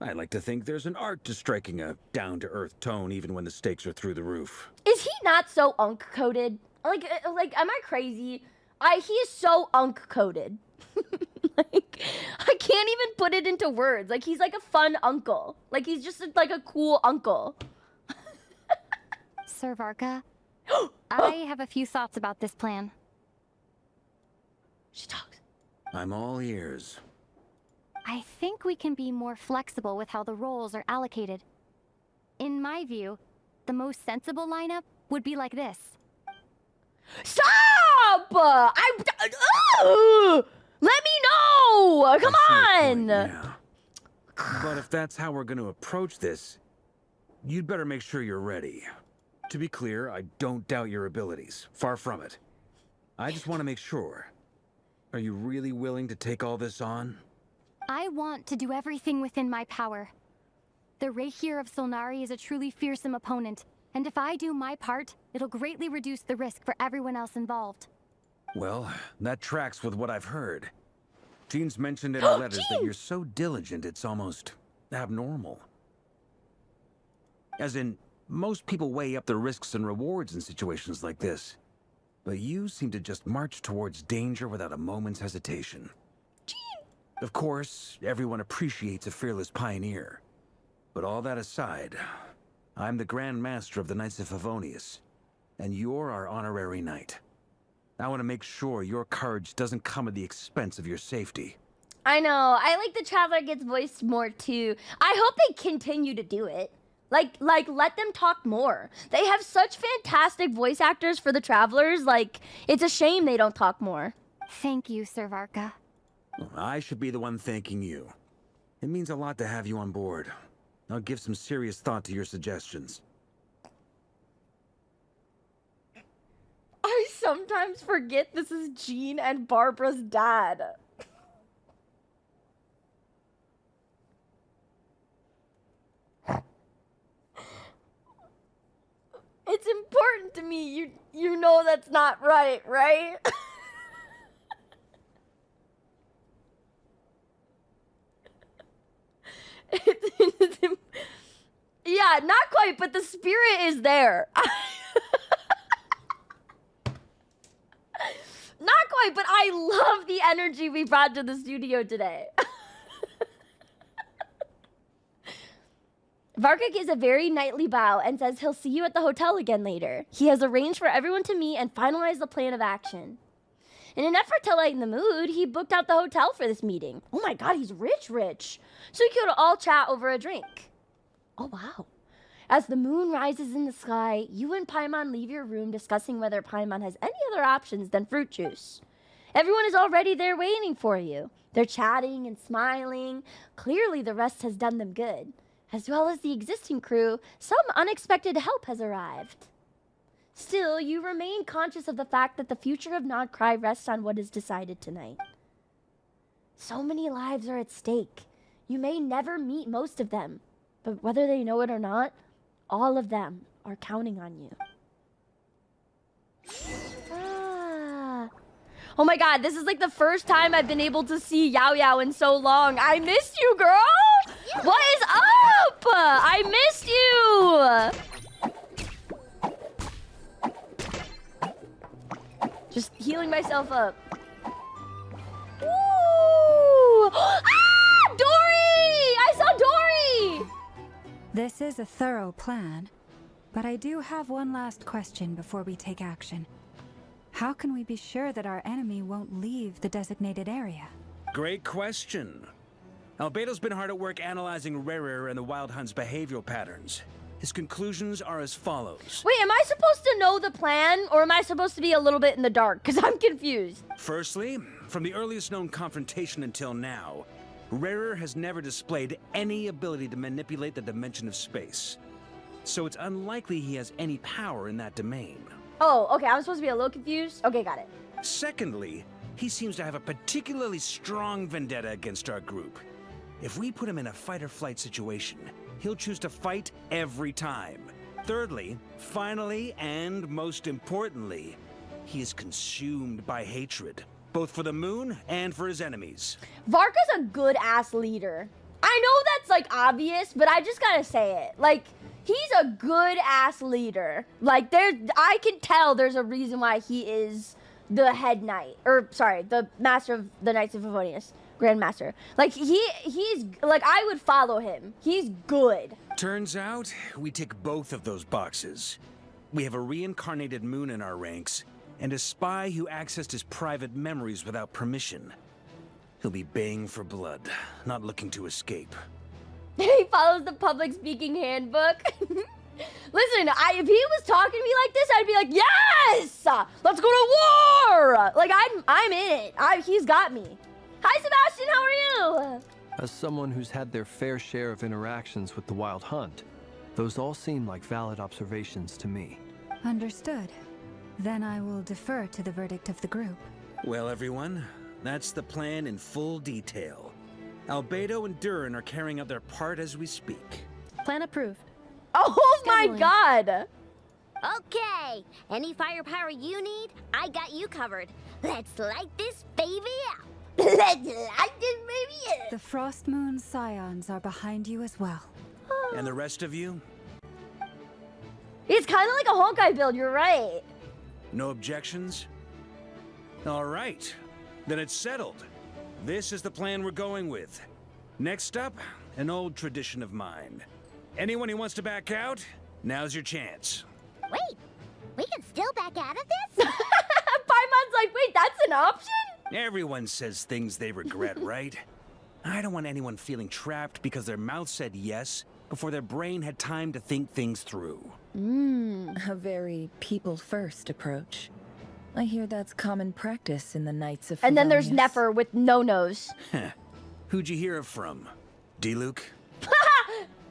I like to think there's an art to striking a down-to-earth tone even when the stakes are through the roof.
Is he not so unk-coded? Like, am I crazy? He is so unk-coded. Like, I can't even put it into words. Like, he's like a fun uncle. Like, he's just like a cool uncle.
Sir Varka, I have a few thoughts about this plan.
She talks.
I'm all ears.
I think we can be more flexible with how the roles are allocated. In my view, the most sensible lineup would be like this.
Stop! Let me know! Come on!
Yeah. But if that's how we're going to approach this, you'd better make sure you're ready. To be clear, I don't doubt your abilities. Far from it. I just want to make sure. Are you really willing to take all this on?
I want to do everything within my power. The Rayher of Solnari is a truly fearsome opponent, and if I do my part, it'll greatly reduce the risk for everyone else involved.
Well, that tracks with what I've heard. Jean's mentioned in her letters that you're so diligent it's almost abnormal. As in, most people weigh up the risks and rewards in situations like this. But you seem to just march towards danger without a moment's hesitation. Of course, everyone appreciates a fearless pioneer. But all that aside, I'm the Grand Master of the Knights of Favonius, and you're our honorary knight. I want to make sure your courage doesn't come at the expense of your safety.
I know. I like the Traveler gets voiced more too. I hope they continue to do it. Like, let them talk more. They have such fantastic voice actors for the Travelers. Like, it's a shame they don't talk more.
Thank you, Sir Varka.
I should be the one thanking you. It means a lot to have you on board. I'll give some serious thought to your suggestions.
I sometimes forget this is Jean and Barbara's dad. It's important to me. You know that's not right, right? Yeah, not quite, but the spirit is there. Not quite, but I love the energy we brought to the studio today. Varka gives a very knightly bow and says he'll see you at the hotel again later. He has arranged for everyone to meet and finalize the plan of action. In an effort to lighten the mood, he booked out the hotel for this meeting. Oh my god, he's rich. So we could all chat over a drink. Oh wow. As the moon rises in the sky, you and Paimon leave your room discussing whether Paimon has any other options than fruit juice. Everyone is already there waiting for you. They're chatting and smiling. Clearly the rest has done them good. As well as the existing crew, some unexpected help has arrived. Still, you remain conscious of the fact that the future of Nod Krai rests on what is decided tonight. So many lives are at stake. You may never meet most of them, but whether they know it or not, all of them are counting on you. Oh my god, this is like the first time I've been able to see Yao Yao in so long. I missed you, girl! What is up? I missed you! Just healing myself up. Ooh! Ah! Dory! I saw Dory!
This is a thorough plan, but I do have one last question before we take action. How can we be sure that our enemy won't leave the designated area?
Great question. Albedo's been hard at work analyzing Rerir and the Wild Hunt's behavioral patterns. His conclusions are as follows.
Wait, am I supposed to know the plan, or am I supposed to be a little bit in the dark? Because I'm confused.
Firstly, from the earliest known confrontation until now, Rerir has never displayed any ability to manipulate the dimension of space. So it's unlikely he has any power in that domain.
Oh, okay, I was supposed to be a little confused. Okay, got it.
Secondly, he seems to have a particularly strong vendetta against our group. If we put him in a fight-or-flight situation, he'll choose to fight every time. Thirdly, finally, and most importantly, he is consumed by hatred, both for the moon and for his enemies.
Varka's a good-ass leader. I know that's, like, obvious, but I just gotta say it. Like, he's a good-ass leader. Like, I can tell there's a reason why he is the head knight. Or, sorry, the master of the Knights of Favonius. Grandmaster. Like, he's, like, I would follow him. He's good.
Turns out, we tick both of those boxes. We have a reincarnated moon in our ranks, and a spy who accessed his private memories without permission. He'll be baying for blood, not looking to escape.
He follows the public speaking handbook. Listen, if he was talking to me like this, I'd be like, yes! Let's go to war! Like, I'm in it. He's got me. Hi, Sebastian, how are you?
As someone who's had their fair share of interactions with the Wild Hunt, those all seem like valid observations to me.
Understood. Then I will defer to the verdict of the group.
Well, everyone, that's the plan in full detail. Albedo and Durin are carrying out their part as we speak.
Plan approved.
Oh my god!
Okay, any firepower you need, I got you covered. Let's light this baby up. Let's light this baby up.
The Frost Moon Scions are behind you as well.
And the rest of you?
It's kind of like a Honkai build, you're right.
No objections? All right, then it's settled. This is the plan we're going with. Next up, an old tradition of mine. Anyone who wants to back out, now's your chance.
Wait, we can still back out of this?
Paimon's like, wait, that's an option?
Everyone says things they regret, right? I don't want anyone feeling trapped because their mouth said yes before their brain had time to think things through.
A very people-first approach. I hear that's common practice in the Knights of Favonius.
And then there's Nefer with no-nos.
Who'd you hear it from? D-Luke?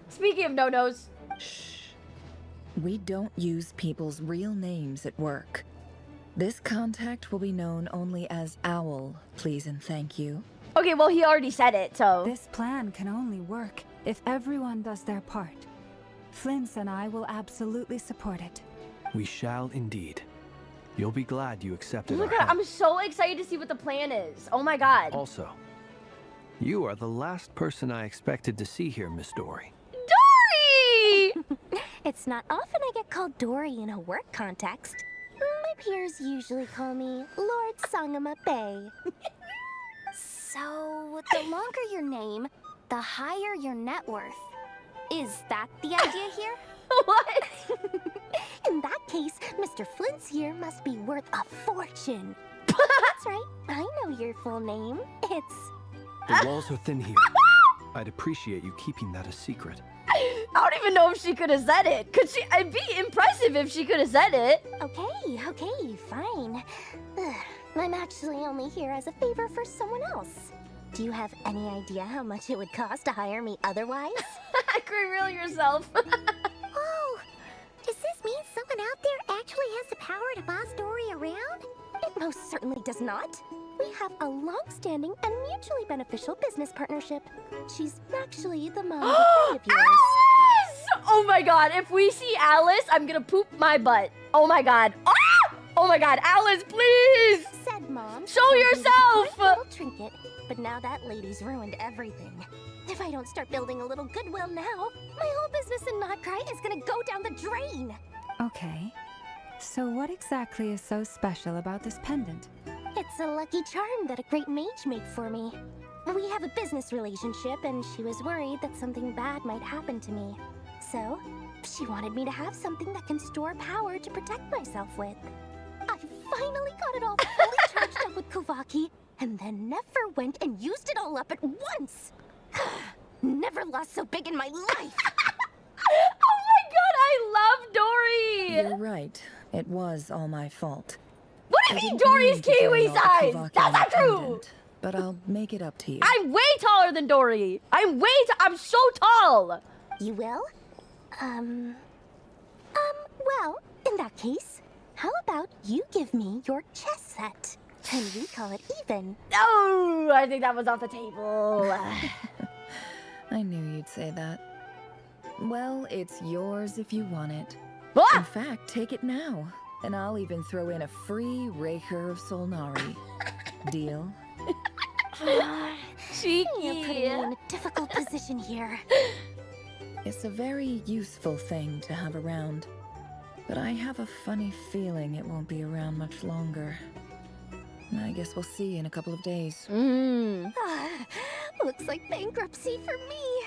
Speaking of no-nos.
Shh. We don't use people's real names at work. This contact will be known only as Owl, please and thank you.
Okay, well, he already said it, so...
This plan can only work if everyone does their part. Flintz and I will absolutely support it.
We shall indeed. You'll be glad you accepted
Oh my
our
god,
help.
I'm so excited to see what the plan is. Oh my god.
Also, you are the last person I expected to see here, Miss Dory.
Dory!
It's not often I get called Dory in a work context. My peers usually call me Lord Sangama Bay. So, the longer your name, the higher your net worth. Is that the idea here?
What?
In that case, Mr. Flint's here must be worth a fortune. That's right. I know your full name. It's...
The walls are thin here. I'd appreciate you keeping that a secret.
I don't even know if she could have said it. It'd be impressive if she could have said it.
Okay, fine. I'm actually only here as a favor for someone else. Do you have any idea how much it would cost to hire me otherwise?
Reveal yourself.
Oh, does this mean someone out there actually has the power to boss Dory around?
It most certainly does not. We have a long-standing and mutually beneficial business partnership. She's actually the mom of a friend of yours.
Alice! Oh my god, if we see Alice, I'm gonna poop my butt. Oh my god. Ah! Oh my god, Alice, please!
Said Mom.
Show yourself!
Little trinket, but now that lady's ruined everything. If I don't start building a little goodwill now, my whole business in Nod Krai is gonna go down the drain.
Okay. So what exactly is so special about this pendant?
It's a lucky charm that a great mage made for me. We have a business relationship, and she was worried that something bad might happen to me. So, she wanted me to have something that can store power to protect myself with. I finally got it all fully charged up with Kovaki, and then never went and used it all up at once. Never lost so big in my life.
Oh my god, I love Dory!
You're right. It was all my fault.
What do you mean Dory's kiwi size? That's not true!
But I'll make it up to you.
I'm way taller than Dory! I'm so tall!
You will? Well, in that case, how about you give me your chess set? And we call it even.
Oh, I think that was off the table.
I knew you'd say that. Well, it's yours if you want it.
Ah!
In fact, take it now. And I'll even throw in a free Raker of Solnari. Deal?
Cheeky.
You're putting me in a difficult position here.
It's a very useful thing to have around. But I have a funny feeling it won't be around much longer. I guess we'll see in a couple of days.
Looks like bankruptcy for me.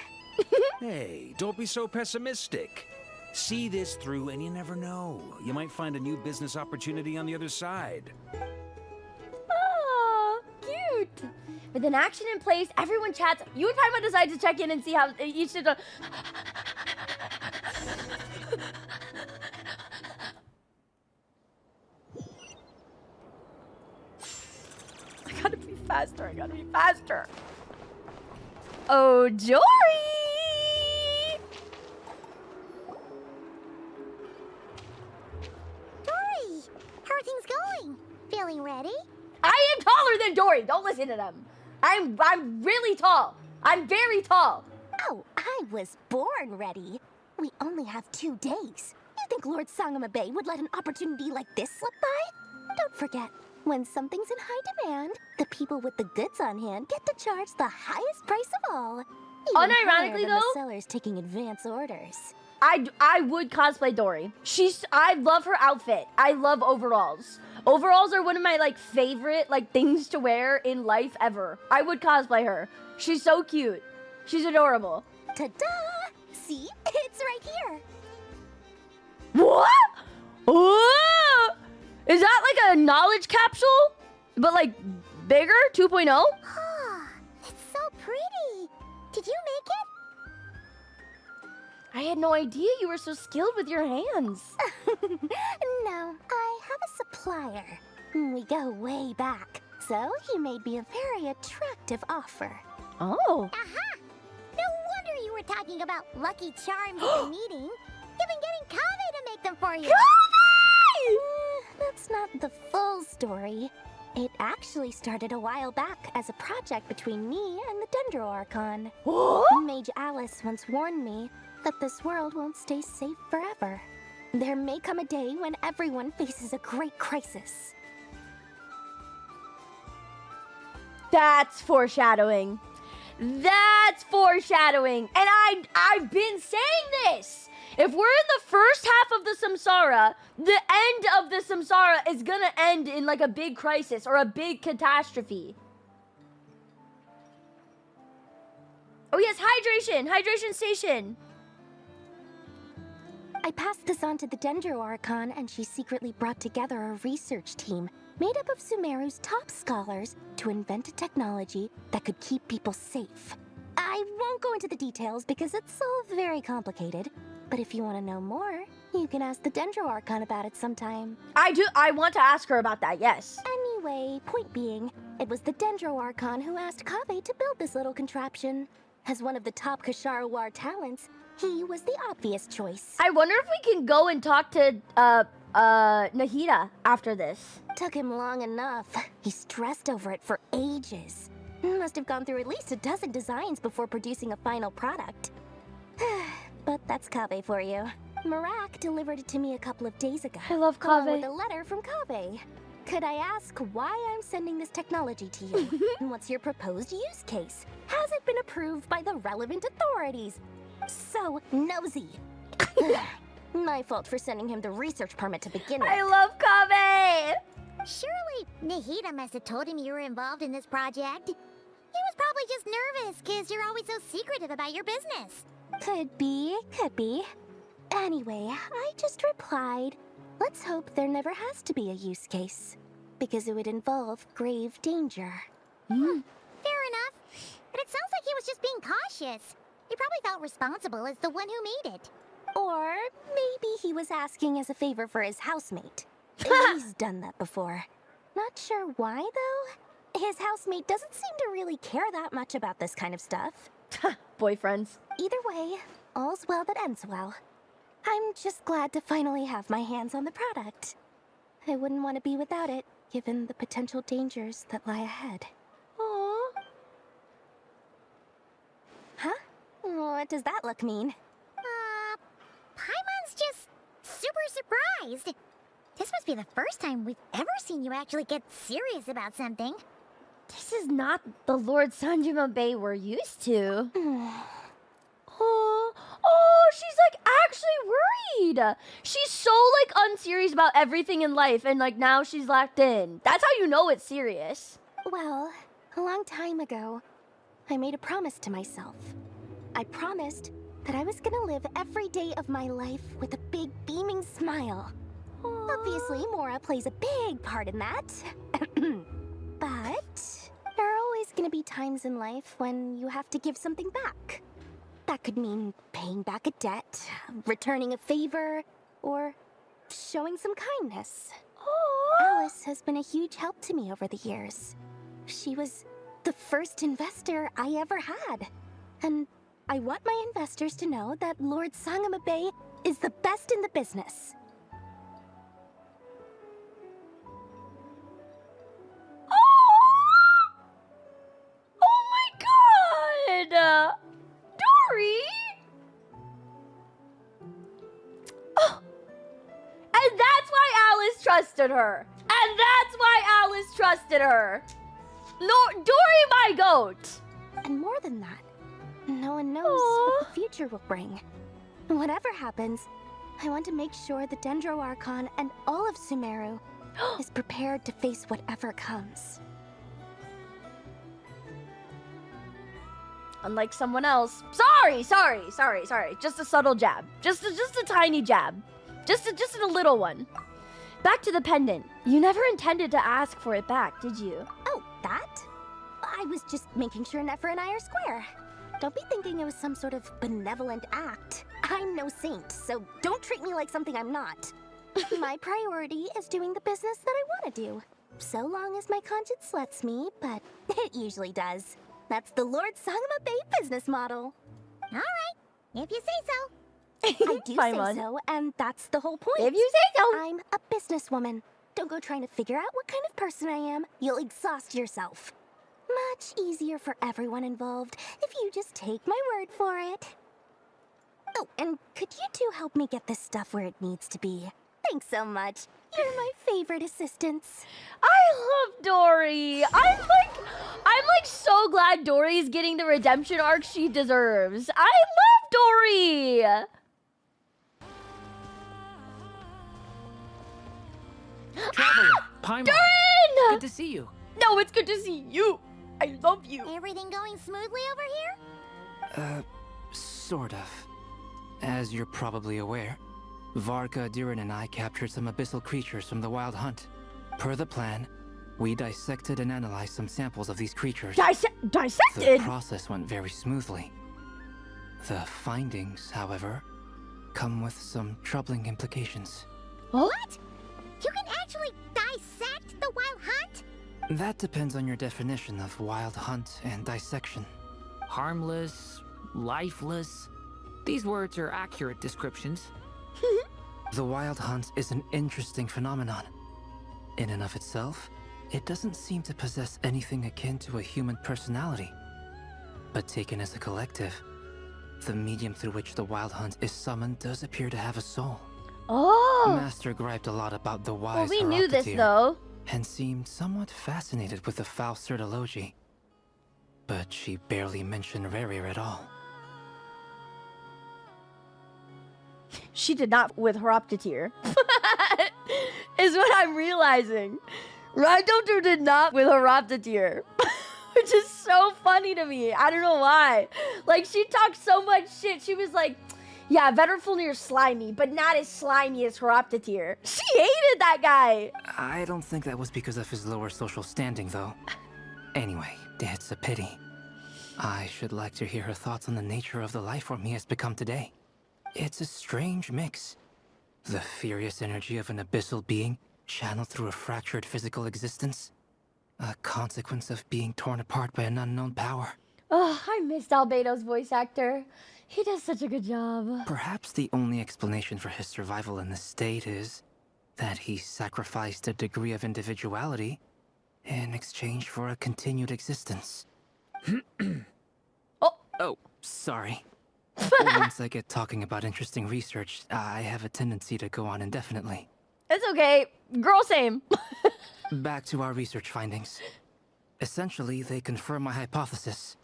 Hey, don't be so pessimistic. See this through and you never know. You might find a new business opportunity on the other side.
Oh, cute. With an action in place, everyone chats. You and Paimon decide to check in and see how each did. I gotta be faster. Oh, Jory!
Dory, how are things going? Feeling ready?
I am taller than Dory. Don't listen to them. I'm really tall. I'm very tall.
Oh, I was born ready. We only have 2 days. You think Lord Sangamabe would let an opportunity like this slip by? Don't forget, when something's in high demand, the people with the goods on hand get to charge the highest price of all. Even
Unironically,
higher than
though,
the sellers taking advance orders.
I would cosplay Dory. I love her outfit. I love overalls. Overalls are one of my favorite things to wear in life ever. I would cosplay her. She's so cute. She's adorable.
Ta-da! See? It's right here.
What? Whoa! Is that a knowledge capsule? But bigger? 2.0?
Oh, it's so pretty. Did you make it?
I had no idea you were so skilled with your hands.
No, I have a supplier. We go way back. So he made me a very attractive offer.
Oh.
Aha! No wonder you were talking about lucky charms at the meeting. You've been getting Kame to make them for you.
Kame!
That's not the full story. It actually started a while back as a project between me and the Dendro Archon. Mage Alice once warned me that this world won't stay safe forever. There may come a day when everyone faces a great crisis.
That's foreshadowing. That's foreshadowing. And I've been saying this. If we're in the first half of the Samsara, the end of the Samsara is gonna end in a big crisis or a big catastrophe. Oh yes, hydration! Hydration station!
I passed this on to the Dendro Archon, and she secretly brought together a research team.
made up of Sumeru's top scholars to invent a technology that could keep people safe. I won't go into the details because it's all very complicated, but if you want to know more, you can ask the Dendro Archon about it sometime.
I want to ask her about that, yes.
Anyway, point being, it was the Dendro Archon who asked Kaveh to build this little contraption. As one of the top Kasharawar talents, he was the obvious choice.
I wonder if we can go and talk to, Nahida after this.
Took him long enough. He stressed over it for ages. Must have gone through at least a dozen designs before producing a final product. But that's Kaveh for you. Marak delivered it to me a couple of days ago.
I love
along
Kaveh.
with a letter from Kaveh. Could I ask why I'm sending this technology to you? And what's your proposed use case? Has it been approved by the relevant authorities? So nosy. My fault for sending him the research permit to begin with.
I love Kaveh!
Surely Nahida must have told him you were involved in this project. He was probably just nervous because you're always so secretive about your business. Could be. Anyway, I just replied, let's hope there never has to be a use case, because it would involve grave danger. Fair enough. But it sounds like he was just being cautious. He probably felt responsible as the one who made it. Or maybe he was asking as a favor for his housemate. He's done that before. Not sure why, though. His housemate doesn't seem to really care that much about this kind of stuff.
Boyfriends.
Either way, all's well that ends well. I'm just glad to finally have my hands on the product. I wouldn't want to be without it, given the potential dangers that lie ahead.
Aww.
Huh? What does that look mean? Paimon's just super surprised. This must be the first time we've ever seen you actually get serious about something.
This is not the Lord Sanjima Bay we're used to. Oh, she's like actually worried. She's so like unserious about everything in life, and like now she's locked in. That's how you know it's serious.
Well, a long time ago, I made a promise to myself. I promised that I was gonna live every day of my life with a big beaming smile. Obviously, Mora plays a big part in that. But there are always gonna be times in life when you have to give something back. That could mean paying back a debt, returning a favor, or showing some kindness. Alice has been a huge help to me over the years. She was the first investor I ever had. And I want my investors to know that Lord Sangama Bay is the best in the business.
Oh my god! Dory! Oh. And that's why Alice trusted her. And that's why Alice trusted her. No, Dory my goat!
And more than that, no one knows what the future will bring. Whatever happens, I want to make sure the Dendro Archon and all of Sumeru is prepared to face whatever comes.
Unlike someone else. Sorry. Just a subtle jab. Just a tiny jab. Just a little one. Back to the pendant. You never intended to ask for it back, did you?
Oh, that? I was just making sure Nefer and I are square. Don't be thinking it was some sort of benevolent act. I'm no saint, so don't treat me like something I'm not. My priority is doing the business that I want to do. So long as my conscience lets me, but it usually does. That's the Lord Sangama Bay business model. All right, if you say so. I do say so, and that's the whole point.
If you say so.
I'm a businesswoman. Don't go trying to figure out what kind of person I am. You'll exhaust yourself. Much easier for everyone involved if you just take my word for it. Oh, and could you two help me get this stuff where it needs to be? Thanks so much. You're my favorite assistants.
I love Dory. I'm like so glad Dory's getting the redemption arc she deserves. I love Dory.
Traveler, Paimon.
Durin!
Good to see you.
No, it's good to see you. I love you.
Everything going smoothly over here?
Sort of. As you're probably aware, Varka, Durin, and I captured some abyssal creatures from the Wild Hunt. Per the plan, we dissected and analyzed some samples of these creatures.
Dissected?
The process went very smoothly. The findings, however, come with some troubling implications.
What? You can actually dissect the wild hunt?
That depends on your definition of wild hunt and dissection.
Harmless, lifeless. These words are accurate descriptions.
The wild hunt is an interesting phenomenon. In and of itself, it doesn't seem to possess anything akin to a human personality. But taken as a collective, the medium through which the wild hunt is summoned does appear to have a soul.
Oh!
Master griped a lot about the wise
we knew this,
Horoptetyr,
though.
and seemed somewhat fascinated with the foul Certology. But she barely mentioned Rerir at all.
She did not with Horoptetyr. Is what I'm realizing. Ragdoll did not with Horoptetyr. Which is so funny to me. I don't know why. Like, she talked so much shit. She was like, yeah, Veterfulnir's slimy, but not as slimy as Horoptetyr. She hated that guy.
I don't think that was because of his lower social standing, though. Anyway, it's a pity. I should like to hear her thoughts on the nature of the life form he has become today. It's a strange mix. The furious energy of an abyssal being channeled through a fractured physical existence. A consequence of being torn apart by an unknown power.
Oh, I missed Albedo's voice actor. He does such a good job.
Perhaps the only explanation for his survival in this state is that he sacrificed a degree of individuality in exchange for a continued existence. Oh, sorry. Once I get talking about interesting research, I have a tendency to go on indefinitely.
It's okay. Girl, same.
Back to our research findings. Essentially, they confirm my hypothesis.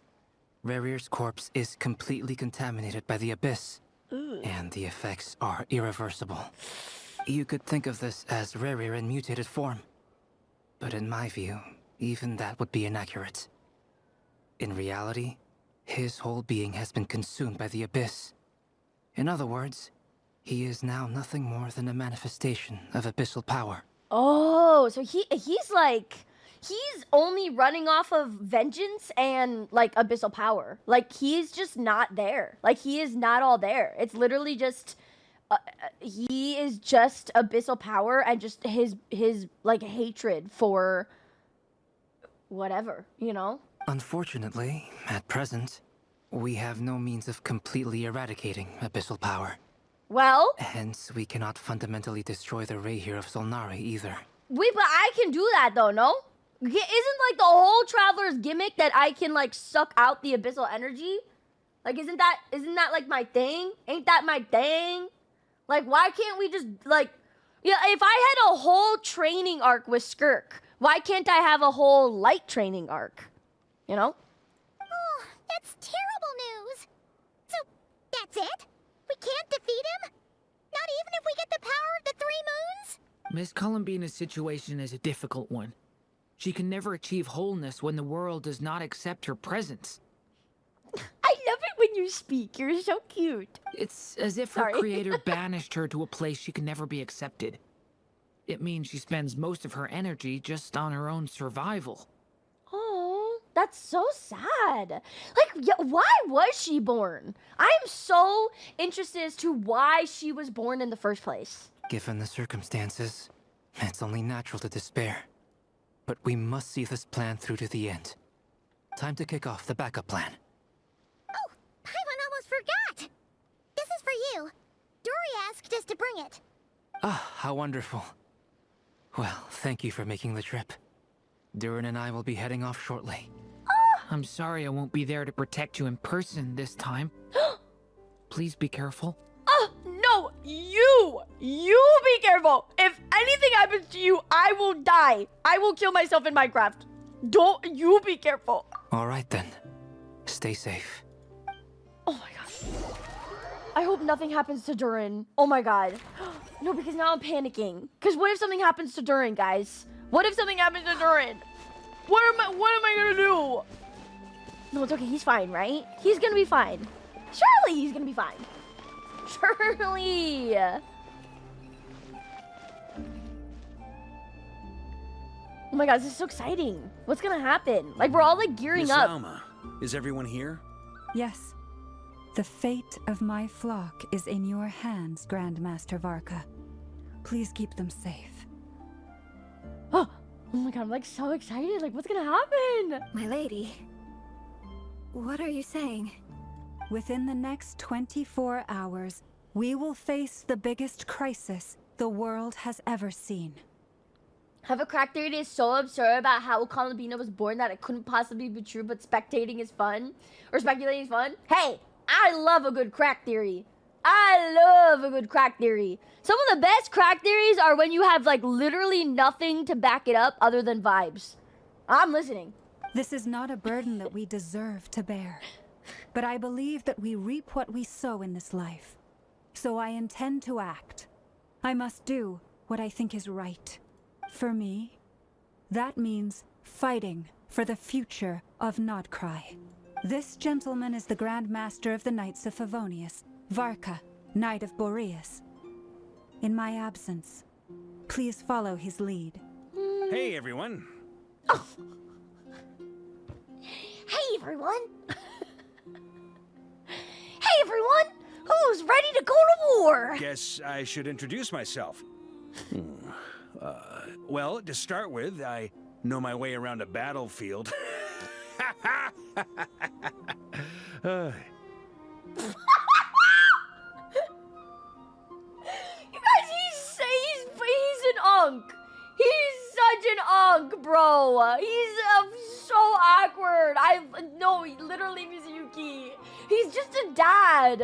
Rerir's corpse is completely contaminated by the Abyss, and the effects are irreversible. You could think of this as Rerir in mutated form. But in my view, even that would be inaccurate. In reality, his whole being has been consumed by the Abyss. In other words, he is now nothing more than a manifestation of abyssal power.
Oh, so he's like, he's only running off of vengeance and like abyssal power. Like, he's just not there. Like, he is not all there. It's literally just he is just abyssal power and just his like hatred for whatever, you know?
Unfortunately, at present, we have no means of completely eradicating abyssal power.
Well,
hence, we cannot fundamentally destroy the Reihir of Solnari either.
Wait, but I can do that though, no? Isn't like the whole Traveler's gimmick that I can like suck out the abyssal energy? Like, isn't that like my thing? Ain't that my thing? Like, why can't we just like, yeah, if I had a whole training arc with Skirk, why can't I have a whole light training arc? You know?
Oh, that's terrible news. So, that's it? We can't defeat him? Not even if we get the power of the Three Moons?
Miss Columbina's situation is a difficult one. She can never achieve wholeness when the world does not accept her presence.
I love it when you speak. You're so cute.
It's as if her creator banished her to a place she can never be accepted. It means she spends most of her energy just on her own survival.
Oh, that's so sad. Like, yeah, why was she born? I'm so interested as to why she was born in the first place.
Given the circumstances, it's only natural to despair. But we must see this plan through to the end. Time to kick off the backup plan.
Oh, Paimon almost forgot. This is for you. Dory asked us to bring it.
Ah, how wonderful. Well, thank you for making the trip. Durin and I will be heading off shortly.
I'm sorry I won't be there to protect you in person this time. Please be careful.
No, you be careful. If anything happens to you, I will die. I will kill myself in Minecraft. Don't you be careful.
All right then. Stay safe.
Oh my god. I hope nothing happens to Durin. Oh my god. No, because now I'm panicking. Because what if something happens to Durin, guys? What if something happens to Durin? What am I gonna do? No, it's okay. He's fine, right? He's gonna be fine. Surely he's gonna be fine. Surely. Oh my god, this is so exciting. What's gonna happen? Like, we're all like gearing
Miss
up.
Alma, is everyone here?
Yes. The fate of my flock is in your hands, Grandmaster Varka. Please keep them safe.
Oh my god, I'm like so excited. Like, what's gonna happen?
My lady, what are you saying?
Within the next 24 hours, we will face the biggest crisis the world has ever seen.
Have a crack theory is so absurd about how Columbina was born that it couldn't possibly be true, but spectating is fun. Or speculating is fun. Hey, I love a good crack theory. I love a good crack theory. Some of the best crack theories are when you have like literally nothing to back it up other than vibes. I'm listening.
This is not a burden that we deserve to bear. But I believe that we reap what we sow in this life. So I intend to act. I must do what I think is right. For me, that means fighting for the future of Nod Krai. This gentleman is the Grand Master of the Knights of Favonius, Varka, Knight of Boreas. In my absence, please follow his lead.
Hey, everyone.
Hey, everyone! Hey, everyone! Who's ready to go to war?
Guess I should introduce myself. Well, to start with, I know my way around a battlefield.
You guys, he's an unk. He's such an unk, bro. He's so awkward. No, literally, Mizuyuki. He's just a dad.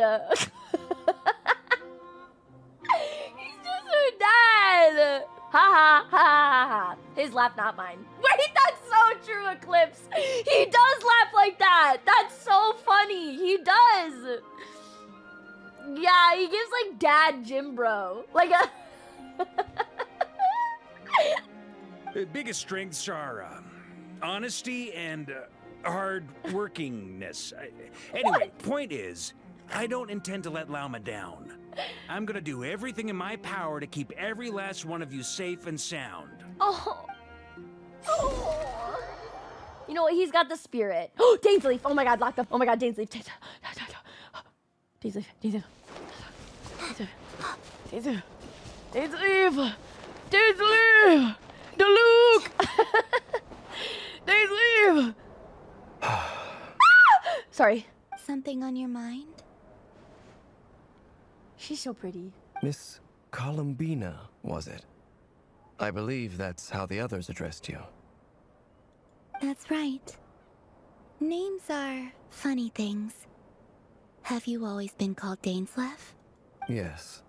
He's just a dad. Ha ha ha ha ha. His laugh, not mine. Wait, that's so true, Eclipse. He does laugh like that. That's so funny. He does. Yeah, he gives like dad Jim bro. Like a
The biggest strengths are honesty and hard workingness. Anyway, point is, I don't intend to let Lauma down. I'm gonna do everything in my power to keep every last one of you safe and sound.
oh. You know what? He's got the spirit. Oh, Dainsleif. Oh my god, locked up. Oh my god, Dainsleif. Dainsleif. Luke. Dainsleif. Sorry.
Something on your mind?
She's so pretty.
Miss Columbina, was it? I believe that's how the others addressed you.
That's right. Names are funny things. Have you always been called Dainsleif?
Yes.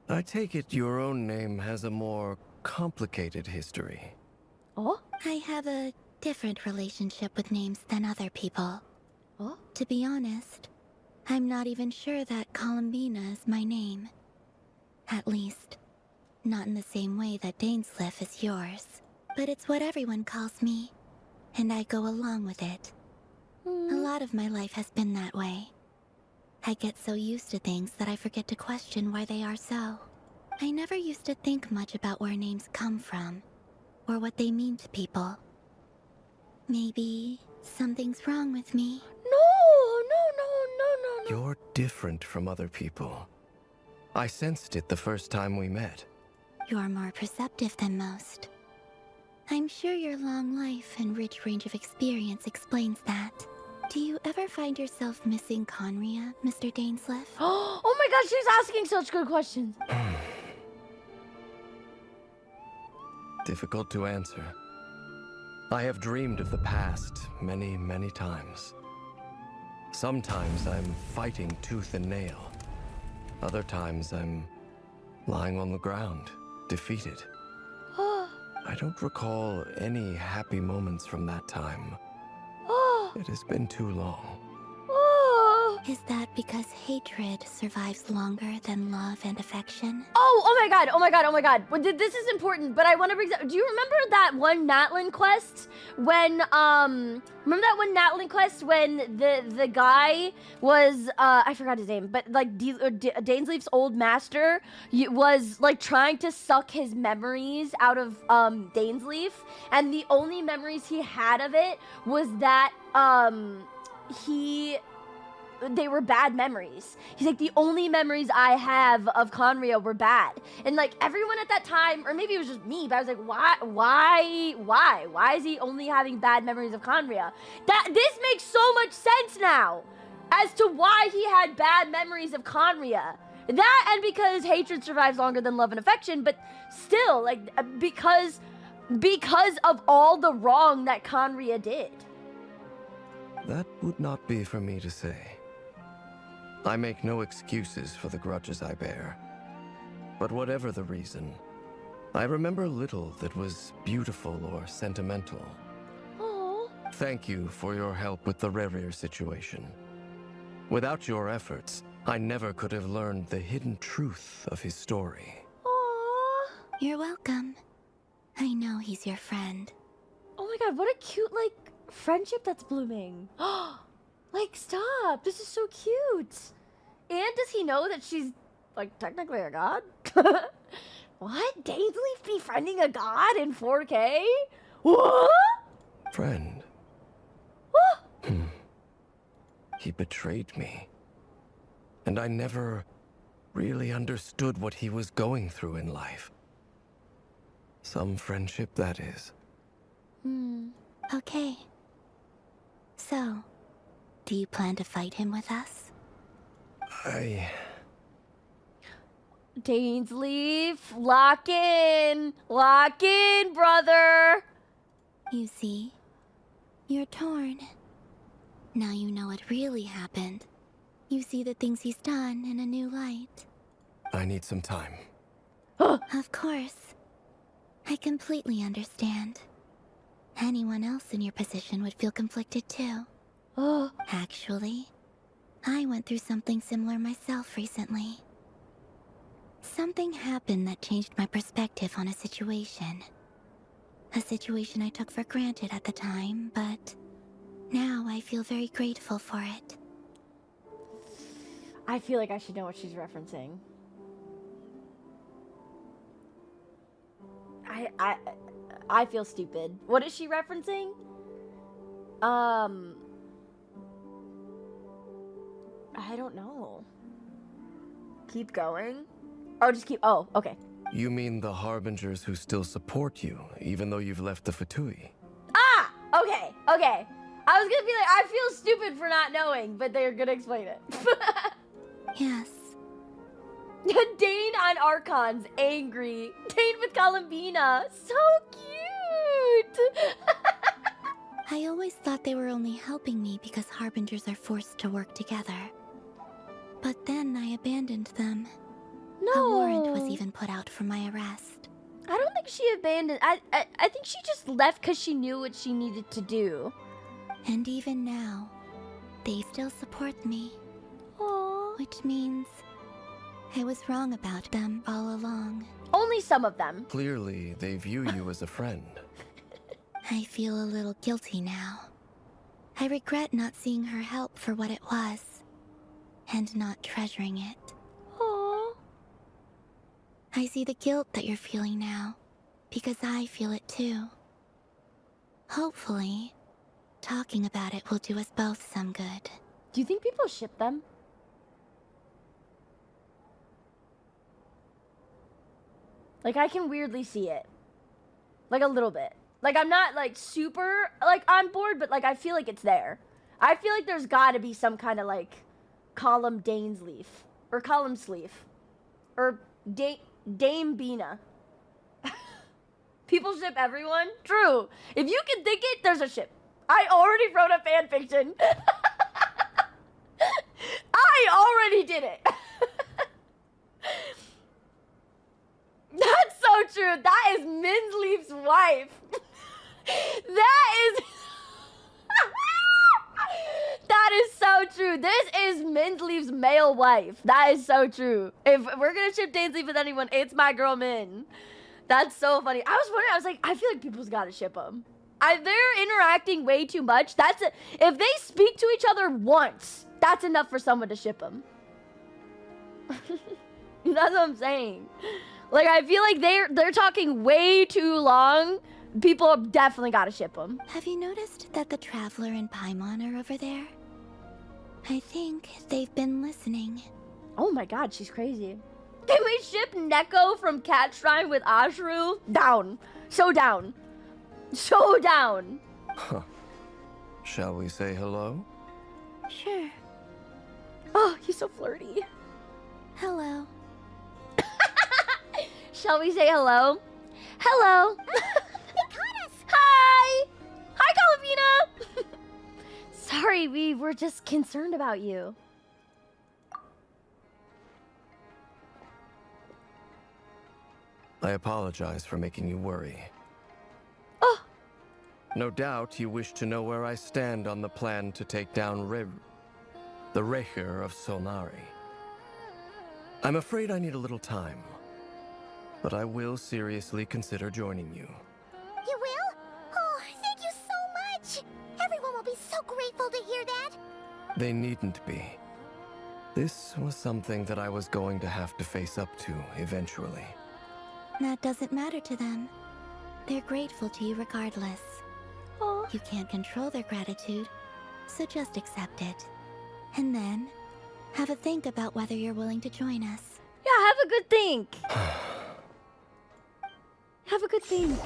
I take it your own name has a more complicated history.
Oh?
I have a different relationship with names than other people.
Oh?
To be honest, I'm not even sure that Columbina is my name. At least, not in the same way that Dainsleif is yours. But it's what everyone calls me, and I go along with it. A lot of my life has been that way. I get so used to things that I forget to question why they are so. I never used to think much about where names come from, or what they mean to people. Maybe something's wrong with me.
No.
You're different from other people. I sensed it the first time we met.
You're more perceptive than most. I'm sure your long life and rich range of experience explains that. Do you ever find yourself missing Conria, Mr. Dainsleif?
Oh my gosh, she's asking such good questions.
Difficult to answer. I have dreamed of the past many, many times. Sometimes I'm fighting tooth and nail. Other times I'm lying on the ground, defeated. I don't recall any happy moments from that time. It has been too long.
Is that because hatred survives longer than love and affection?
Oh my god, oh my god, oh my god. Well, this is important, but I want to bring... Do you remember that one Natlin quest when, remember that one Natlin quest when the guy was, I forgot his name, but like Dainsleif's old master was like trying to suck his memories out of, Dainsleif, and the only memories he had of it was that, they were bad memories. He's like, the only memories I have of Conria were bad. And like everyone at that time, or maybe it was just me, but I was like, why is he only having bad memories of Conria? This makes so much sense now as to why he had bad memories of Conria. That, and because hatred survives longer than love and affection, but still, like, because of all the wrong that Conria did.
That would not be for me to say. I make no excuses for the grudges I bear. But whatever the reason, I remember little that was beautiful or sentimental.
Aww.
Thank you for your help with the Rerir situation. Without your efforts, I never could have learned the hidden truth of his story.
Aww.
You're welcome. I know he's your friend.
Oh my god, what a cute, like, friendship that's blooming. Like, stop. This is so cute. And does he know that she's, like, technically a god? What? Dainsleif befriending a god in 4K? What?
Friend.
What?
He betrayed me. And I never really understood what he was going through in life. Some friendship, that is.
Okay. So, do you plan to fight him with us?
Dainsleif, lock in, brother.
You see, you're torn. Now you know what really happened. You see the things he's done in a new light.
I need some time.
Of course. I completely understand. Anyone else in your position would feel conflicted too. Actually, I went through something similar myself recently. Something happened that changed my perspective on a situation. A situation I took for granted at the time, but now I feel very grateful for it.
I feel like I should know what she's referencing. I feel stupid. What is she referencing? I don't know. Keep going? Or just keep... Oh, okay.
You mean the Harbingers who still support you, even though you've left the Fatui?
Ah! Okay, okay. I was gonna be like, I feel stupid for not knowing, but they're gonna explain it.
Yes.
Dane on Archon's angry. Dane with Columbina. So cute!
I always thought they were only helping me because Harbingers are forced to work together. But then I abandoned them.
No.
A warrant was even put out for my arrest.
I don't think she abandoned... I think she just left because she knew what she needed to do.
And even now, they still support me.
Aww.
Which means I was wrong about them all along.
Only some of them.
Clearly, they view you as a friend.
I feel a little guilty now. I regret not seeing her help for what it was, and not treasuring it.
Aww.
I see the guilt that you're feeling now, because I feel it too. Hopefully, talking about it will do us both some good.
Do you think people ship them? Like, I can weirdly see it. Like, a little bit. Like, I'm not, like, super, like, on board, but, like, I feel like it's there. I feel like there's gotta be some kind of, like, Column Dainsleif. Or Column Sleeve. Or Dame Bina. People ship everyone? True. If you can think it, there's a ship. I already wrote a fanfiction. I already did it. That's so true. That is Minzleaf's wife. That is so true. This is Minleaf's male wife. That is so true. If we're gonna ship Dainsleif with anyone, it's my girl Min. That's so funny. I was wondering, I was like, I feel like people's gotta ship them. They're interacting way too much. If they speak to each other once, that's enough for someone to ship them. That's what I'm saying. Like, I feel like they're talking way too long. People definitely gotta ship them.
Have you noticed that the Traveler and Paimon are over there? I think they've been listening.
Oh my god, she's crazy. Can we ship Neko from Cat Shrine with Ashru? Down. So down. So down.
Huh. Shall we say hello?
Sure.
Oh, he's so flirty.
Hello.
Shall we say hello? Hello.
They caught us!
Hi! Hi, Calavina! Sorry, we were just concerned about you.
I apologize for making you worry.
Oh!
No doubt you wish to know where I stand on the plan to take down the Raker of Solnari. I'm afraid I need a little time, but I will seriously consider joining you.
You will? Oh, thank you so much! Everyone will be so grateful to hear that!
They needn't be. This was something that I was going to have to face up to eventually.
That doesn't matter to them. They're grateful to you regardless.
Oh.
You can't control their gratitude, so just accept it. And then, have a think about whether you're willing to join us.
Yeah, have a good think. Have a good think.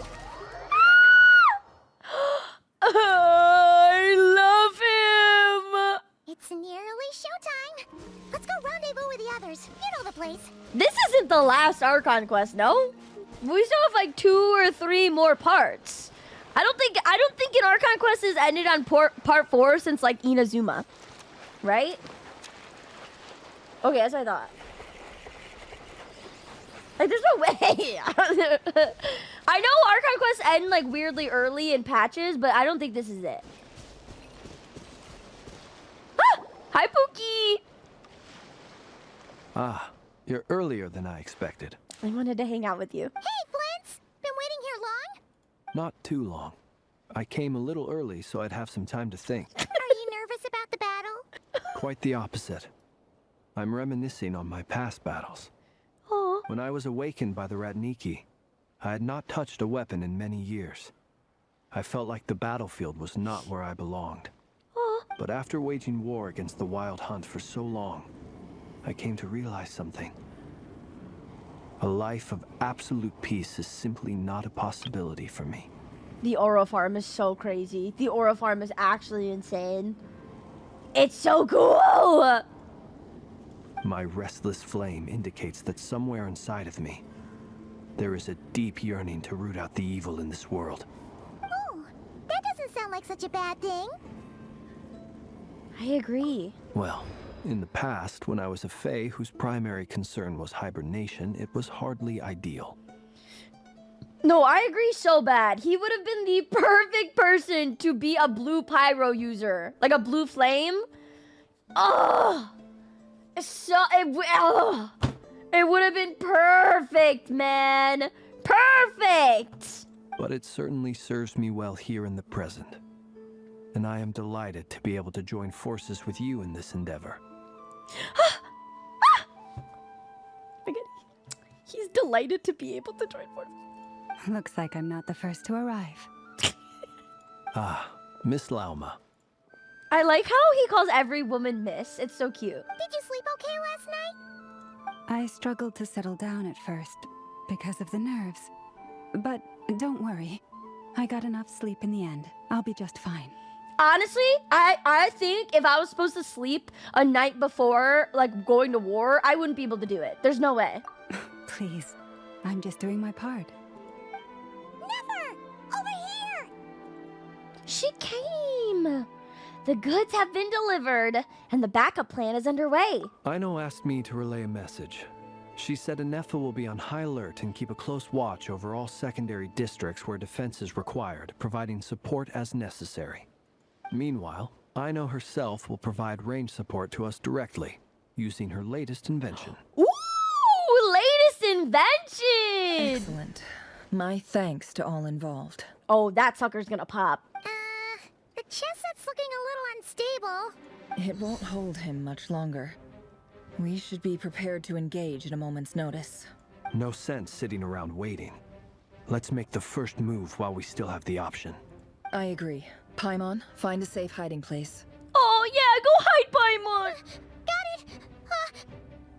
I love him!
It's nearly showtime! Let's go rendezvous with the others. You know the place.
This isn't the last Archon quest, no? We still have like 2 or 3 more parts. I don't think an Archon quest has ended on part 4 since like Inazuma. Right? Okay, that's what I thought. Like, there's no way. I know Archon quests end like weirdly early in patches, but I don't think this is it. Ah! Hi, Pookie!
Ah, you're earlier than I expected.
I wanted to hang out with you.
Hey, Flint's! Been waiting here long?
Not too long. I came a little early so I'd have some time to think.
Are you nervous about the battle?
Quite the opposite. I'm reminiscing on my past battles.
Aww.
When I was awakened by the Ratniki, I had not touched a weapon in many years. I felt like the battlefield was not where I belonged.
Aww.
But after waging war against the Wild Hunt for so long, I came to realize something. A life of absolute peace is simply not a possibility for me.
The Aura Farm is so crazy. The Aura Farm is actually insane. It's so cool!
My restless flame indicates that somewhere inside of me, there is a deep yearning to root out the evil in this world.
Oh, that doesn't sound like such a bad thing.
I agree.
Well, in the past, when I was a Fae whose primary concern was hibernation, it was hardly ideal.
No, I agree so bad. He would have been the perfect person to be a blue pyro user. Like a blue flame. Oh! It would have been perfect, man. Perfect!
But it certainly serves me well here in the present. And I am delighted to be able to join forces with you in this endeavor.
He's delighted to be able to join forces.
Looks like I'm not the first to arrive.
Ah, Miss Lauma.
I like how he calls every woman Miss. It's so cute.
Did you sleep okay last night?
I struggled to settle down at first because of the nerves. But don't worry. I got enough sleep in the end. I'll be just fine.
Honestly, I think if I was supposed to sleep a night before, like, going to war, I wouldn't be able to do it. There's no way.
Please. I'm just doing my part.
Never! Over here!
She came! The goods have been delivered, and the backup plan is underway.
Aino asked me to relay a message. She said Anefa will be on high alert and keep a close watch over all secondary districts where defense is required, providing support as necessary. Meanwhile, Ino herself will provide range support to us directly, using her latest invention.
Ooh, latest invention!
Excellent. My thanks to all involved.
Oh, that sucker's gonna pop.
The chestnut's looking a little unstable.
It won't hold him much longer. We should be prepared to engage at a moment's notice.
No sense sitting around waiting. Let's make the first move while we still have the option.
I agree. Paimon, find a safe hiding place.
Oh, yeah, go hide, Paimon!
Got it!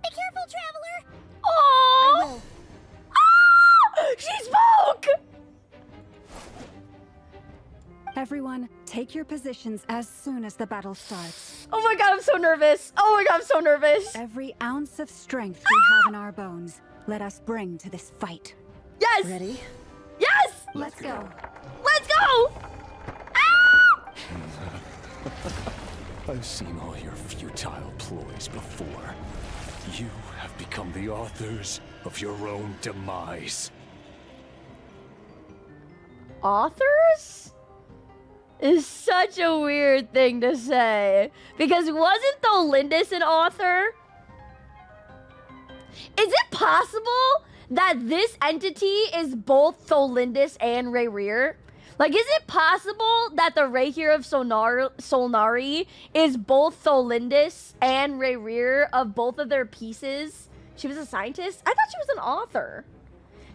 Be careful, traveler!
Oh!
I will.
Ah! She spoke!
Everyone, take your positions as soon as the battle starts.
Oh my god, I'm so nervous. Oh my god, I'm so nervous.
Every ounce of strength we have in our bones, let us bring to this fight.
Yes!
Ready?
Yes!
Let's go.
Let's go!
I've seen all your futile ploys before. You have become the authors of your own demise.
Authors? Is such a weird thing to say. Because wasn't Tholindis an author? Is it possible that this entity is both Tholindis and Rayrir? Like, is it possible that the Rayhir of Solnari is both Tholindis and Rayrir of both of their pieces? She was a scientist? I thought she was an author.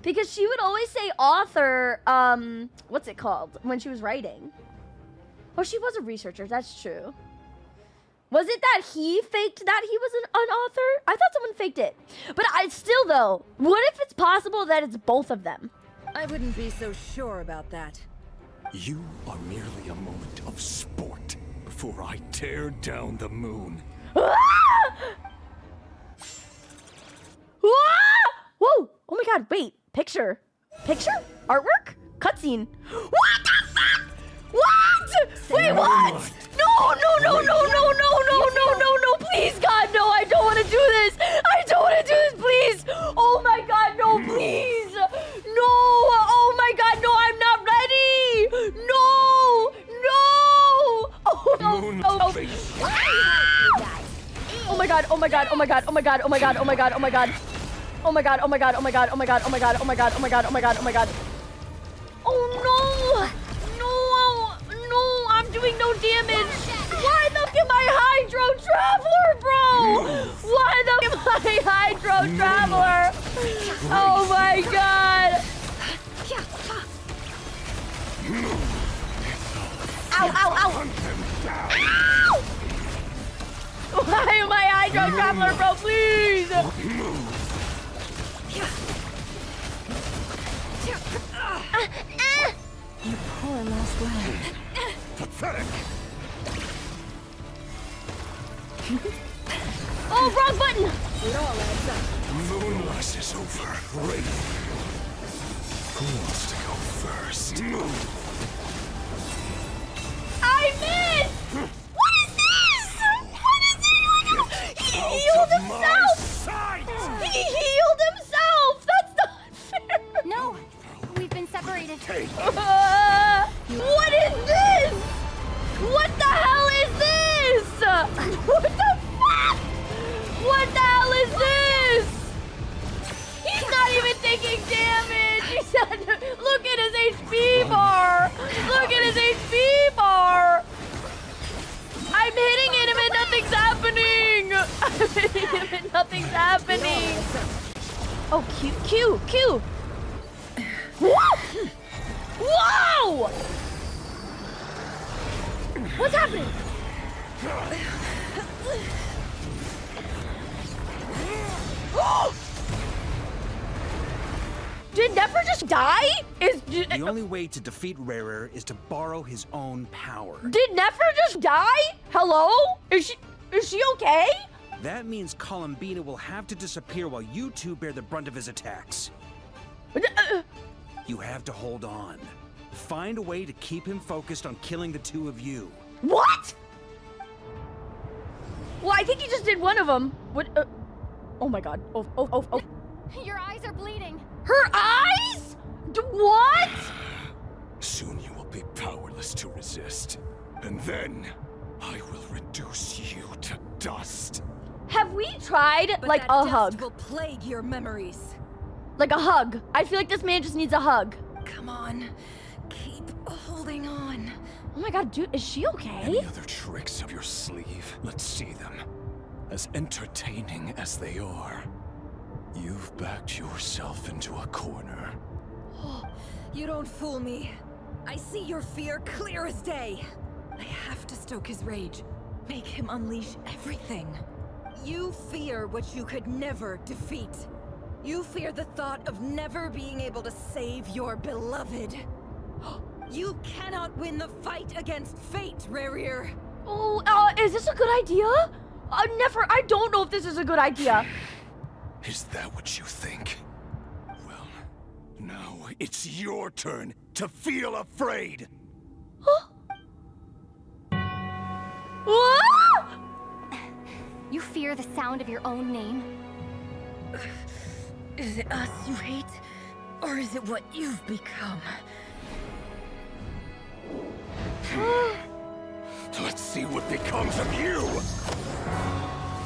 Because she would always say author, what's it called? When she was writing. Oh, she was a researcher, that's true. Was it that he faked that he was an author? I thought someone faked it. But still though, what if it's possible that it's both of them?
I wouldn't be so sure about that.
You are merely a moment of sport before I tear down the moon.
Ah! Ah! Whoa! Oh my god, wait. Picture? Artwork? Cutscene. What the fuck? What? Wait, what? No! Please, God, no! I don't want to do this! I don't want to do this, please! Oh my god, no, please! No! Oh my god, no, I'm not ready! No! Oh, no! Oh my god, oh my god, oh my god, oh my god, oh my god, oh my god, oh my god. Oh my god, oh my god, oh my god, oh my god, oh my god, oh my god, oh my god, oh my god, oh my god. Oh no! No, I'm doing no damage. Why the f am I Hydro Traveler, bro? Why the f am I Hydro Traveler? Oh my god. Ow. Ow! Why am I Hydro Traveler, bro? Please.
You poor lost lamb.
Pathetic.
Oh, wrong button.
It all adds up.
Moonlight is over. Great. Who wants to go first?
I missed! What is this? He healed himself! He healed himself! That's not fair!
No! We've been separated.
What is this? What the hell is this? What the fuck? What the hell is this? He's not even taking damage! He's not, look at his HP bar! Look at his HP bar! I'm hitting him and nothing's happening! I'm hitting him and nothing's happening! Oh, Q! Whoa! Whoa! What's happening? Did Nefer just die?
The only way to defeat Rayrir is to borrow his own power.
Did Nefer just die? Hello? Is she okay?
That means Columbina will have to disappear while you two bear the brunt of his attacks. You have to hold on. Find a way to keep him focused on killing the two of you.
What? Well, I think he just did one of them. What? Oh my god. Oh.
Your eyes are bleeding.
Her eyes? What?
Soon you will be powerless to resist. And then, I
reduce you to dust.
Have we tried
But
like
that
a
dust
hug?
will plague your memories.
Like a hug. I feel like this man just needs a hug.
Come on. Keep holding on.
Oh my god, dude, is she okay?
Any other tricks up your sleeve? Let's see them. As entertaining as they are, you've backed yourself into a corner.
You don't fool me. I see your fear clear as day. I have to stoke his rage. Make him unleash everything. You fear what you could never defeat. You fear the thought of never being able to save your beloved. You cannot win the fight against fate, Rerir.
Oh, is this a good idea? I don't know if this is a good idea.
Is that what you think? Well, now it's your turn to feel afraid.
You fear the sound of your own name?
Is it us you hate? Or is it what you've become?
Let's see what becomes of you!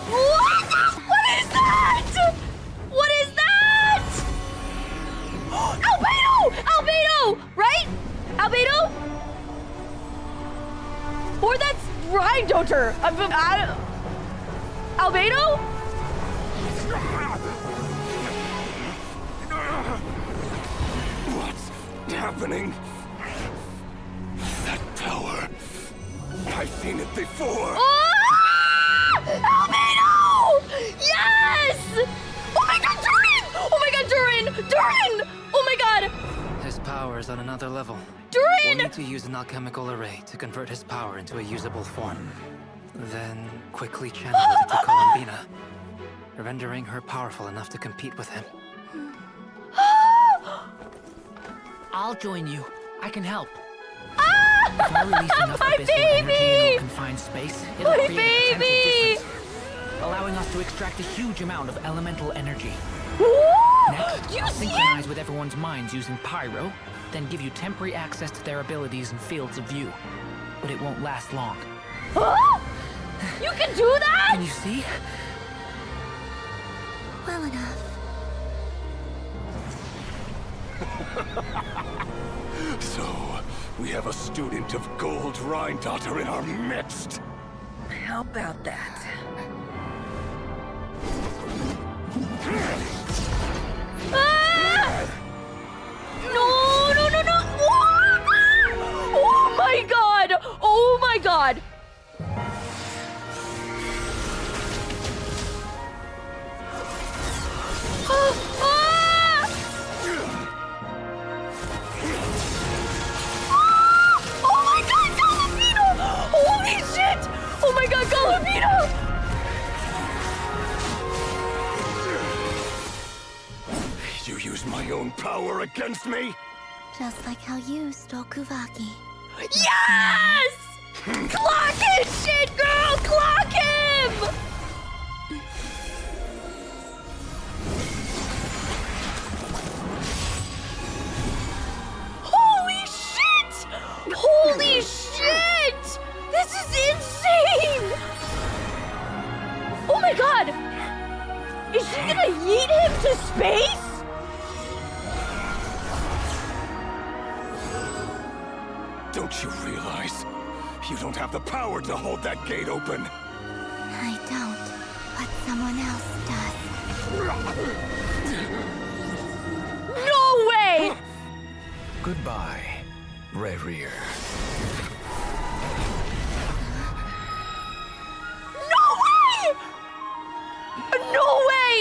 What is that? What is that? Albedo! Albedo! Right? Albedo? Or that's Rhyndoter. Albedo?
What's happening? That power. I've seen it before.
Ah! Albedo! Yes! Oh my god, Durin! Oh my god, Durin! Durin! Oh my god!
His power is on another level.
Durin!
We'll need to use an alchemical array to convert his power into a usable form. Then quickly channel it into Columbina, rendering her powerful enough to compete with him.
I'll join you. I can help.
Ah!
If I release enough
My
abyssal energy
baby!
in a confined space, it'll
My
create a potential
baby!
difference, allowing us to extract a huge amount of elemental energy.
Ooh!
Next,
Do you
I'll
see
synchronize
it?
with everyone's minds using pyro, then give you temporary access to their abilities and fields of view. But it won't last long.
Huh? You can do that?
Can you see?
Well enough.
So, we have a student of Gold Rhyndotter in our midst.
How about that?
Ah! No, no, no, no! Oh my god! Oh my god! Oh my god, Galapino! Holy shit! Oh my god, Galapino!
You use my own power against me?
Just like how you stole Kuvaki.
Yes! Clock his shit, girl! Clock him! Holy shit! Holy shit! This is insane! Oh my god! Is she gonna yeet him to space?
Don't you realize? You don't have the power to hold that gate open.
I don't, but someone else does.
No way!
Goodbye, Rerir.
No way! No way!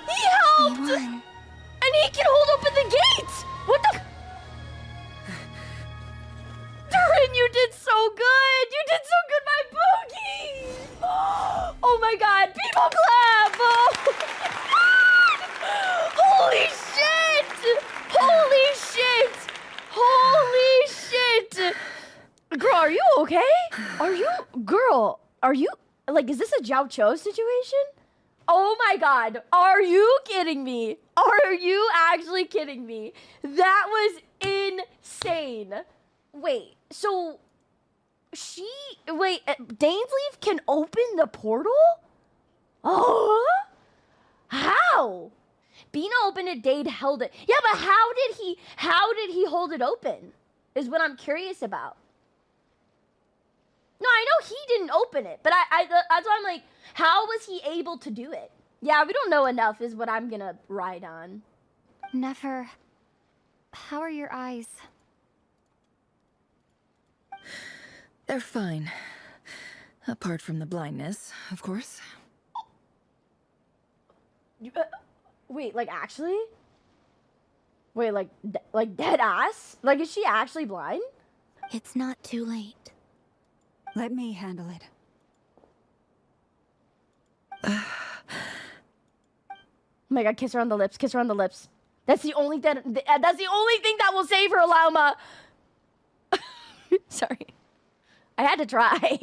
He helped! And he can hold open the gate! What the? Durin, you did so good! You did so good, my boogie! Oh my god, people clap! Oh. Holy shit! Holy shit! Holy shit! Girl, are you okay? Girl, are you, like, is this a Jiao Cho situation? Oh my god, are you kidding me? Are you actually kidding me? That was insane. Wait, so Wait, Dainsleif can open the portal? Oh, how? Bina opened it, Dade held it. Yeah, but how did he hold it open? Is what I'm curious about. No, I know he didn't open it, but that's why I'm like, how was he able to do it? Yeah, we don't know enough is what I'm gonna ride on.
Nefer, how are your eyes?
They're fine. Apart from the blindness, of course.
Wait, like actually? Wait, like dead ass? Like, is she actually blind?
It's not too late.
Let me handle it.
Oh my god, kiss her on the lips, kiss her on the lips. That's the only thing that will save her, Lauma. Sorry. I had to try.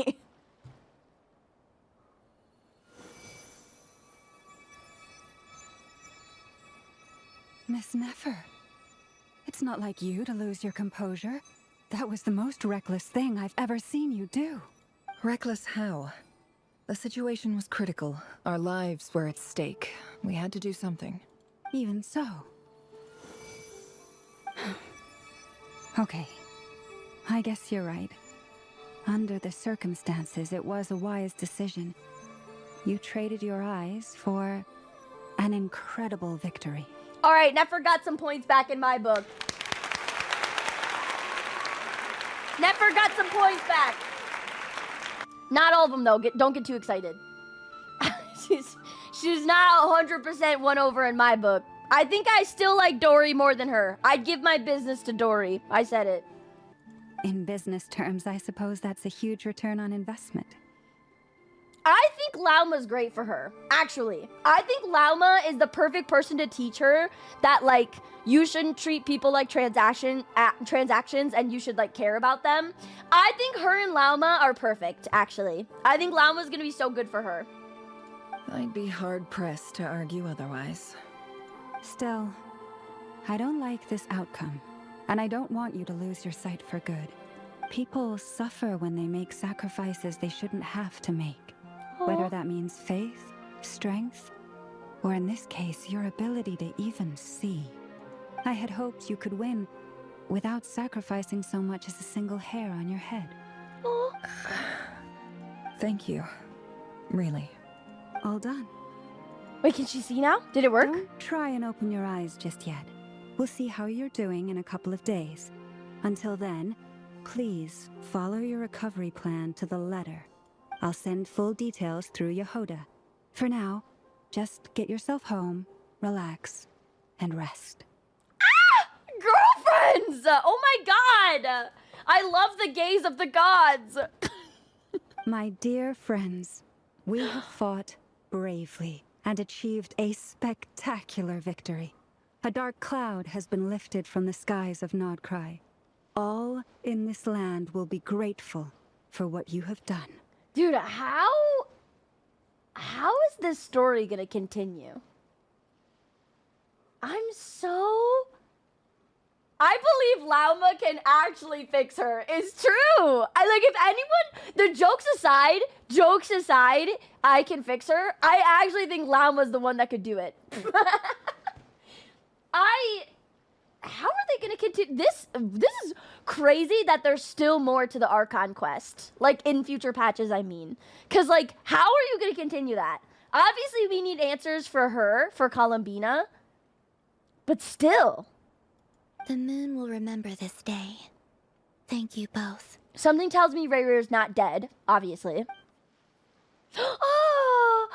Miss Nefer, it's not like you to lose your composure. That was the most reckless thing I've ever seen you do.
Reckless how? The situation was critical. Our lives were at stake. We had to do something.
Even so. Okay. I guess you're right. Under the circumstances, it was a wise decision. You traded your eyes for an incredible victory.
All right, Nefer got some points back in my book. Nefer got some points back. Not all of them, though. Don't get too excited. she's not 100% won over in my book. I think I still like Dory more than her. I'd give my business to Dory. I said it.
In business terms, I suppose that's a huge return on investment.
I think Lauma's great for her, actually. I think Lauma is the perfect person to teach her that, like, you shouldn't treat people like transactions and you should, like, care about them. I think her and Lauma are perfect, actually. I think Lauma's gonna be so good for her.
I'd be hard-pressed to argue otherwise.
Still, I don't like this outcome, and I don't want you to lose your sight for good. People suffer when they make sacrifices they shouldn't have to make. Whether that means faith, strength, or in this case, your ability to even see. I had hoped you could win without sacrificing so much as a single hair on your head.
Thank you. Really.
All done.
Wait, can she see now? Did it work?
Don't try and open your eyes just yet. We'll see how you're doing in a couple of days. Until then, please follow your recovery plan to the letter. I'll send full details through Yehoda. For now, just get yourself home, relax, and rest.
Ah! Girlfriends! Oh my god! I love the gaze of the gods!
My dear friends, we have fought bravely and achieved a spectacular victory. A dark cloud has been lifted from the skies of Nod Krai. All in this land will be grateful for what you have done.
Dude, how is this story gonna continue? I believe Lauma can actually fix her. It's true. If anyone, the jokes aside, I can fix her. I actually think Lauma's the one that could do it. How are they gonna continue? This is crazy that there's still more to the Archon quest. Like, in future patches, I mean. Because, like, how are you gonna continue that? Obviously, we need answers for her, for Columbina. But still.
The moon will remember this day. Thank you both.
Something tells me Rayrear's not dead, obviously. Oh,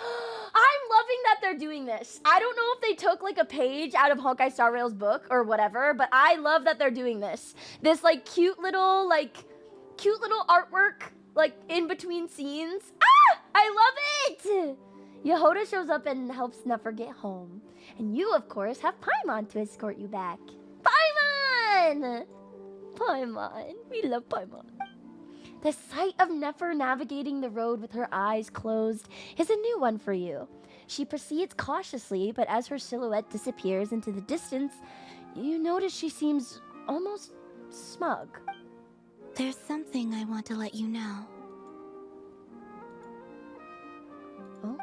I'm loving that they're doing this. I don't know if they took like a page out of Honkai Star Rail's book or whatever, but I love that they're doing this. This like cute little artwork like in between scenes. Ah, I love it. Yehoda shows up and helps Nefer get home. And you, of course, have Paimon to escort you back. Paimon! Paimon. We love Paimon. The sight of Nefer navigating the road with her eyes closed is a new one for you. She proceeds cautiously, but as her silhouette disappears into the distance, you notice she seems almost smug.
There's something I want to let you know.
Oh?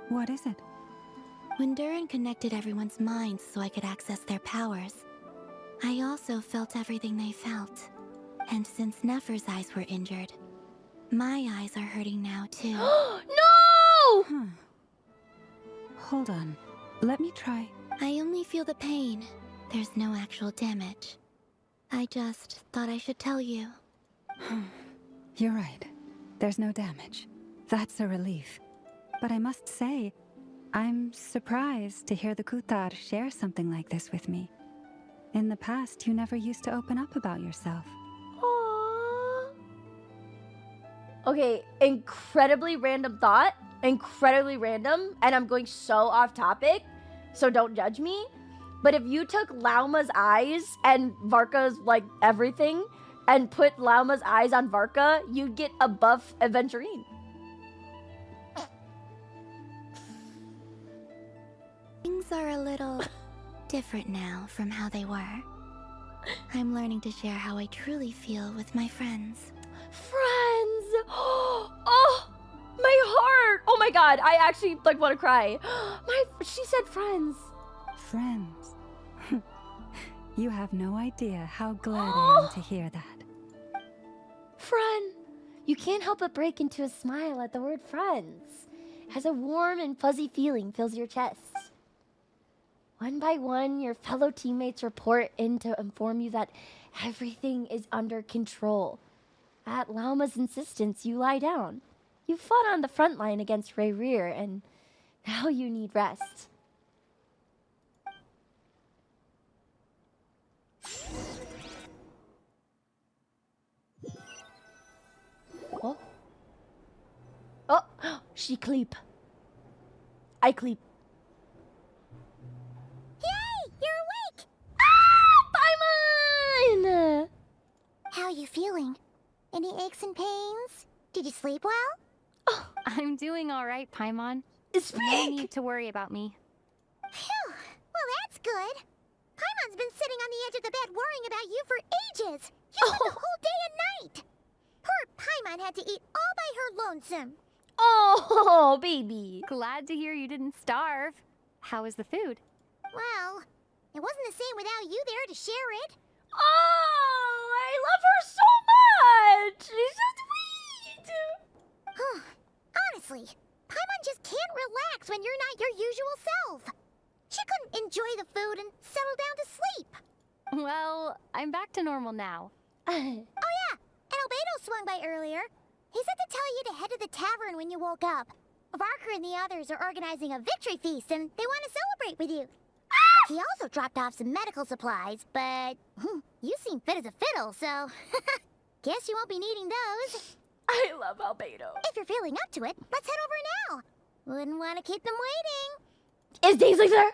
What is it?
When Durin connected everyone's minds so I could access their powers, I also felt everything they felt. And since Nefer's eyes were injured, my eyes are hurting now too.
No!
Huh. Hold on. Let me try.
I only feel the pain. There's no actual damage. I just thought I should tell you.
You're right. There's no damage. That's a relief. But I must say, I'm surprised to hear the Kutar share something like this with me. In the past, you never used to open up about yourself.
Aww. Okay, incredibly random thought. Incredibly random. And I'm going so off topic, so don't judge me. But if you took Lauma's eyes and Varka's, like, everything, and put Lauma's eyes on Varka, you'd get a buff Aventurine.
Things are a little different now from how they were. I'm learning to share how I truly feel with my friends.
Friends! Oh, my heart! Oh my god, I actually, like, want to cry. She said friends.
Friends. You have no idea how glad I am to hear that.
Friend. You can't help but break into a smile at the word friends. As a warm and fuzzy feeling fills your chest. One by one, your fellow teammates report in to inform you that everything is under control. At Lauma's insistence, you lie down. You fought on the front line against Reir, and now you need rest. Oh. Oh, she cleep. I cleep.
Yay! You're awake!
Ah! Paimon!
How are you feeling? Any aches and pains? Did you sleep well?
Oh, I'm doing all right, Paimon. No need to worry about me.
Phew! Well, that's good. Paimon's been sitting on the edge of the bed worrying about you for ages. You spent the whole day and night. Poor Paimon had to eat all by her lonesome.
Oh, baby.
Glad to hear you didn't starve. How is the food?
Well, it wasn't the same without you there to share it.
Oh, I love her so much. She's so sweet.
Honestly, Paimon just can't relax when you're not your usual self. She couldn't enjoy the food and settle down to sleep.
Well, I'm back to normal now.
Oh yeah, and Albedo swung by earlier. He said to tell you to head to the tavern when you woke up. Varka and the others are organizing a victory feast and they want to celebrate with you. He also dropped off some medical supplies, but you seem fit as a fiddle, so guess you won't be needing those.
I love Albedo.
If you're feeling up to it, let's head over now. Wouldn't want to keep them waiting.
Is Daisley there?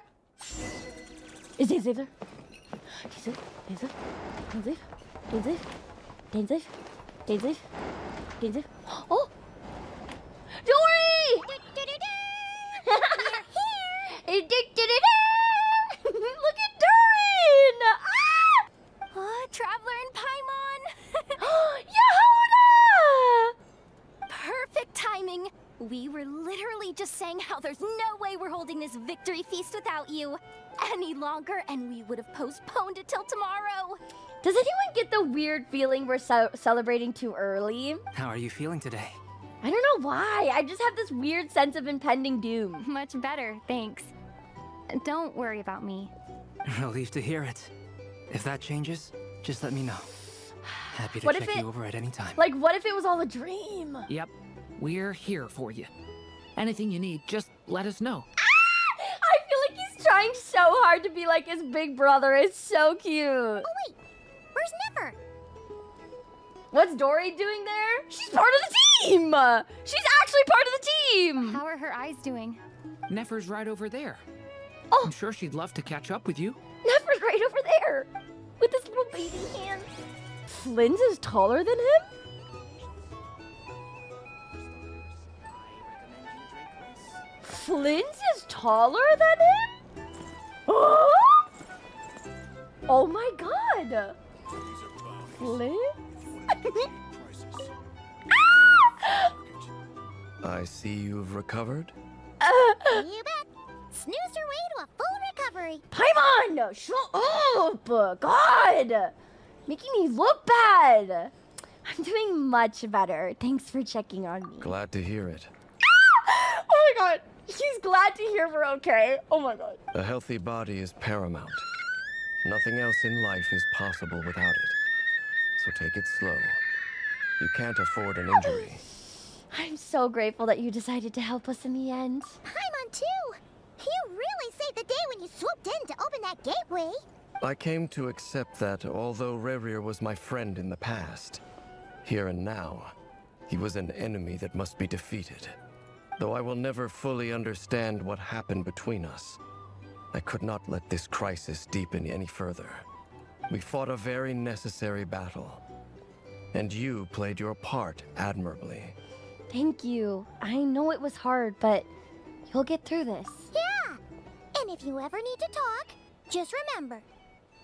Is Daisley there? Daisley? Daisley? Daisley? Daisley? Daisley? Daisley? Oh! Dory!
We're here!
Look at Durin! Ah!
Oh, Traveler and Paimon!
Yehuda!
Perfect timing! We were literally just saying how there's no way we're holding this victory feast without you any longer, and we would have postponed it till tomorrow.
Does anyone get the weird feeling we're celebrating too early?
How are you feeling today?
I don't know why. I just have this weird sense of impending doom.
Much better, thanks. Don't worry about me.
Relieved to hear it. If that changes, just let me know. Happy to
What
check
if
you over at any time.
Like, what if it was all a dream?
Yep, we're here for you. Anything you need, just let us know.
I feel like he's trying so hard to be like his big brother. It's so cute.
Oh wait, where's Nefer?
What's Dory doing there? She's part of the team! She's actually part of the team!
How are her eyes doing?
Nefer's right over there.
Oh.
I'm sure she'd love to catch up with you.
Nefer's right over there! With his little baby hands. Flint is taller than him? Flint is taller than him? Oh my god! Flips?
I see you've recovered.
You bet. Snooze your way to a full recovery.
Paimon! Shut up! God! Making me look bad. I'm doing much better. Thanks for checking on me.
Glad to hear it.
Oh my god. He's glad to hear we're okay. Oh my god.
A healthy body is paramount. Nothing else in life is possible without it. So take it slow. You can't afford an injury.
I'm so grateful that you decided to help us in the end.
Paimon, too. You really saved the day when you swooped in to open that gateway.
I came to accept that although Rerir was my friend in the past, here and now, he was an enemy that must be defeated. Though I will never fully understand what happened between us, I could not let this crisis deepen any further. We fought a very necessary battle, and you played your part admirably.
Thank you. I know it was hard, but you'll get through this.
Yeah. And if you ever need to talk, just remember,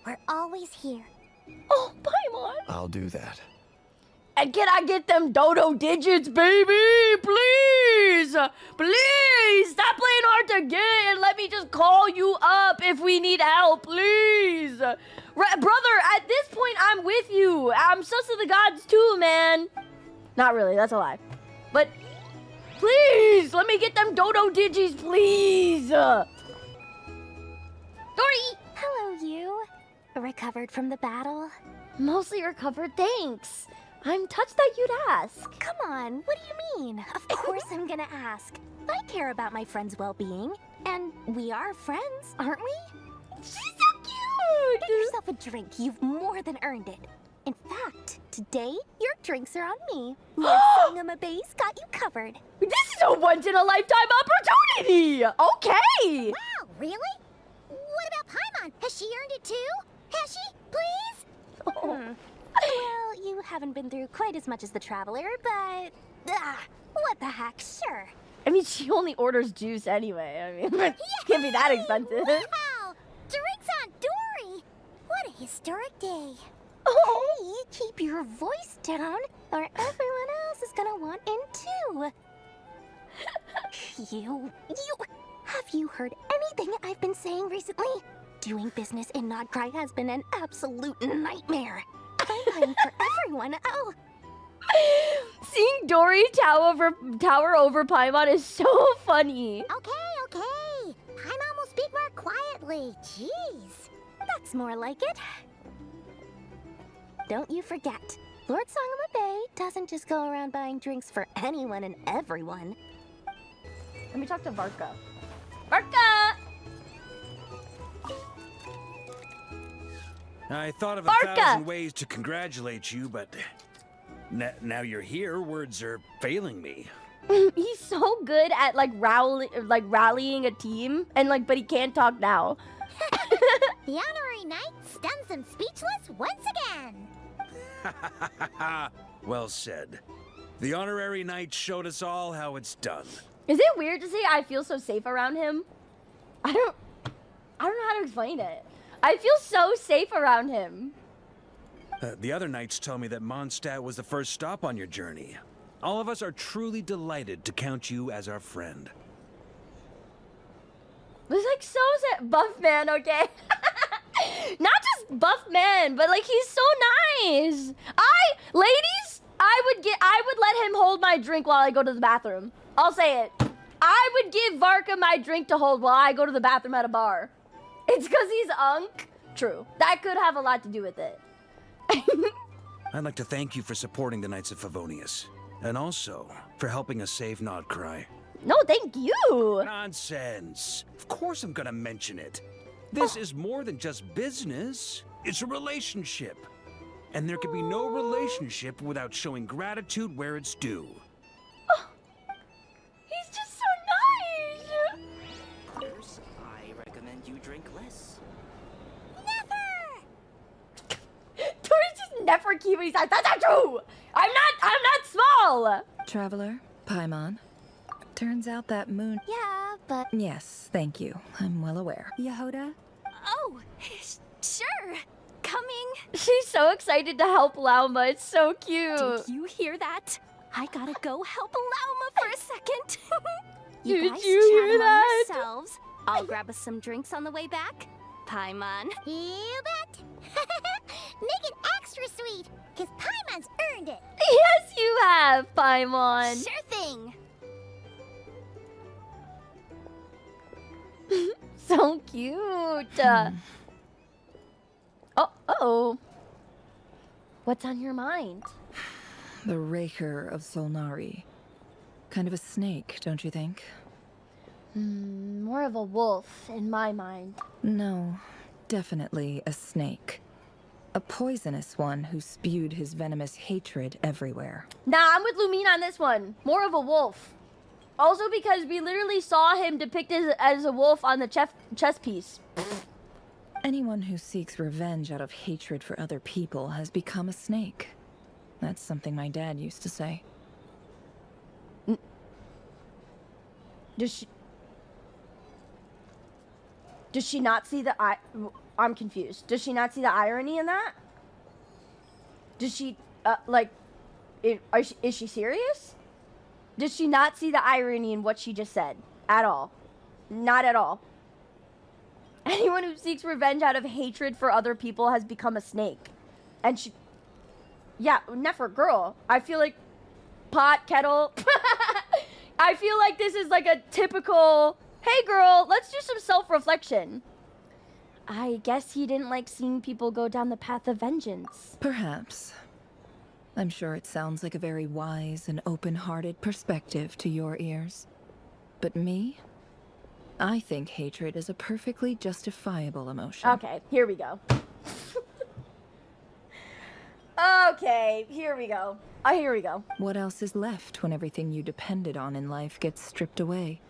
we're always here.
Oh, Paimon!
I'll do that.
And can I get them dodo digits, baby? Please! Please! Stop playing hard to get and let me just call you up if we need help, please! Brother, at this point, I'm with you. I'm sus of the gods too, man. Not really, that's a lie. But please, let me get them dodo digis, please! Dory!
Hello, you. Recovered from the battle?
Mostly recovered, thanks. I'm touched that you'd ask.
Come on, what do you mean? Of course I'm gonna ask. I care about my friend's well-being. And we are friends, aren't we?
She's so cute!
Get yourself a drink. You've more than earned it. In fact, today, your drinks are on me. Lord Sangama Base got you covered.
This is a once-in-a-lifetime opportunity! Okay!
Wow, really? What about Paimon? Has she earned it too? Has she? Please?
Oh.
Well, you haven't been through quite as much as the Traveler, but... what the heck, sure.
I mean, she only orders juice anyway. I mean, can't be that expensive.
Wow! Drinks on Dory! What a historic day.
Hey, keep your voice down, or everyone else is gonna want in too. Have you heard anything I've been saying recently? Doing business in Nod Krai has been an absolute nightmare. I'm buying for everyone. Oh.
Seeing Dory tower over Paimon is so funny.
Okay. Paimon will speak more quietly. Jeez.
That's more like it. Don't you forget, Lord Sangama Bay doesn't just go around buying drinks for anyone and everyone.
Let me talk to Varka. Varka!
I thought of
Varka!
1,000 ways to congratulate you, but now you're here, words are failing me.
He's so good at rallying a team, and but he can't talk now.
The honorary knight stuns them speechless once again.
Well said. The honorary knight showed us all how it's done.
Is it weird to say I feel so safe around him? I don't know how to explain it. I feel so safe around him.
The other knights tell me that Mondstadt was the first stop on your journey. All of us are truly delighted to count you as our friend.
It was so sad. Buff man, okay? Not just buff man, but he's so nice. Ladies, I would let him hold my drink while I go to the bathroom. I'll say it. I would give Varka my drink to hold while I go to the bathroom at a bar. It's because he's Unk. True. That could have a lot to do with it.
I'd like to thank you for supporting the Knights of Favonius, and also for helping us save Nod Krai.
No, thank you.
Nonsense. Of course I'm gonna mention it. This is more than just business. It's a relationship. And there can be no relationship without showing gratitude where it's due.
Oh, he's just so nice.
First, I recommend you drink less.
Tori's just never keeping his eyes. That's not true. I'm not small.
Traveler, Paimon. Turns out that moon...
Yeah, but...
Yes, thank you. I'm well aware.
Yehoda?
Oh, sure. Coming
She's so excited to help Lauma. It's so cute.
Did you hear that? I gotta go help Lauma for a second.
Did
guys
you
chat
hear
among
that?
yourselves. I'll grab us some drinks on the way back. Paimon.
You bet. Make it extra sweet, because Paimon's earned it.
Yes, you have, Paimon.
Sure thing.
So cute. Oh. What's on your mind?
The Raker of Solnari. Kind of a snake, don't you think?
More of a wolf in my mind.
No, definitely a snake. A poisonous one who spewed his venomous hatred everywhere.
Nah, I'm with Lumine on this one. More of a wolf. Also because we literally saw him depicted as a wolf on the chess piece.
Anyone who seeks revenge out of hatred for other people has become a snake. That's something my dad used to say.
Does she not see the I'm confused. Does she not see the irony in that? Does she is she serious? Does she not see the irony in what she just said at all? Not at all. Anyone who seeks revenge out of hatred for other people has become a snake. And she... Yeah, Nefer, girl. I feel like... Pot, kettle. I feel like this is like a typical... Hey, girl, let's do some self-reflection. I guess he didn't like seeing people go down the path of vengeance.
Perhaps. I'm sure it sounds like a very wise and open-hearted perspective to your ears. But me? I think hatred is a perfectly justifiable emotion.
Okay, here we go. Okay, here we go. Here we go.
What else is left when everything you depended on in life gets stripped away?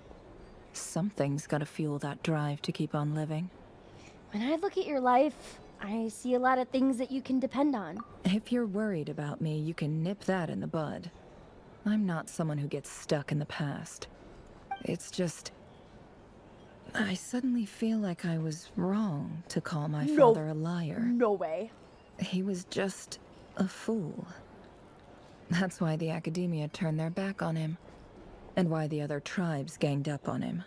Something's gotta fuel that drive to keep on living.
When I look at your life, I see a lot of things that you can depend on.
If you're worried about me, you can nip that in the bud. I'm not someone who gets stuck in the past. It's just... I suddenly feel like I was wrong to call my father a liar.
No way.
He was just a fool. That's why the Academia turned their back on him, and why the other tribes ganged up on him.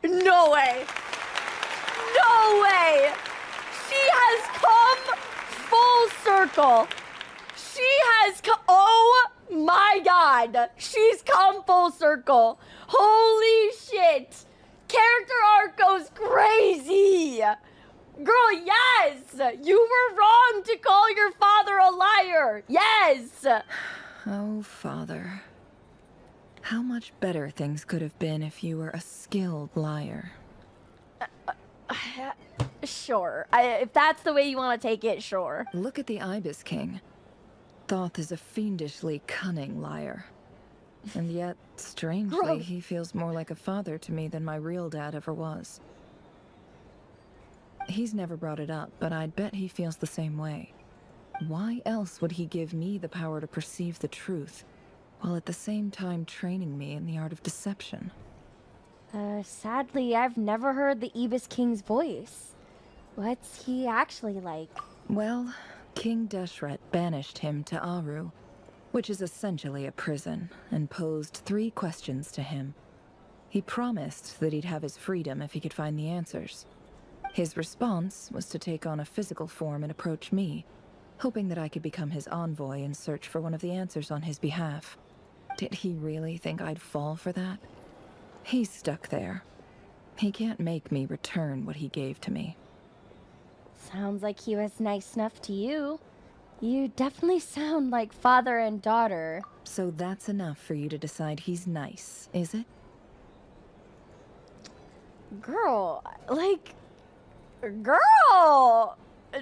No way! No way! She has come full circle. She has come... Oh my god! She's come full circle. Holy shit! Character arc goes crazy! Girl, yes! You were wrong to call your father a liar! Yes!
Oh, father. How much better things could have been if you were a skilled liar.
Sure. If that's the way you want to take it, sure.
Look at the Ibis King. Thoth is a fiendishly cunning liar. And yet, strangely,
Girl.
he feels more like a father to me than my real dad ever was. He's never brought it up, but I'd bet he feels the same way. Why else would he give me the power to perceive the truth, while at the same time training me in the art of deception?
Sadly, I've never heard the Ibis King's voice. What's he actually like?
Well, King Deshret banished him to Aru, which is essentially a prison, and posed 3 questions to him. He promised that he'd have his freedom if he could find the answers. His response was to take on a physical form and approach me, hoping that I could become his envoy and search for one of the answers on his behalf. Did he really think I'd fall for that? He's stuck there. He can't make me return what he gave to me.
Sounds like he was nice enough to you. You definitely sound like father and daughter.
So that's enough for you to decide he's nice, is it?
Girl, like... Girl!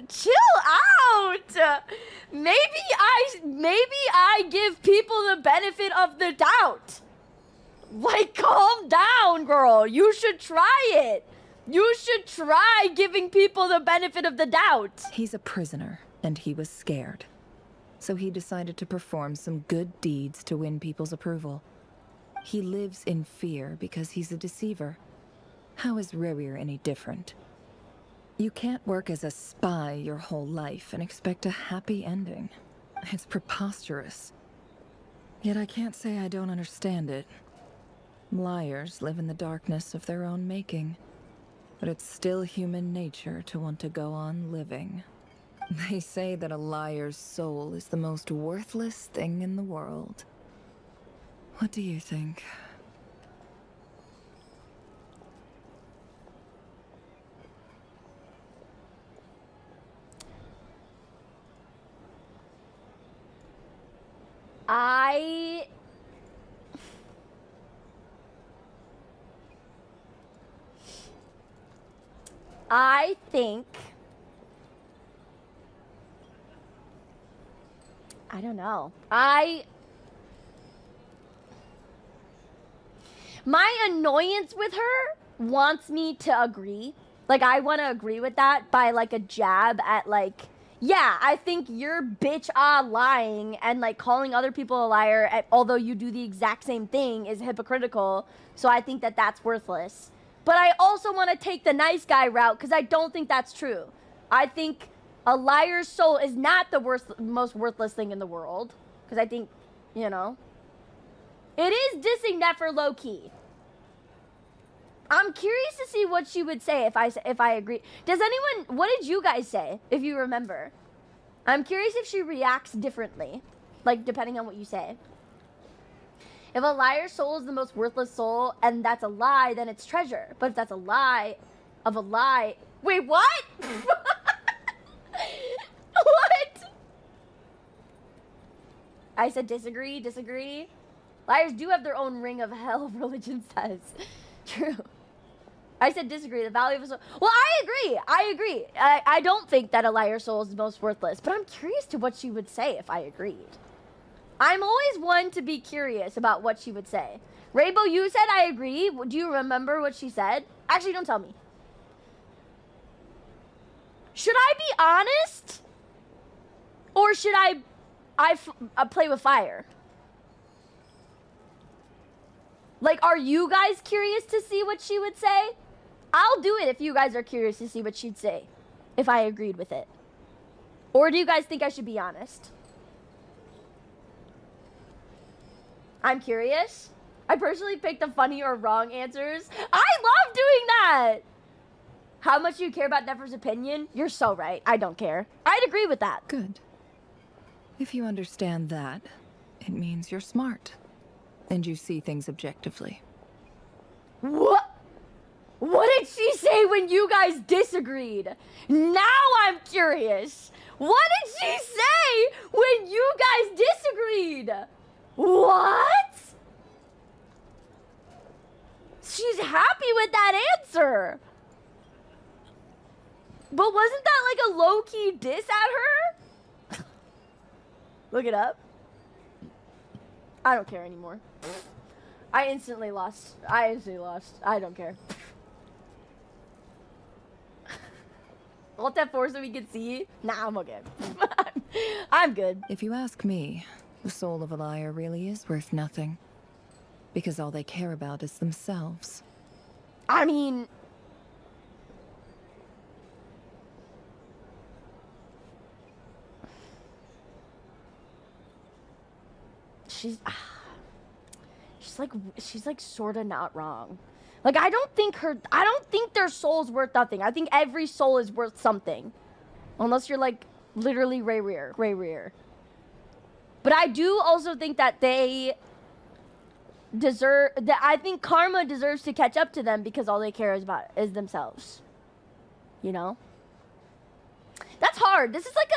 Chill out! Maybe I give people the benefit of the doubt. Like, calm down, girl. You should try it. You should try giving people the benefit of the doubt.
He's a prisoner, and he was scared. So he decided to perform some good deeds to win people's approval. He lives in fear because he's a deceiver. How is Rerir any different? You can't work as a spy your whole life and expect a happy ending. It's preposterous. Yet I can't say I don't understand it. Liars live in the darkness of their own making. But it's still human nature to want to go on living. They say that a liar's soul is the most worthless thing in the world. What do you think?
I think, I don't know. My annoyance with her wants me to agree. Like, I want to agree with that by, like, a jab at, like, yeah, I think you're bitch lying and, like, calling other people a liar, although you do the exact same thing, is hypocritical. So I think that that's worthless. But I also want to take the nice guy route because I don't think that's true. I think a liar's soul is not the most worthless thing in the world. Because I think, you know, it is dissing Nefer low-key. I'm curious to see what she would say if I agree. Does anyone, what did you guys say, if you remember? I'm curious if she reacts differently, like, depending on what you say. If a liar's soul is the most worthless soul, and that's a lie, then it's treasure. But if that's a lie of a lie... Wait, what? What? I said disagree. Liars do have their own ring of hell, religion says. True. I said disagree. The value of a soul... Well, I agree. I don't think that a liar's soul is the most worthless, but I'm curious to what she would say if I agreed. I'm always one to be curious about what she would say. Rainbow, you said I agree. Do you remember what she said? Actually, don't tell me. Should I be honest? Or should I play with fire? Like, are you guys curious to see what she would say? I'll do it if you guys are curious to see what she'd say, if I agreed with it. Or do you guys think I should be honest? I'm curious. I personally picked the funny or wrong answers. I love doing that! How much do you care about Nefer's opinion? You're so right. I don't care. I'd agree with that.
Good. If you understand that, it means you're smart. And you see things objectively.
What? What did she say when you guys disagreed? Now I'm curious. What did she say when you guys disagreed? What? She's happy with that answer. But wasn't that like a low-key diss at her? Look it up. I don't care anymore. I instantly lost. I don't care. Alt F4 so we can see? Nah, I'm okay. I'm good.
If you ask me, the soul of a liar really is worth nothing. Because all they care about is themselves.
I mean... She's like sorta not wrong. Like, I don't think their soul's worth nothing. I think every soul is worth something. Unless you're like literally Ray Rear. But I do also think that they deserve that. I think karma deserves to catch up to them because all they care is themselves. You know? That's hard. This is like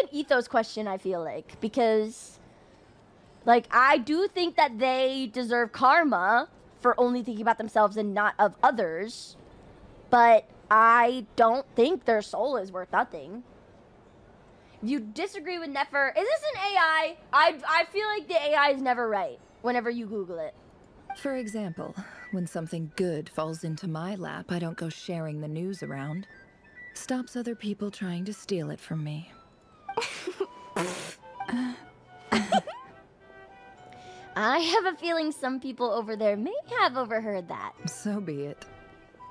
an ethos question, I feel like, because like I do think that they deserve karma for only thinking about themselves and not of others, but I don't think their soul is worth nothing. If you disagree with Nefer, is this an AI? I feel like the AI is never right whenever you Google it.
For example, when something good falls into my lap, I don't go sharing the news around. Stops other people trying to steal it from me.
I have a feeling some people over there may have overheard that.
So be it.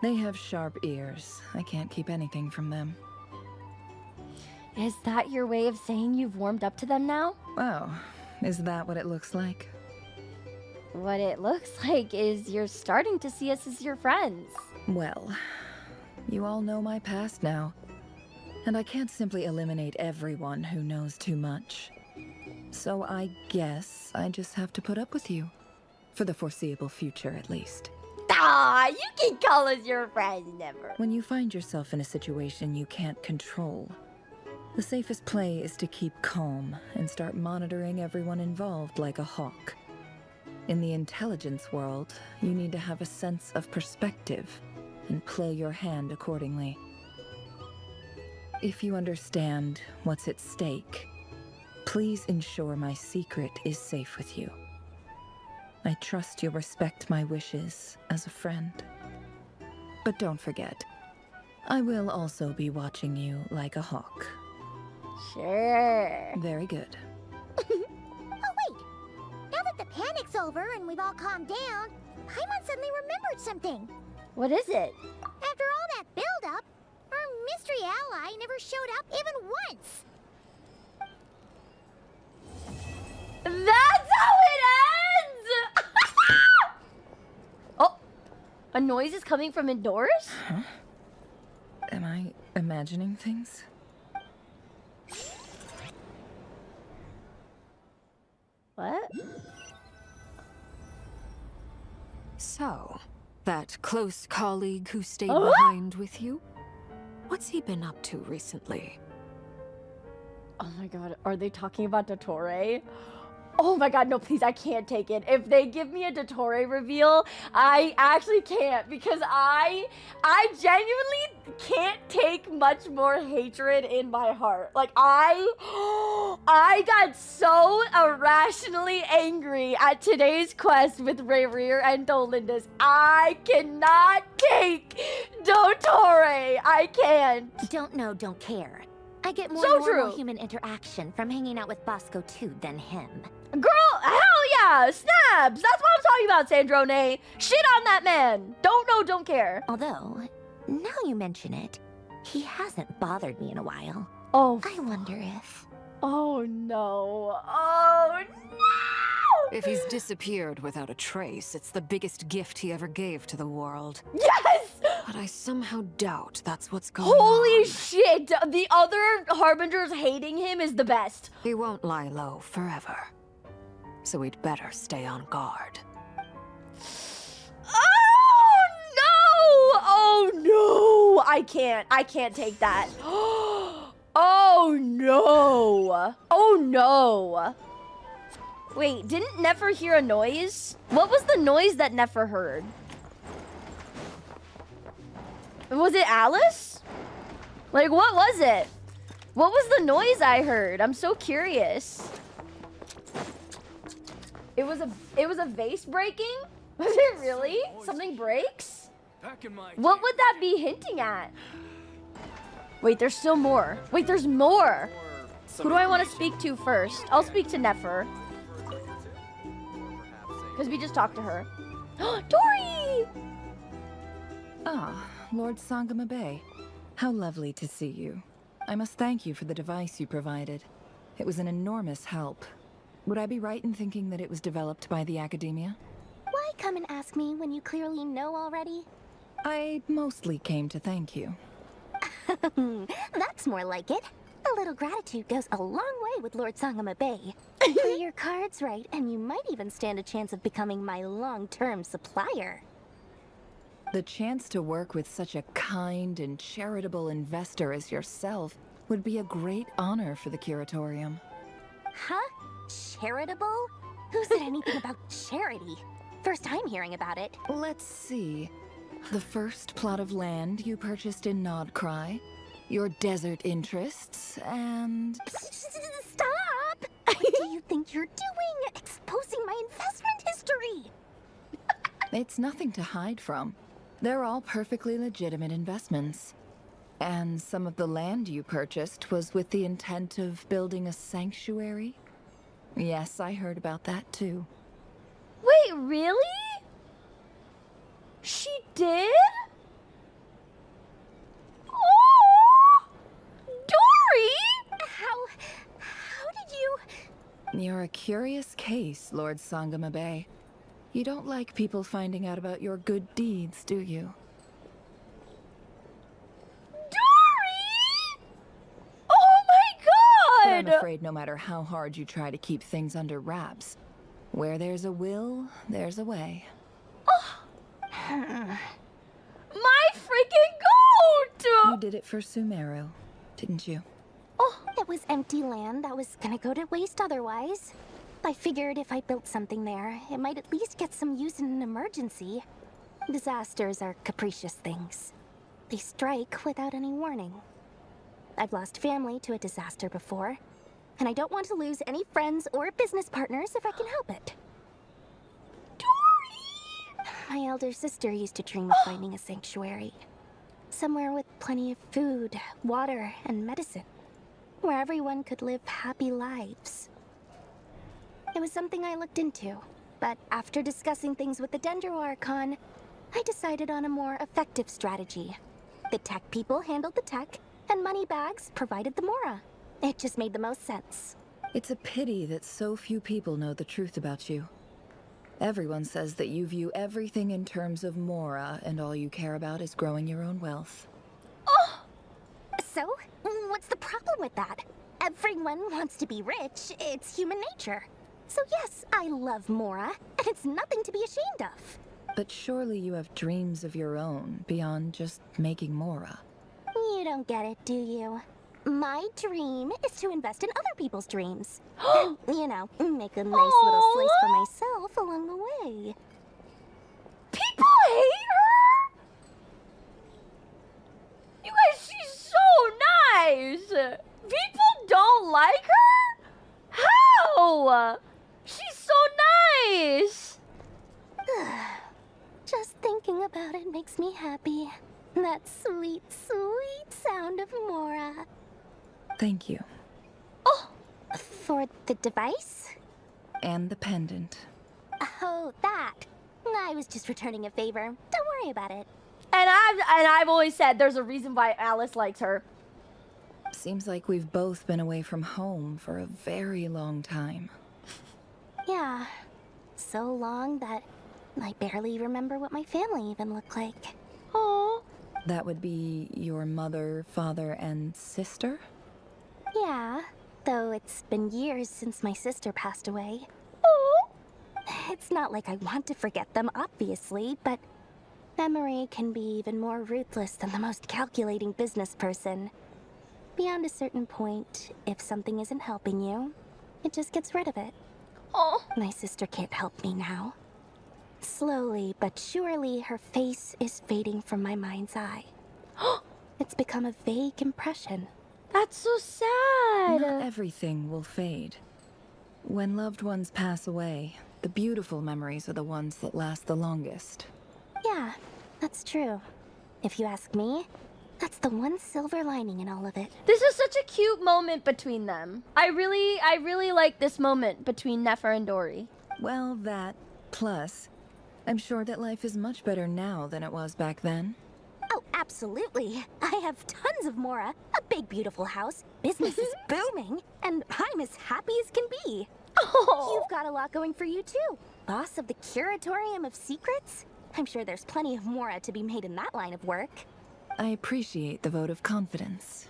They have sharp ears. I can't keep anything from them.
Is that your way of saying you've warmed up to them now?
Oh, is that what it looks like?
What it looks like is you're starting to see us as your friends.
Well, you all know my past now. And I can't simply eliminate everyone who knows too much. So I guess I just have to put up with you. For the foreseeable future, at least.
Ah, you can call us your friends, never.
When you find yourself in a situation you can't control, the safest play is to keep calm and start monitoring everyone involved like a hawk. In the intelligence world, you need to have a sense of perspective and play your hand accordingly. If you understand what's at stake, please ensure my secret is safe with you. I trust you'll respect my wishes as a friend. But don't forget, I will also be watching you like a hawk.
Sure.
Very good.
Oh, wait! Now that the panic's over and we've all calmed down, Paimon suddenly remembered something.
What is it?
After all that build-up, our mystery ally never showed up even once.
That's how it ends! Oh, a noise is coming from indoors?
Huh? Am I imagining things?
What?
So, that close colleague who stayed behind with you? What's he been up to recently?
Oh my god, are they talking about Dottore? Oh my god, no, please, I can't take it. If they give me a Dottore reveal, I actually can't because I genuinely can't take much more hatred in my heart. Like, I got so irrationally angry at today's quest with Rayrir and Dolindus. I cannot take Dottore. I can't.
Don't know, don't care. I get more
So
normal
true.
human interaction from hanging out with Bosco too than him.
Girl, hell yeah, snaps. That's what I'm talking about, Sandrone. Shit on that man. Don't know, don't care.
Although, now you mention it, he hasn't bothered me in a while.
Oh.
I wonder if...
Oh no. Oh no!
If he's disappeared without a trace, it's the biggest gift he ever gave to the world.
Yes!
But I somehow doubt that's what's going on.
Holy shit! The other Harbingers hating him is the best.
He won't lie low forever. So we'd better stay on guard.
Oh no! Oh no! I can't take that. Oh no! Oh no! Wait, didn't Nefer hear a noise? What was the noise that Nefer heard? Was it Alice? Like, what was it? What was the noise I heard? I'm so curious. It was a vase breaking? Was it really? Something breaks? What would that be hinting at? Wait, there's still more. Wait, there's more. Who do I want to speak to first? I'll speak to Nefer. Because we just talked to her. Dory!
Ah, Lord Sangama Bay. How lovely to see you. I must thank you for the device you provided. It was an enormous help. Would I be right in thinking that it was developed by the Academia?
Why come and ask me when you clearly know already?
I mostly came to thank you.
That's more like it. A little gratitude goes a long way with Lord Sangama Bay. Play your cards right, and you might even stand a chance of becoming my long-term supplier.
The chance to work with such a kind and charitable investor as yourself would be a great honor for the Curatorium.
Huh? Charitable? Who said anything about charity? First time hearing about it.
Let's see. The first plot of land you purchased in Nod Krai, your desert interests, and...
Stop! What do you think you're doing? Exposing my investment history!
It's nothing to hide from. They're all perfectly legitimate investments. And some of the land you purchased was with the intent of building a sanctuary? Yes, I heard about that too.
Wait, really? She did?
You're a curious case, Lord Sangamabe. You don't like people finding out about your good deeds, do you?
Dory! Oh my
But I'm
god!
afraid no matter how hard you try to keep things under wraps, where there's a will, there's a way.
My freaking goat!
You did it for Sumeru, didn't you?
Oh, it was empty land that was gonna go to waste otherwise. I figured if I built something there, it might at least get some use in an emergency. Disasters are capricious things. They strike without any warning. I've lost family to a disaster before, and I don't want to lose any friends or business partners if I can help it. My elder sister used to dream of finding a sanctuary. Somewhere with plenty of food, water, and medicine. Where everyone could live happy lives. It was something I looked into, but after discussing things with the Dendro Archon, I decided on a more effective strategy. The tech people handled the tech, and Moneybags provided the Mora. It just made the most sense.
It's a pity that so few people know the truth about you. Everyone says that you view everything in terms of Mora, and all you care about is growing your own wealth.
So, what's the problem with that? Everyone wants to be rich. It's human nature. So yes, I love Mora, and it's nothing to be ashamed of.
But surely you have dreams of your own, beyond just making Mora.
You don't get it, do you? My dream is to invest in other people's dreams. And, you know, make a nice little slice for myself along the way.
People hate her? You guys, she's so nice! People don't like her? How? She's so nice!
Just thinking about it makes me happy. That sweet, sweet sound of Mora.
Thank you.
For the device?
And the pendant.
Oh, that. I was just returning a favor. Don't worry about it.
And I've always said there's a reason why Alice likes her.
Seems like we've both been away from home for a very long time.
Yeah. So long that I barely remember what my family even looked like.
Oh.
That would be your mother, father, and sister?
Yeah. Though it's been years since my sister passed away. It's not like I want to forget them, obviously, but memory can be even more ruthless than the most calculating business person. Beyond a certain point, if something isn't helping you, it just gets rid of it.
Oh.
My sister can't help me now. Slowly but surely, her face is fading from my mind's eye. It's become a vague impression.
That's so sad.
Not everything will fade. When loved ones pass away, the beautiful memories are the ones that last the longest.
Yeah, that's true. If you ask me, that's the one silver lining in all of it.
This is such a cute moment between them. I really like this moment between Nefer and Dory.
Well, that, plus, I'm sure that life is much better now than it was back then.
Oh, absolutely. I have tons of Mora, a big beautiful house, business is booming, and I'm as happy as can be. You've got a lot going for you too. Boss of the Curatorium of Secrets? I'm sure there's plenty of Mora to be made in that line of work.
I appreciate the vote of confidence.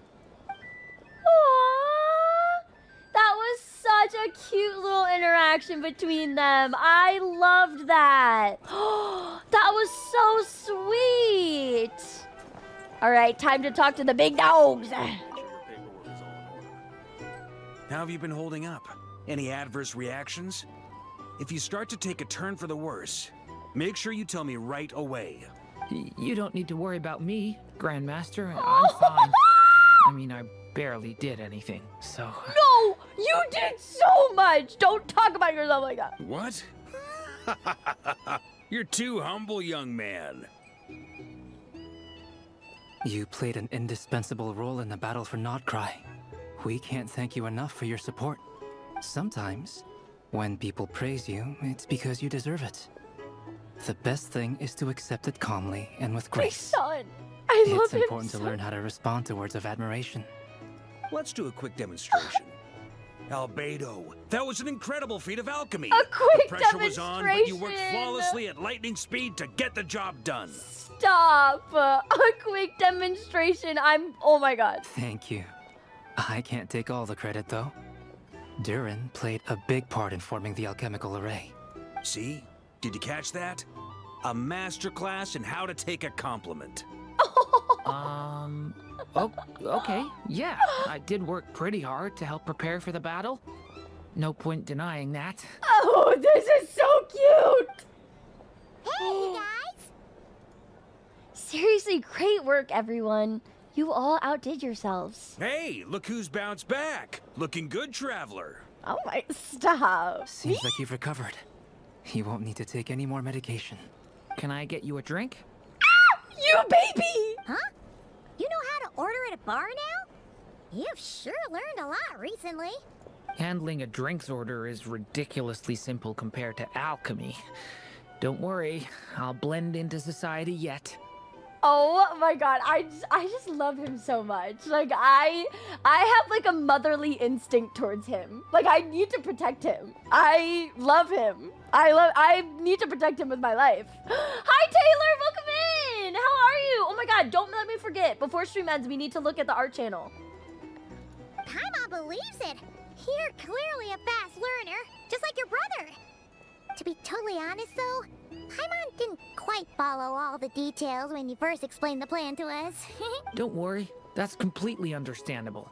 Aww. That was such a cute little interaction between them. I loved that. That was so sweet. All right, time to talk to the big dogs.
How have you been holding up? Any adverse reactions? If you start to take a turn for the worse, make sure you tell me right away.
You don't need to worry about me, Grandmaster. I'm fine. I mean, I barely did anything, so...
No! You did so much! Don't talk about yourself like that.
What? You're too humble, young man.
You played an indispensable role in the battle for Nod Krai. We can't thank you enough for your support. Sometimes, when people praise you, it's because you deserve it. The best thing is to accept it calmly and with
My
grace.
son. I love
It's
him
important
so
to learn how to respond to words of admiration.
Let's do a quick demonstration. Albedo, that was an incredible feat of alchemy.
A quick
The pressure was on, but you worked
demonstration.
flawlessly at lightning speed to get the job done.
Stop. A quick demonstration. Oh my god.
Thank you. I can't take all the credit, though. Durin played a big part in forming the alchemical array.
See? Did you catch that? A masterclass in how to take a compliment.
Oh, okay. Yeah, I did work pretty hard to help prepare for the battle. No point denying that.
Oh, this is so cute.
Hey, you guys!
Seriously, great work, everyone. You all outdid yourselves.
Hey, look who's bounced back. Looking good, traveler.
Oh my, stop.
Seems like you've recovered. You won't need to take any more medication.
Can I get you a drink?
You baby!
Huh? You know how to order at a bar now? You've sure learned a lot recently.
Handling a drinks order is ridiculously simple compared to alchemy. Don't worry, I'll blend into society yet.
Oh my god, I just love him so much. Like I have like a motherly instinct towards him. Like I need to protect him. I love him. I need to protect him with my life. Hi Taylor, welcome in. How are you? Oh my god, don't let me forget. Before stream ends, we need to look at the art channel.
Paimon believes it. You're clearly a fast learner, just like your brother. To be totally honest though, Paimon didn't quite follow all the details when you first explained the plan to us.
Don't worry, that's completely understandable.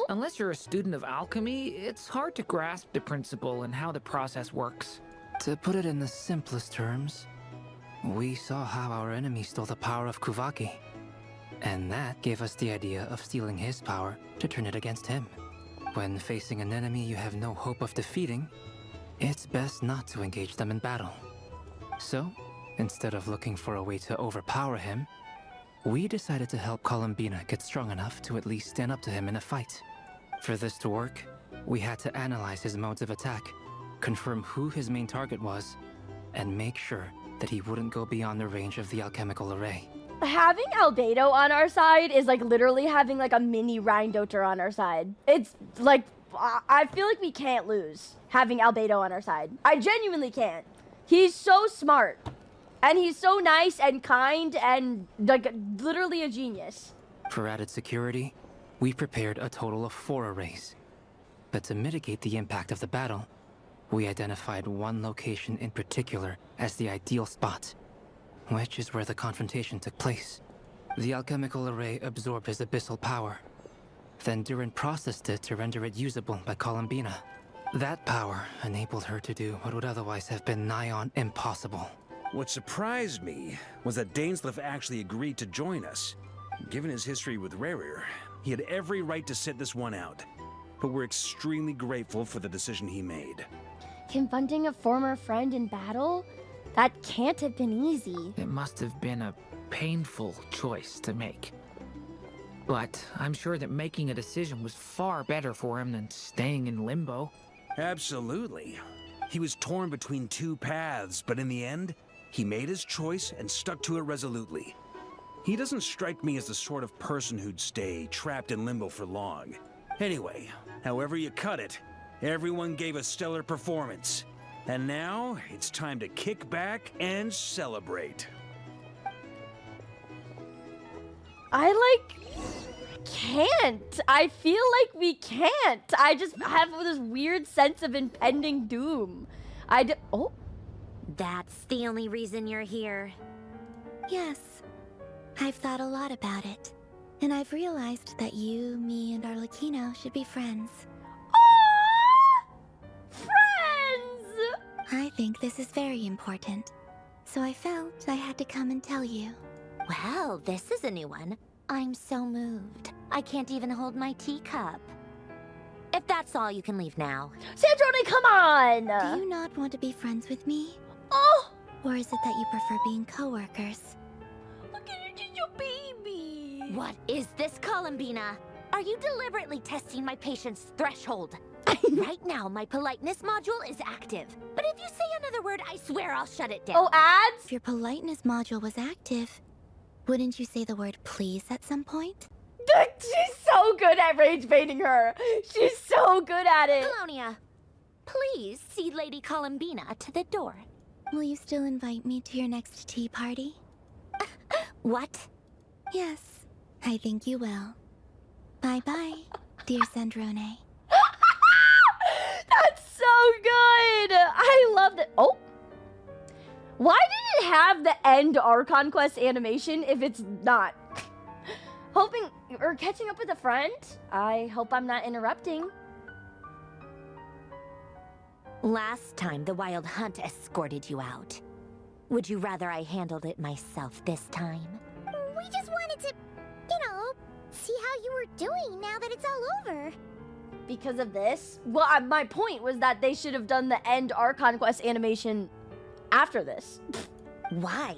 Unless you're a student of alchemy, it's hard to grasp the principle and how the process works.
To put it in the simplest terms, we saw how our enemy stole the power of Kuvaki. And that gave us the idea of stealing his power to turn it against him. When facing an enemy you have no hope of defeating, it's best not to engage them in battle. So, instead of looking for a way to overpower him, we decided to help Columbina get strong enough to at least stand up to him in a fight. For this to work, we had to analyze his modes of attack, confirm who his main target was, and make sure that he wouldn't go beyond the range of the alchemical array.
Having Albedo on our side is like literally having like a mini Rheindoter on our side. It's like, I feel like we can't lose having Albedo on our side. I genuinely can't. He's so smart. And he's so nice and kind and like literally a genius.
For added security, we prepared a total of 4 arrays. But to mitigate the impact of the battle, we identified one location in particular as the ideal spot, which is where the confrontation took place. The alchemical array absorbed his abyssal power. Then Durin processed it to render it usable by Columbina. That power enabled her to do what would otherwise have been nigh on impossible.
What surprised me was that Dainsleif actually agreed to join us. Given his history with Rerir, he had every right to sit this one out. But we're extremely grateful for the decision he made.
Confronting a former friend in battle? That can't have been easy.
It must have been a painful choice to make. But I'm sure that making a decision was far better for him than staying in limbo.
Absolutely. He was torn between 2 paths, but in the end, he made his choice and stuck to it resolutely. He doesn't strike me as the sort of person who'd stay trapped in limbo for long. Anyway, however you cut it, everyone gave a stellar performance. And now, it's time to kick back and celebrate.
Can't. I feel like we can't. I just have this weird sense of impending doom. Oh.
That's the only reason you're here.
Yes. I've thought a lot about it. And I've realized that you, me, and Arlecchino should be friends.
Friends!
I think this is very important. So I felt I had to come and tell you.
Well, this is a new one. I'm so moved. I can't even hold my teacup. If that's all, you can leave now.
Sandrone, come on!
Do you not want to be friends with me?
Oh!
Or is it that you prefer being co-workers?
Look at you, just your baby!
What is this, Columbina? Are you deliberately testing my patience threshold? Right now, my politeness module is active. But if you say another word, I swear I'll shut it down.
Oh, ads?
If your politeness module was active, wouldn't you say the word please at some point?
She's so good at rage baiting her. She's so good at it.
Colonia, please see Lady Columbina to the door.
Will you still invite me to your next tea party?
What?
Yes, I think you will. Bye-bye, dear Sandrone.
That's so good. I love that. Oh. Why did it have the end Archon Quest animation if it's not? Hoping or catching up with a friend? I hope I'm not interrupting.
Last time the Wild Hunt escorted you out. Would you rather I handled it myself this time?
We just wanted to, see how you were doing now that it's all over.
Because of this? Well, my point was that they should have done the end Archon Quest animation after this.
Why?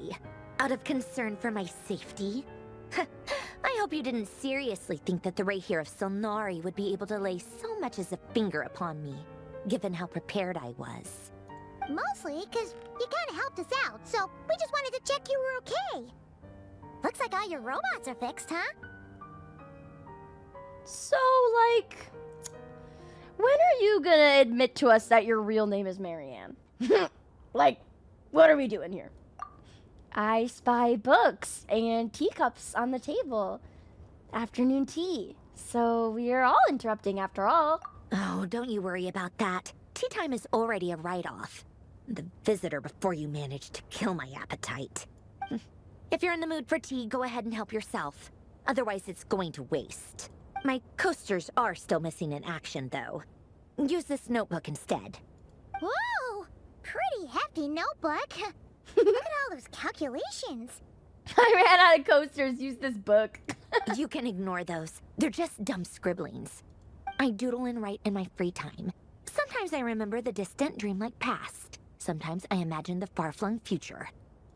Out of concern for my safety? I hope you didn't seriously think that the Rahier of Solnari would be able to lay so much as a finger upon me, given how prepared I was.
Mostly because you kind of helped us out, so we just wanted to check you were okay. Looks like all your robots are fixed, huh?
So, like, when are you gonna admit to us that your real name is Marianne? Like, what are we doing here? I spy books and teacups on the table. Afternoon tea. So we are all interrupting after all.
Oh, don't you worry about that. Tea time is already a write-off. The visitor before you managed to kill my appetite. If you're in the mood for tea, go ahead and help yourself. Otherwise, it's going to waste. My coasters are still missing in action, though. Use this notebook instead.
Whoa! Pretty hefty notebook. Look at all those calculations.
I ran out of coasters. Use this book.
You can ignore those. They're just dumb scribblings. I doodle and write in my free time. Sometimes I remember the distant dreamlike past. Sometimes I imagine the far-flung future.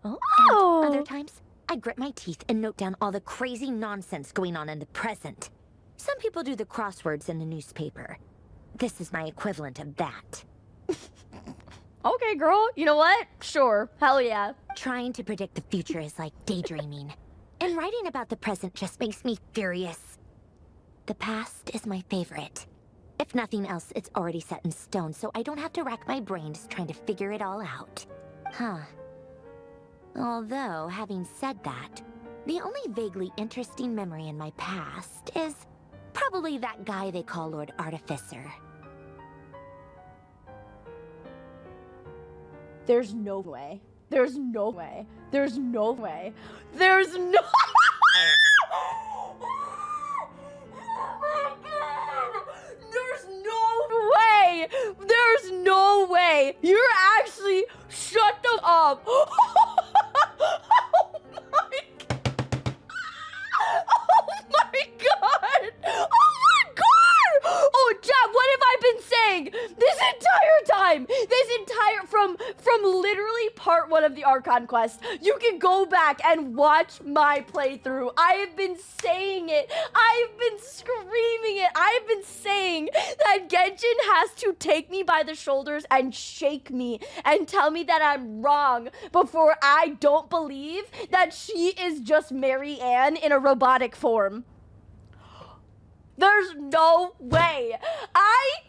Oh!
And other times, I grit my teeth and note down all the crazy nonsense going on in the present. Some people do the crosswords in the newspaper. This is my equivalent of that.
Okay, girl. You know what? Sure. Hell yeah.
Trying to predict the future is like daydreaming. And writing about the present just makes me furious. The past is my favorite. If nothing else, it's already set in stone, so I don't have to rack my brains trying to figure it all out. Huh. Although, having said that, the only vaguely interesting memory in my past is probably that guy they call Lord Artificer.
There's no way. There's no way. There's no way. There's no... Oh my god! There's no way! There's no way! You're actually... Shut the up! Oh my god! Oh my god! Oh my god! Oh, Jeff, what have I been saying this entire time? From literally part 1 of the Archon Quest. You can go back and watch my playthrough. I have been saying it. I've been screaming it. I've been saying that Genshin has to take me by the shoulders and shake me and tell me that I'm wrong before I don't believe that she is just Mary Ann in a robotic form. There's no way.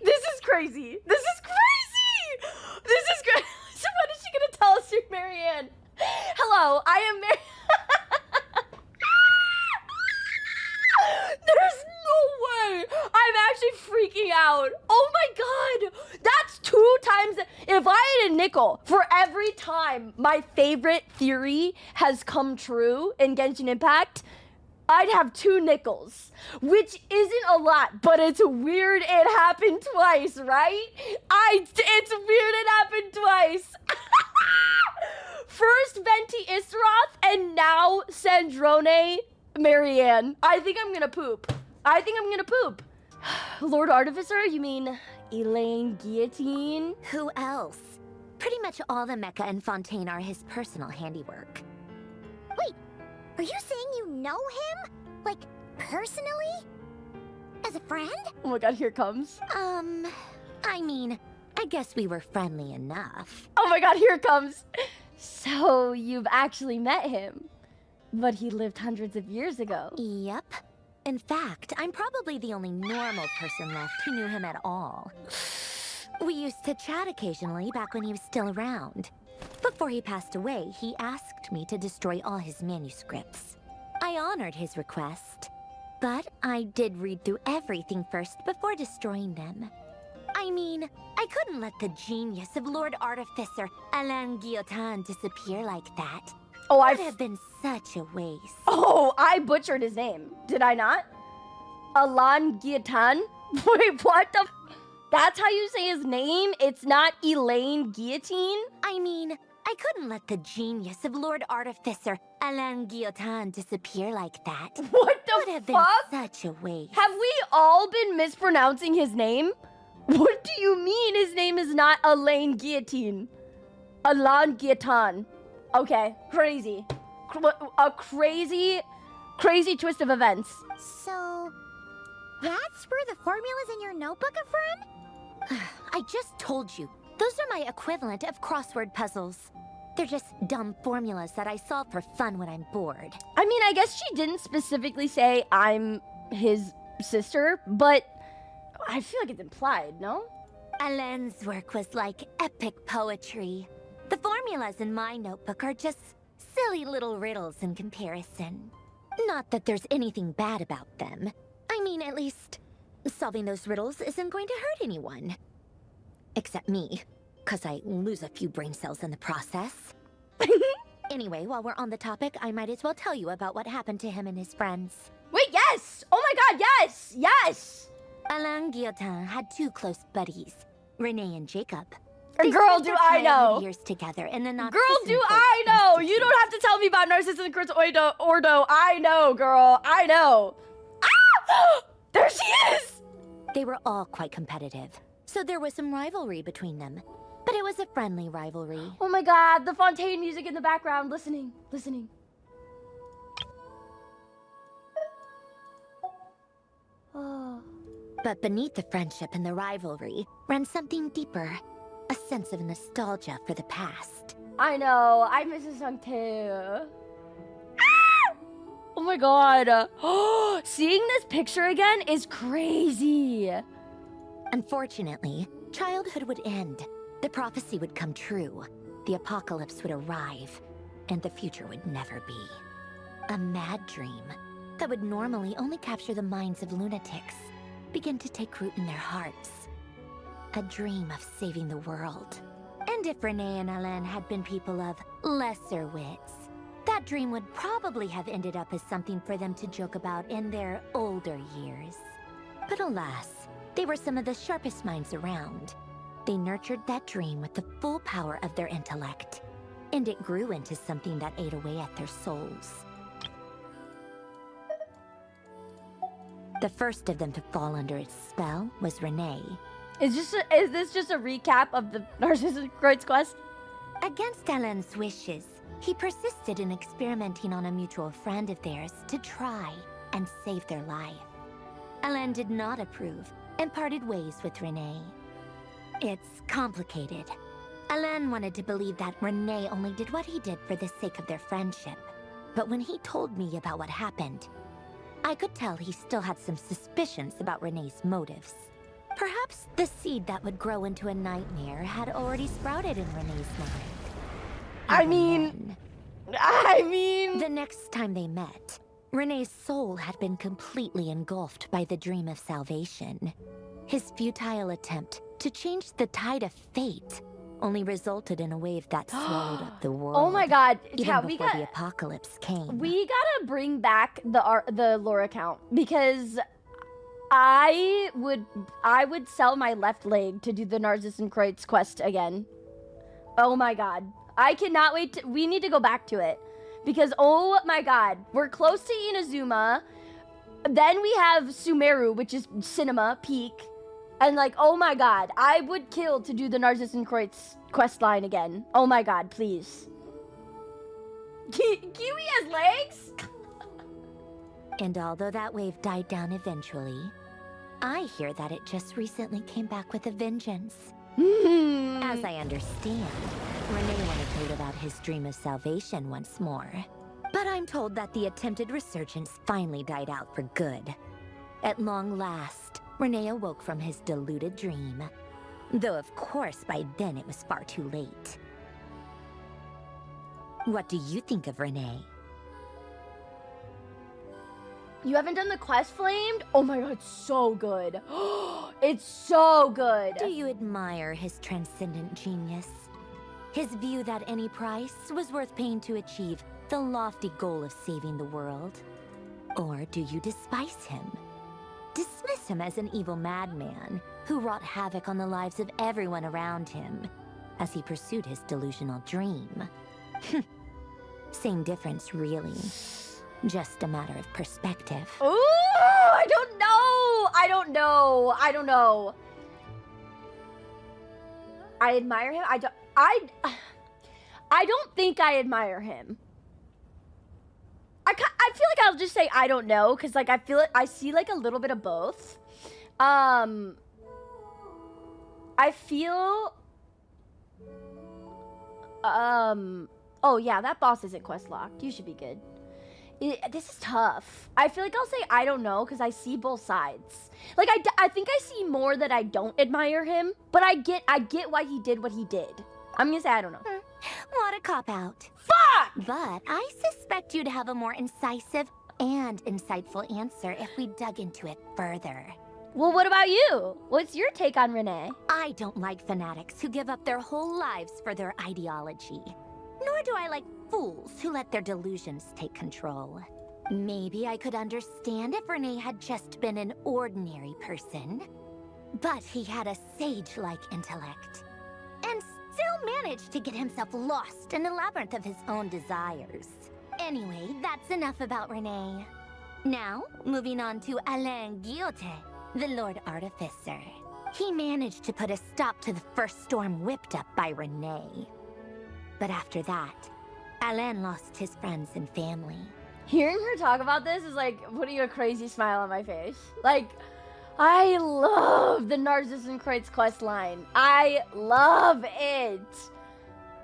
This is crazy. This is crazy. This is crazy. So what is she gonna tell us, you're Marianne? Hello, I am Mary. There's no way. I'm actually freaking out. Oh my god. That's 2 times. If I had a nickel for every time my favorite theory has come true in Genshin Impact, I'd have 2 nickels, which isn't a lot, but it's weird it happened twice, right? It's weird it happened twice. First Venti Isroth, and now Sandrone Marianne. I think I'm gonna poop. Lord Artificer, you mean Elaine Guillotine?
Who else? Pretty much all the mecha and Fontaine are his personal handiwork.
Wait, are you saying you know him? Like, personally? As a friend?
Oh my god, here it comes.
I mean, I guess we were friendly enough.
Oh my god, here it comes. So, you've actually met him. But he lived hundreds of years ago.
Yep. In fact, I'm probably the only normal person left who knew him at all. We used to chat occasionally back when he was still around. Before he passed away, he asked me to destroy all his manuscripts. I honored his request, but I did read through everything first before destroying them. I mean, I couldn't let the genius of Lord Artificer Alain Guillotin disappear like that.
Oh,
That would have been such a waste.
Oh, I butchered his name. Did I not? Alain Guillotin? Wait, what the? That's how you say his name? It's not Elaine Guillotine?
I mean, I couldn't let the genius of Lord Artificer Alain Guillotin disappear like that.
What the
Would have
fuck?
been such a waste.
Have we all been mispronouncing his name? What do you mean his name is not Elaine Guillotine? Alain Guillotin. Okay, crazy. A crazy twist of events.
So, that's where the formula's in your notebook are from?
I just told you. Those are my equivalent of crossword puzzles. They're just dumb formulas that I solve for fun when I'm bored.
I mean, I guess she didn't specifically say I'm his sister, but I feel like it's implied, no?
Alain's work was like epic poetry. The formulas in my notebook are just silly little riddles in comparison. Not that there's anything bad about them. I mean, at least, solving those riddles isn't going to hurt anyone. Except me, because I lose a few brain cells in the process. Anyway, while we're on the topic, I might as well tell you about what happened to him and his friends.
Wait, yes! Oh my god, yes! Yes!
Alain Guillotin had two close buddies, Renee and Jacob.
Girl, do I know?
Years together in the
Girl, do I know? You don't have to tell me about Narcissus and Ordo. I know, girl. I know. Ah! There she is!
They were all quite competitive, so there was some rivalry between them. But it was a friendly rivalry.
Oh my god, the Fontaine music in the background. Listening. Oh.
But beneath the friendship and the rivalry ran something deeper. A sense of nostalgia for the past.
I know. I miss this song too. Ah! Oh my god. Seeing this picture again is crazy.
Unfortunately, childhood would end. The prophecy would come true. The apocalypse would arrive. And the future would never be. A mad dream that would normally only capture the minds of lunatics begin to take root in their hearts. A dream of saving the world. And if Renee and Alain had been people of lesser wits, that dream would probably have ended up as something for them to joke about in their older years. But alas, they were some of the sharpest minds around. They nurtured that dream with the full power of their intellect, and it grew into something that ate away at their souls. The first of them to fall under its spell was Renee.
Is this just a recap of the Narcissus Kreutz quest?
Against Alain's wishes, he persisted in experimenting on a mutual friend of theirs to try and save their life. Alain did not approve and parted ways with Renee. It's complicated. Alain wanted to believe that Renee only did what he did for the sake of their friendship. But when he told me about what happened, I could tell he still had some suspicions about Renee's motives. Perhaps the seed that would grow into a nightmare had already sprouted in Renee's mind.
I mean...
The next time they met, Renee's soul had been completely engulfed by the dream of salvation. His futile attempt to change the tide of fate only resulted in a wave that swallowed up the world.
Oh my god.
Even before the apocalypse came.
We gotta bring back the lore account, because I would sell my left leg to do the Narcissus and Kreutz quest again. Oh my god. I cannot wait we need to go back to it. Because oh my god, we're close to Inazuma. Then we have Sumeru, which is Cinema Peak. And like, oh my god, I would kill to do the Narcissus and Kreutz quest line again. Oh my god, please. Kiwi has legs?
And although that wave died down eventually, I hear that it just recently came back with a vengeance. As I understand, Renee wanted to live out his dream of salvation once more. But
I'm told that the attempted resurgence finally died out for good. At long last, Renee awoke from his deluded dream. Though of course by then it was far too late. What do you think of Renee?
You haven't done the quest Flamed? Oh my god, it's so good. It's so good.
Do you admire his transcendent genius? His view that any price was worth paying to achieve the lofty goal of saving the world? Or do you despise him? Dismiss him as an evil madman who wrought havoc on the lives of everyone around him as he pursued his delusional dream? Same difference, really. Just a matter of perspective.
Ooh, I don't know. I don't know. I don't know. I admire him. I don't think I admire him. I feel like I'll just say I don't know, because like I feel it. I see like a little bit of both. I feel. Oh yeah, that boss isn't quest locked. You should be good. This is tough. I feel like I'll say I don't know because I see both sides. Like I think I see more that I don't admire him, but I get why he did what he did. I'm gonna say I don't know.
What a cop-out.
Fuck!
But I suspect you'd have a more incisive and insightful answer if we dug into it further.
Well, what about you? What's your take on Renee?
I don't like fanatics who give up their whole lives for their ideology. Nor do I like fools who let their delusions take control. Maybe I could understand if Renee had just been an ordinary person. But he had a sage-like intellect. And still managed to get himself lost in the labyrinth of his own desires. Anyway, that's enough about Renee. Now, moving on to Alain Guillotin, the Lord Artificer. He managed to put a stop to the first storm whipped up by Renee. But after that, Alain lost his friends and family.
Hearing her talk about this is like putting a crazy smile on my face. Like, I love the Narcissus Kreitz quest line. I love it.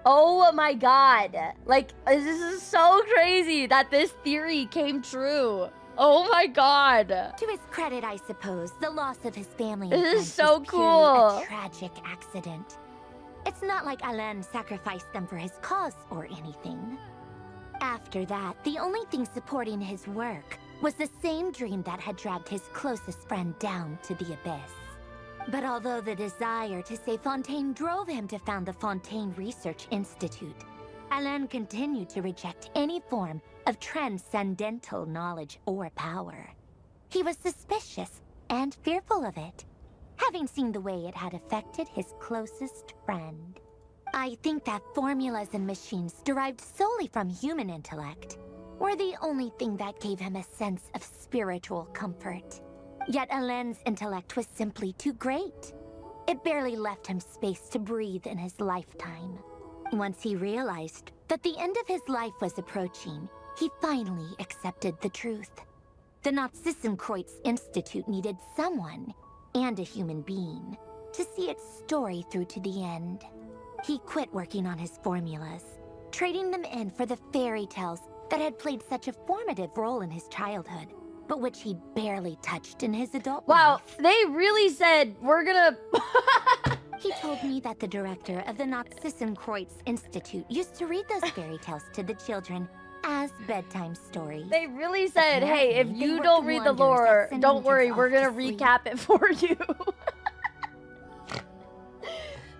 Oh my god. Like, this is so crazy that this theory came true. Oh my god.
To his credit, I suppose, the loss of his family
This is so
was
cool.
purely a tragic accident. It's not like Alain sacrificed them for his cause or anything. After that, the only thing supporting his work was the same dream that had dragged his closest friend down to the abyss. But although the desire to save Fontaine drove him to found the Fontaine Research Institute, Alain continued to reject any form of transcendental knowledge or power. He was suspicious and fearful of it, having seen the way it had affected his closest friend. I think that formulas and machines derived solely from human intellect were the only thing that gave him a sense of spiritual comfort. Yet Alain's intellect was simply too great. It barely left him space to breathe in his lifetime. Once he realized that the end of his life was approaching, he finally accepted the truth. The Narcissus Kreitz Institute needed someone, and a human being, to see its story through to the end. He quit working on his formulas, trading them in for the fairy tales that had played such a formative role in his childhood, but which he barely touched in his adult life.
They really said, we're gonna...
He told me that the director of the Narcissus Kreitz Institute used to read those fairy tales to the children as bedtime stories.
They really said, hey, if you don't read the lore, don't worry, we're gonna recap it for you.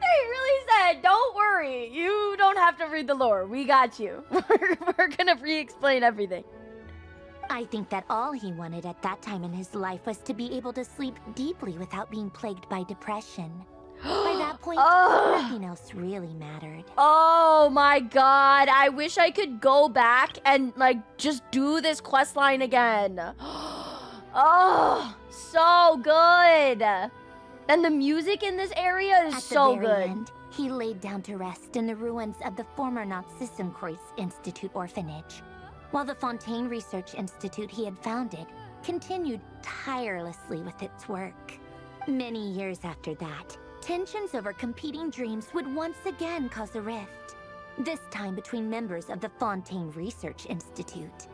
They really said, don't worry, you don't have to read the lore. We got you. We're gonna re-explain everything.
I think that all he wanted at that time in his life was to be able to sleep deeply without being plagued by depression. By that point, nothing else really mattered.
Oh my god, I wish I could go back and like just do this quest line again. Oh, so good. And the music in this area is so good.
End, he laid down to rest in the ruins of the former Narcissus Kreitz Institute orphanage, while the Fontaine Research Institute he had founded continued tirelessly with its work. Many years after that, tensions over competing dreams would once again cause a rift. this time between members of the Fontaine Research Institute.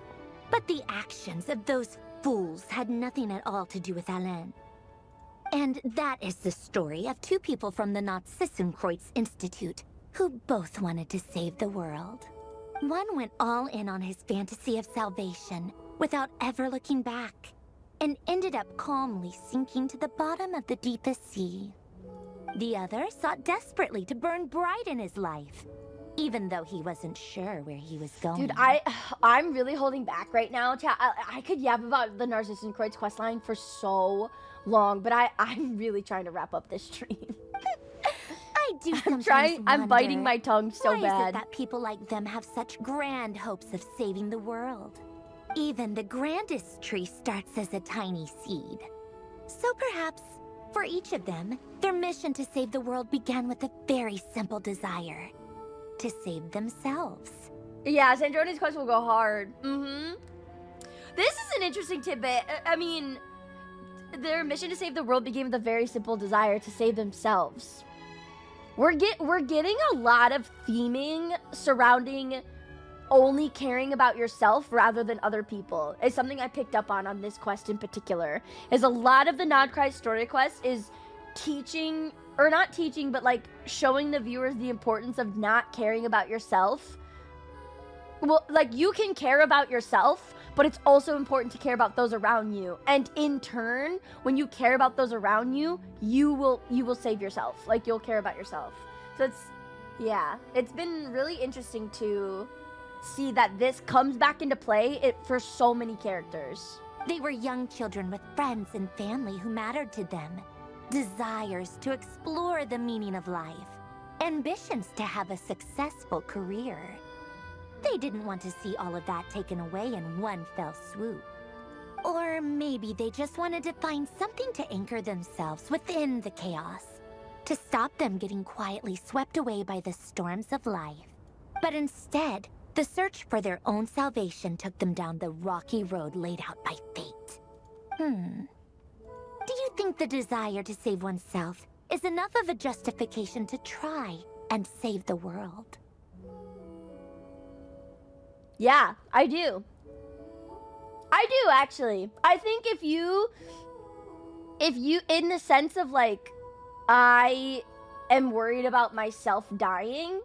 But the actions of those fools had nothing at all to do with Alain. And that is the story of two people from the Nazi-Kreuz Institute who both wanted to save the world. One went all in on his fantasy of salvation without ever looking back, and ended up calmly sinking to the bottom of the deepest sea. The other sought desperately to burn bright in his life, even though he wasn't sure where he was going.
Dude, I'm really holding back right now. I could yap about the Narzissenkreuz questline for so long, but I'm really trying to wrap up this stream.
I do sometimes
I'm biting
wonder,
my tongue so
why is
bad.
it that people like them have such grand hopes of saving the world? Even the grandest tree starts as a tiny seed. So perhaps, for each of them, their mission to save the world began with a very simple desire: to save themselves.
Yeah, Sandroni's quest will go hard. This is an interesting tidbit. I mean, their mission to save the world began with a very simple desire to save themselves. We're getting a lot of theming surrounding only caring about yourself rather than other people. It's something I picked up on this quest in particular. Is a lot of the Nod Krai story quest is teaching, or not teaching, but like showing the viewers the importance of not caring about yourself. Well, like, you can care about yourself, but it's also important to care about those around you. And in turn, when you care about those around you, you will save yourself. Like, you'll care about yourself. So it's been really interesting to see that this comes back into play for so many characters.
They were young children with friends and family who mattered to them, desires to explore the meaning of life, ambitions to have a successful career. They didn't want to see all of that taken away in one fell swoop. Or maybe they just wanted to find something to anchor themselves within the chaos, to stop them getting quietly swept away by the storms of life. But instead, the search for their own salvation took them down the rocky road laid out by fate. Do you think the desire to save oneself is enough of a justification to try and save the world?
Yeah, I do. I do, actually. I think if you, in the sense of like, I am worried about myself dying,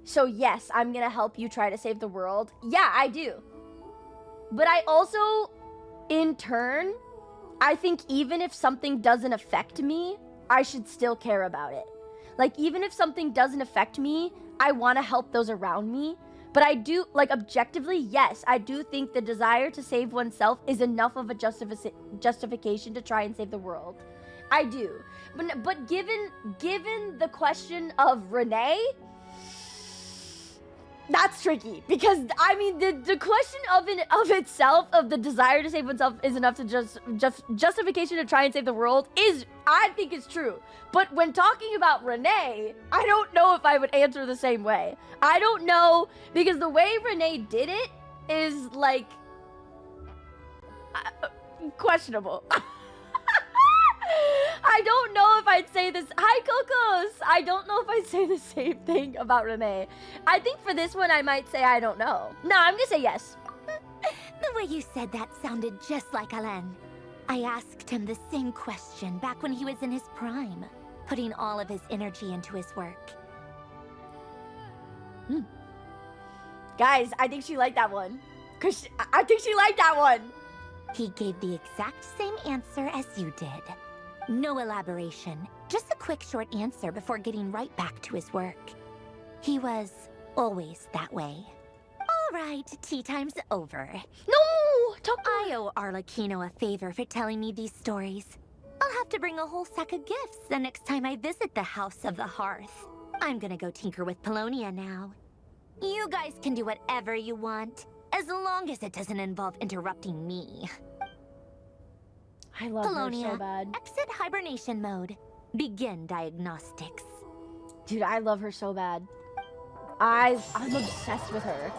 so yes, I'm gonna help you try to save the world. Yeah, I do. But I also, in turn, I think even if something doesn't affect me, I should still care about it. Like, even if something doesn't affect me, I want to help those around me. But I do, like, objectively, yes, I do think the desire to save oneself is enough of a justification to try and save the world. I do. But given the question of Renee, that's tricky. Because, I mean, the question of itself, of the desire to save oneself is enough to justification to try and save the world is, I think it's true. But when talking about Renee, I don't know if I would answer the same way. I don't know, because the way Renee did it is, like, questionable. I don't know if I'd say this. Hi, Cocos! I don't know if I'd say the same thing about Renee. I think for this one, I might say I don't know. No, I'm gonna say yes.
The way you said that sounded just like Alain. I asked him the same question back when he was in his prime, putting all of his energy into his work.
Guys, I think she liked that one. I think she liked that one.
He gave the exact same answer as you did. No elaboration, just a quick short answer before getting right back to his work. He was always that way. All right, tea time's over.
No!
I owe Arlecchino a favor for telling me these stories. I'll have to bring a whole sack of gifts the next time I visit the House of the Hearth. I'm gonna go tinker with Polonia now. You guys can do whatever you want, as long as it doesn't involve interrupting me.
I love
Polonia,
her so bad.
Exit hibernation mode. Begin diagnostics.
Dude, I love her so bad. I'm obsessed with her.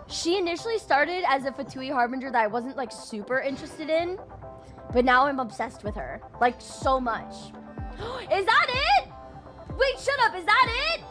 She initially started as a Fatui Harbinger that I wasn't, like, super interested in. But now I'm obsessed with her. Like, so much. Is that it? Wait, shut up. Is that it?